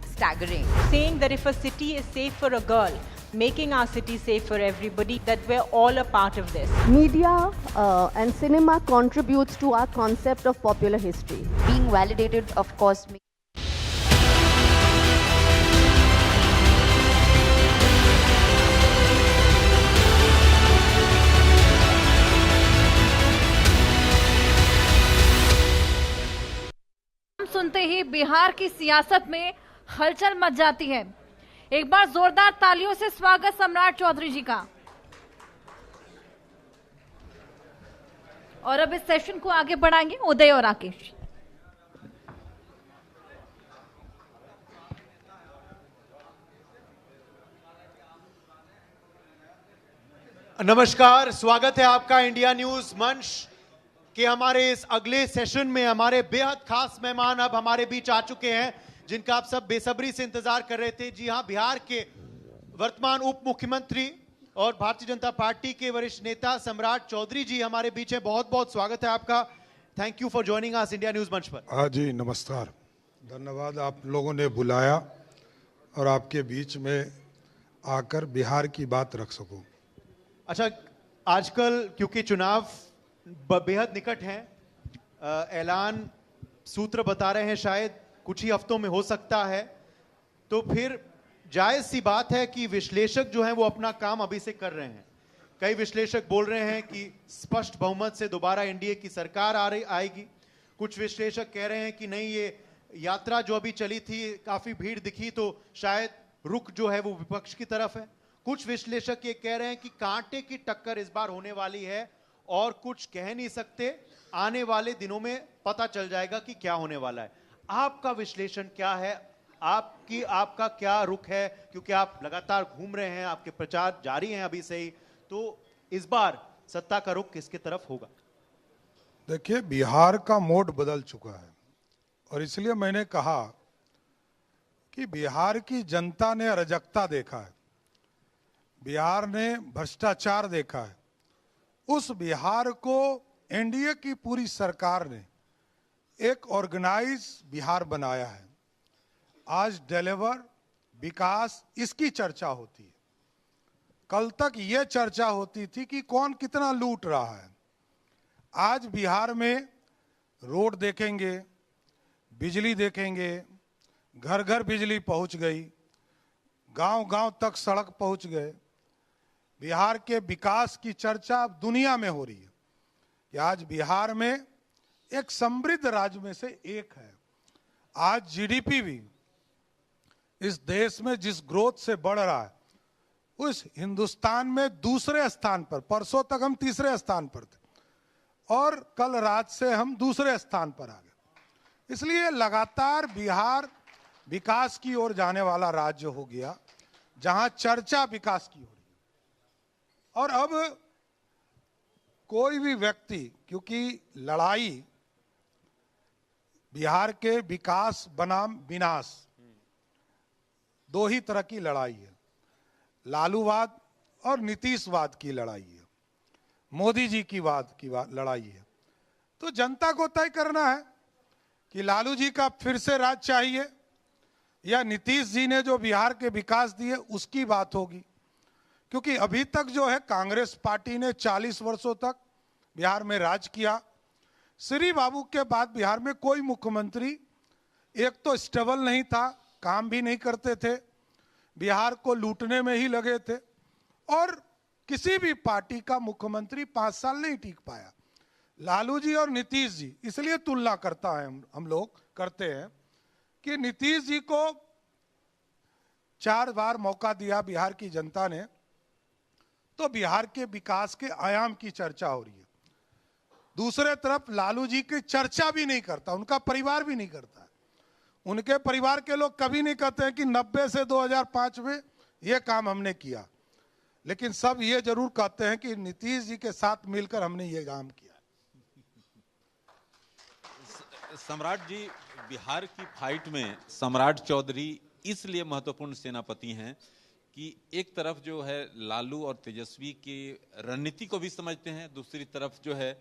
staggering. Saying that if a city is safe for a girl, making our city safe for everybody, that we're all a part of this. Media and cinema contributes to our concept of popular history. Being validated, of course, Bihar की सियासत में हलचल much जाती है। एक बार जोरदार तालियों से स्वागत सम्राट चौधरी जी का। और अब इस सेशन को आगे बढ़ाएंगे उदय और राकेश। नमस्कार, स्वागत है आपका इंडिया न्यूज मंच के हमारे इस अगले सेशन में। हमारे बेहद खास मेहमान अब हमारे बीच आ चुके हैं, जिनका आप सब बेसब्री से इंतजार कर रहे थे। जी हां, बिहार के वर्तमान उप मुख्यमंत्री और भारतीय जनता पार्टी के वरिष्ठ नेता सम्राट चौधरी जी हमारे बीच हैं। बहुत बहुत स्वागत है आपका। Thank you for joining us India news मंच पर। हाँ जी, नमस्कार, धन्यवाद, आप लोगों ने बुलाया और आपके बीच में आकर बिहार की बात रख सकूं। अच्छा, आजकल क्योंकि चुनाव बेहद निकट हैं, ऐलान सूत्र बता रहे हैं शायद कुछ ही हफ्तों में हो सकता है, तो फिर जायज सी बात है कि विश्लेषक जो हैं वो अपना काम अभी से कर रहे हैं। कई विश्लेषक बोल रहे हैं कि स्पष्ट बहुमत से दोबारा एनडीए की सरकार आएगी। कुछ विश्लेषक कह रहे हैं कि नहीं, ये यात्रा जो अभी चली थी, काफी भीड़ दिखी तो शायद रुख जो है वो विपक्ष की तरफ है। कुछ विश्लेषक ये कह रहे हैं कि कांटे की टक्कर इस बार होने वाली है और कुछ कह नहीं सकते, आने वाले दिनों में पता चल जाएगा कि क्या होने वाला है। आपका विश्लेषण क्या है? आपका क्या रुख है? क्योंकि आप लगातार घूम रहे हैं, आपके प्रचार जारी हैं अभी से ही, तो इस बार सत्ता का रुख किसकी तरफ होगा? देखिए, बिहार का मोड बदल चुका है और इसलिए मैंने कहा कि बिहार की जनता ने अराजकता देखा है, बिहार ने भ्रष्टाचार देखा है। उस बिहार को एनडीए की पूरी सरकार ने एक ऑर्गेनाइज बिहार बनाया है। आज डिलीवर, विकास, इसकी चर्चा होती है। कल तक ये चर्चा होती थी कि कौन कितना लूट रहा है। आज बिहार में रोड देखेंगे, बिजली देखेंगे, घर घर बिजली पहुंच गई, गांव गांव तक सड़क पहुंच गए। बिहार के विकास की चर्चा अब दुनिया में हो रही है कि आज बिहार में एक समृद्ध राज्य में से एक है। आज जीडीपी भी इस देश में जिस ग्रोथ से बढ़ रहा है, उस हिंदुस्तान में दूसरे स्थान पर, परसों तक हम तीसरे स्थान पर थे और कल रात से हम दूसरे स्थान पर आ गए। इसलिए लगातार बिहार विकास की ओर जाने वाला राज्य हो गया, जहां चर्चा विकास की हो रही है। और अब कोई भी व्यक्ति, क्योंकि लड़ाई बिहार के विकास बनाम विनाश, दो ही तरह की लड़ाई है, लालूवाद और नीतीशवाद की लड़ाई है, मोदी जी की लड़ाई है। तो जनता को तय करना है कि लालू जी का फिर से राज चाहिए या नीतीश जी ने जो बिहार के विकास दिए उसकी बात होगी। क्योंकि अभी तक जो है कांग्रेस पार्टी ने 40 वर्षों तक बिहार में राज किया। श्री बाबू के बाद बिहार में कोई मुख्यमंत्री एक तो स्टेबल नहीं था, काम भी नहीं करते थे, बिहार को लूटने में ही लगे थे और किसी भी पार्टी का मुख्यमंत्री 5 साल नहीं टिक पाया। लालू जी और नीतीश जी, इसलिए तुलना करता है हम लोग करते हैं कि नीतीश जी को 4 बार मौका दिया बिहार की जनता ने, तो बिहार के विकास के आयाम की चर्चा हो रही है। दूसरे तरफ लालू जी की चर्चा भी नहीं करता, उनका परिवार भी नहीं करता है। उनके परिवार के लोग कभी नहीं कहते हैं कि 90 से 2005 में ये काम हमने किया, लेकिन सब ये जरूर कहते हैं कि नीतीश जी के साथ मिलकर हमने ये काम किया। सम्राट जी, बिहार की फाइट में सम्राट चौधरी इसलिए महत्वपूर्ण सेनापति हैं कि एक तरफ जो है लालू और तेजस्वी की रणनीति को भी समझते हैं, दूसरी तरफ जो है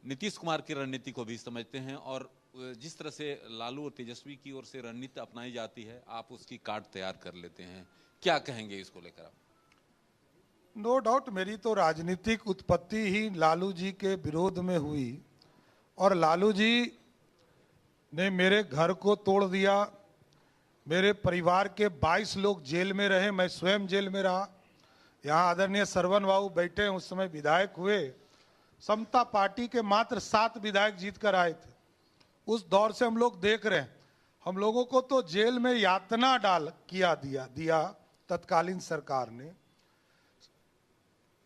नीतीश कुमार की रणनीति को भी समझते हैं, और जिस तरह से लालू और तेजस्वी की ओर से रणनीति अपनाई जाती है, आप उसकी कार्ड तैयार कर लेते हैं। क्या कहेंगे इसको लेकर आप? नो डाउट, मेरी तो राजनीतिक उत्पत्ति ही लालू जी के विरोध में हुई और लालू जी ने मेरे घर को तोड़ दिया, मेरे परिवार के 22 लोग जेल में रहे, मैं स्वयं जेल में रहा। यहाँ आदरणीय सरवन बाबू बैठे हैं, उस समय विधायक हुए, समता पार्टी के मात्र 7 विधायक जीत कर आए थे, उस दौर से हम लोग देख रहे हैं। हम लोगों को तो जेल में यातना दिया तत्कालीन सरकार ने।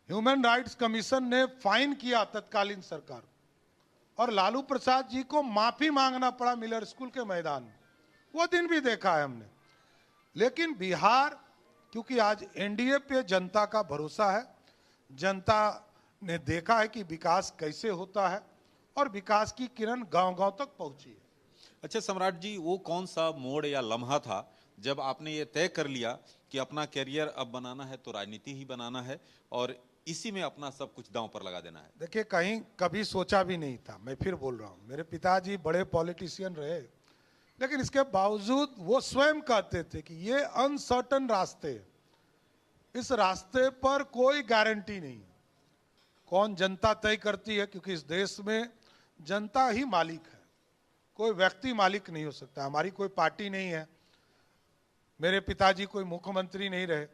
ह्यूमन राइट्स कमीशन ने फाइन किया तत्कालीन सरकार, और लालू प्रसाद जी को माफी मांगना पड़ा मिलर स्कूल के मैदान में। वो दिन भी देखा है हमने। लेकिन बिहार, क्योंकि आज एनडीए पे जनता का भरोसा है, जनता ने देखा है कि विकास कैसे होता है और विकास की किरण गांव-गांव तक पहुंची है। अच्छा सम्राट जी, वो कौन सा मोड़ या लम्हा था जब आपने ये तय कर लिया कि अपना कैरियर अब बनाना है तो राजनीति ही बनाना है और इसी में अपना सब कुछ दांव पर लगा देना है? देखिए, कहीं कभी सोचा भी नहीं था। मैं फिर बोल रहा हूं, मेरे पिताजी बड़े पॉलिटिशियन रहे, लेकिन इसके बावजूद वो स्वयं कहते थे कि ये अनसर्टन रास्ते, इस रास्ते पर कोई गारंटी नहीं। कौन जनता तय करती है, क्योंकि इस देश में जनता ही मालिक है, कोई व्यक्ति मालिक नहीं हो सकता। हमारी कोई पार्टी नहीं है, मेरे पिताजी कोई मुख्यमंत्री नहीं रहे,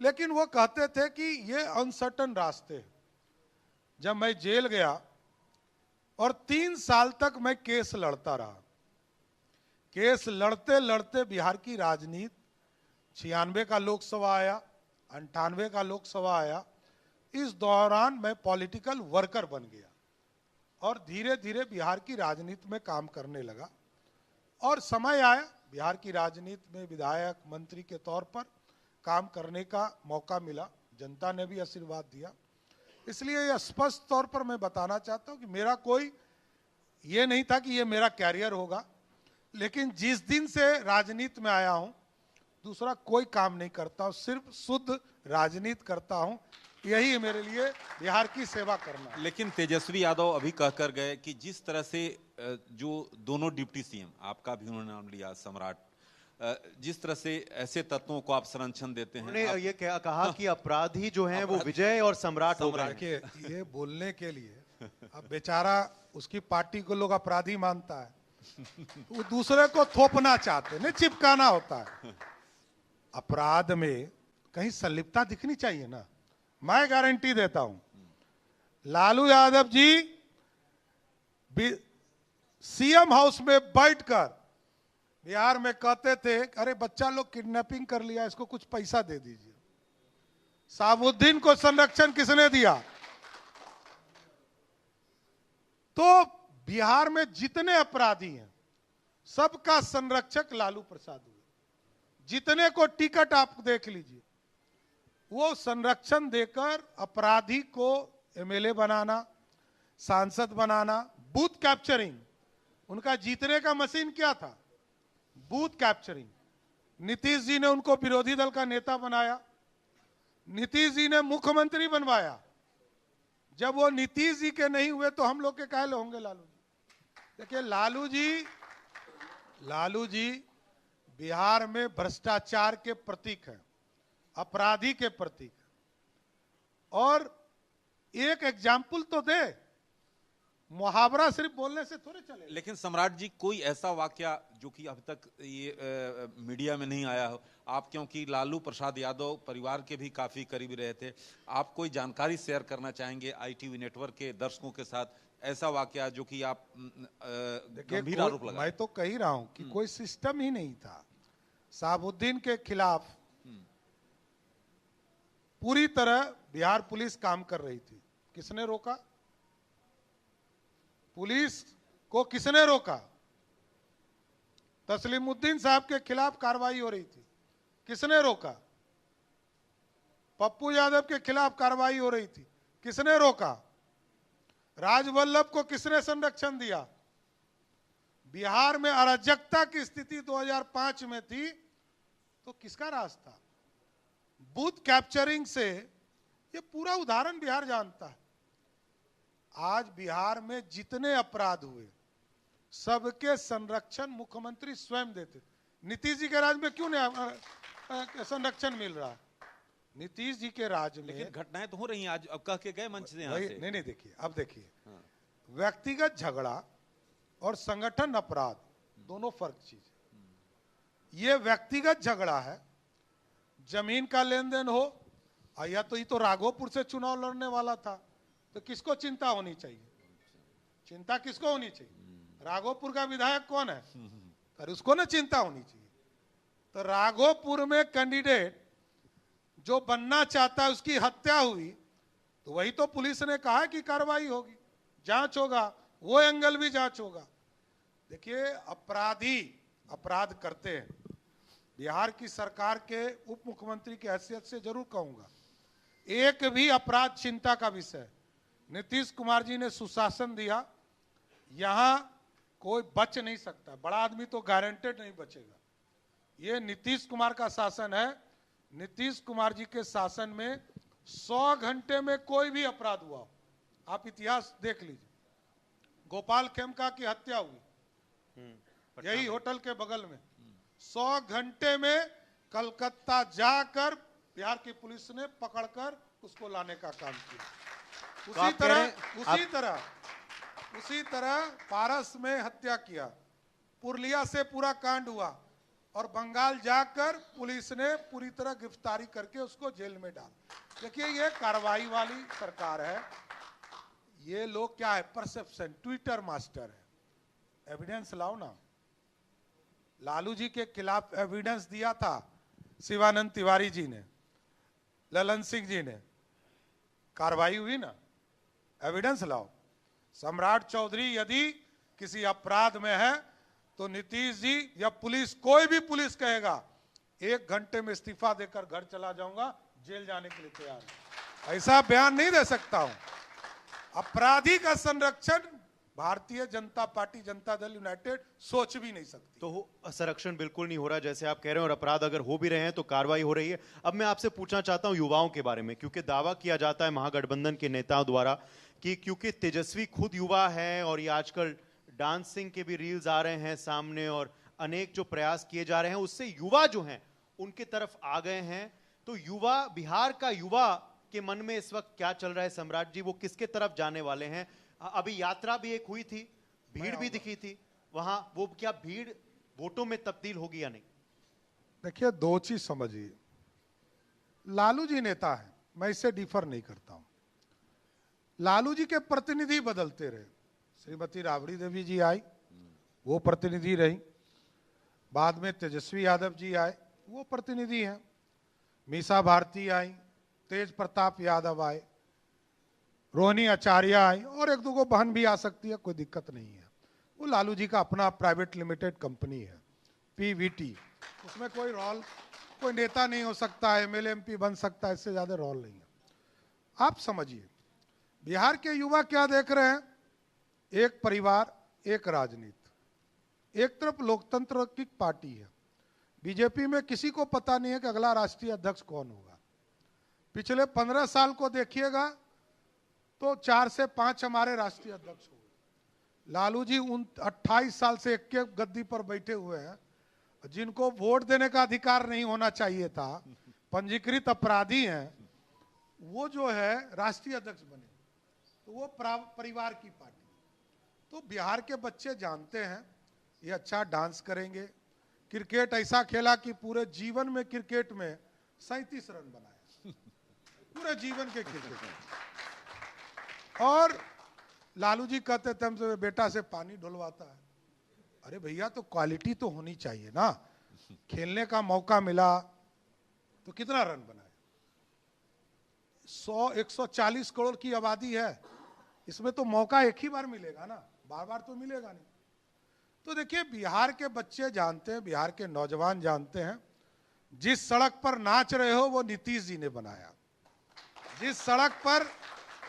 लेकिन वो कहते थे कि ये अनसर्टन रास्ते हैं। जब मैं जेल गया और 3 साल तक मैं केस लड़ता रहा, केस लड़ते लड़ते बिहार की राजनीति 96 का लोकसभा आया, 98 का लोकसभा आया। इस दौरान मैं पॉलिटिकल वर्कर बन गया और धीरे धीरे बिहार की राजनीति में काम करने लगा। और समय आया, बिहार की राजनीति में विधायक मंत्री के तौर पर काम करने का मौका मिला, जनता ने भी आशीर्वाद दिया। इसलिए यह स्पष्ट तौर पर मैं बताना चाहता हूं कि मेरा कोई ये नहीं था कि ये मेरा कैरियर होगा, लेकिन जिस दिन से राजनीति में आया हूं, दूसरा कोई काम नहीं करता हूं, सिर्फ शुद्ध राजनीति करता हूं। यही मेरे लिए बिहार की सेवा करना। लेकिन तेजस्वी यादव अभी कहकर गए कि जिस तरह से जो दोनों डिप्टी सीएम, आपका भी उन्होंने नाम लिया सम्राट, जिस तरह से ऐसे तत्वों को आप संरक्षण देते हैं, उन्होंने ये कहा कि अपराधी जो हैं वो विजय और सम्राट हो गए हैं। ये बोलने के लिए अब बेचारा उसकी पार्टी को लोग अपराधी मानता है, वो दूसरे को थोपना चाहते हैं, चिपकाना होता है। अपराध में कहीं संलिप्तता दिखनी चाहिए ना। मैं गारंटी देता हूं, लालू यादव जी सीएम हाउस में बैठकर बिहार में कहते थे, अरे बच्चा लोग किडनैपिंग कर लिया, इसको कुछ पैसा दे दीजिए। साबुद्दीन को संरक्षण किसने दिया? तो बिहार में जितने अपराधी हैं सबका संरक्षक लालू प्रसाद हुए। जितने को टिकट आप देख लीजिए, वो संरक्षण देकर अपराधी को एमएलए बनाना, सांसद बनाना, बूथ कैप्चरिंग। उनका जीतने का मशीन क्या था? Booth capturing. नीतीश जी ने उनको विरोधी दल का नेता बनाया, नीतीश जी ने मुख्यमंत्री बनवाया। जब वो नीतीश जी के नहीं हुए तो हम लोग के काहे होंगे लालू जी? देखिए, लालू जी बिहार में भ्रष्टाचार के प्रतीक हैं, अपराधी के प्रतीक है। और एक एग्जाम्पल तो दे, मुहावरा सिर्फ बोलने से थोड़े चले। लेकिन सम्राट जी, कोई ऐसा वाकया जो कि अब तक ये मीडिया में नहीं आया हो, आप क्योंकि लालू प्रसाद यादव परिवार के भी काफी करीबी रहे थे, आप कोई जानकारी शेयर करना चाहेंगे ITV नेटवर्क के दर्शकों के साथ? ऐसा वाकया जो कि आप गंभीर आरोप लगा। मैं तो कह ही रहा हूं कि कोई सिस्टम ही नहीं था। साबुद्दीन के खिलाफ पूरी तरह बिहार पुलिस काम कर रही थी। किसने रोका? पुलिस को किसने रोका? तस्लीमुद्दीन साहब के खिलाफ कार्रवाई हो रही थी, किसने रोका? पप्पू यादव के खिलाफ कार्रवाई हो रही थी, किसने रोका? राजवल्लभ को किसने संरक्षण दिया? बिहार में अराजकता की स्थिति 2005 में थी, तो किसका राज था? बूथ कैप्चरिंग से। ये पूरा उदाहरण बिहार जानता है। आज बिहार में जितने अपराध हुए सबके संरक्षण मुख्यमंत्री स्वयं देते। नीतीश जी के राज में क्यों नहीं संरक्षण मिल रहा? नीतीश जी के राज में लेकिन घटनाएं तो हो रही हैं, आज अब कह के गए मंच से यहाँ से। नहीं, देखिए, अब देखिए, व्यक्तिगत झगड़ा और संगठन अपराध दोनों फर्क चीज है। ये व्यक्तिगत झगड़ा है, जमीन का लेन देन हो, या तो ये तो राघोपुर से चुनाव लड़ने वाला था, तो किसको चिंता होनी चाहिए? चिंता किसको होनी चाहिए? राघोपुर का विधायक कौन है? अरे उसको ना चिंता होनी चाहिए। तो राघोपुर में कैंडिडेट जो बनना चाहता है उसकी हत्या हुई, तो वही तो पुलिस ने कहा कि कार्रवाई होगी, जांच होगा, वो एंगल भी जांच होगा। देखिए, अपराधी अपराध करते हैं। बिहार की सरकार के उप मुख्यमंत्री की हैसियत से जरूर कहूंगा, एक भी अपराध चिंता का विषय। नीतीश कुमार जी ने सुशासन दिया, यहां कोई बच नहीं सकता, बड़ा आदमी तो गारंटेड नहीं बचेगा। ये नीतीश कुमार का शासन है। नीतीश कुमार जी के शासन में 100 घंटे में कोई भी अपराध हुआ हो, आप इतिहास देख लीजिए। गोपाल खेमका की हत्या हुई यही होटल के बगल में, 100 घंटे में कलकत्ता जाकर बिहार की पुलिस ने पकड़कर उसको लाने का काम किया। उसी तरह पारस में हत्या किया, पुरलिया से पूरा कांड हुआ, और बंगाल जाकर पुलिस ने पूरी तरह गिरफ्तारी करके उसको जेल में डाल। देखिए, ये कार्रवाई वाली सरकार है। ये लोग क्या है, परसेप्शन, ट्विटर मास्टर है। एविडेंस लाओ ना। लालू जी के खिलाफ एविडेंस दिया था शिवानंद तिवारी जी ने, ललन सिंह जी ने, कार्रवाई हुई ना, एविडेंस लाओ। सम्राट चौधरी यदि किसी अपराध में है तो नीतीश जी या पुलिस, कोई भी पुलिस कहेगा 1 घंटे में इस्तीफा देकर घर चला जाऊंगा, जेल जाने के लिए तैयार है। ऐसा बयान नहीं दे सकता हूं। अपराधी का संरक्षण भारतीय जनता पार्टी, जनता दल यूनाइटेड सोच भी नहीं सकती। तो संरक्षण बिल्कुल नहीं हो रहा जैसे आप कह रहे हैं, और अपराध अगर हो भी रहे हैं तो कार्रवाई हो रही है। अब मैं आपसे पूछना चाहता हूं युवाओं के बारे में, क्योंकि दावा किया जाता है महागठबंधन के नेताओं द्वारा कि क्योंकि तेजस्वी खुद युवा है और ये आजकल डांसिंग के भी रील्स आ रहे हैं सामने और अनेक जो प्रयास किए जा रहे हैं उससे युवा जो हैं उनके तरफ आ गए हैं। तो युवा, बिहार का युवा के मन में इस वक्त क्या चल रहा है सम्राट जी? वो किसके तरफ जाने वाले हैं? अभी यात्रा भी एक हुई थी, भीड़ भी दिखी थी वहां, वो क्या भीड़ वोटों में तब्दील होगी या नहीं? देखिए, 2 चीज समझिए। लालू जी नेता है, मैं इससे डिफर नहीं करता हूं। लालू जी के प्रतिनिधि बदलते रहे। श्रीमती राबड़ी देवी जी आई, वो प्रतिनिधि रही। बाद में तेजस्वी यादव जी आए, वो प्रतिनिधि हैं। मीसा भारती आई, तेज प्रताप यादव आए, रोहिणी आचार्य आई, और 1-2 बहन भी आ सकती है, कोई दिक्कत नहीं है। वो लालू जी का अपना प्राइवेट लिमिटेड कंपनी है, पीवीटी। उसमें कोई रोल, कोई नेता नहीं हो सकता, एमएलए एमपी बन सकता है, इससे ज्यादा रोल नहीं है। आप समझिए, बिहार के युवा क्या देख रहे हैं? एक परिवार, एक राजनीति। एक तरफ लोकतंत्र की पार्टी है, बीजेपी में किसी को पता नहीं है कि अगला राष्ट्रीय अध्यक्ष कौन होगा। पिछले 15 साल को देखिएगा तो 4 से 5 हमारे राष्ट्रीय अध्यक्ष हुए। लालू जी 28 साल से एक गद्दी पर बैठे हुए हैं, जिनको वोट देने का अधिकार नहीं होना चाहिए था, पंजीकृत अपराधी हैं, वो जो है राष्ट्रीय अध्यक्ष बने। तो वो परिवार की पार्टी। तो बिहार के बच्चे जानते हैं ये अच्छा डांस करेंगे। क्रिकेट ऐसा खेला कि पूरे जीवन में क्रिकेट में 37 रन बनाए, पूरे जीवन के क्रिकेट में। और लालू जी कहते थे हमसे बेटा से पानी ढुलवाता है। अरे भैया, तो क्वालिटी तो होनी चाहिए ना। खेलने का मौका मिला तो कितना रन बनाए? 140 करोड़ की आबादी है, इसमें तो मौका एक ही बार मिलेगा ना, बार बार तो मिलेगा नहीं। तो देखिए, बिहार के बच्चे जानते हैं, बिहार के नौजवान जानते हैं, जिस सड़क पर नाच रहे हो वो नीतीश जी ने बनाया। जिस सड़क पर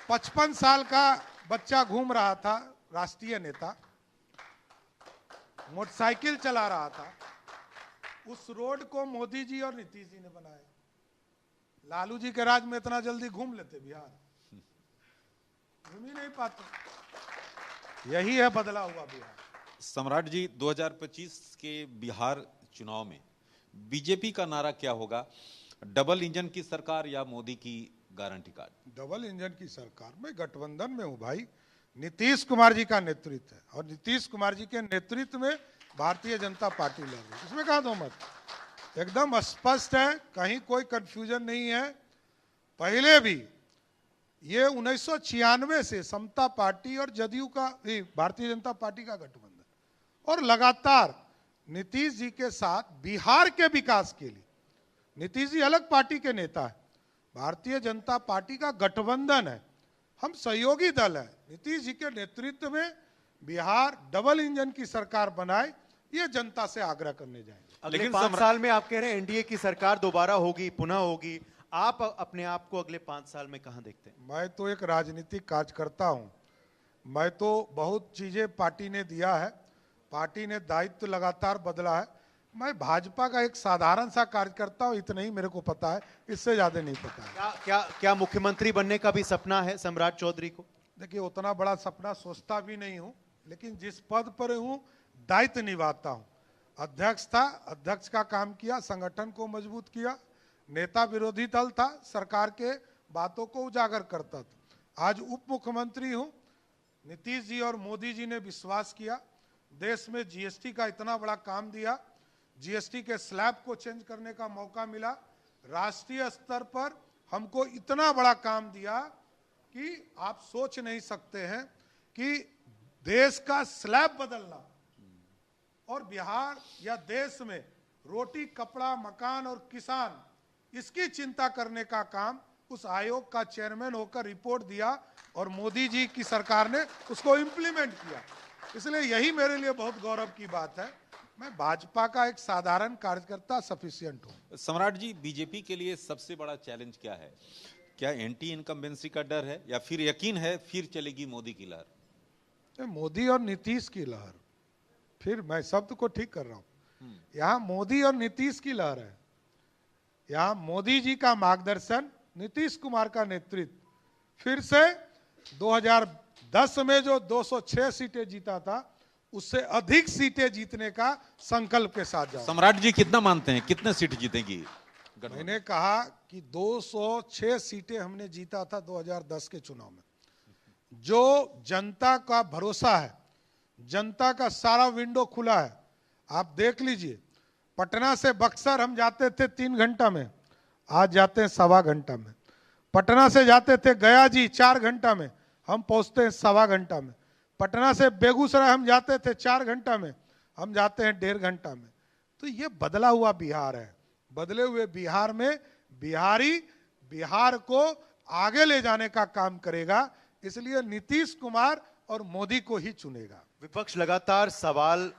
55 साल का बच्चा घूम रहा था, राष्ट्रीय नेता मोटरसाइकिल चला रहा था, उस रोड को मोदी जी और नीतीश जी ने बनाया। लालू जी के राज में इतना जल्दी घूम लेते बिहार? घूम ही नहीं पाते। यही है बदला हुआ बिहार। सम्राट जी, 2025 के बिहार चुनाव में बीजेपी का नारा क्या होगा? डबल इंजन की सरकार या मोदी की गारंटी कार्ड? डबल इंजन की सरकार। मैं गठबंधन में हूं भाई, नीतीश कुमार जी का नेतृत्व है और नीतीश कुमार जी के नेतृत्व में भारतीय जनता पार्टी लड़ रही है, इसमें कहा दो मत, एकदम स्पष्ट है, कहीं कोई कंफ्यूजन नहीं है। पहले भी ये 1996 से समता पार्टी और जदयू का, भारतीय जनता पार्टी का गठबंधन, और लगातार नीतीश जी के साथ बिहार के विकास के लिए, नीतीश जी अलग पार्टी के नेता है, भारतीय जनता पार्टी का गठबंधन है, हम सहयोगी दल है, नीतीश जी के नेतृत्व में बिहार डबल इंजन की सरकार बनाए, ये जनता से आग्रह करने जाएंगे। अगले 5 साल में आप कह रहे हैं एनडीए की सरकार दोबारा होगी, पुनः होगी, आप अपने आप को अगले 5 साल में कहां देखते हैं? मैं तो एक राजनीतिक कार्यकर्ता हूं, मैं तो बहुत चीजें पार्टी ने दिया है, पार्टी ने दायित्व लगातार बदला है, मैं भाजपा का एक साधारण सा कार्यकर्ता हूं, इतना ही मेरे को पता है, इससे ज्यादा नहीं पता है। क्या मुख्यमंत्री बनने का भी सपना है सम्राट चौधरी को? देखिए उतना बड़ा सपना सोचता भी नहीं हूं, लेकिन जिस पद पर हूं दायित्व निभाता हूं। अध्यक्ष था, अध्यक्ष का काम किया, संगठन को मजबूत किया, नेता विरोधी दल था, सरकार के बातों को उजागर करता था। आज उप मुख्यमंत्री हूं, नीतीश जी और मोदी जी ने विश्वास किया, देश में जीएसटी का इतना बड़ा काम दिया, जीएसटी के स्लैब को चेंज करने का मौका मिला, राष्ट्रीय स्तर पर हमको इतना बड़ा काम दिया कि आप सोच नहीं सकते हैं कि देश का स्लैब बदलना और बिहार या देश में रोटी, कपड़ा, मकान और किसान, इसकी चिंता करने का काम उस आयोग का चेयरमैन होकर रिपोर्ट दिया और मोदी जी की सरकार ने उसको इम्प्लीमेंट किया। इसलिए यही मेरे लिए बहुत गौरव की बात है। मैं भाजपा का एक साधारण कार्यकर्ता सफिशिएंट हूं। सम्राट जी, बीजेपी के लिए सबसे बड़ा चैलेंज क्या है? क्या एंटी इनकम्बेंसी का डर है या फिर यकीन है फिर चलेगी मोदी की लहर? मोदी और नीतीश की लहर, फिर मैं शब्द को ठीक कर रहा हूं, यहां मोदी और नीतीश की लहर है। यहां मोदी जी का मार्गदर्शन, नीतीश कुमार का नेतृत्व, फिर से 2010 में जो 206 सीटें जीता था उससे अधिक सीटें जीतने का संकल्प के साथ जाओ। सम्राट जी कितना मानते हैं, कितने सीट जीतेगी? मैंने कहा कि 206 सीटें हमने जीता था 2010 के चुनाव में। जो जनता का भरोसा है, जनता का सारा विंडो खुला है, आप देख लीजिए। पटना से बक्सर हम जाते थे 3 घंटा में, आज जाते हैं 1.25 घंटा में। पटना से जाते थे गया जी 4 घंटा में, हम पहुंचते हैं 1.25 घंटा में। पटना से बेगूसराय हम जाते थे 4 घंटा में, हम जाते हैं 1.5 घंटा में। तो ये बदला हुआ बिहार है। बदले हुए बिहार में बिहारी बिहार को आगे ले जाने का काम करेगा, इसलिए नीतीश कुमार और मोदी को ही चुनेगा। विपक्ष लगातार सवाल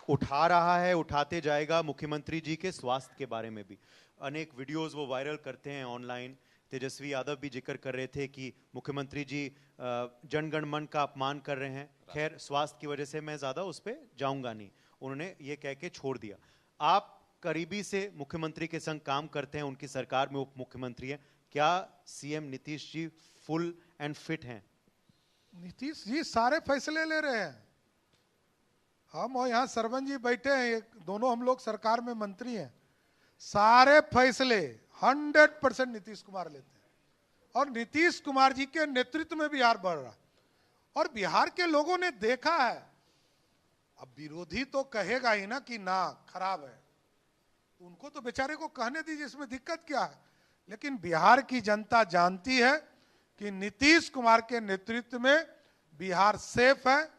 उठा रहा है, उठाते जाएगा मुख्यमंत्री जी के स्वास्थ्य के बारे में भी। अनेक वीडियोस वो वायरल करते हैं ऑनलाइन। तेजस्वी यादव भी जिक्र कर रहे थे कि मुख्यमंत्री जी जनगण मन का अपमान कर रहे हैं। खैर, स्वास्थ्य की वजह से मैं ज्यादा उस पर जाऊंगा नहीं, उन्होंने ये कह के छोड़ दिया। आप करीबी से मुख्यमंत्री के संग काम करते हैं, उनकी सरकार में उप मुख्यमंत्री हैं, क्या CM Nitish ji full and fit हैं? नीतीश जी सारे फैसले ले रहे हैं। हम और यहाँ सरवन जी बैठे हैं, दोनों हम लोग सरकार में मंत्री हैं। सारे फैसले 100% नीतीश कुमार लेते हैं और नीतीश कुमार जी के नेतृत्व में बिहार बढ़ रहा। और बिहार के लोगों ने देखा है, अब विरोधी तो कहेगा ही ना कि ना खराब है, उनको तो बेचारे को कहने दीजिए, इसमें दिक्कत क्या है। लेकिन बिहार की जनता जानती है कि नीतीश कुमार के नेतृत्व में बिहार सेफ है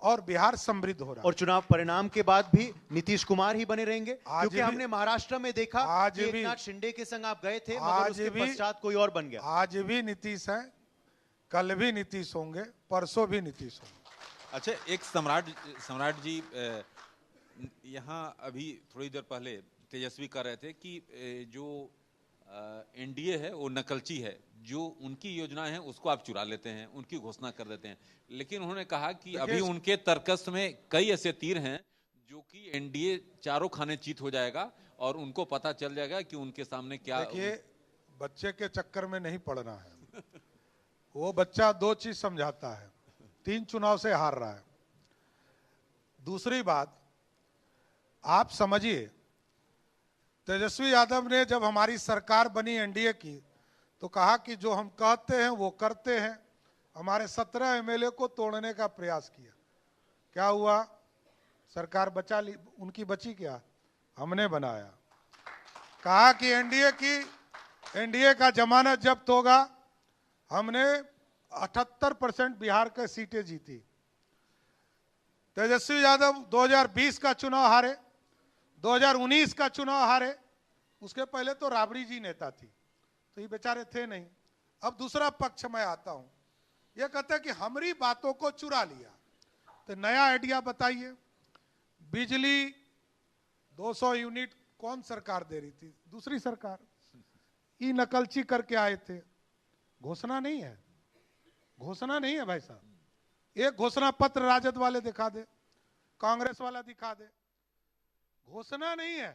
और बिहार समृद्ध हो रहा है। और चुनाव परिणाम के बाद भी नीतीश कुमार ही बने रहेंगे? क्योंकि हमने महाराष्ट्र में देखा कि एकनाथ शिंदे के संग आप गए थे, मगर उसके पश्चात कोई और बन गया। आज भी नीतीश है, कल भी नीतीश होंगे, परसों भी नीतीश होंगे। अच्छा, एक सम्राट जी, यहाँ अभी थोड़ी देर पहले तेजस्वी कह रहे थे कि जो एनडीए है वो नकलची है, जो उनकी योजनाएं हैं उसको आप चुरा लेते हैं, उनकी घोषणा कर देते हैं। लेकिन उन्होंने कहा कि अभी उनके तर्कस में कई ऐसे तीर हैं जो कि एनडीए चारों खाने चीत हो जाएगा और उनको पता चल जाएगा कि उनके सामने क्या। देखिए, बच्चे के चक्कर में नहीं पड़ना है। वो बच्चा 2 चीज समझाता है, 3 चुनाव से हार रहा है। दूसरी बात, आप समझिए, तेजस्वी यादव ने जब हमारी सरकार बनी एनडीए की तो कहा कि जो हम कहते हैं वो करते हैं। हमारे 17 एमएलए को तोड़ने का प्रयास किया, क्या हुआ? सरकार बचा ली, उनकी बची क्या? हमने बनाया। कहा कि एनडीए का जमानत जब्त होगा, हमने 78% बिहार के सीटें जीती। तेजस्वी यादव 2020 का चुनाव हारे, 2019 का चुनाव हारे, उसके पहले तो राबड़ी जी नेता थी, तो ये बेचारे थे नहीं। अब दूसरा पक्ष में आता हूं, ये कहते हैं कि हमारी बातों को चुरा लिया, तो नया आइडिया बताइए। बिजली 200 यूनिट कौन सरकार दे रही थी? दूसरी सरकार। ई नकलची करके आए थे, घोषणा नहीं है, घोषणा नहीं है भाई साहब। एक घोषणा पत्र राजद वाले दिखा दे, कांग्रेस वाला दिखा दे, घोषणा नहीं है।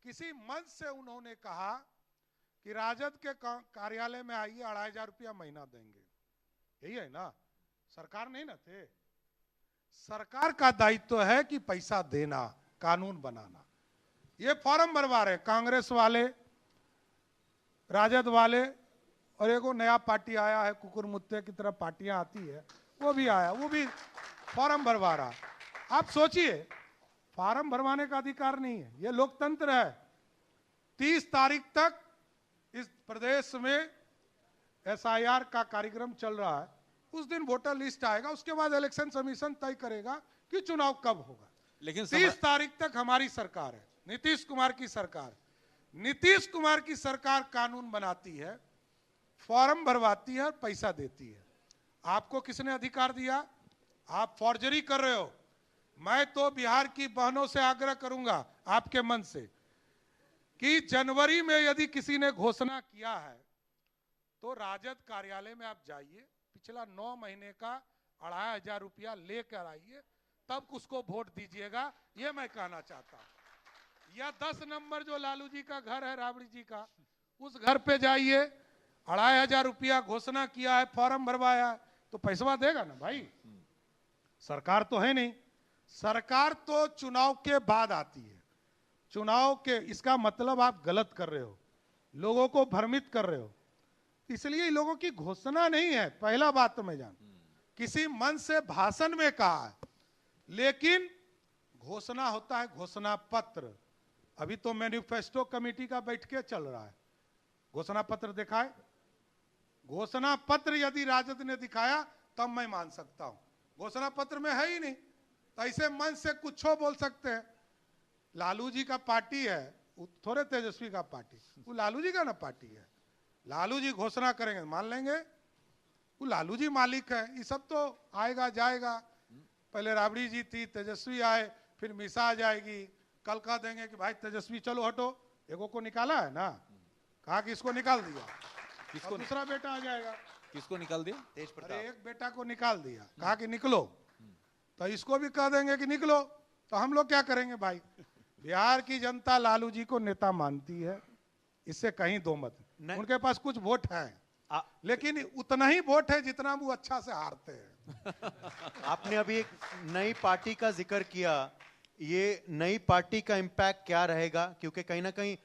किसी मंच से उन्होंने कहा कि राजद के कार्यालय में आइए, 2,500 रुपया महीना देंगे। यही है ना? सरकार नहीं ना थे? सरकार का दायित्व है कि पैसा देना, कानून बनाना। ये फॉर्म भरवा रहे कांग्रेस वाले, राजद वाले, और एगो नया पार्टी आया है, कुकुर मुत्ते की तरह पार्टियां आती है, वो भी आया, वो भी फॉर्म भरवा रहा। आप सोचिए, फॉर्म भरवाने का अधिकार नहीं है, ये लोकतंत्र है। 30 तारीख तक इस प्रदेश में SIR का कार्यक्रम चल रहा है, उस दिन वोटर लिस्ट आएगा, उसके बाद इलेक्शन कमीशन तय करेगा कि चुनाव कब होगा। लेकिन 30 तारीख तक हमारी सरकार है, नीतीश कुमार की सरकार। नीतीश कुमार की सरकार कानून बनाती है, फॉर्म भरवाती है और पैसा देती है। आपको किसने अधिकार दिया? आप फॉर्जरी कर रहे हो। मैं तो बिहार की बहनों से आग्रह करूंगा आपके मन से कि जनवरी में यदि किसी ने घोषणा किया है तो राजद कार्यालय में आप जाइए, पिछला 9 महीने का 2,500 रुपया लेकर आइए, तब उसको वोट दीजिएगा, ये मैं कहना चाहता हूं। या 10 नंबर जो लालू जी का घर है, राबड़ी जी का, उस घर पे जाइए, 2,500 रुपया घोषणा किया है, फॉर्म भरवाया है, तो पैसा देगा ना भाई। सरकार तो है नहीं, सरकार तो चुनाव के बाद आती है। चुनाव के, इसका मतलब आप गलत कर रहे हो, लोगों को भ्रमित कर रहे हो। इसलिए लोगों की घोषणा नहीं है, पहला बात तो मैं जान, किसी मंच से भाषण में कहा है, लेकिन घोषणा होता है घोषणा पत्र। अभी तो मैनिफेस्टो कमेटी का बैठ के चल रहा है, घोषणा पत्र दिखाए। घोषणा पत्र यदि राजद ने दिखाया तब मैं मान सकता हूं, घोषणा पत्र में है ही नहीं, तो ऐसे मंच से कुछ बोल सकते हैं। लालू जी का पार्टी है, थोड़े तेजस्वी का पार्टी, वो लालू जी का ना पार्टी है। लालू जी घोषणा करेंगे मान लेंगे, वो लालू जी मालिक है। ये सब तो आएगा जाएगा, पहले राबड़ी जी थी, तेजस्वी आए, फिर मिसा आ जाएगी, कल कह देंगे कि भाई तेजस्वी चलो हटो, एगो को निकाला है ना, कहा कि इसको निकाल दिया, किसको दूसरा बेटा आ जाएगा। किसको निकाल दिया? तेज प्रताप। अरे एक बेटा को निकाल दिया, कहा कि निकलो, तो इसको भी कह देंगे कि निकलो, तो हम लोग क्या करेंगे भाई? बिहार की जनता लालू जी को नेता मानती है, इससे कहीं दो मत। उनके पास कुछ वोट है, लेकिन उतना ही वोट है जितना वो अच्छा से हारते हैं। आपने अभी एक नई पार्टी का जिक्र किया, ये नई पार्टी का इम्पैक्ट क्या रहेगा? क्योंकि कहीं ना कहीं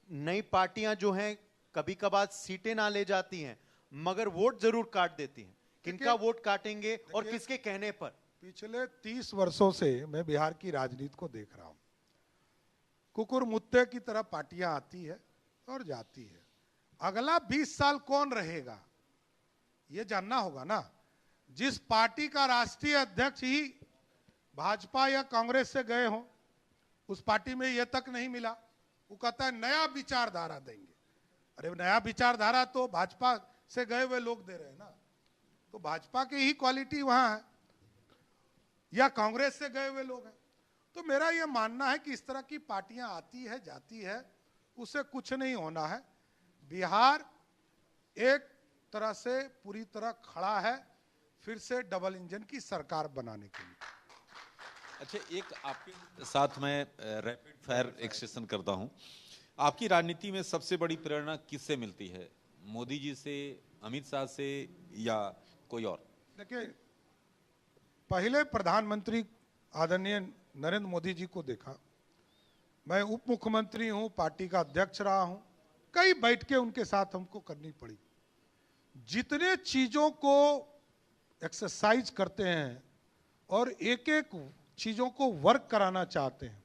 नई पार्टियां जो हैं कभी कभार सीटें ना ले जाती हैं, मगर वोट जरूर काट देती हैं। किनका वोट काटेंगे और किसके कहने पर? पिछले 30 वर्षों से मैं बिहार की राजनीति को देख रहा हूं, कुकुर मुत्ते की तरह पार्टियां आती है और जाती है। अगला 20 साल कौन रहेगा ये जानना होगा ना। जिस पार्टी का राष्ट्रीय अध्यक्ष ही भाजपा या कांग्रेस से गए हों, उस पार्टी में ये तक नहीं मिला, वो कहता है नया विचारधारा देंगे। अरे नया विचारधारा तो भाजपा से गए हुए लोग दे रहे हैं ना, तो भाजपा की ही क्वालिटी वहां है, या कांग्रेस से गए हुए लोग हैं। तो मेरा यह मानना है कि इस तरह की पार्टियां आती है जाती है, उससे कुछ नहीं होना है। बिहार एक तरह से पूरी तरह खड़ा है फिर से डबल इंजन की सरकार बनाने के लिए। अच्छा, एक आपके साथ मैं रैपिड फायर एक सेशन करता हूं। आपकी राजनीति में सबसे बड़ी प्रेरणा किससे मिलती है? मोदी जी से, अमित शाह से, या कोई और? देखिए, पहले प्रधानमंत्री आदरणीय नरेंद्र मोदी जी को देखा, मैं उप मुख्यमंत्री हूं, पार्टी का अध्यक्ष रहा हूं, कई बैठकें उनके साथ हमको करनी पड़ी। जितने चीजों को एक्सरसाइज करते हैं और एक एक चीजों को वर्क कराना चाहते हैं,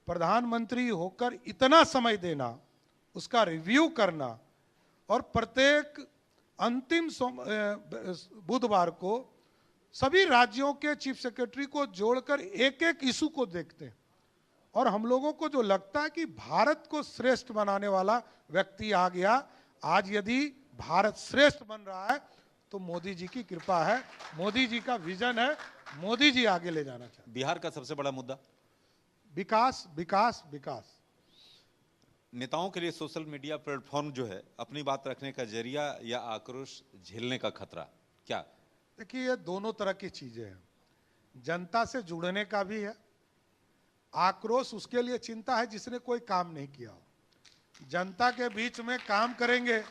प्रधानमंत्री होकर इतना समय देना, उसका रिव्यू करना, और प्रत्येक अंतिम बुधवार को सभी राज्यों के चीफ सेक्रेटरी को जोड़कर एक एक इशू को देखते हैं, और हम लोगों को जो लगता है कि भारत को श्रेष्ठ बनाने वाला व्यक्ति आ गया। आज यदि भारत श्रेष्ठ बन रहा है तो मोदी जी की कृपा है, मोदी जी का विजन है, मोदी जी आगे ले जाना चाहते हैं। बिहार का सबसे बड़ा मुद्दा विकास, विकास, विकास। नेताओं के लिए सोशल मीडिया प्लेटफॉर्म जो है, अपनी बात रखने का जरिया या आक्रोश झेलने का खतरा क्या? देखिए, ये दोनों तरह की चीजें हैं। जनता से जुड़ने का भी है, आक्रोश उसके लिए चिंता है जिसने कोई काम नहीं किया हो। जनता के बीच में काम करेंगे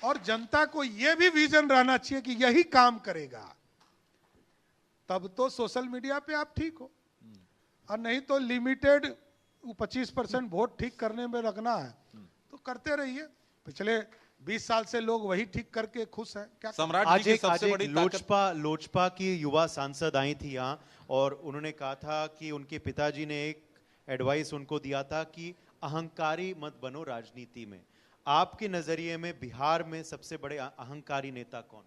और जनता को यह भी विजन रहना चाहिए कि यही काम करेगा, तब तो सोशल मीडिया पे आप ठीक हो, और नहीं तो लिमिटेड 25% वोट ठीक करने में लगना है तो करते रहिए। पिछले 20 साल से लोग वही ठीक करके खुश हैं। क्या सम्राट आज जी की एक सबसे बड़ी लोजपा की युवा सांसद आई थी यहाँ, और उन्होंने कहा था कि उनके पिताजी ने एक एडवाइस उनको दिया था कि अहंकारी मत बनो राजनीति में। आपके नजरिए में बिहार में सबसे बड़े अहंकारी नेता कौन?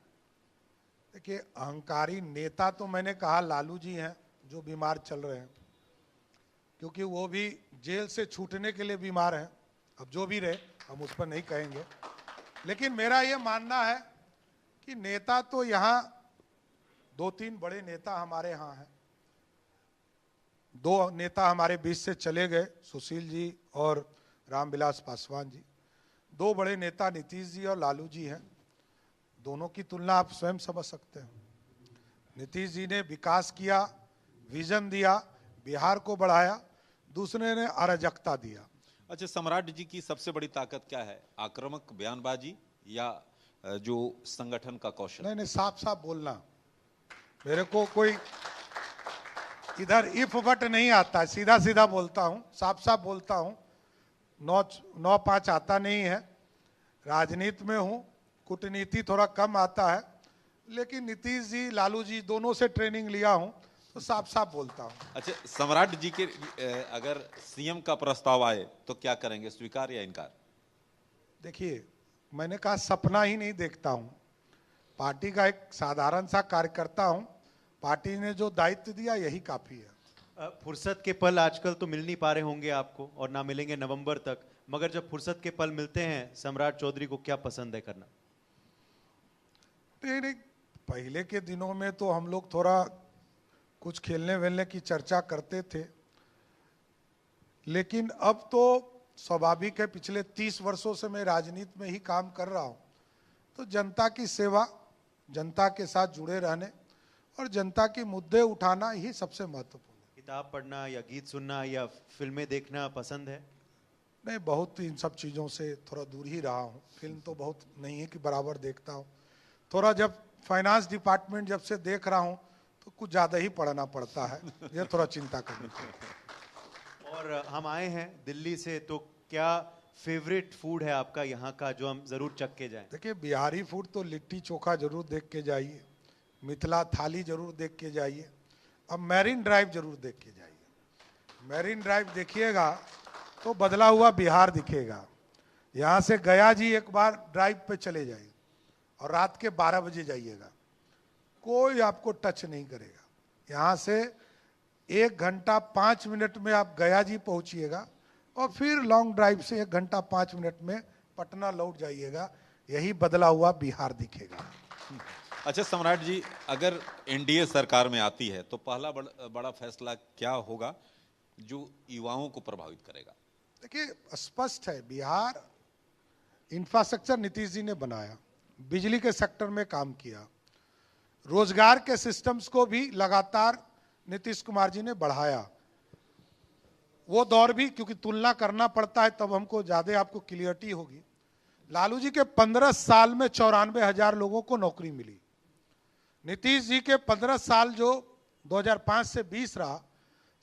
देखिए, अहंकारी नेता तो मैंने कहा लालू जी हैं, जो बीमार चल रहे हैं, क्योंकि वो भी जेल से छूटने के लिए बीमार हैं। अब जो भी रहे, हम उस पर नहीं कहेंगे, लेकिन मेरा ये मानना है कि नेता तो यहाँ 2-3 बड़े नेता हमारे यहाँ हैं। 2 नेता हमारे बीच से चले गए, सुशील जी और रामविलास पासवान जी। 2 बड़े नेता नीतीश जी और लालू जी हैं। दोनों की तुलना आप स्वयं समझ सकते हैं। नीतीश जी ने विकास किया, विजन दिया, बिहार को बढ़ाया, दूसरे ने अराजकता दिया। अच्छा, सम्राट जी की सबसे बड़ी ताकत क्या है? आक्रामक बयानबाजी या जो संगठन का कौशल? नहीं, साफ साफ बोलना। मेरे को कोई इधर इफ बट नहीं आता है, सीधा सीधा बोलता हूँ, साफ साफ बोलता हूँ। 9-5 आता नहीं है। राजनीति में हूँ, कूटनीति थोड़ा कम आता है, लेकिन नीतीश जी, लालू जी दोनों से ट्रेनिंग लिया हूँ, तो साफ साफ बोलता हूँ। अच्छा, सम्राट जी के अगर सीएम का प्रस्ताव आए तो क्या करेंगे, स्वीकार या इनकार? देखिए, मैंने कहा सपना ही नहीं देखता हूँ। पार्टी का एक साधारण सा कार्यकर्ता हूँ। पार्टी ने जो दायित्व दिया यही काफी है। फुर्सत के पल आजकल तो मिल नहीं पा रहे होंगे आपको, और ना मिलेंगे नवंबर तक, मगर जब फुर्सत के पल मिलते हैं, सम्राट चौधरी को क्या पसंद है करना? नहीं, पहले के दिनों में तो हम लोग थोड़ा कुछ खेलने वेलने की चर्चा करते थे, लेकिन अब तो स्वाभाविक है, पिछले 30 वर्षों से मैं राजनीति में ही काम कर रहा हूं, तो जनता की सेवा, जनता के साथ जुड़े रहने और जनता के मुद्दे उठाना ही सबसे महत्वपूर्ण है। किताब पढ़ना या गीत सुनना या फिल्में देखना पसंद है? नहीं, बहुत इन सब चीज़ों से थोड़ा दूर ही रहा हूँ। फिल्म तो बहुत नहीं है कि बराबर देखता हूँ, थोड़ा जब फाइनेंस डिपार्टमेंट जब से देख रहा हूँ तो कुछ ज़्यादा ही पढ़ना पड़ता है, ये थोड़ा चिंता करनी चाहिए। और हम आए हैं दिल्ली से, तो क्या फेवरेट फूड है आपका यहाँ का जो हम जरूर चख के जाएं? देखिए, बिहारी फूड तो लिट्टी चोखा जरूर देख के जाइए, मिथिला थाली जरूर देख के जाइए, अब मैरिन ड्राइव जरूर देख के जाइए। मैरिन ड्राइव देखिएगा तो बदला हुआ बिहार दिखेगा। यहाँ से गया जी एक बार ड्राइव पे चले जाइए और रात के 12 बजे जाइएगा, कोई आपको टच नहीं करेगा। यहाँ से 1 घंटा 5 मिनट में आप गया जी पहुँचिएगा, और फिर लॉन्ग ड्राइव से 1 घंटा 5 मिनट में पटना लौट जाइएगा। यही बदला हुआ बिहार दिखेगा। अच्छा सम्राट जी, अगर एनडीए सरकार में आती है तो पहला बड़ा फैसला क्या होगा जो युवाओं को प्रभावित करेगा? देखिए, स्पष्ट है, बिहार इंफ्रास्ट्रक्चर नीतीश जी ने बनाया, बिजली के सेक्टर में काम किया, रोजगार के सिस्टम्स को भी लगातार नीतीश कुमार जी ने बढ़ाया। वो दौर भी, क्योंकि तुलना करना पड़ता है तब हमको ज्यादा आपको क्लियरिटी होगी। लालू जी के 15 साल में 94,000 लोगों को नौकरी मिली। नीतीश जी के 15 साल जो 2005 से 20 रहा,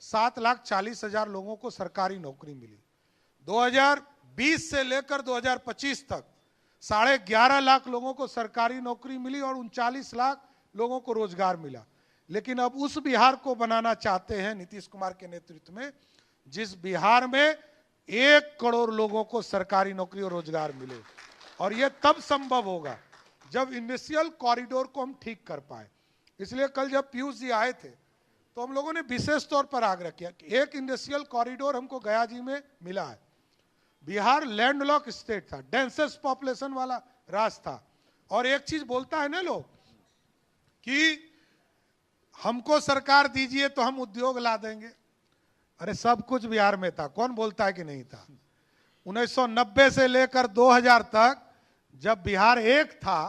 7,40,000 लोगों को सरकारी नौकरी मिली। 2020 से लेकर 2025 तक 11.5 लाख लोगों को सरकारी नौकरी मिली और 39 लाख लोगों को रोजगार मिला। लेकिन अब उस बिहार को बनाना चाहते हैं नीतीश कुमार के नेतृत्व में, जिस बिहार में 1 करोड़ लोगों को सरकारी नौकरी और रोजगार मिले। और यह तब संभव होगा जब इंडस्ट्रियल कॉरिडोर को हम ठीक कर पाए। इसलिए कल जब पीयूष जी आए थे तो हम लोगों ने विशेष तौर पर आग्रह किया कि एक इंडस्ट्रियल कॉरिडोर हमको गया जी में मिला है। बिहार लैंडलॉक स्टेट था, डेंसेस्ट पॉपुलेशन वाला राज्य था, और एक चीज बोलता है ना लोग कि हमको सरकार दीजिए तो हम उद्योग ला देंगे। अरे सब कुछ बिहार में था, कौन बोलता है कि नहीं था? 1990 से लेकर 2000 तक जब बिहार एक था,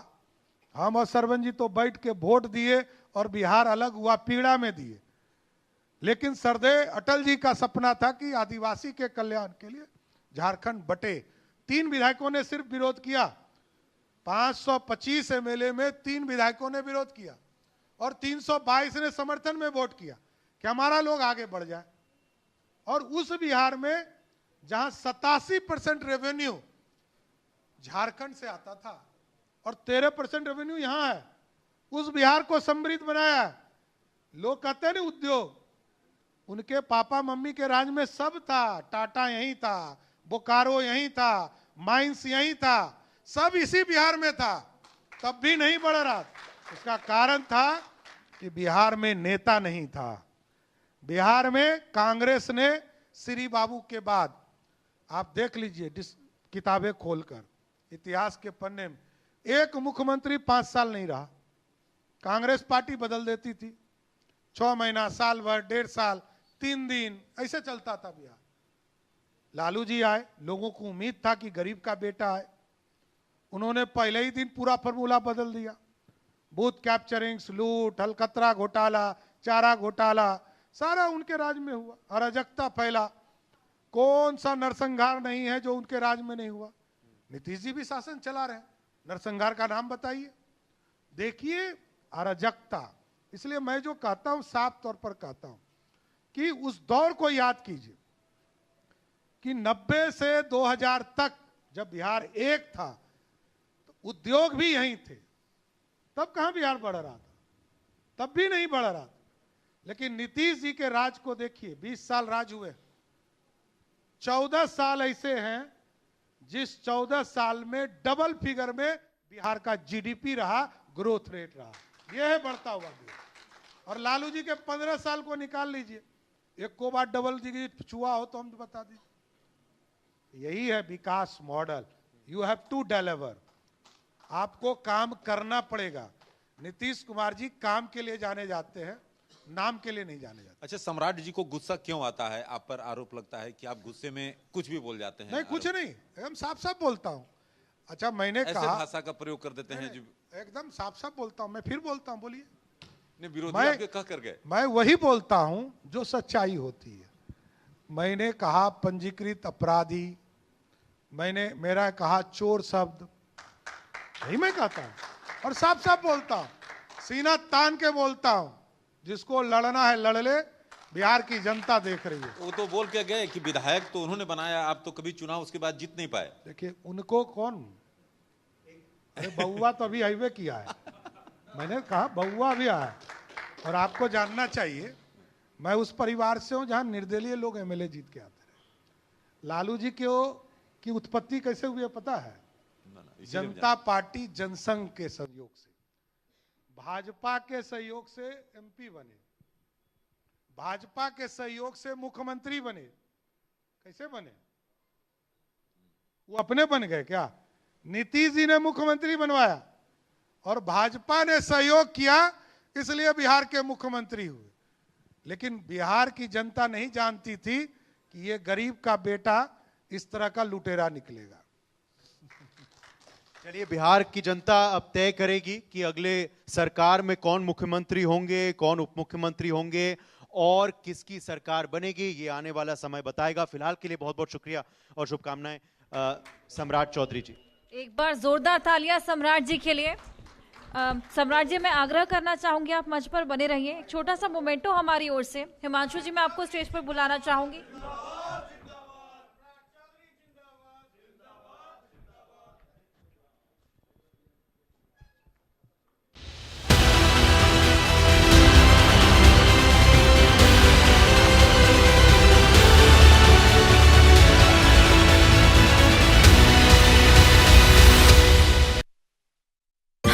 हम और सरवन जी तो बैठ के वोट दिए और बिहार अलग हुआ, पीड़ा में दिए। लेकिन सरदेव अटल जी का सपना था कि आदिवासी के कल्याण के लिए झारखंड बटे। 3 विधायकों ने सिर्फ विरोध किया, 525 एमएलए में 3 विधायकों ने विरोध किया और 322 ने समर्थन में वोट किया कि हमारा लोग आगे बढ़ जाए। और उस बिहार में जहां 87% रेवेन्यू झारखंड से आता था और 13% रेवेन्यू यहां है, उस बिहार को समृद्ध बनाया है। लोग कहते हैं ना उद्योग, उनके पापा मम्मी के राज में सब था, टाटा यहीं था, बोकारो यहीं था, माइंस यहीं था, सब इसी बिहार में था, तब भी नहीं बढ़ रहा। उसका कारण था कि बिहार में नेता नहीं था। बिहार में कांग्रेस ने श्री बाबू के बाद, आप देख लीजिए किताबें खोलकर, इतिहास के पन्ने में एक मुख्यमंत्री 5 साल नहीं रहा। कांग्रेस पार्टी बदल देती थी, 6 महीना, साल भर, 1.5 साल, 3 दिन, ऐसे चलता था बिहार। लालू जी आए, लोगों को उम्मीद था कि गरीब का बेटा आए, उन्होंने पहले ही दिन पूरा फॉर्मूला बदल दिया। बूथ कैप्चरिंग, लूट, हलकतरा घोटाला, चारा घोटाला, सारा उनके राज में हुआ। अराजकता फैला, कौन सा नरसंहार नहीं है जो उनके राज में नहीं हुआ। नीतीश जी भी शासन चला रहे हैं, नरसंहार का नाम बताइए। देखिए अराजकता। इसलिए मैं जो कहता हूं, साफ तौर पर कहता हूं कि उस दौर को याद कीजिए कि 90 से 2000 तक जब बिहार एक था तो उद्योग भी यहीं थे, तब कहां बिहार बढ़ रहा था? तब भी नहीं बढ़ रहा था। लेकिन नीतीश जी के राज को देखिए, 20 साल राज हुए, 14 साल ऐसे हैं जिस 14 साल में डबल फिगर में बिहार का जीडीपी रहा, ग्रोथ रेट रहा। यह है बढ़ता हुआ बिहार। और लालू जी के 15 साल को निकाल लीजिए, एक को बार डबल डिजिट छुआ हो तो हम बता दीजिए। यही है विकास model. You have to deliver, आपको काम करना पड़ेगा। नीतीश कुमार जी काम के लिए जाने जाते हैं, नाम के लिए नहीं जाने जाते। अच्छा, सम्राट जी को गुस्सा क्यों आता है? आप पर आरोप लगता है कि आप गुस्से में कुछ भी बोल जाते हैं। नहीं, कुछ नहीं, एकदम साफ साफ बोलता हूं। अच्छा, मैंने ऐसे कहा, भाषा का प्रयोग कर देते हैं जी, एकदम साफ साफ बोलता हूं। मैं फिर बोलता हूं, बोलिए। नहीं, विरोधी आपके कह कर गए। मैं वही बोलता हूं जो सच्चाई होती है। मैंने कहा पंजीकृत अपराधी, मैंने मेरा कहा चोर शब्द, यही मैं कहता हूं और साफ साफ बोलता हूं, सीना तान के बोलता हूं। जिसको लड़ना है लड़ ले, बिहार की जनता देख रही है। वो तो बोल के गए कि विधायक तो उन्होंने बनाया, आप तो कभी चुनाव उसके बाद जीत नहीं पाए। देखिए उनको कौन, अरे बउआ तो अभी हाईवे किया है, मैंने कहा बउआ भी आया। और आपको जानना चाहिए, मैं उस परिवार से हूं जहां निर्दलीय लोग एमएलए जीत के आते रहे। लालू जी की उत्पत्ति कैसे हुई है पता है? जनता पार्टी जनसंघ के सहयोग से, भाजपा के सहयोग से एमपी बने, भाजपा के सहयोग से मुख्यमंत्री बने। कैसे बने? वो अपने बन गए क्या? नीतीश जी ने मुख्यमंत्री बनवाया और भाजपा ने सहयोग किया, इसलिए बिहार के मुख्यमंत्री हुए। लेकिन बिहार की जनता नहीं जानती थी कि ये गरीब का बेटा इस तरह का लुटेरा निकलेगा। चलिए, बिहार की जनता अब तय करेगी कि अगले सरकार में कौन मुख्यमंत्री होंगे, कौन उप मुख्यमंत्री होंगे और किसकी सरकार बनेगी, ये आने वाला समय बताएगा। फिलहाल के लिए बहुत बहुत शुक्रिया और शुभकामनाएं सम्राट चौधरी जी। एक बार जोरदार तालियां सम्राट जी के लिए। सम्राट जी, मैं आग्रह करना चाहूंगी आप मंच पर बने रहिए। एक छोटा सा मोमेंटो हमारी ओर से। हिमांशु जी, मैं आपको स्टेज पर बुलाना चाहूंगी।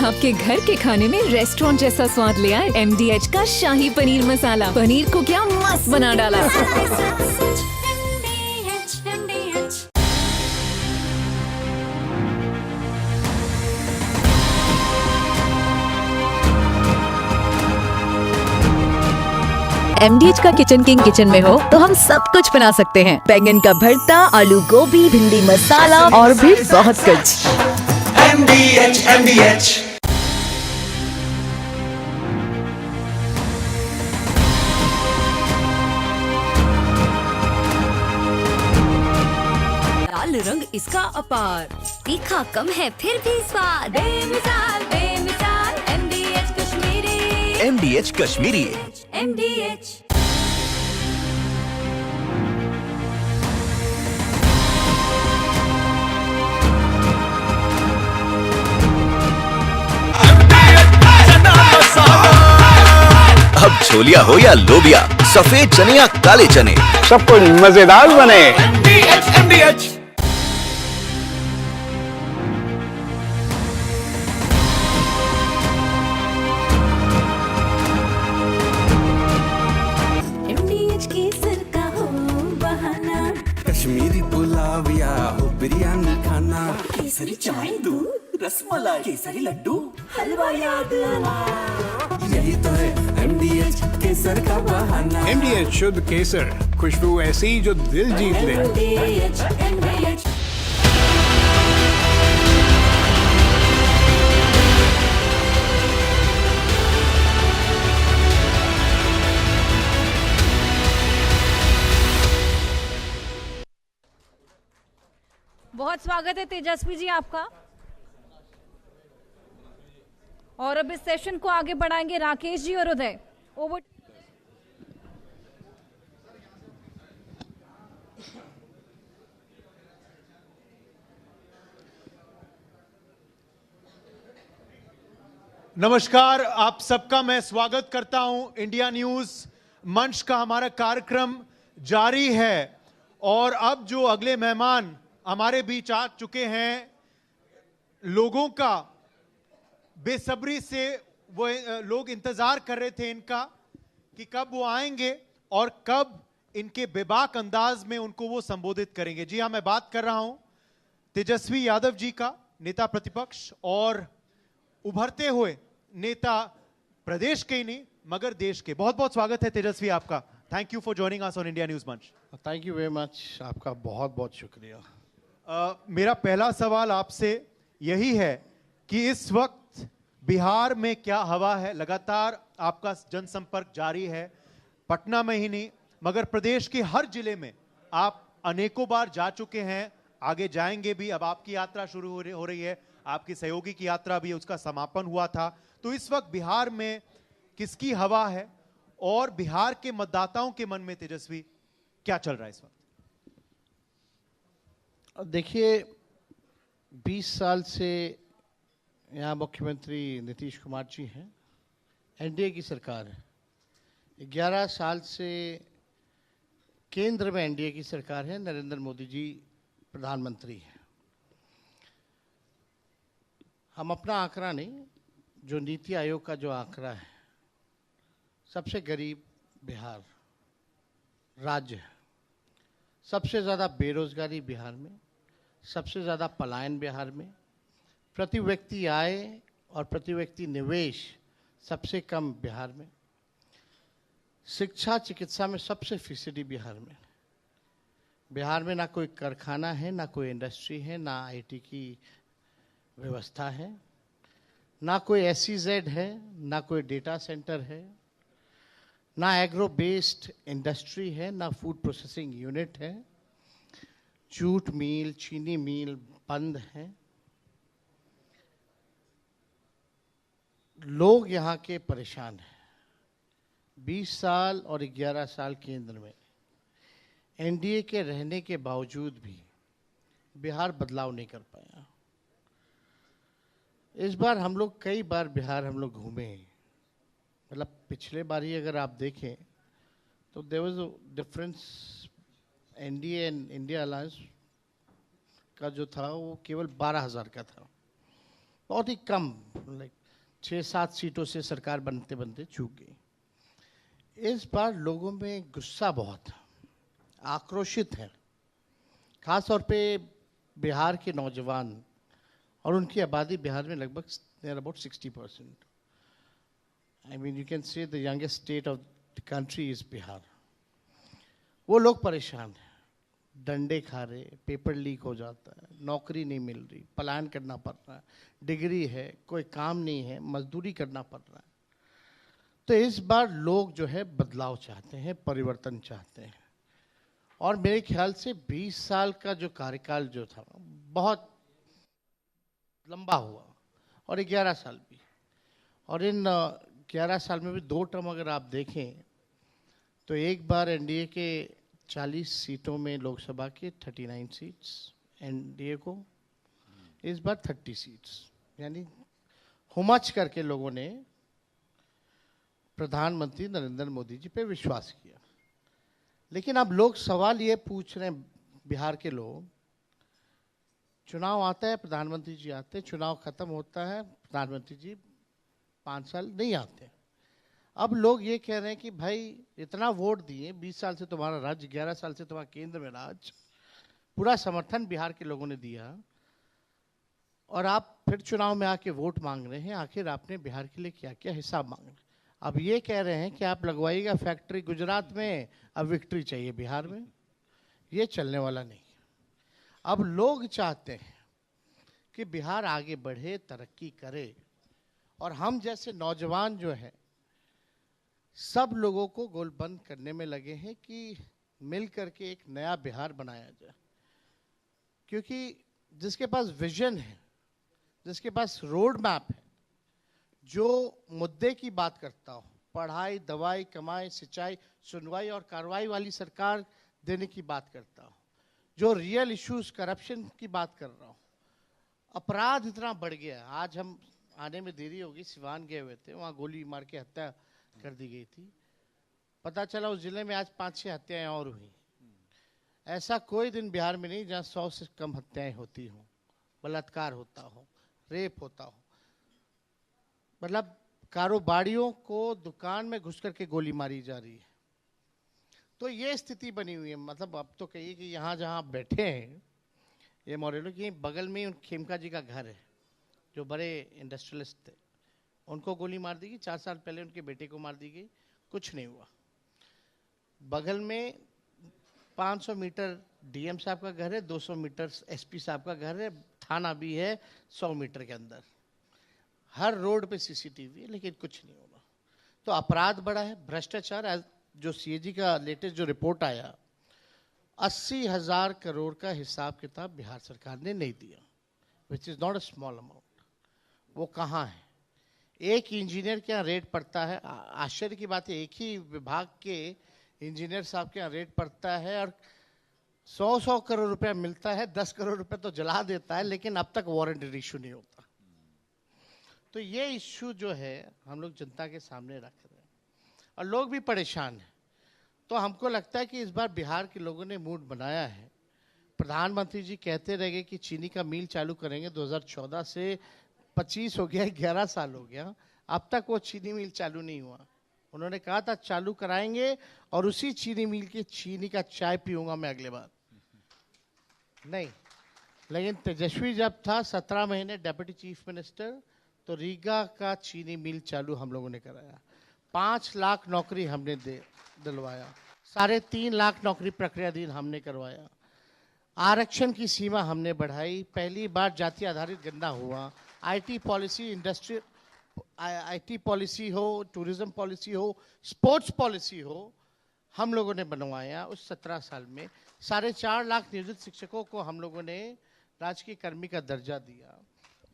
आपके घर के खाने में रेस्टोरेंट जैसा स्वाद ले आए MDH का शाही पनीर मसाला। पनीर को क्या मस्त बना डाला। MDH का किचन किंग किचन में हो तो हम सब कुछ बना सकते हैं। बैंगन का भरता, आलू गोभी, भिंडी मसाला और भी बहुत कुछ। MDH लाल रंग इसका अपार, तीखा कम है फिर भी स्वाद। बेमिसाल बेमिसाल MDH Kashmiri. MDH Kashmiri. MDH। अब छोलिया हो या लोबिया, सफेद चने या काले चने, सब कुछ मजेदार बने। MDH कश्मीरी पुलाव या हो बिरयानी खाना, केसरी चाय दूध, रसमलाई, केसरी लड्डू, हलवा याद आना, यही तो है MDH केसर का बहाना। MDH शुद्ध केसर, खुशबू ऐसी जो दिल जीत ले। MDH। बहुत स्वागत है तेजस्वी जी आपका। और अब इस सेशन को आगे बढ़ाएंगे राकेश जी और उदय। ओवर। नमस्कार, आप सबका मैं स्वागत करता हूं। इंडिया न्यूज मंच का हमारा कार्यक्रम जारी है और अब जो अगले मेहमान हमारे बीच आ चुके हैं, लोगों का बेसब्री से वो लोग इंतजार कर रहे थे इनका कि कब वो आएंगे और कब इनके बेबाक अंदाज में उनको वो संबोधित करेंगे। जी हां, मैं बात कर रहा हूं तेजस्वी यादव जी का, नेता प्रतिपक्ष और उभरते हुए नेता प्रदेश के ही नहीं मगर देश के। बहुत बहुत स्वागत है तेजस्वी आपका। Thank you for joining us on India news मंच। थैंक यू वेरी मच, आपका बहुत बहुत शुक्रिया। मेरा पहला सवाल आपसे यही है कि इस वक्त बिहार में क्या हवा है। लगातार आपका जनसंपर्क जारी है, पटना में ही नहीं मगर प्रदेश के हर जिले में आप अनेकों बार जा चुके हैं, आगे जाएंगे भी। अब आपकी यात्रा शुरू हो रही है, आपकी सहयोगी की यात्रा भी, उसका समापन हुआ था। तो इस वक्त बिहार में किसकी हवा है और बिहार के मतदाताओं के मन में तेजस्वी क्या चल रहा है इस वक्त? देखिए, 20 साल से यहाँ मुख्यमंत्री नीतीश कुमार जी हैं, एनडीए की सरकार है। 11 साल से केंद्र में एनडीए की सरकार है, नरेंद्र मोदी जी प्रधानमंत्री हैं। हम अपना आंकड़ा नहीं, जो नीति आयोग का जो आंकड़ा है, सबसे गरीब बिहार राज्य है। सबसे ज़्यादा बेरोजगारी बिहार में, सबसे ज़्यादा पलायन बिहार में, प्रति व्यक्ति आय और प्रति व्यक्ति निवेश सबसे कम बिहार में, शिक्षा चिकित्सा में सबसे फीसदी बिहार में। बिहार में ना कोई कारखाना है, ना कोई इंडस्ट्री है, ना आईटी की व्यवस्था है, ना कोई SEZ है, ना कोई डेटा सेंटर है, ना एग्रो बेस्ड इंडस्ट्री है, ना फूड प्रोसेसिंग यूनिट है। जूट मिल, चीनी मिल बंद हैं। लोग यहाँ के परेशान हैं। 20 साल और 11 साल केंद्र में एनडीए के रहने के बावजूद भी बिहार बदलाव नहीं कर पाया। इस बार हम लोग कई बार बिहार हम लोग घूमे, मतलब पिछले बार ही अगर आप देखें तो there was a difference. NDA and India alliance का जो था वो केवल 12,000 का था। बहुत ही कम, लाइक 6-7 सीटों से सरकार बनते बनते चूक गई। इस बार लोगों में गुस्सा बहुत है, आक्रोशित है, खास तौर पे बिहार के नौजवान, और उनकी आबादी बिहार में लगभग near about 60%. I mean, you can say the youngest state of the country is Bihar. वो लोग परेशान हैं, डंडे खा रहे, पेपर लीक हो जाता है, नौकरी नहीं मिल रही, पलायन करना पड़ रहा है, डिग्री है, कोई काम नहीं है, मजदूरी करना पड़ रहा है। तो इस बार लोग जो है बदलाव चाहते हैं, परिवर्तन चाहते हैं। और मेरे ख्याल से 20 साल का जो कार्यकाल जो था बहुत लंबा हुआ, और 11 साल भी, और इन 11 साल में भी 2 टर्म अगर आप देखें तो एक बार एनडीए के 40 सीटों में लोकसभा के 39 सीट्स एनडीए को, इस बार 30 सीट्स, यानी हुमच करके लोगों ने प्रधानमंत्री नरेंद्र मोदी जी पे विश्वास किया। लेकिन अब लोग सवाल ये पूछ रहे हैं, बिहार के लोग, चुनाव आता है, प्रधानमंत्री जी आते हैं, चुनाव खत्म होता है, प्रधानमंत्री जी 5 साल नहीं आते। अब लोग ये कह रहे हैं कि भाई इतना वोट दिए, 20 साल से तुम्हारा राज्य, 11 साल से तुम्हारा केंद्र में राज, पूरा समर्थन बिहार के लोगों ने दिया, और आप फिर चुनाव में आके वोट मांग रहे हैं। आखिर आपने बिहार के लिए क्या क्या हिसाब मांग रहे? अब ये कह रहे हैं कि आप लगवाइएगा फैक्ट्री गुजरात में, अब विक्ट्री चाहिए बिहार में। ये चलने वाला नहीं। अब लोग चाहते हैं कि बिहार आगे बढ़े, तरक्की करे, और हम जैसे नौजवान जो है सब लोगों को गोलबंद करने में लगे हैं कि मिल करके एक नया बिहार बनाया जाए। क्योंकि जिसके पास विजन है, जिसके पास रोड मैप है, जो मुद्दे की बात करता हो, पढ़ाई, दवाई, कमाई, सिंचाई, सुनवाई और कार्रवाई वाली सरकार देने की बात करता हो, जो रियल इश्यूज, करप्शन की बात कर रहा हूँ। अपराध इतना बढ़ गया है, आज हम आने में देरी होगी, सिवान गए हुए थे, वहाँ गोली मार के हत्या कर दी गई थी। पता चला उस जिले में आज 5-6 हत्याएं और हुई। ऐसा कोई दिन बिहार में नहीं जहाँ 100 से कम हत्याएं होती हों, बलात्कार होता हो, रेप होता हो, मतलब कारोबारियों को दुकान में घुस करके गोली मारी जा रही है। तो ये स्थिति बनी हुई है। मतलब अब तो कहिए कि यहाँ जहाँ आप बैठे हैं, ये मोरेलो की बगल में उन खेमका जी का घर है, जो बड़े इंडस्ट्रियलिस्ट थे, उनको गोली मार दी गई। 4 साल पहले उनके बेटे को मार दी गई, कुछ नहीं हुआ। बगल में 500 मीटर डीएम साहब का घर है, 200 मीटर एसपी साहब का घर है, थाना भी है 100 मीटर के अंदर, हर रोड पे सीसीटीवी है, लेकिन कुछ नहीं होगा। तो अपराध बढ़ा है, भ्रष्टाचार। जो सीएजी का लेटेस्ट जो रिपोर्ट आया, 80,000 करोड़ का हिसाब किताब बिहार सरकार ने नहीं दिया, which is not a small amount. वो कहाँ है? एक इंजीनियर के यहाँ रेट पड़ता है, आश्चर्य की बात है, एक ही विभाग के इंजीनियर साहब के यहाँ रेट पड़ता है और 100 करोड़ रुपया मिलता है, 10 करोड़ रुपया तो जला देता है, लेकिन अब तक वारंट इशू नहीं होता। तो ये इश्यू जो है हम लोग जनता के सामने रख रहे हैं, और लोग भी परेशान हैं। तो हमको लगता है कि इस बार बिहार के लोगों ने मूड बनाया है। प्रधानमंत्री जी कहते रहे कि चीनी का मिल चालू करेंगे, 2014 से 25 हो गया, 11 साल हो गया, अब तक वो चीनी मिल चालू नहीं हुआ। उन्होंने कहा था चालू कराएंगे, और उसी चीनी मिल की चीनी का चाय पीऊंगा मैं अगले बार। नहीं, लेकिन तेजस्वी जब था 17 महीने डेप्यूटी चीफ मिनिस्टर, तो रीगा का चीनी मिल चालू हम लोगों ने कराया। 5 लाख नौकरी हमने दिलवाया, 3.5 लाख नौकरी प्रक्रियाधीन हमने करवाया, आरक्षण की सीमा हमने बढ़ाई, पहली बार जाति आधारित गणना हुआ, IT policy, industry IT policy हो, टूरिज्म पॉलिसी हो, स्पोर्ट्स पॉलिसी हो, हम लोगों ने बनवाया। उस 17 साल में 4.5 लाख नियोजित शिक्षकों को हम लोगों ने राजकीय कर्मी का दर्जा दिया।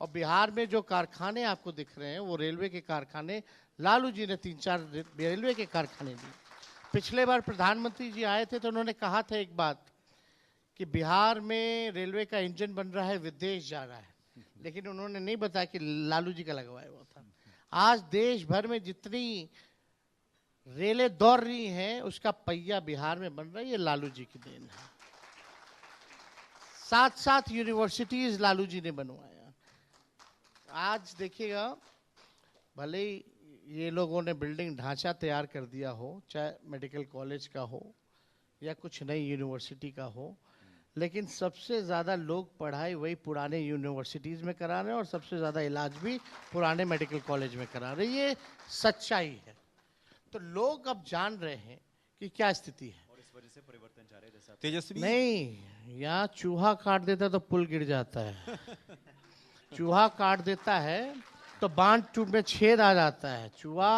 और बिहार में जो कारखाने आपको दिख रहे हैं, वो रेलवे के कारखाने, लालू जी ने 3-4 रेलवे के कारखाने दिए। पिछले बार प्रधानमंत्री जी आए थे तो उन्होंने कहा था एक बात, कि बिहार में रेलवे का इंजन बन रहा है, विदेश जा रहा है, लेकिन उन्होंने नहीं बताया कि लालू जी का लगवाया हुआ था। आज देश भर में जितनी रेलें दौड़ रही हैं, उसका पहिया बिहार में बन रहा है, ये लालू जी की देन है। 7 यूनिवर्सिटीज लालू जी ने बनवाया, आज देखिएगा, भले ही ये लोगों ने बिल्डिंग ढांचा तैयार कर दिया हो, चाहे मेडिकल कॉलेज का हो या कुछ नई यूनिवर्सिटी का हो, लेकिन सबसे ज़्यादा लोग पढ़ाई वही पुराने यूनिवर्सिटीज़ में करा रहे हैं और सबसे ज़्यादा इलाज भी पुराने मेडिकल कॉलेज में करा रहे हैं। ये सच्चाई है। तो लोग अब जान रहे हैं कि क्या स्थिति है। और इस वजह से परिवर्तन चाह रहे हैं जैसा तेजस्वी नहीं, यहाँ चूहा काट देता तो पुल गिर जाता है। चूहा काट देता है तो बांध टूट में छेद आ जाता है। चूहा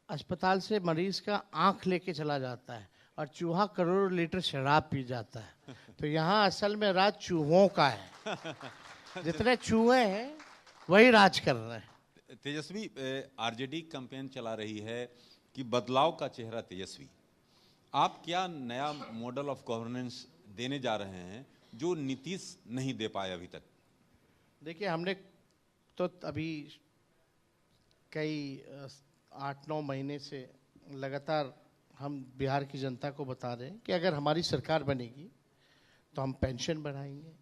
अस्पताल से मरीज का आंख लेके चला जाता है और चूहा करोड़ों लीटर शराब पी जाता है। तो यहाँ असल में राज चूहों का है। जितने चूहे हैं वही राज कर रहे हैं। तेजस्वी, आरजेडी कैंपेन चला रही है कि बदलाव का चेहरा तेजस्वी। आप क्या नया मॉडल ऑफ गवर्नेंस देने जा रहे हैं जो नीतीश नहीं दे पाए अभी तक? देखिए, हमने तो अभी कई 8-9 महीने से लगातार हम बिहार की जनता को बता रहे हैं कि अगर हमारी सरकार बनेगी तो हम पेंशन बढ़ाएंगे,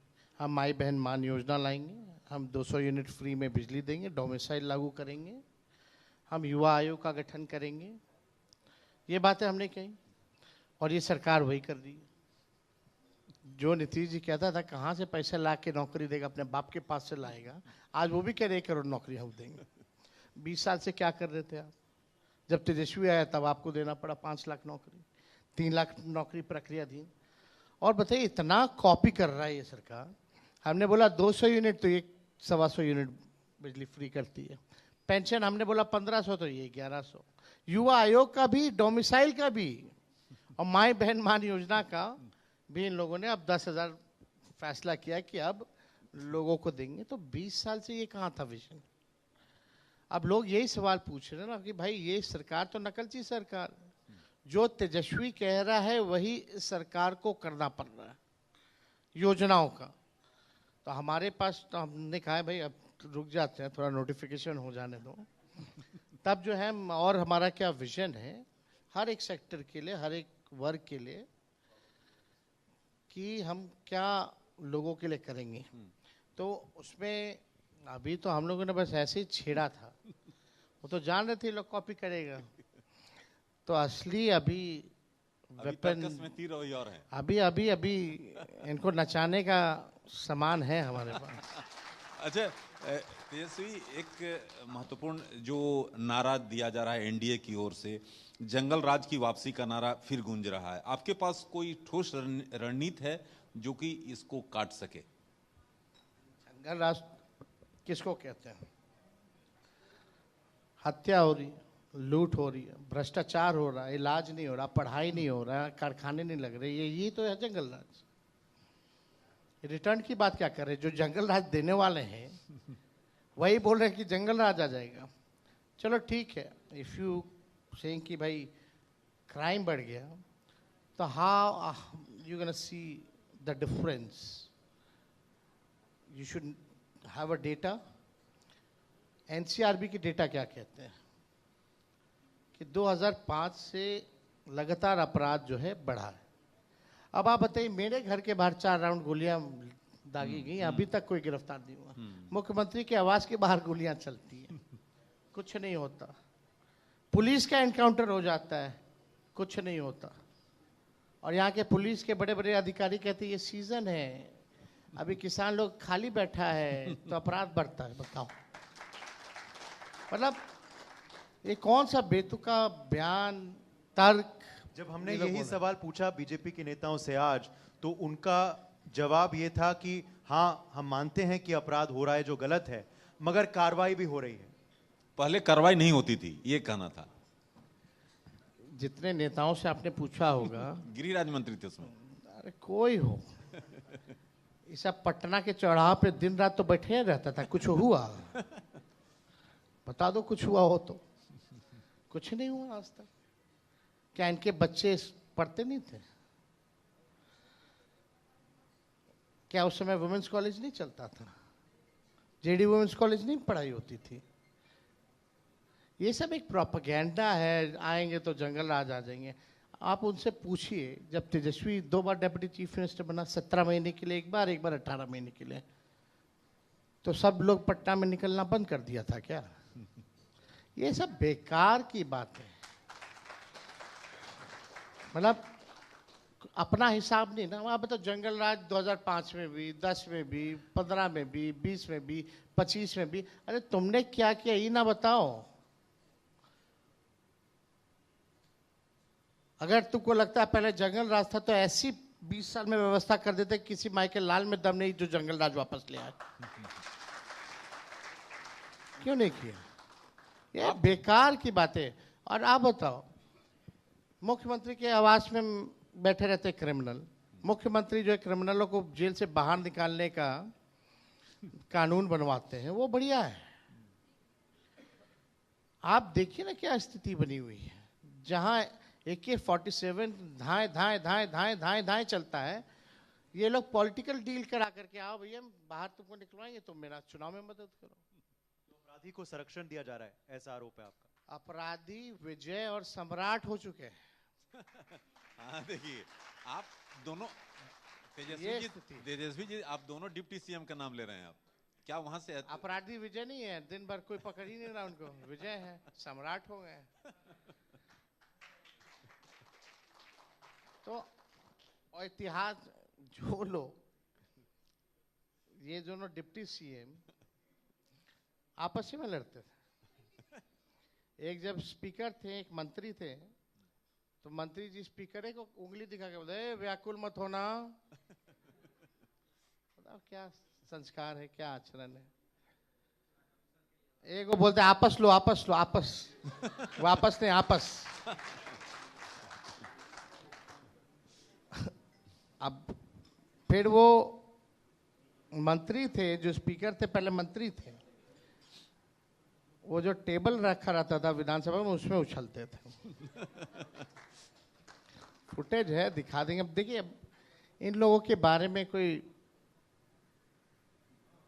हम माई बहन मान योजना लाएंगे, हम 200 यूनिट फ्री में बिजली देंगे, डोमिसाइल लागू करेंगे, हम युवा आयोग का गठन करेंगे। ये बातें हमने कही और ये सरकार वही कर रही है। जो नीतीश जी कहता था कहाँ से पैसे ला के नौकरी देगा, अपने बाप के पास से लाएगा, आज वो भी कह रहे 1 करोड़ नौकरी हम देंगे। 20 साल से क्या कर रहे थे आप? जब तेजस्वी आया तब आपको देना पड़ा 5 लाख नौकरी, 3 लाख नौकरी प्रक्रियाधीन। और बताइए, इतना कॉपी कर रहा है ये सरकार। हमने बोला 200 यूनिट तो ये 125 यूनिट बिजली फ्री करती है। पेंशन हमने बोला 1500 तो ये 1100। युवा आयोग का भी, डोमिसाइल का भी और माई बहन मान योजना का भी इन लोगों ने अब 10,000 फैसला किया कि अब लोगों को देंगे। तो 20 साल से ये कहाँ था विजन? अब लोग यही सवाल पूछ रहे हैं ना कि भाई ये सरकार तो नकलची सरकार, जो तेजस्वी कह रहा है वही सरकार को करना पड़ रहा है योजनाओं का। तो हमारे पास तो हमने कहा है भाई अब रुक जाते हैं, थोड़ा नोटिफिकेशन हो जाने दो, तब जो है और हमारा क्या विजन है हर एक सेक्टर के लिए, हर एक वर्ग के लिए, कि हम क्या लोगों के लिए करेंगे। तो उसमें अभी तो हम लोगों ने बस ऐसे ही छेड़ा था, वो तो जान रहे थे लोग कॉपी करेगा। तो असली अभी वेपन में तीर और है। अभी इनको नचाने का सामान है हमारे पास। अच्छा तेजस्वी, एक महत्वपूर्ण जो नारा दिया जा रहा है एनडीए की ओर से, जंगल राज की वापसी का नारा फिर गूंज रहा है। आपके पास कोई ठोस रणनीति है जो कि इसको काट सके? जंगल राज किसको कहते हैं? हत्या हो रही, लूट हो रही है, भ्रष्टाचार हो रहा है, इलाज नहीं हो रहा, पढ़ाई नहीं हो रहा, कारखाने नहीं लग रहे, ये तो है जंगल राज। रिटर्न की बात क्या कर रहे हैं? जो जंगल राज देने वाले हैं वही बोल रहे हैं कि जंगल राज आ जाएगा। चलो ठीक है, इफ यू सेइंग कि भाई क्राइम बढ़ गया, तो how you gonna see the difference? You should have a data. NCRB की डेटा क्या कहते हैं कि 2005 से लगातार अपराध जो है बढ़ा है। अब आप बताइए, मेरे घर के बाहर 4 राउंड गोलियां दागी गई, अभी तक कोई गिरफ्तार नहीं हुआ। मुख्यमंत्री के आवास के बाहर गोलियां चलती हैं, कुछ नहीं होता। पुलिस का एनकाउंटर हो जाता है, कुछ नहीं होता। और यहाँ के पुलिस के बड़े बड़े अधिकारी कहते हैं ये सीजन है, अभी किसान लोग खाली बैठा है तो अपराध बढ़ता है। बताओ, मतलब ये कौन सा बेतुका बयान, तर्क? जब हमने यही सवाल पूछा बीजेपी के नेताओं से आज, तो उनका जवाब ये था कि हाँ, हम मानते हैं कि अपराध हो रहा है जो गलत है, मगर कार्रवाई भी हो रही है। पहले कार्रवाई नहीं होती थी, ये कहना था। जितने नेताओं से आपने पूछा होगा गिरिराज मंत्री थे उसमें। अरे कोई हो, इसा पटना के चौराहा पे दिन रात तो बैठे रहता था। कुछ हुआ? बता दो कुछ हुआ हो तो। कुछ नहीं हुआ आज तक। क्या इनके बच्चे पढ़ते नहीं थे? क्या उस समय वुमेन्स कॉलेज नहीं चलता था? जेडी वुमेन्स कॉलेज नहीं पढ़ाई होती थी? ये सब एक प्रोपेगेंडा है, आएंगे तो जंगल राज आ जाएंगे। आप उनसे पूछिए, जब तेजस्वी 2 बार डेप्यूटी चीफ मिनिस्टर बना, 17 महीने के लिए एक बार 18 महीने के लिए, तो सब लोग पटना में निकलना बंद कर दिया था क्या? ये सब बेकार की बात है। मतलब अपना हिसाब नहीं ना। वहाँ बताओ जंगल राज 2005 में भी, 10 में भी, 15 में भी, 20 में भी, 25 में भी। अरे तुमने क्या किया ये ना बताओ। अगर तुमको लगता है पहले जंगल राज था तो ऐसी 20 साल में व्यवस्था कर देते किसी माइकल लाल में दम नहीं जो जंगल राज वापस ले आए। क्यों नहीं किया? ये बेकार की बातें। और आप बताओ, मुख्यमंत्री के आवास में बैठे रहते क्रिमिनल। मुख्यमंत्री जो है क्रिमिनलों को जेल से बाहर निकालने का कानून बनवाते हैं, वो बढ़िया है। आप देखिए ना क्या स्थिति बनी हुई है। जहां AK-47 धाए धाए धाए धाए धाए धाए चलता है, ये लोग पॉलिटिकल डील करा करके आओ भैया बाहर तुमको निकलवाएंगे, तुम मेरा चुनाव में मदद करो। अपराधी को संरक्षण दिया जा रहा है, ऐसा आरोप है आपका। अपराधी विजय और सम्राट हो चुके हैं। हाँ देखिए, आप दोनों तेजस्वी जी आप दोनों डिप्टी CM का नाम ले रहे हैं। आप क्या वहां से अपराधी विजय नहीं है? दिन भर कोई पकड़ ही नहीं रहा उनको, विजय है, सम्राट हो गए। तो और इतिहास जो लोग, ये दोनों डिप्टी CM आपस में लड़ते थे। एक जब स्पीकर थे, एक मंत्री थे, तो मंत्री जी स्पीकर को उंगली दिखा के बोले व्याकुल मत होना। बताओ क्या संस्कार है, क्या आचरण है। एक वो बोलते आपस लो आपस लो, आपस वापस नहीं आपस। अब फिर वो मंत्री थे जो स्पीकर थे, पहले मंत्री थे, वो जो टेबल रखा रहता था विधानसभा में उसमें उछलते थे। फुटेज है, दिखा देंगे। अब देखिए, इन लोगों के बारे में कोई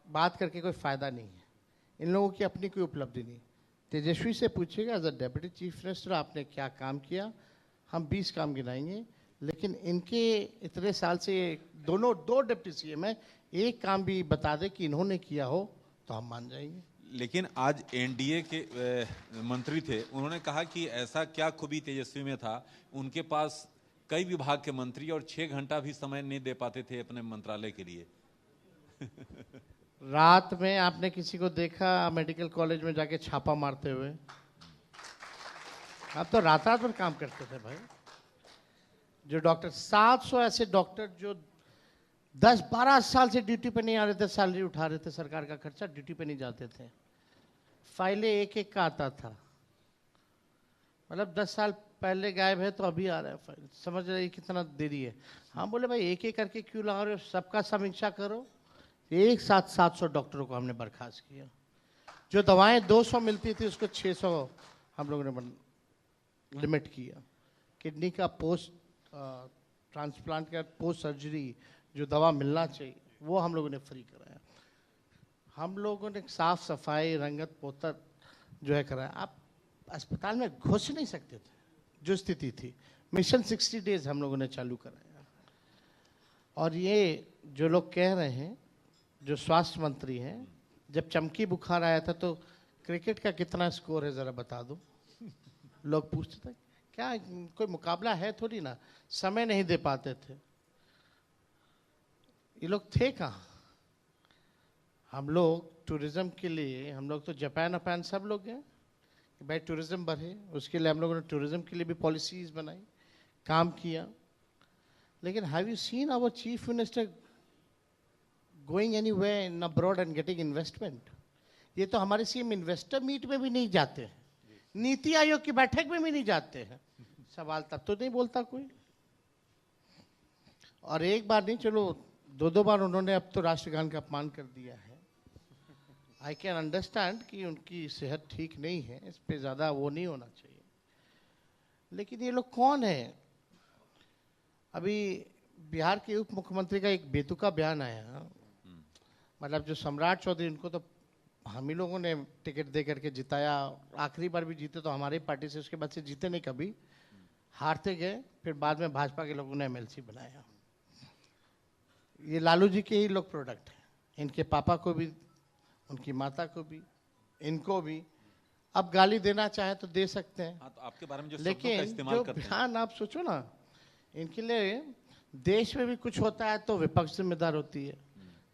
बात करके कोई फायदा नहीं है। इन लोगों की अपनी कोई उपलब्धि नहीं। तेजस्वी से पूछिएगा as a deputy chief minister आपने क्या काम किया, हम 20 काम गिनाएंगे। लेकिन इनके इतने साल से दो डिप्टी CM है, एक काम भी बता दे कि इन्होंने किया हो तो हम मान जाएंगे। लेकिन आज NDA के मंत्री थे, उन्होंने कहा कि ऐसा क्या खूबी तेजस्वी में था, उनके पास कई विभाग के मंत्री और 6 घंटा भी समय नहीं दे पाते थे अपने मंत्रालय के लिए। रात में आपने किसी को देखा मेडिकल कॉलेज में जाके छापा मारते हुए? आप तो रात रात भर काम करते थे भाई। जो डॉक्टर 700 ऐसे डॉक्टर जो 10-12 साल से ड्यूटी पे नहीं आ रहे थे, सैलरी उठा रहे थे, सरकार का खर्चा, ड्यूटी पे नहीं जाते थे, फाइलें एक एक का आता था। मतलब 10 साल पहले गायब है तो अभी आ रहा है फाइल। समझ रहे कितना देरी है। हम बोले भाई एक एक करके क्यों ला रहे हो, सबका समीक्षा करो। एक साथ 700 डॉक्टरों को हमने बर्खास्त किया। जो दवाएं 200 मिलती थी उसको 600 हम लोगों ने लिमिट किया। किडनी का पोस्ट ट्रांसप्लांट का पोस्ट सर्जरी जो दवा मिलना चाहिए वो हम लोगों ने फ्री कराया। हम लोगों ने साफ सफाई रंगत पोतर जो है कराया। आप अस्पताल में घुस नहीं सकते थे, जो स्थिति थी। मिशन 60 डेज हम लोगों ने चालू कराया। और ये जो लोग कह रहे हैं, जो स्वास्थ्य मंत्री हैं, जब चमकी बुखार आया था तो क्रिकेट का कितना स्कोर है जरा बता दो। लोग पूछते थे क्या कोई मुकाबला है, थोड़ी ना, समय नहीं दे पाते थे। ये लोग थे कहाँ? हम लोग टूरिज्म के लिए, हम लोग तो जापान अपान सब लोग गए कि भाई टूरिज्म बढ़े, उसके लिए हम लोगों ने टूरिज्म के लिए भी पॉलिसीज बनाई, काम किया। लेकिन have you seen our chief minister going anywhere in abroad and getting investment? ये तो हमारे CM इन्वेस्टर मीट में भी नहीं जाते हैं, नीति आयोग की बैठक में भी नहीं जाते हैं। सवाल तब तो नहीं बोलता कोई। और एक बार नहीं, चलो 2-2 बार उन्होंने अब तो राष्ट्रगान का अपमान कर दिया है। आई कैन अंडरस्टैंड कि उनकी सेहत ठीक नहीं है, इस पे ज़्यादा वो नहीं होना चाहिए। लेकिन ये लोग कौन है? अभी बिहार के उप मुख्यमंत्री का एक बेतुका बयान आया। मतलब जो सम्राट चौधरी, उनको तो हम ही लोगों ने टिकट दे करके जिताया। आखिरी बार भी जीते तो हमारी पार्टी से, उसके बाद से जीते नहीं कभी, हारते गए। फिर बाद में भाजपा के लोगों ने MLC बनाया। ये लालू जी के ही लोग प्रोडक्ट हैं। इनके पापा को भी उनकी माता को भी, इनको भी। अब गाली देना चाहे तो दे सकते हैं। हाँ, तो आपके बारे में जो शब्दों का लेकिन इस्तेमाल जो करते हैं, ध्यान आप सोचो ना, इनके लिए देश में भी कुछ होता है तो विपक्ष जिम्मेदार होती है,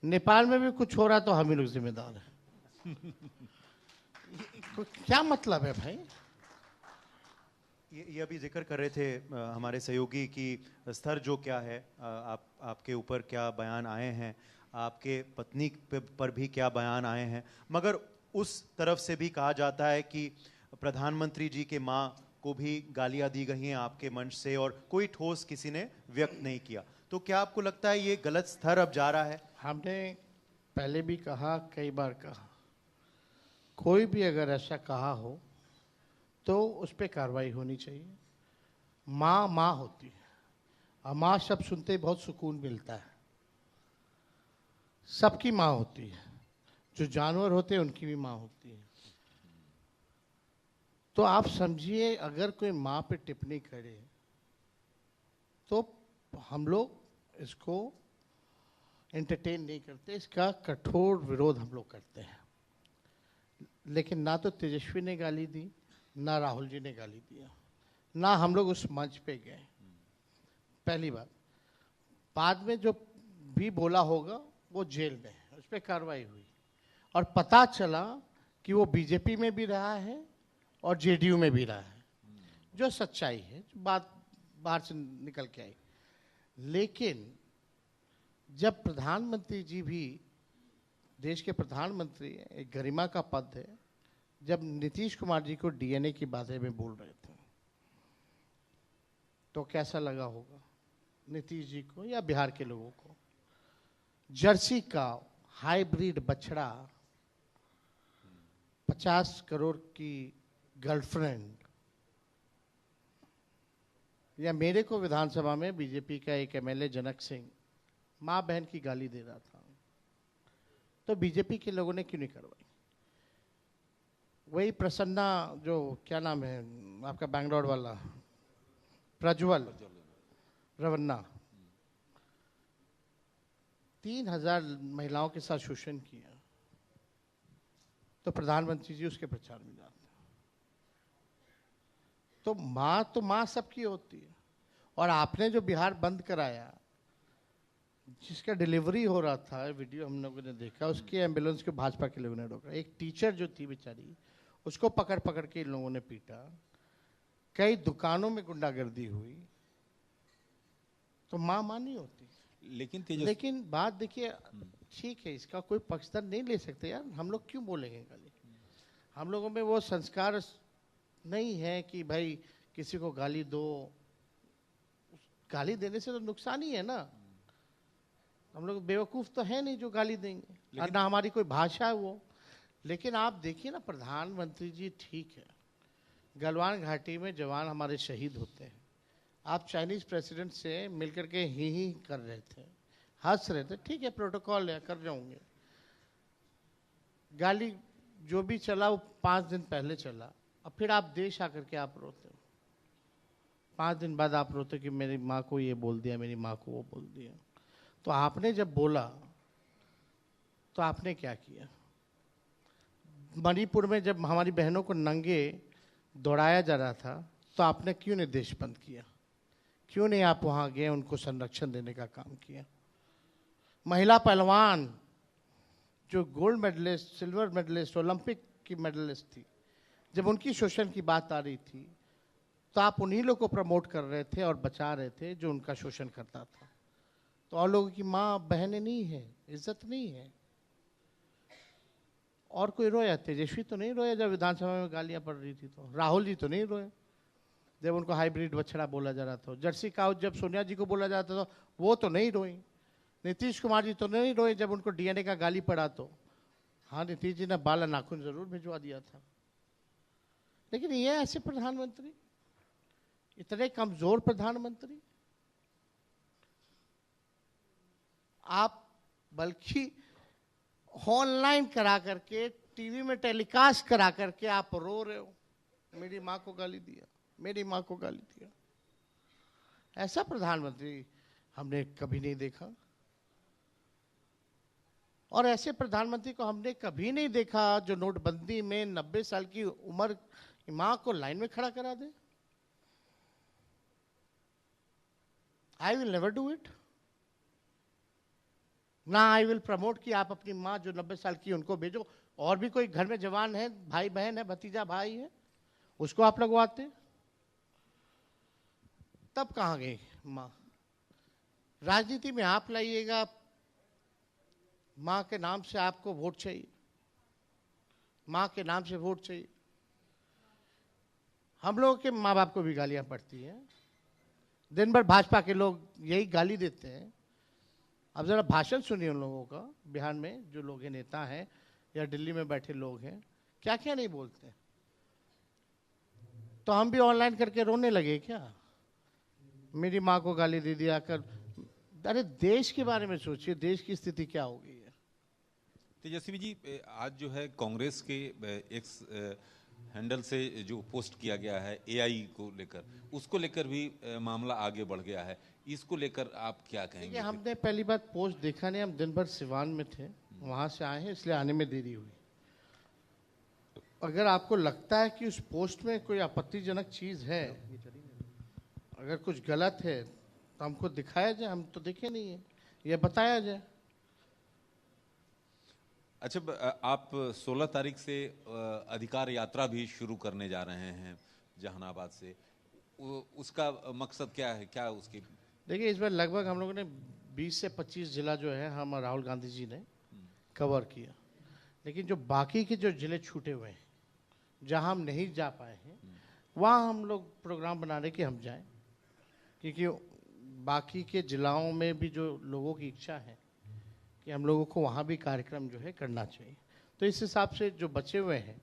नेपाल में भी कुछ हो रहा है तो हम ही लोग जिम्मेदार हैं। क्या मतलब है भाई? ये अभी जिक्र कर रहे थे हमारे सहयोगी कि स्तर जो क्या है, आपके ऊपर क्या बयान आए हैं, आपके पत्नी पर भी क्या बयान आए हैं, मगर उस तरफ से भी कहा जाता है कि प्रधानमंत्री जी के मां को भी गालियां दी गई हैं आपके मंच से और कोई ठोस किसी ने व्यक्त नहीं किया। तो क्या आपको लगता है ये गलत स्तर अब जा रहा है? हमने पहले भी कहा, कई बार कहा, कोई भी अगर ऐसा कहा हो तो उस पर कार्रवाई होनी चाहिए। माँ माँ होती है और माँ शब्द सुनते ही बहुत सुकून मिलता है। सबकी माँ होती है, जो जानवर होते हैं उनकी भी माँ होती है। तो आप समझिए, अगर कोई माँ पे टिप्पणी करे तो हम लोग इसको एंटरटेन नहीं करते, इसका कठोर विरोध हम लोग करते हैं। लेकिन ना तो तेजस्वी ने गाली दी, ना राहुल जी ने गाली दिया, ना हम लोग उस मंच पे गए। पहली बात। बाद में जो भी बोला होगा वो जेल में है, उस पर कार्रवाई हुई और पता चला कि वो बीजेपी में भी रहा है और जेडीयू में भी रहा है, जो सच्चाई है, जो बात बाहर से निकल के आई। लेकिन जब प्रधानमंत्री जी भी, देश के प्रधानमंत्री हैं, एक गरिमा का पद है, जब नीतीश कुमार जी को डीएनए की बातें में बोल रहे थे तो कैसा लगा होगा नीतीश जी को या बिहार के लोगों को? जर्सी का हाइब्रिड बछड़ा, 50 करोड़ की गर्लफ्रेंड, या मेरे को विधानसभा में बीजेपी का एक एमएलए जनक सिंह माँ बहन की गाली दे रहा था, तो बीजेपी के लोगों ने क्यों नहीं करवाई? वही प्रसन्ना, जो क्या नाम है आपका बैंगलोर वाला, प्रज्वल रवन्ना, 3000 महिलाओं के साथ शोषण किया, तो प्रधानमंत्री जी उसके प्रचार में जाते हैं। तो माँ सबकी होती है। और आपने जो बिहार बंद कराया, जिसका डिलीवरी हो रहा था, वीडियो हम लोगों ने देखा, उसके एम्बुलेंस को भाजपा के लोगों ने रोका। एक टीचर जो थी बेचारी, उसको पकड़ पकड़ के इन लोगों ने पीटा, कई दुकानों में गुंडागर्दी हुई। तो माँ माँ नहीं होती। लेकिन बात देखिए, ठीक है, इसका कोई पक्षधर नहीं ले सकते यार, हम लोग क्यों बोलेंगे गाली? हम लोगों में वो संस्कार नहीं है कि भाई किसी को गाली दो। गाली देने से तो नुकसान ही है ना। हम लोग बेवकूफ तो है नहीं जो गाली देंगे, और ना हमारी कोई भाषा है वो। लेकिन आप देखिए ना, प्रधानमंत्री जी, ठीक है, गलवान घाटी में जवान हमारे शहीद होते हैं, आप चाइनीज प्रेसिडेंट से मिलकर के ही कर रहे थे, हंस रहे थे, ठीक है, प्रोटोकॉल है, कर जाऊंगे। गाली जो भी चला वो 5 दिन पहले चला, अब फिर आप देश आकर के आप रोते हो। 5 दिन बाद आप रोते कि मेरी माँ को ये बोल दिया, मेरी माँ को वो बोल दिया। तो आपने जब बोला तो आपने क्या किया? मणिपुर में जब हमारी बहनों को नंगे दौड़ाया जा रहा था तो आपने क्यों नहीं देश बंद किया? क्यों नहीं आप वहां गए, उनको संरक्षण देने का काम किया? महिला पहलवान जो gold medallist, silver medallist, Olympic की मेडलिस्ट थी, जब उनकी शोषण की बात आ रही थी तो आप उन्हीं लोग को प्रमोट कर रहे थे और बचा रहे थे जो उनका शोषण करता था। तो और लोगों की माँ बहनें नहीं है, इज्जत नहीं है। और कोई रोया? तेजस्वी तो नहीं रोया जब विधानसभा में गालियां पड़ रही थी, तो राहुल जी तो नहीं रोए जब उनको हाइब्रिड बछड़ा बोला जा रहा था। जर्सी काऊ जब सोनिया जी को बोला जाता था वो तो नहीं रोई। नीतीश कुमार जी तो नहीं रोए जब उनको डीएनए का गाली पड़ा तो। हाँ, नीतीश जी ने बाल नाखून जरूर भिजवा दिया था। लेकिन ये ऐसे प्रधानमंत्री, इतने कमजोर प्रधानमंत्री, आप बल्कि ऑनलाइन करा करके, टीवी में टेलीकास्ट करा करके आप रो रहे हो, मेरी माँ को गाली दिया, मेरी माँ को गाली दिया। ऐसा प्रधानमंत्री हमने कभी नहीं देखा। और ऐसे प्रधानमंत्री को हमने कभी नहीं देखा जो नोटबंदी में 90 साल की उम्र की मां को लाइन में खड़ा करा दे। I will never do it. ना आई विल प्रमोट कि आप अपनी मां जो 90 साल की उनको भेजो, और भी कोई घर में जवान है, भाई बहन है, भतीजा भाई है, उसको आप लगवाते। तब कहां गई मां? राजनीति में आप लाइएगा, मां के नाम से आपको वोट चाहिए, मां के नाम से वोट चाहिए। हम लोगों के माँ बाप को भी गालियां पड़ती हैं, दिन भर भाजपा के लोग यही गाली देते हैं। अब जरा भाषण सुनिए उन लोगों का, बिहार में जो लोग नेता हैं या दिल्ली में बैठे लोग हैं, क्या क्या नहीं बोलते। तो हम भी ऑनलाइन करके रोने लगे क्या? मेरी माँ को गाली दे दिया कर। अरे देश के बारे में सोचिए, देश की स्थिति क्या हो गई है। तेजस्वी जी, आज जो है कांग्रेस के एक हैंडल से जो पोस्ट किया गया है एआई को लेकर, उसको लेकर भी मामला आगे बढ़ गया है। इसको लेकर आप क्या कहेंगे? हमने पहली बार पोस्ट देखा नहीं, हम दिन भर सिवान में थे, वहां से आए हैं, इसलिए आने में देरी हुई। अगर आपको लगता है कि उस पोस्ट में कोई आपत्तिजनक चीज है, अगर कुछ गलत है तो हमको दिखाया जाए, हम तो देखे नहीं है, ये बताया जाए। अच्छा, आप 16 तारीख से अधिकार यात्रा भी शुरू करने जा रहे हैं जहानाबाद से, उसका मकसद क्या है? क्या उसकी? देखिए, इस बार लगभग हम लोगों ने 20 से 25 जिला जो है हम राहुल गांधी जी ने कवर किया, लेकिन जो बाकी के जो जिले छूटे हुए हैं, जहां हम नहीं जा पाए हैं, वहां हम लोग प्रोग्राम बना रहे कि हम जाएं, क्योंकि बाकी के जिलाओं में भी जो लोगों की इच्छा है कि हम लोगों को वहाँ भी कार्यक्रम जो है करना चाहिए, तो इस हिसाब से जो बचे हुए हैं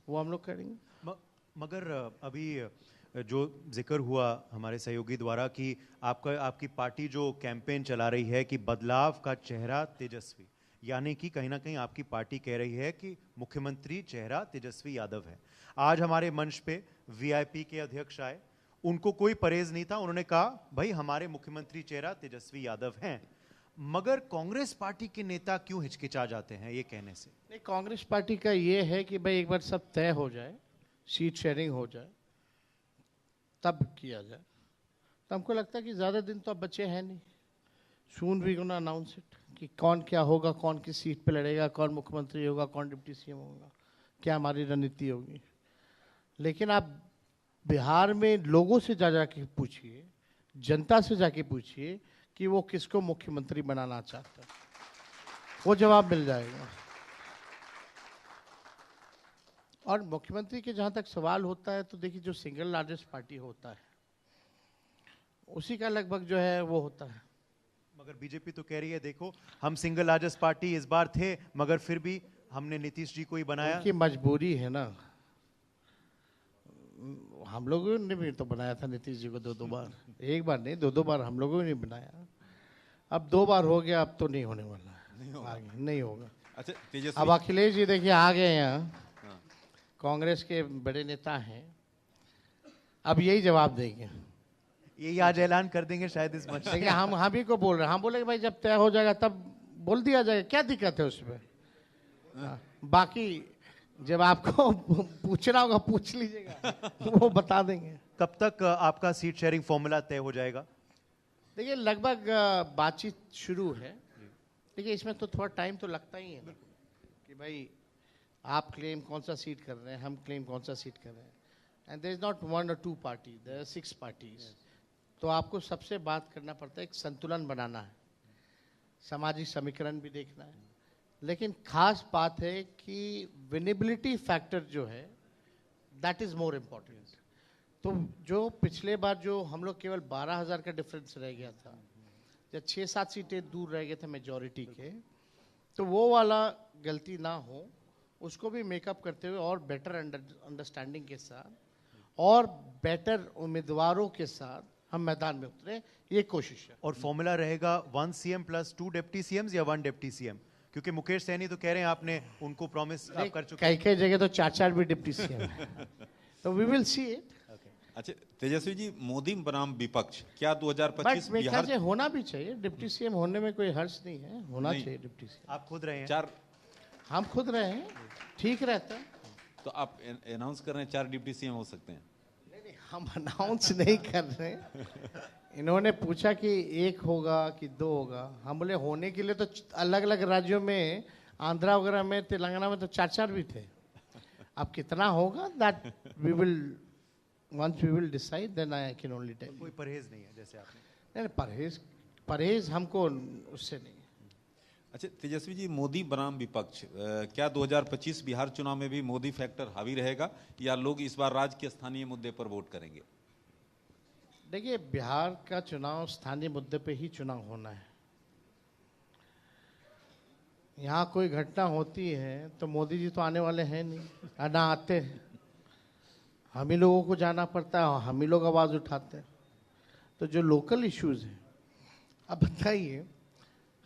वो हम लोग करेंगे। मगर अभी जो जिक्र हुआ हमारे सहयोगी द्वारा कि आपकी पार्टी जो कैंपेन चला रही है कि बदलाव का चेहरा तेजस्वी, यानी कि कहीं ना कहीं आपकी पार्टी कह रही है कि मुख्यमंत्री चेहरा तेजस्वी यादव है। आज हमारे मंच पे वीआईपी के अध्यक्ष आए, उनको कोई परहेज नहीं था, उन्होंने कहा भाई हमारे मुख्यमंत्री चेहरा तेजस्वी यादव हैं। मगर कांग्रेस पार्टी के नेता क्यों हिचकिचा जाते हैं ये कहने से? नहीं, कांग्रेस पार्टी का ये है कि भाई एक बार सब तय हो जाए, सीट शेयरिंग हो जाए, तब किया जाए। तो हमको लगता है कि ज़्यादा दिन तो अब बचे हैं नहीं। Soon we gonna announce it कि कौन क्या होगा, कौन किस सीट पे लड़ेगा, कौन मुख्यमंत्री होगा, कौन डिप्टी सीएम होगा, क्या हमारी रणनीति होगी। लेकिन आप बिहार में लोगों से जाके पूछिए, जनता से जाके पूछिए कि वो किसको मुख्यमंत्री बनाना चाहता है, वो जवाब मिल जाएगा। और मुख्यमंत्री के जहां तक सवाल होता है, तो देखिए जो सिंगल लार्जेस्ट पार्टी होता है उसी का लगभग जो है वो होता है। मगर बीजेपी तो कह रही है देखो हम सिंगल लार्जेस्ट पार्टी इस बार थे, मगर फिर भी हमने नीतीश जी को ही बनाया। उनकी मजबूरी है ना, हम लोगों ने भी तो बनाया था नीतीश जी को दो बार, एक बार नहीं, दो बार हम लोगों ने बनाया। अब 2 बार हो गया, अब तो नहीं होने वाला है, आगे नहीं होगा। अच्छा तेजस्वी, अब अखिलेश जी देखिए आ गए यहाँ, कांग्रेस के बड़े नेता हैं, अब यही जवाब देंगे, यही आज ऐलान कर देंगे शायद इस मंच। देखिए हम ही को बोल रहे हैं, हम बोले भाई जब तय हो जाएगा तब बोल दिया जाएगा, क्या दिक्कत है उसमें। बाकी जब आपको पूछना होगा पूछ लीजिएगा, वो बता देंगे। कब तक आपका सीट शेयरिंग फॉर्मूला तय हो जाएगा? देखिए लगभग बातचीत शुरू है, देखिए इसमें तो थोड़ा टाइम तो लगता ही है ना, कि भाई आप क्लेम कौन सा सीट कर रहे हैं, हम क्लेम कौन सा सीट कर रहे हैं, and there is not 1 or 2 party, there are 6 parties. तो आपको सबसे बात करना पड़ता है, एक संतुलन बनाना है, सामाजिक समीकरण भी देखना है, लेकिन खास बात है कि विनेबिलिटी फैक्टर जो है दैट इज मोर इम्पोर्टेंट। तो जो पिछले बार जो हम लोग केवल 12,000 का डिफरेंस रह गया था, या 6-7 सीटें दूर रह गए थे मेजॉरिटी के, तो वो वाला गलती ना हो, उसको भी मेकअप करते हुए और बेटर अंडरस्टैंडिंग के साथ और बेटर उम्मीदवारों के साथ हम मैदान में उतरे, ये कोशिश है। और फॉर्मूला रहेगा 1 CM + 2 डिप्टी सीएम्स या 1 डिप्टी सीएम? क्योंकि मुकेश सहनी तो कह रहे हैं आपने उनको प्रॉमिस आप कर चुके हैं। कई जगह तो 4-4 भी डिप्टी सीएम है, तो वी विल सी इट। अच्छा तेजस्वी जी, मोदी बनाम विपक्ष, क्या 2025 मेरे ख्याल बिहार से होना भी चाहिए। डिप्टी सीएम होने में कोई हर्ष नहीं है, होना नहीं। चाहिए डिप्टी सीएम। आप खुद रहे हैं? चार, हम खुद रहे हैं, ठीक रहता है। तो आप अनाउंस कर रहे हैं 4 डिप्टी सीएम हो सकते हैं? नहीं, हम अनाउंस नहीं कर रहे हैं। इन्होंने पूछा कि 1 होगा कि 2 होगा, हम बोले होने के लिए तो अलग अलग राज्यों में, आंध्रा वगैरह में, तेलंगाना में तो 4-4 भी थे। अब कितना होगा, that we will once we will decide, then I can only tell you. कोई परहेज नहीं है जैसे आपने? नहीं, परहेज हमको उससे नहीं। अच्छा तेजस्वी जी, मोदी बनाम विपक्ष, क्या 2025 बिहार चुनाव में भी मोदी फैक्टर हावी रहेगा या लोग इस बार राज्य के स्थानीय मुद्दे पर वोट करेंगे? देखिए, बिहार का चुनाव स्थानीय मुद्दे पे ही चुनाव होना है। यहाँ कोई घटना होती है तो मोदी जी तो आने वाले हैं नहीं, ना आते हैं। हम ही लोगों को जाना पड़ता है, हम ही लोग आवाज़ उठाते हैं। तो जो लोकल इश्यूज हैं, अब बताइए,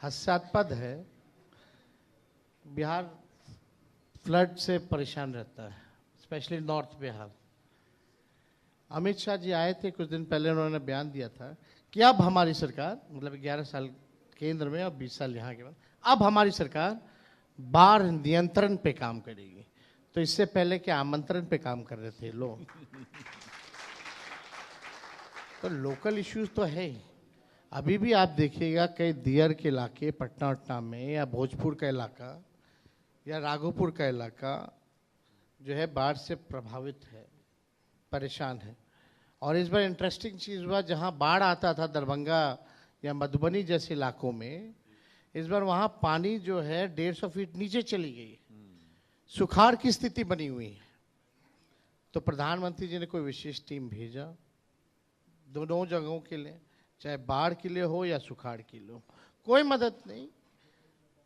हास्यास्पद है, बिहार फ्लड से परेशान रहता है, स्पेशली नॉर्थ बिहार। अमित शाह जी आए थे कुछ दिन पहले, उन्होंने बयान दिया था कि अब हमारी सरकार, मतलब 11 साल केंद्र में और 20 साल यहाँ के बाद, अब हमारी सरकार बाढ़ नियंत्रण पे काम करेगी। तो इससे पहले क्या आमंत्रण पे काम कर रहे थे लोग? तो लोकल इश्यूज तो है ही। अभी भी आप देखिएगा कई दियर के इलाके, पटना वटना में, या भोजपुर का इलाका या राघोपुर का इलाका जो है बाढ़ से प्रभावित है, परेशान है। और इस बार इंटरेस्टिंग चीज़ हुआ, जहाँ बाढ़ आता था दरभंगा या मधुबनी जैसे इलाकों में, इस बार वहाँ पानी जो है 150 फीट नीचे चली गई, सुखाड़ की स्थिति बनी हुई है। तो प्रधानमंत्री जी ने कोई विशेष टीम भेजा दोनों जगहों के लिए, चाहे बाढ़ के लिए हो या सुखाड़ के लिए हो। कोई मदद नहीं,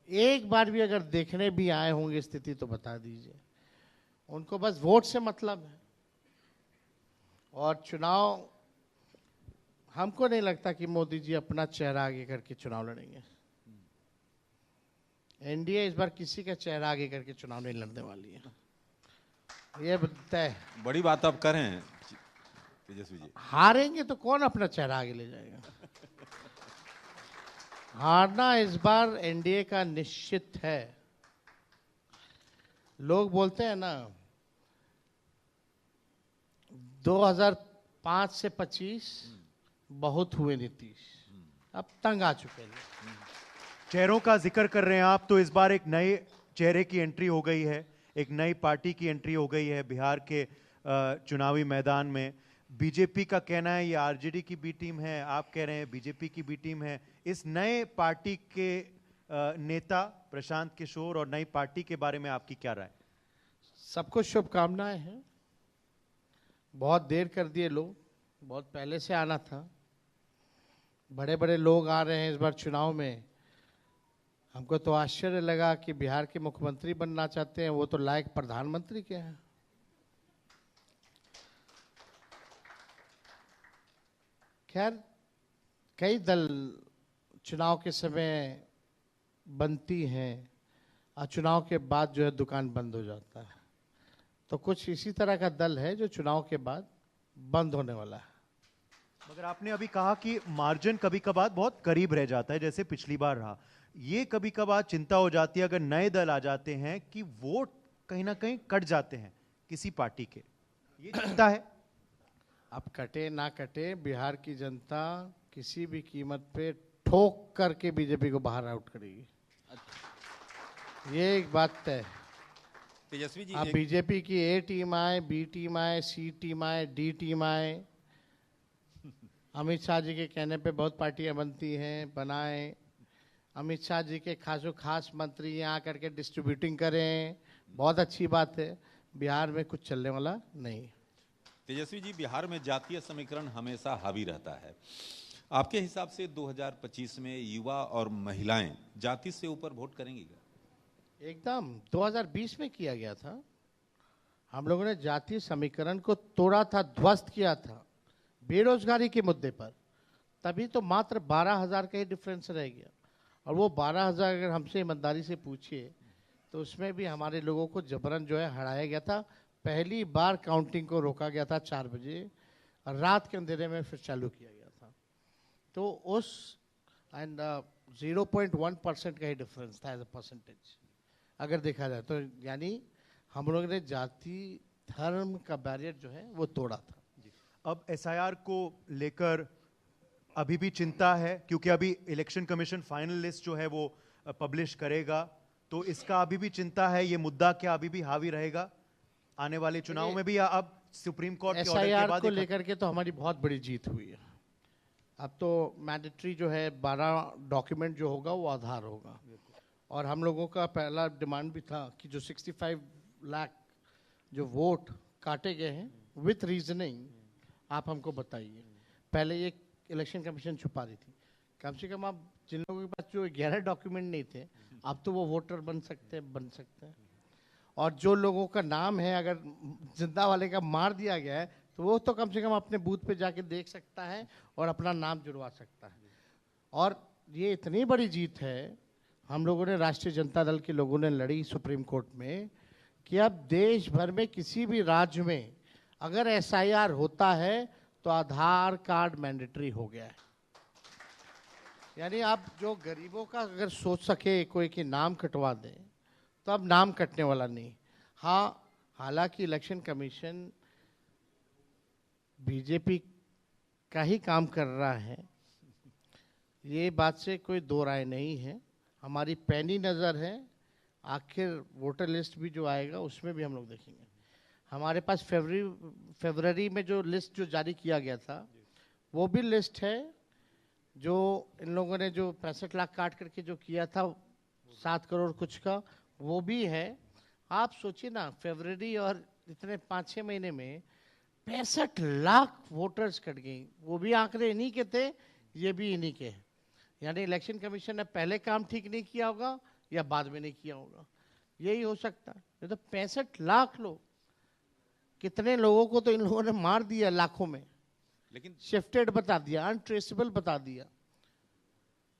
एक बार भी अगर देखने भी आए होंगे स्थिति तो बता दीजिए। उनको बस वोट से मतलब है। और चुनाव, हमको नहीं लगता कि मोदी जी अपना चेहरा आगे करके चुनाव लड़ेंगे। एनडीए इस बार किसी का चेहरा आगे करके चुनाव नहीं लड़ने वाली है, ये तय। बड़ी बात आप कर रहे हैं तेजस्वी जी। हारेंगे तो कौन अपना चेहरा आगे ले जाएगा? हारना इस बार एनडीए का निश्चित है। लोग बोलते हैं ना 2005 से 25 बहुत हुए नीतीश, अब तंग आ चुके हैं। चेहरों का जिक्र कर रहे हैं आप, तो इस बार एक नए चेहरे की एंट्री हो गई है, एक नई पार्टी की एंट्री हो गई है बिहार के चुनावी मैदान में। बीजेपी का कहना है ये आरजेडी की बी टीम है, आप कह रहे हैं बीजेपी की बी टीम है। इस नए पार्टी के नेता प्रशांत किशोर और नई पार्टी के बारे में आपकी क्या राय? सबको शुभकामनाएं हैं। बहुत देर कर दिए लोग, बहुत पहले से आना था। बड़े बड़े लोग आ रहे हैं इस बार चुनाव में। हमको तो आश्चर्य लगा कि बिहार के मुख्यमंत्री बनना चाहते हैं, वो तो लायक प्रधानमंत्री के हैं। खैर, कई दल चुनाव के समय बनती हैं और चुनाव के बाद जो है दुकान बंद हो जाता है। तो कुछ इसी तरह का दल है जो चुनाव के बाद बंद होने वाला है। मगर आपने अभी कहा कि मार्जिन कभी कभार बहुत करीब रह जाता है, जैसे पिछली बार रहा। ये कभी कभार चिंता हो जाती है अगर नए दल आ जाते हैं कि वोट कहीं ना कहीं कट जाते हैं किसी पार्टी के, ये चिंता है? अब कटे ना कटे, बिहार की जनता किसी भी कीमत पे ठोक करके बीजेपी को बाहर आउट करेगी, ये एक बात तय है। तेजस्वी जी, अब बीजेपी की ए टीम आए, बी टीम आए, सी टीम आए, डी टीम आए, अमित शाह जी के कहने पे बहुत पार्टियां बनती हैं, बनाए। अमित शाह जी के खास मंत्री यहाँ करके डिस्ट्रीब्यूटिंग करें, बहुत अच्छी बात है। बिहार में कुछ चलने वाला नहीं। तेजस्वी जी, बिहार में जातीय समीकरण हमेशा हावी रहता है। आपके हिसाब से 2025 में युवा और महिलाएं जाति से ऊपर वोट करेंगी क्या? एकदम 2020 में किया गया था। हम लोगों ने जातीय समीकरण को तोड़ा था, ध्वस्त किया था बेरोजगारी के मुद्दे पर। तभी तो मात्र 12,000 का ही डिफरेंस रह गया। और वो 12,000 अगर हमसे ईमानदारी से पूछिए तो उसमें भी हमारे लोगों को जबरन जो है हराया गया था। पहली बार काउंटिंग को रोका गया था 4 बजे, रात के अंधेरे में फिर चालू किया गया था। तो उस एंड 0.1% का ही डिफरेंस था एज अ परसेंटेज अगर देखा जाए तो, यानी हम लोग ने जाति धर्म का बैरियर जो है वो तोड़ा था। अब एसआईआर को लेकर अभी भी चिंता है, क्योंकि अभी इलेक्शन कमीशन फाइनल लिस्ट जो है वो पब्लिश करेगा, तो इसका अभी भी चिंता है, ये मुद्दा क्या अभी भी हावी रहेगा आने वाले चुनाव में भी, या अब सुप्रीम कोर्ट के ऑर्डर के बाद को लेकर के तो हमारी बहुत बड़ी जीत हुई है। अब तो मैंडेटरी जो है 12 डॉक्यूमेंट जो होगा वो आधार होगा, और हम लोगों का पहला डिमांड भी था कि जो 65 लाख जो वोट काटे गए हैं विथ रीजनिंग आप हमको बताइए। पहले ये इलेक्शन कमीशन छुपा रही थी, कम से कम आप जिन लोगों के पास जो 11 डॉक्यूमेंट नहीं थे अब तो वो वोटर बन सकते हैं। और जो लोगों का नाम है अगर जिंदा वाले का मार दिया गया है तो वो तो कम से कम अपने बूथ पे जाके देख सकता है और अपना नाम जुड़वा सकता है। और ये इतनी बड़ी जीत है हम लोगों ने, राष्ट्रीय जनता दल के लोगों ने लड़ी सुप्रीम कोर्ट में, कि अब देश भर में किसी भी राज्य में अगर एसआईआर होता है तो आधार कार्ड मैंडेटरी हो गया है। यानी आप जो गरीबों का अगर सोच सके कोई कि नाम कटवा दे तो अब नाम कटने वाला नहीं। हाँ, हालांकि इलेक्शन कमीशन बीजेपी का ही काम कर रहा है, ये बात से कोई दो राय नहीं है। हमारी पैनी नज़र है, आखिर वोटर लिस्ट भी जो आएगा उसमें भी हम लोग देखेंगे। हमारे पास फरवरी में जो लिस्ट जो जारी किया गया था वो भी लिस्ट है, जो इन लोगों ने जो 65 लाख काट करके जो किया था 7 करोड़ कुछ का, वो भी है। आप सोचिए ना, फरवरी और इतने 5-6 महीने में 65 लाख वोटर्स कट गई, वो भी आंकड़े इन्हीं के थे, ये भी इन्हीं के हैं। यानी इलेक्शन कमीशन ने पहले काम ठीक नहीं किया होगा या बाद में नहीं किया होगा, यही हो सकता है। तो 65 लाख लोग, कितने लोगों को तो इन लोगों ने मार दिया लाखों में, लेकिन शिफ्टेड बता दिया, अनट्रेसेबल बता दिया।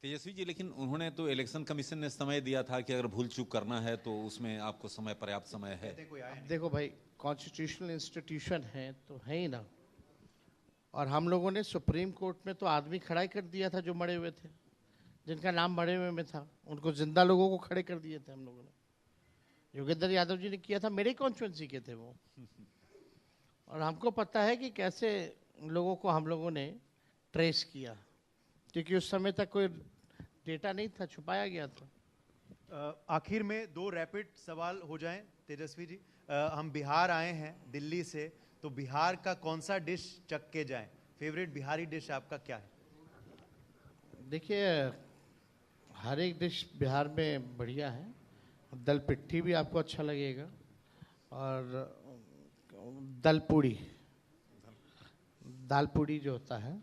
तेजस्वी जी, लेकिन उन्होंने तो इलेक्शन कमीशन ने समय दिया था कि अगर भूल चूक करना है तो उसमें आपको समय, पर्याप्त समय है। देखो भाई, कॉन्स्टिट्यूशनल इंस्टीट्यूशन है तो है ही ना, और हम लोगों ने सुप्रीम कोर्ट में तो आदमी खड़ा ही कर दिया था जो मरे हुए थे, जिनका नाम मरे हुए में था, उनको जिंदा लोगों को खड़े कर दिए थे हम लोगों ने। योगेंद्र यादव जी ने किया था, मेरे कॉन्स्टिट्यूंसी के थे वो, और हमको पता है कि कैसे लोगों को हम लोगों ने ट्रेस किया, क्योंकि उस समय तक कोई डेटा नहीं था, छुपाया गया था। आखिर में 2 रैपिड सवाल हो जाएं तेजस्वी जी। हम बिहार आए हैं दिल्ली से, तो बिहार का कौन सा डिश चख के जाएं? फेवरेट बिहारी डिश आपका क्या है? देखिए, हर एक डिश बिहार में बढ़िया है। दल पिट्ठी भी आपको अच्छा लगेगा, और दल पूड़ी, दाल पूड़ी जो होता है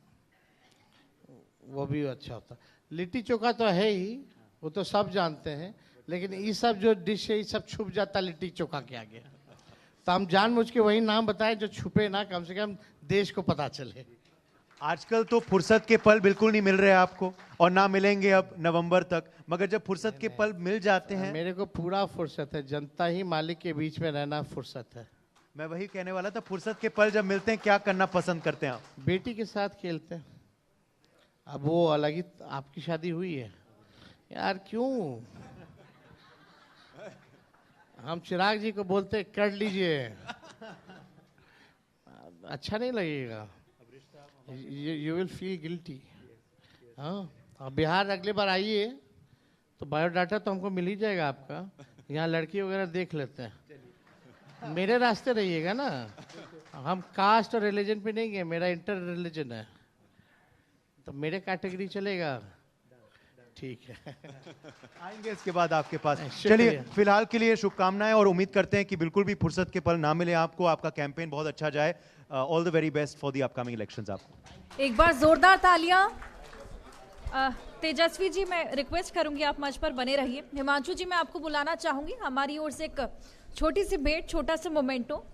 वो भी अच्छा होता है। लिट्टी चोखा तो है ही, वो तो सब जानते हैं, लेकिन ये सब जो डिश है ये सब छुप जाता लिट्टी चोखा के आगे। तो हम जानबूझ के वही नाम बताए जो छुपे ना, कम से कम देश को पता चले। आजकल तो फुर्सत के पल बिल्कुल नहीं मिल रहे आपको, और ना मिलेंगे अब नवंबर तक, मगर जब फुर्सत के पल मिल जाते हैं। मेरे को पूरा फुर्सत है, जनता ही मालिक के बीच में रहना फुर्सत है। मैं वही कहने वाला था, फुर्सत के पल जब मिलते हैं क्या करना पसंद करते हैं आप? बेटी के साथ खेलते हैं। अब वो अलग ही, आपकी शादी हुई है यार, क्यों? हम चिराग जी को बोलते कर लीजिए, अच्छा नहीं लगेगा, यू विल फील गिल्टी। हाँ, अब बिहार अगली बार आइए तो बायोडाटा तो हमको मिल ही जाएगा आपका, यहाँ लड़की वगैरह देख लेते हैं। मेरे रास्ते रहिएगा ना, हम कास्ट और रिलीजन पे नहीं गए, मेरा इंटर रिलीजन है, तो मेरे कैटेगरी चलेगा, ठीक है। आएंगे इसके बाद आपके पास। चलिए, फिलहाल के लिए शुभकामनाएं, और उम्मीद करते हैं कि बिल्कुल भी फुर्सत के पल ना मिले आपको, आपका कैंपेन बहुत अच्छा जाए। All the very best for the upcoming elections आपको। एक बार जोरदार तालियां। तेजस्वी जी, मैं रिक्वेस्ट करूंगी आप मंच पर बने रहिए। हिमांशु जी, मैं आपको बुलाना चाहूंगी, हमारी ओर से एक छोटी सी भेंट, छोटा सा मोमेंटो।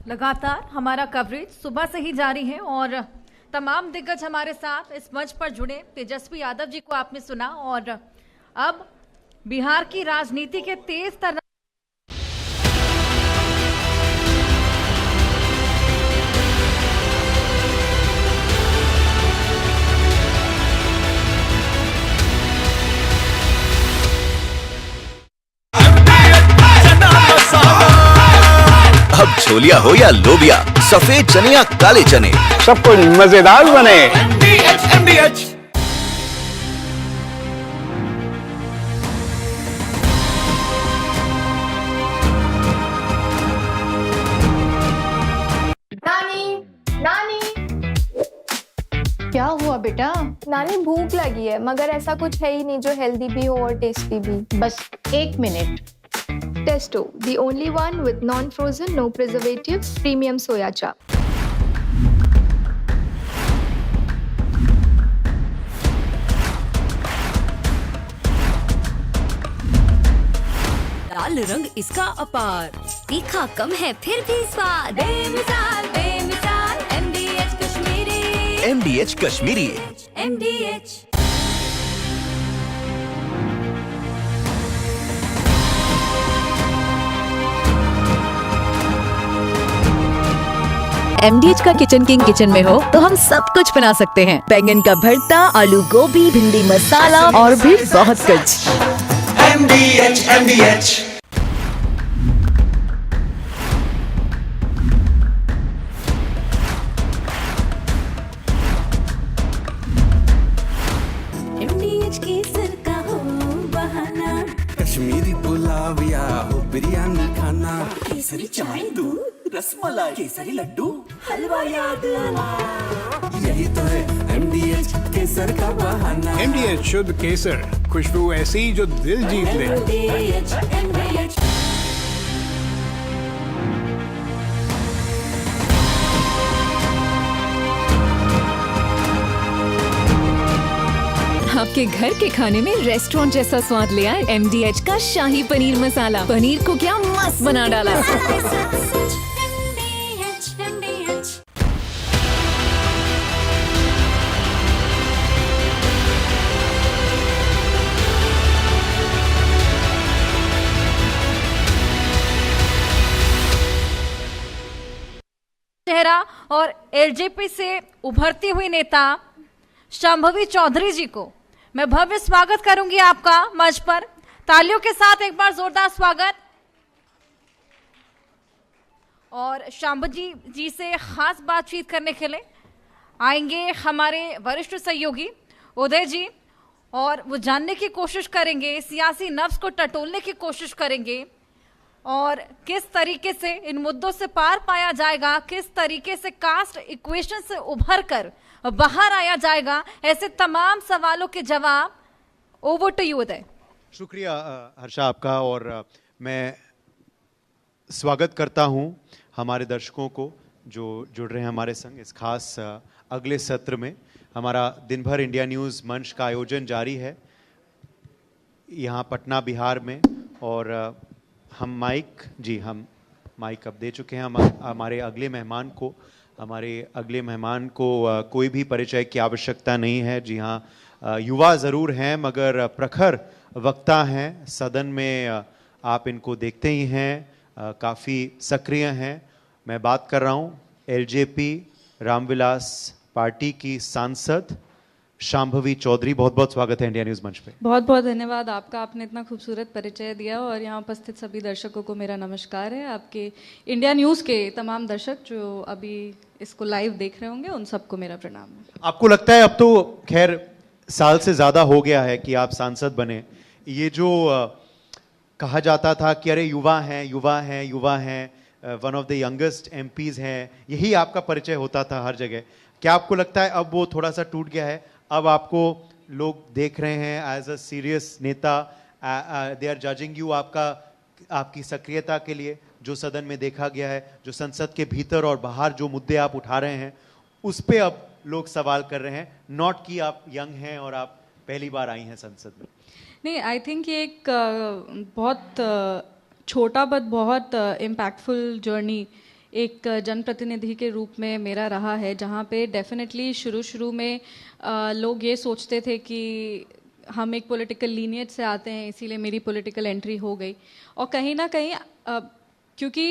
लगातार हमारा कवरेज सुबह से ही जारी है, और तमाम दिग्गज हमारे साथ इस मंच पर जुड़े। तेजस्वी यादव जी को आपने सुना, और अब बिहार की राजनीति के तेज तर्रार छोलिया हो या लोबिया, सफेद चने या काले चने, सब कुछ मजेदार बने। MDH। नानी, क्या हुआ बेटा? नानी भूख लगी है, मगर ऐसा कुछ है ही नहीं जो हेल्दी भी हो और टेस्टी भी। बस 1 minute. Testo, the only one with non-frozen, no preservatives, premium soya chap. लाल रंग इसका अपार, तीखा कम है फिर भी स्वाद, बेमिसाल बेमिसाल MDH Kashmiri. MDH Kashmiri. MDH। MDH का किचन किंग किचन में हो तो हम सब कुछ बना सकते हैं। बैंगन का भरता, आलू गोभी, भिंडी मसाला और भी बहुत कुछ। MDH। MDH केसर का हो बहाना, कश्मीरी पुलाव या हो बिरयानी खाना, केसरी चाय दूध, रसमलाई, केसरी लड्डू, हलवा याद आना, यही तो है MDH केसर का बहाना। MDH शुद्ध केसर, खुशबू ऐसी जो दिल जीत ले। MDH। आपके घर के खाने में रेस्टोरेंट जैसा स्वाद ले आए MDH का शाही पनीर मसाला। पनीर को क्या मस्त बना डाला। चेहरा और एलजेपी से उभरती हुई नेता शांभवी चौधरी जी को मैं भव्य स्वागत करूंगी आपका मंच पर। तालियों के साथ एक बार जोरदार स्वागत। और शांभवी जी से खास बातचीत करने के लिए आएंगे हमारे वरिष्ठ सहयोगी उदय जी, और वो जानने की कोशिश करेंगे, सियासी नफ्स को टटोलने की कोशिश करेंगे और किस तरीके से इन मुद्दों से पार पाया जाएगा, किस तरीके से कास्ट इक्वेशन से उभर कर बाहर आया जाएगा। ऐसे तमाम सवालों के जवाब। ओवर टू यू उदय। शुक्रिया हर्षा आपका, और मैं स्वागत करता हूं हमारे दर्शकों को जो जुड़ रहे हैं हमारे संग इस खास अगले सत्र में। हमारा दिन भर इंडिया न्यूज़ मंच का आयोजन जारी है यहाँ पटना बिहार में, और हम माइक अब दे चुके हैं हमारे अगले मेहमान को कोई भी परिचय की आवश्यकता नहीं है। जी हाँ, युवा ज़रूर हैं मगर प्रखर वक्ता हैं। सदन में आप इनको देखते ही हैं, काफ़ी सक्रिय हैं। मैं बात कर रहा हूँ एलजेपी रामविलास पार्टी की सांसद शांभवी चौधरी। बहुत बहुत स्वागत है इंडिया न्यूज़ मंच पे। बहुत बहुत धन्यवाद आपका, आपने इतना खूबसूरत परिचय दिया। और यहाँ उपस्थित सभी दर्शकों को मेरा नमस्कार है। आपके इंडिया न्यूज़ के तमाम दर्शक जो अभी इसको लाइव देख रहे होंगे उन सबको मेरा प्रणाम है। आपको लगता है अब तो खैर साल से ज़्यादा हो गया है कि आप सांसद बने, ये जो कहा जाता था कि अरे युवा हैं, one of the youngest MPs हैं, यही आपका परिचय होता था हर जगह। क्या आपको लगता है अब वो थोड़ा सा टूट गया है? अब आपको लोग देख रहे हैं एज अ सीरियस नेता, दे आर जजिंग यू आपकी सक्रियता के लिए, जो सदन में देखा गया है, जो संसद के भीतर और बाहर जो मुद्दे आप उठा रहे हैं उस पे अब लोग सवाल कर रहे हैं, नॉट कि आप यंग हैं और आप पहली बार आई हैं संसद में। नहीं, आई थिंक ये एक बहुत छोटा बट बहुत इम्पैक्टफुल जर्नी एक जनप्रतिनिधि के रूप में मेरा रहा है, जहाँ पे डेफिनेटली शुरू में लोग ये सोचते थे कि हम एक पॉलिटिकल लीनियज से आते हैं इसीलिए मेरी पॉलिटिकल एंट्री हो गई। और कहीं ना कहीं क्योंकि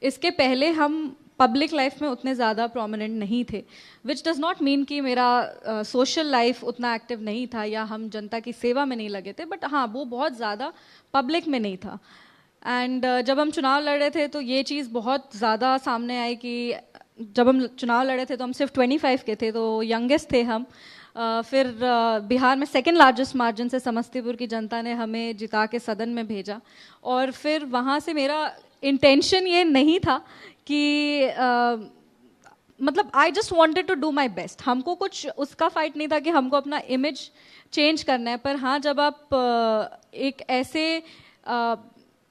इसके पहले हम पब्लिक लाइफ में उतने ज़्यादा प्रोमिनेंट नहीं थे, विच डज़ नॉट मीन कि मेरा सोशल लाइफ उतना एक्टिव नहीं था या हम जनता की सेवा में नहीं लगे थे, बट हाँ वो बहुत ज़्यादा पब्लिक में नहीं था। एंड जब हम चुनाव लड़ रहे थे तो ये चीज़ बहुत ज़्यादा सामने आई कि जब हम चुनाव लड़े थे तो हम सिर्फ 25 के थे, तो यंगेस्ट थे हम। फिर बिहार में सेकेंड लार्जेस्ट मार्जिन से समस्तीपुर की जनता ने हमें जिता के सदन में भेजा, और फिर वहाँ से मेरा इंटेंशन ये नहीं था कि मतलब I just wanted to do my best. हमको कुछ उसका फाइट नहीं था कि हमको अपना इमेज चेंज करना है, पर हाँ जब आप एक ऐसे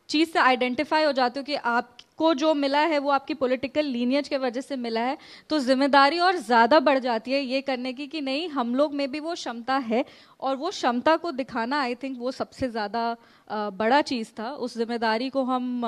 चीज़ से आइडेंटिफाई हो जाते हो कि आपको जो मिला है वो आपकी पॉलिटिकल लीनियज के वजह से मिला है, तो जिम्मेदारी और ज़्यादा बढ़ जाती है ये करने की कि नहीं, हम लोग में भी वो क्षमता है, और वो क्षमता को दिखाना आई थिंक वो सबसे ज़्यादा बड़ा चीज़ था। उस जिम्मेदारी को हम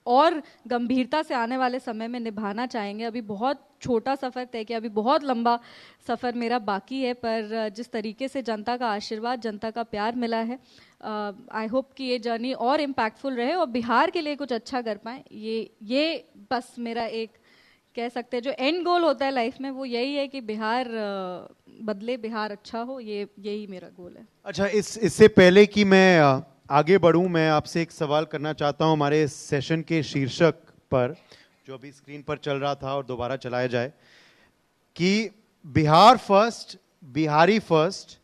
और गंभीरता से आने वाले समय में निभाना चाहेंगे। अभी बहुत छोटा सफ़र तय किया, अभी बहुत लंबा सफ़र मेरा बाकी है, पर जिस तरीके से जनता का आशीर्वाद, जनता का प्यार मिला है, आई होप कि ये जर्नी और इम्पैक्टफुल रहे और बिहार के लिए कुछ अच्छा कर पाएँ। ये बस मेरा एक कह सकते हैं जो एंड गोल होता है लाइफ में, वो यही है कि बिहार बदले, बिहार अच्छा हो, यही मेरा गोल है। अच्छा, इससे पहले कि मैं आगे बढ़ूं, मैं आपसे एक सवाल करना चाहता हूं हमारे सेशन के शीर्षक पर, जो अभी स्क्रीन पर चल रहा था और दोबारा चलाया जाए, कि बिहार फर्स्ट, बिहारी फर्स्ट,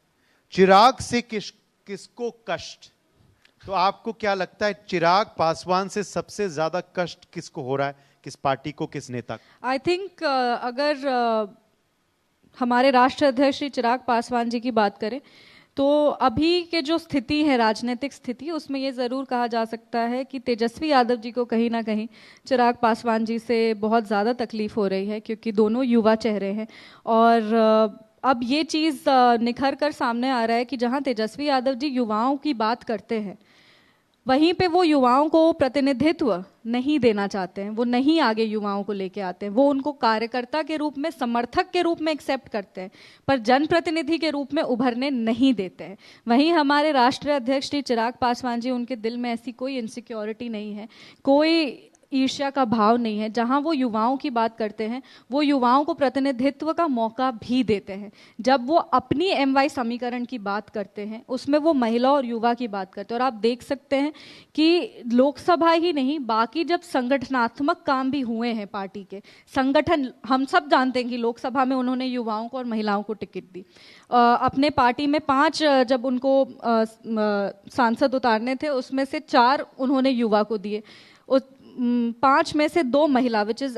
चिराग से किसको कष्ट। तो आपको क्या लगता है, चिराग पासवान से सबसे ज्यादा कष्ट किसको हो रहा है, किस पार्टी को, किस नेता को? आई थिंक अगर हमारे राष्ट्रीय अध्यक्ष श्री चिराग पासवान जी की बात करें तो अभी के जो स्थिति है, राजनीतिक स्थिति, उसमें ये ज़रूर कहा जा सकता है कि तेजस्वी यादव जी को कहीं ना कहीं चिराग पासवान जी से बहुत ज़्यादा तकलीफ हो रही है, क्योंकि दोनों युवा चेहरे हैं। और अब ये चीज़ निखर कर सामने आ रहा है कि जहाँ तेजस्वी यादव जी युवाओं की बात करते हैं, वहीं पे वो युवाओं को प्रतिनिधित्व नहीं देना चाहते हैं, वो नहीं आगे युवाओं को लेके आते हैं, वो उनको कार्यकर्ता के रूप में, समर्थक के रूप में एक्सेप्ट करते हैं, पर जनप्रतिनिधि के रूप में उभरने नहीं देते हैं। वहीं हमारे राष्ट्रीय अध्यक्ष श्री चिराग पासवान जी, उनके दिल में ऐसी कोई इनसिक्योरिटी नहीं है, कोई ईर्ष्या का भाव नहीं है। जहां वो युवाओं की बात करते हैं, वो युवाओं को प्रतिनिधित्व का मौका भी देते हैं। जब वो अपनी MY समीकरण की बात करते हैं, उसमें वो महिला और युवा की बात करते हैं। और आप देख सकते हैं कि लोकसभा ही नहीं, बाकी जब संगठनात्मक काम भी हुए हैं पार्टी के, संगठन, हम सब जानते हैं कि लोकसभा में उन्होंने युवाओं को और महिलाओं को टिकट दी। अपने पार्टी में 5 जब उनको सांसद उतारने थे, उसमें से 4 उन्होंने युवा को दिए, 5 में से 2 महिला, विच इज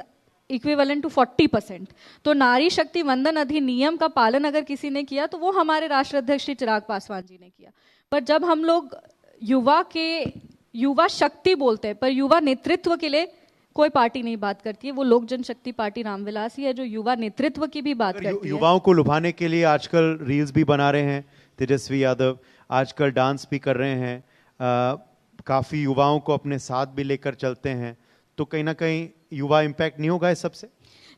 इक्विवेलेंट टू 40%। तो नारी शक्ति वंदन अधिनियम का पालन अगर किसी ने किया तो वो हमारे राष्ट्रीय अध्यक्ष श्री चिराग पासवान जी ने किया। पर जब हम लोग युवा शक्ति बोलते हैं, पर युवा नेतृत्व के लिए कोई पार्टी नहीं बात करती है। वो लोक जनशक्ति पार्टी रामविलास ही है जो युवा नेतृत्व की भी बात करती है। युवाओं को लुभाने के लिए आजकल रील्स भी बना रहे हैं तेजस्वी यादव, आजकल डांस भी कर रहे हैं, काफी युवाओं को अपने साथ भी लेकर चलते हैं, तो कहीं ना कहीं युवा इम्पैक्ट नहीं होगा इस सबसे?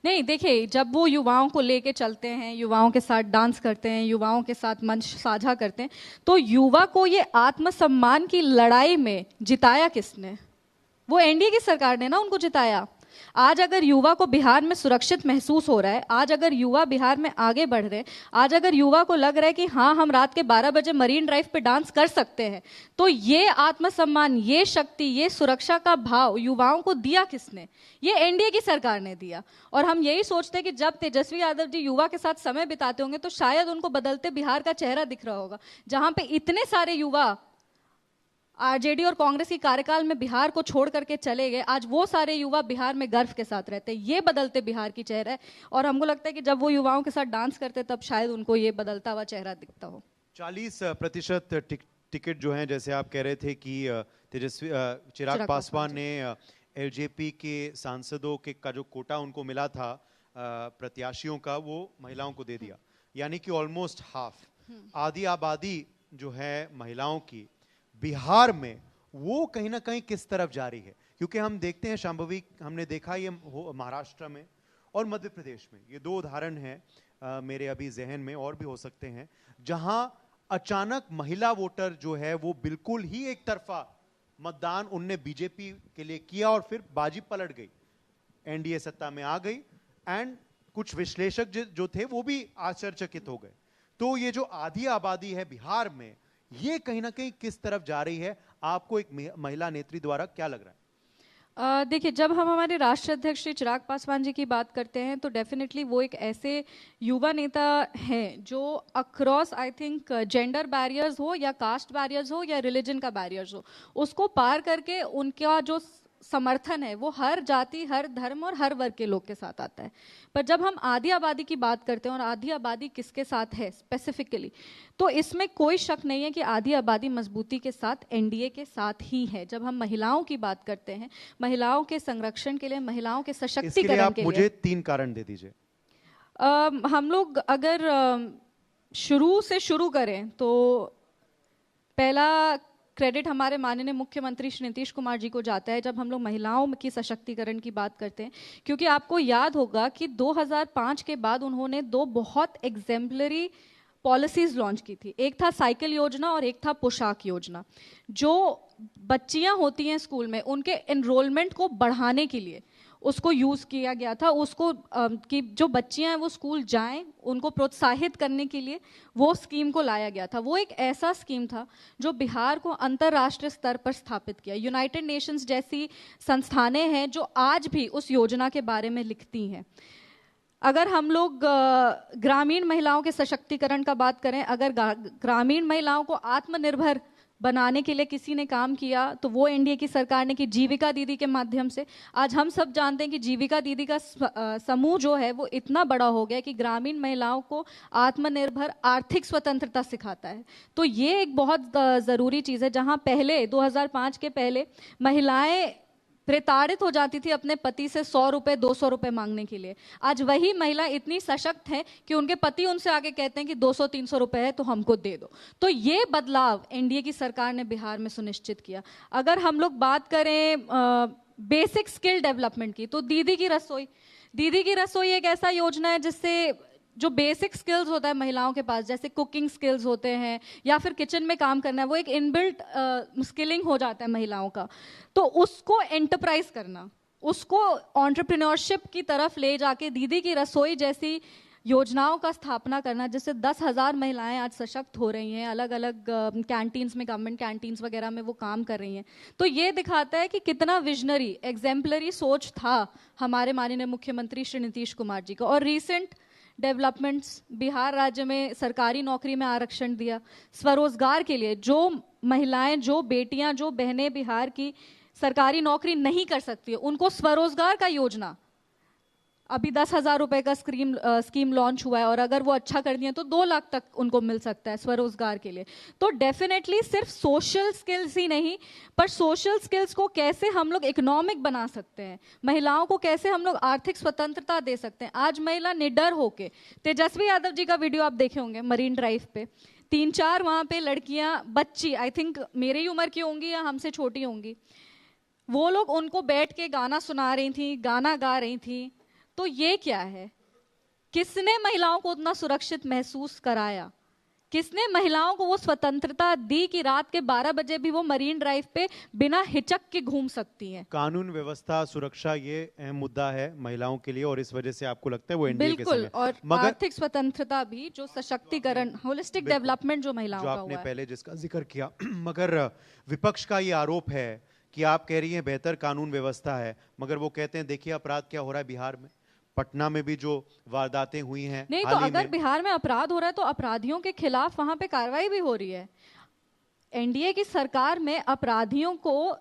नहीं, देखिए, जब वो युवाओं को लेके चलते हैं, युवाओं के साथ डांस करते हैं, युवाओं के साथ मंच साझा करते हैं, तो युवा को ये आत्मसम्मान की लड़ाई में जिताया किसने? वो NDA की सरकार ने ना उनको जिताया। आज अगर युवा को बिहार में सुरक्षित महसूस हो रहा है, आज अगर युवा बिहार में आगे बढ़ रहे हैं, आज अगर युवा को लग रहा है कि हाँ, हम रात के 12 बजे मरीन ड्राइव पे डांस कर सकते हैं, तो ये आत्मसम्मान, ये शक्ति, ये सुरक्षा का भाव युवाओं को दिया किसने? ये NDA की सरकार ने दिया। और हम यही सोचते हैं कि जब तेजस्वी यादव जी युवा के साथ समय बिताते होंगे तो शायद उनको बदलते बिहार का चेहरा दिख रहा होगा। जहां पे इतने सारे युवा RJD और कांग्रेस की कार्यकाल में बिहार को छोड़ करके चले गए, आज वो सारे युवा बिहार में गर्व के साथ रहते हैं। ये बदलते बिहार की चेहरा है, और हमको लगता है कि जब वो युवाओं के साथ डांस करते तब शायद उनको ये बदलता हुआ चेहरा दिखता हो। 40% टिकट जो हैं, जैसे आप कह रहे थे कि तेजस्वी चिराग पासवान ने LJP के सांसदों के का जो कोटा उनको मिला था प्रत्याशियों का, वो महिलाओं को दे दिया, यानी कि ऑलमोस्ट हाफ। आधी आबादी जो है महिलाओं की बिहार में, वो कहीं ना कहीं किस तरफ जा रही है? क्योंकि हम देखते हैं शांभवी, हमने देखा ये महाराष्ट्र में और मध्य प्रदेश में, ये 2 उदाहरण हैं मेरे अभी जहन में, और भी हो सकते हैं, जहां अचानक महिला वोटर जो है वो बिल्कुल ही एक तरफा मतदान उनने बीजेपी के लिए किया और फिर बाजी पलट गई, NDA सत्ता में आ गई, एंड कुछ विश्लेषक जो थे वो भी आश्चर्यचकित हो गए। तो ये जो आधी आबादी है बिहार में, ये कहीं ना कहीं किस तरफ जा रही है? आपको एक महिला नेत्री द्वारा क्या लग रहा है? देखिए, जब हम हमारे राष्ट्रीय अध्यक्ष श्री चिराग पासवान जी की बात करते हैं तो डेफिनेटली वो एक ऐसे युवा नेता हैं जो across I think gender barriers हो या कास्ट बैरियर्स हो या रिलीजन का बैरियर्स हो, उसको पार करके उनका जो समर्थन है वो हर जाति, हर धर्म और हर वर्ग के लोग के साथ आता है। पर जब हम आधी आबादी की बात करते हैं, और आधी आबादी किसके साथ है स्पेसिफिकली, तो इसमें कोई शक नहीं है कि आधी आबादी मजबूती के साथ एनडीए के साथ ही है। जब हम महिलाओं की बात करते हैं, महिलाओं के संरक्षण के लिए, महिलाओं के सशक्तिकरण के लिए, मुझे 3 कारण दे दीजिए। हम लोग अगर शुरू से शुरू करें तो पहला क्रेडिट हमारे माननीय मुख्यमंत्री श्री नीतीश कुमार जी को जाता है जब हम लोग महिलाओं की सशक्तिकरण की बात करते हैं, क्योंकि आपको याद होगा कि 2005 के बाद उन्होंने 2 बहुत एग्जेम्पलरी पॉलिसीज लॉन्च की थी। एक था साइकिल योजना और एक था पोशाक योजना। जो बच्चियां होती हैं स्कूल में, उनके एनरोलमेंट को बढ़ाने के लिए उसको यूज़ किया गया था। उसको कि जो बच्चियां हैं वो स्कूल जाएं, उनको प्रोत्साहित करने के लिए वो स्कीम को लाया गया था। वो एक ऐसा स्कीम था जो बिहार को अंतर्राष्ट्रीय स्तर पर स्थापित किया। यूनाइटेड नेशंस जैसी संस्थानें हैं जो आज भी उस योजना के बारे में लिखती हैं। अगर हम लोग ग्रामीण महिलाओं के सशक्तिकरण का बात करें, अगर ग्रामीण महिलाओं को आत्मनिर्भर बनाने के लिए किसी ने काम किया तो वो एनडीए की सरकार ने की, जीविका दीदी के माध्यम से। आज हम सब जानते हैं कि जीविका दीदी का समूह जो है वो इतना बड़ा हो गया कि ग्रामीण महिलाओं को आत्मनिर्भर आर्थिक स्वतंत्रता सिखाता है। तो ये एक बहुत ज़रूरी चीज़ है। जहाँ पहले 2005 के पहले महिलाएं प्रताड़ित हो जाती थी अपने पति से 100 रुपए 200 रुपए मांगने के लिए, आज वही महिला इतनी सशक्त है कि उनके पति उनसे आगे कहते हैं कि 200-300 रुपए है तो हमको दे दो। तो ये बदलाव एनडीए की सरकार ने बिहार में सुनिश्चित किया। अगर हम लोग बात करें बेसिक स्किल डेवलपमेंट की, तो दीदी की रसोई एक ऐसा योजना है जिससे जो बेसिक स्किल्स होता है महिलाओं के पास, जैसे कुकिंग स्किल्स होते हैं या फिर किचन में काम करना है, वो एक इनबिल्ट स्किलिंग हो जाता है महिलाओं का। तो उसको एंटरप्राइज करना, उसको एंटरप्रेन्योरशिप की तरफ ले जाके दीदी की रसोई जैसी योजनाओं का स्थापना करना, जिससे 10,000 महिलाएं आज सशक्त हो रही हैं। अलग अलग कैंटीन्स में, गवर्नमेंट कैंटीन्स वगैरह में वो काम कर रही हैं। तो ये दिखाता है कि कितना विजनरी, एग्जेम्पलरी सोच था हमारे माननीय मुख्यमंत्री श्री नीतीश कुमार जी का। और रिसेंट डेवलपमेंट्स, बिहार राज्य में सरकारी नौकरी में आरक्षण दिया, स्वरोजगार के लिए जो महिलाएं, जो बेटियां, जो बहनें बिहार की सरकारी नौकरी नहीं कर सकती है, उनको स्वरोजगार का योजना, अभी 10,000 रुपए का स्कीम लॉन्च हुआ है, और अगर वो अच्छा कर दिए तो 2 लाख तक उनको मिल सकता है स्वरोजगार के लिए। तो डेफिनेटली सिर्फ सोशल स्किल्स ही नहीं, पर सोशल स्किल्स को कैसे हम लोग इकोनॉमिक बना सकते हैं, महिलाओं को कैसे हम लोग आर्थिक स्वतंत्रता दे सकते हैं। आज महिला निडर होके, तेजस्वी यादव जी का वीडियो आप देखे होंगे मरीन ड्राइव पे, 3-4 वहाँ पे लड़कियाँ, बच्ची, आई थिंक मेरी उम्र की होंगी या हमसे छोटी होंगी, वो लोग उनको बैठ के गाना सुना रही थी, गाना गा रही थी। तो ये क्या है? किसने महिलाओं को उतना सुरक्षित महसूस कराया? किसने महिलाओं को वो स्वतंत्रता दी कि रात के 12 बजे भी वो मरीन ड्राइव पे बिना हिचक के घूम सकती हैं? कानून व्यवस्था, सुरक्षा, ये अहम मुद्दा है महिलाओं के लिए, और इस वजह से आपको लगता है वो एनडीए के बिल्कुल, और आर्थिक स्वतंत्रता भी, जो सशक्तिकरण, होलिस्टिक डेवलपमेंट जो महिलाओं का हुआ है, आपने पहले जिसका जिक्र किया। मगर विपक्ष का ये आरोप है कि आप कह रही हैं बेहतर कानून व्यवस्था है, मगर वो कहते हैं देखिए अपराध क्या हो रहा है बिहार में, पटना में भी जो वारदातें हुई हैं। नहीं, तो अगर बिहार में अपराध हो रहा है तो अपराधियों के खिलाफ वहां पे कार्रवाई भी हो रही है। एनडीए की सरकार में अपराधियों को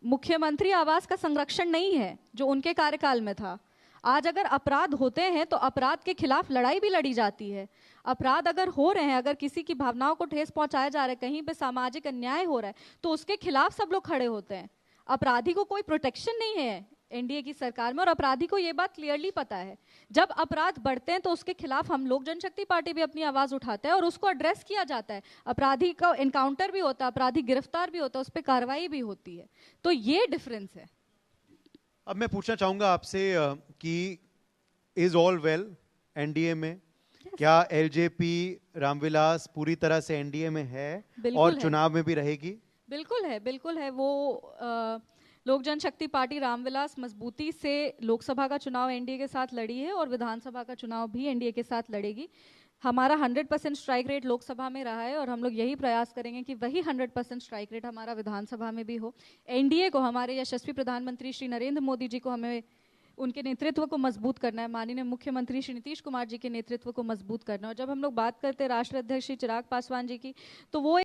मुख्यमंत्री आवास का संरक्षण नहीं है जो उनके कार्यकाल में था। आज अगर अपराध होते हैं तो अपराध के खिलाफ लड़ाई भी लड़ी जाती है। अपराध अगर हो रहे हैं, अगर किसी की भावनाओं को ठेस पहुंचाया जा रहा है, कहीं पे सामाजिक अन्याय हो रहा है, तो उसके खिलाफ सब लोग खड़े होते हैं। अपराधी को कोई प्रोटेक्शन नहीं है एनडीए की सरकार में, और अपराधी को ये बात क्लियरली पता है। जब अपराध बढ़ते हैं तो उसके खिलाफ हम लोग जनशक्ति पार्टी भी अपनी आवाज उठाते हैं और उसको एड्रेस किया जाता है। अपराधी का एनकाउंटर भी होता है, अपराधी गिरफ्तार भी होता है, उस पर कार्रवाई भी होती है। तो ये डिफरेंस है। अब मैं पूछना चाहूंगा आपसे कि इज ऑल वेल एनडीए में? क्या एलजेपी रामविलास पूरी तरह से एनडीए में है और चुनाव में भी रहेगी? बिल्कुल है, बिल्कुल है। वो लोक जनशक्ति पार्टी रामविलास मजबूती से लोकसभा का चुनाव एनडीए के साथ लड़ी है और विधानसभा का चुनाव भी एनडीए के साथ लड़ेगी। हमारा 100% स्ट्राइक रेट लोकसभा में रहा है और हम लोग यही प्रयास करेंगे कि वही 100% स्ट्राइक रेट हमारा विधानसभा में भी हो। एनडीए को, हमारे यशस्वी प्रधानमंत्री श्री नरेंद्र मोदी जी को, हमें उनके नेतृत्व को मजबूत करना है, माननीय मुख्यमंत्री श्री नीतीश कुमार जी के नेतृत्व को मजबूत करना है। और जब हम लोग बात करते हैं राष्ट्र अध्यक्ष श्री चिराग पासवान जी की, तो वो